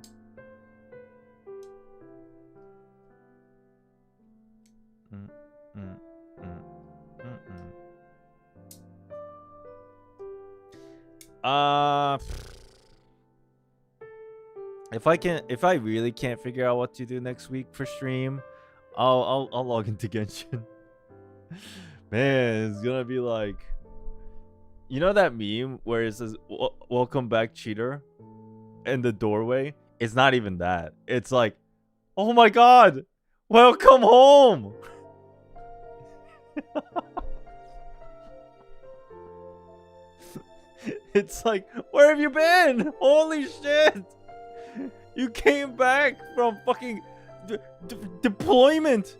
Mm, mm, mm, mm, mm. If I really can't figure out what to do next week for stream, I'll log into Genshin. Man, it's gonna be like, you know that meme where it says "Welcome back, cheater," in the doorway? It's not even that. It's like, oh my god, welcome home. It's like, where have you been? Holy shit! You came back from fucking deployment.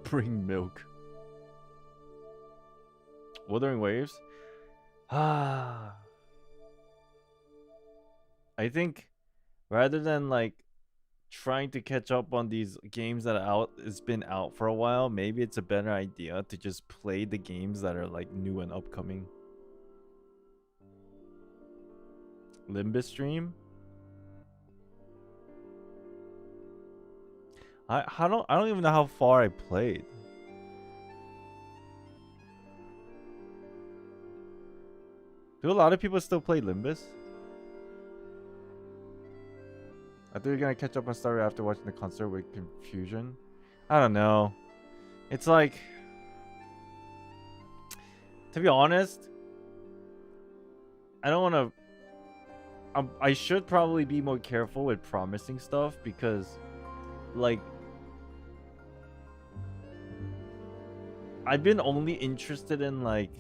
Bring milk. Wuthering Waves? I think rather than like trying to catch up on these games that it's been out for a while, maybe it's a better idea to just play the games that are like new and upcoming. Limbus stream? I don't even know how far I played. Do a lot of people still play Limbus? I thought you were gonna catch up on Star after watching the concert with Confusion. I don't know. It's like, to be honest, I don't want to. I should probably be more careful with promising stuff because, like, I've been only interested in like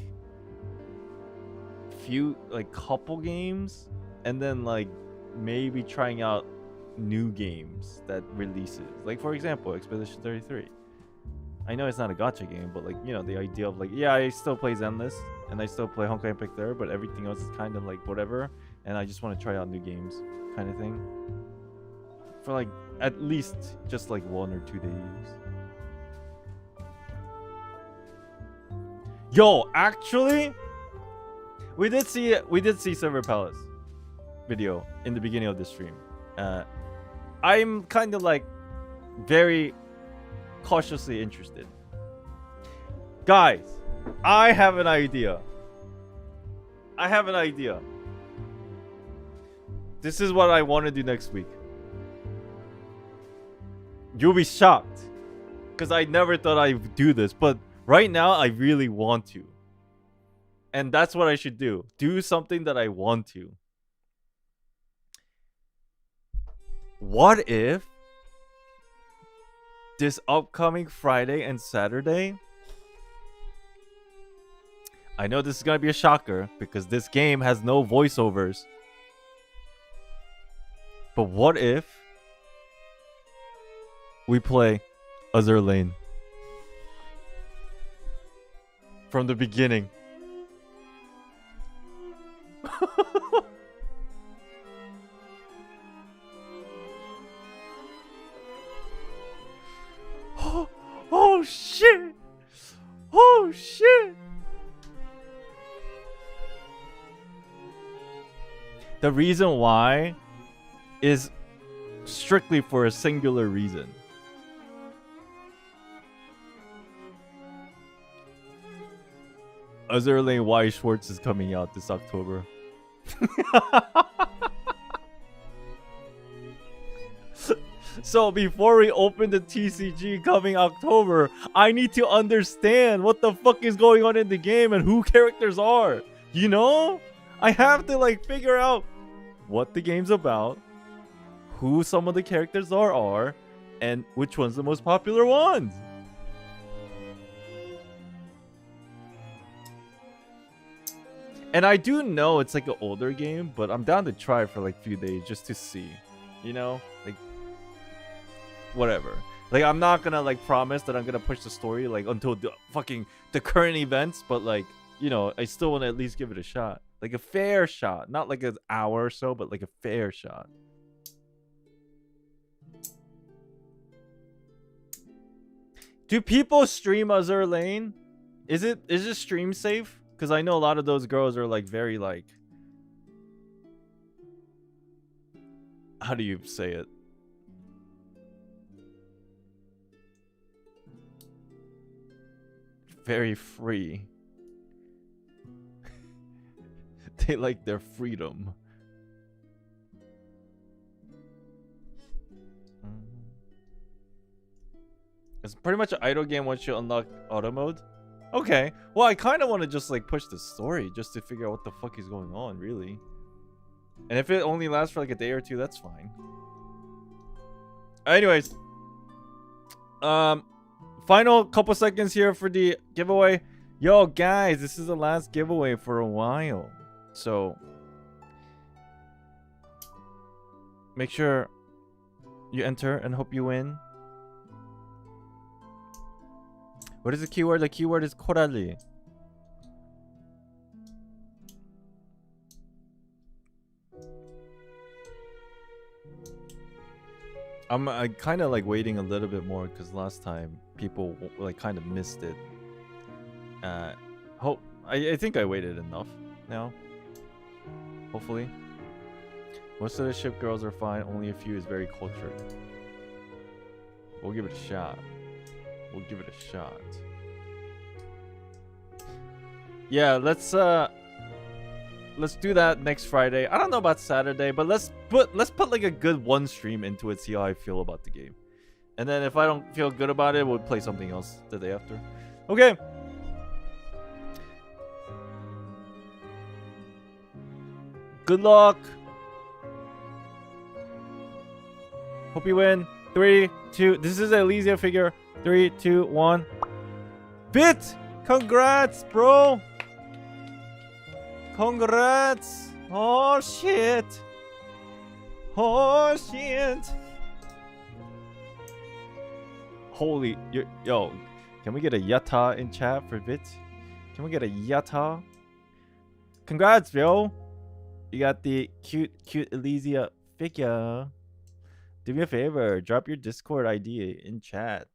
couple games, and then like maybe trying out new games that releases. Like for example, Expedition 33. I know it's not a gacha game, but like, you know, the idea of like, yeah, I still play Zenless and I still play Honkai Impact there, but everything else is kind of like whatever, and I just want to try out new games kind of thing. For like at least just like 1 or 2 days. Yo, actually, we did see Silver Palace video in the beginning of the stream. I'm kind of like very cautiously interested. Guys, I have an idea. This is what I want to do next week. You'll be shocked because I never thought I'd do this, but right now I really want to. And that's what I should do. Do something that I want to. What if this upcoming Friday and Saturday, I know this is going to be a shocker because this game has no voiceovers, but what if we play Azur Lane from the beginning? Oh shit! Oh shit! The reason why is strictly for a singular reason. Azur Lane Y Schwartz is coming out this October. So before we open the TCG coming October, I need to understand what the fuck is going on in the game and who characters are. You know? I have to like figure out what the game's about, who some of the characters are, and which one's the most popular ones. And I do know it's like an older game, but I'm down to try for like a few days just to see. You know? Like, whatever. Like, I'm not gonna like promise that I'm gonna push the story like until the current events, but like, you know, I still want to at least give it a shot. Like a fair shot. Not like an hour or so, but like a fair shot. Do people stream Azur Lane? Is it stream safe? Because I know a lot of those girls are like very like, how do you say it? Very free. They like their freedom. It's pretty much an idle game once you unlock auto mode. Okay. Well, I kind of want to just like push the story just to figure out what the fuck is going on, really. And if it only lasts for like a day or two, that's fine. Anyways. Final couple seconds here for the giveaway. Yo, guys, this is the last giveaway for a while. So make sure you enter and hope you win. What is the keyword? The keyword is Korali. I'm kind of like waiting a little bit more because last time people like kind of missed it. I think I waited enough now. Hopefully. Most of the ship girls are fine. Only a few is very cultured. We'll give it a shot. We'll give it a shot. Yeah, let's do that next Friday. I don't know about Saturday, but let's put like a good one stream into it, see how I feel about the game. And then if I don't feel good about it, we'll play something else the day after. Okay. Good luck. Hope you win. 3, 2. This is an Elysia figure. 3, 2, 1. Bit! Congrats, bro! Congrats! Oh shit! Oh shit! Holy, yo, can we get a yatta in chat for Bit? Can we get a yatta? Congrats, yo! You got the cute Elysia figure. Do me a favor, drop your Discord ID in chat.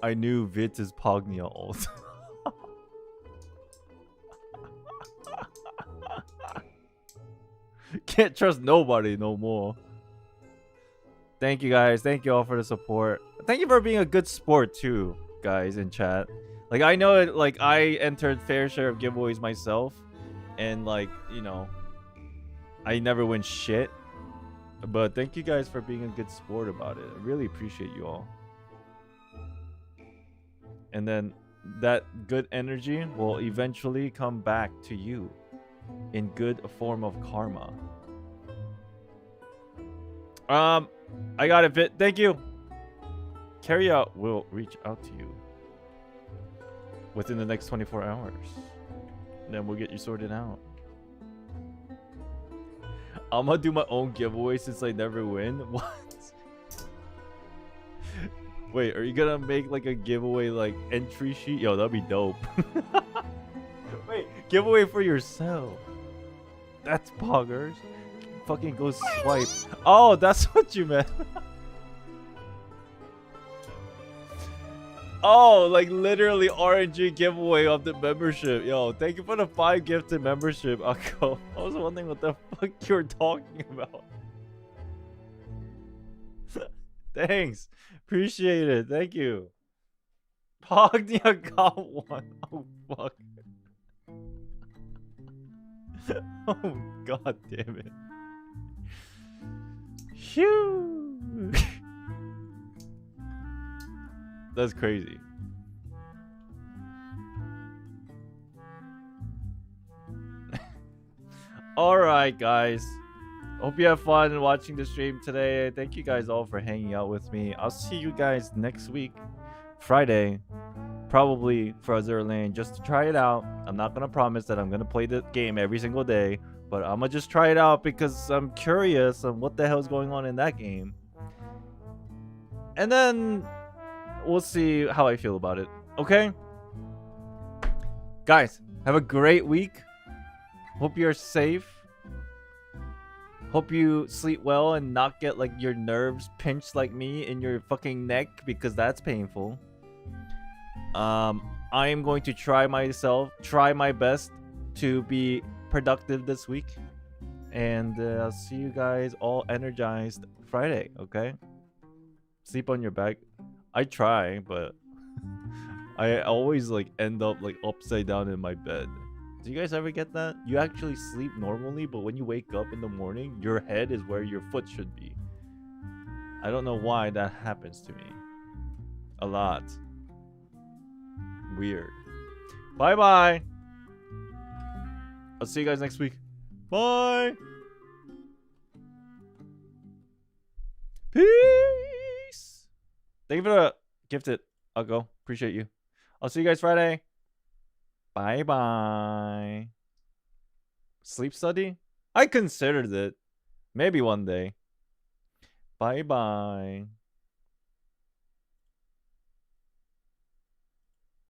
I knew Vit is Pognia ult. Can't trust nobody no more. Thank you guys. Thank you all for the support. Thank you for being a good sport too, guys, in chat. Like, I know it, like, I entered fair share of giveaways myself, and like, you know, I never win shit. But thank you guys for being a good sport about it. I really appreciate you all. And then that good energy will eventually come back to you in good form of karma. I got it, Fit. Thank you. Carry out will reach out to you within the next 24 hours. And then we'll get you sorted out. I'm gonna do my own giveaway since I never win. What? Wait, are you gonna make like a giveaway like entry sheet? Yo, that'd be dope. Wait, giveaway for yourself. That's poggers. Fucking go swipe. Oh, that's what you meant. Oh, like literally RNG giveaway of the membership. Yo, thank you for the 5 gifted membership, Akko. I was wondering what the fuck you were talking about. Thanks. Appreciate it. Thank you. Pognia got one. Oh, fuck. Oh, god damn it. Phew. That's crazy. Alright, guys. Hope you have fun watching the stream today. Thank you guys all for hanging out with me. I'll see you guys next week, Friday, probably for Azur Lane, just to try it out. I'm not going to promise that I'm going to play the game every single day, but I'm going to just try it out because I'm curious on what the hell is going on in that game. And then we'll see how I feel about it. Okay? Guys, have a great week. Hope you're safe. Hope you sleep well and not get like your nerves pinched like me in your fucking neck because that's painful. I am going to try my best to be productive this week. And I'll see you guys all energized Friday, okay? Sleep on your back. I try, but I always like end up like upside down in my bed. Do you guys ever get that? You actually sleep normally, but when you wake up in the morning, your head is where your foot should be. I don't know why that happens to me. A lot. Weird. Bye-bye. I'll see you guys next week. Bye. Peace. Thank you for the gifted. I'll go. Appreciate you. I'll see you guys Friday. Bye-bye. Sleep study? I considered it. Maybe one day. Bye-bye.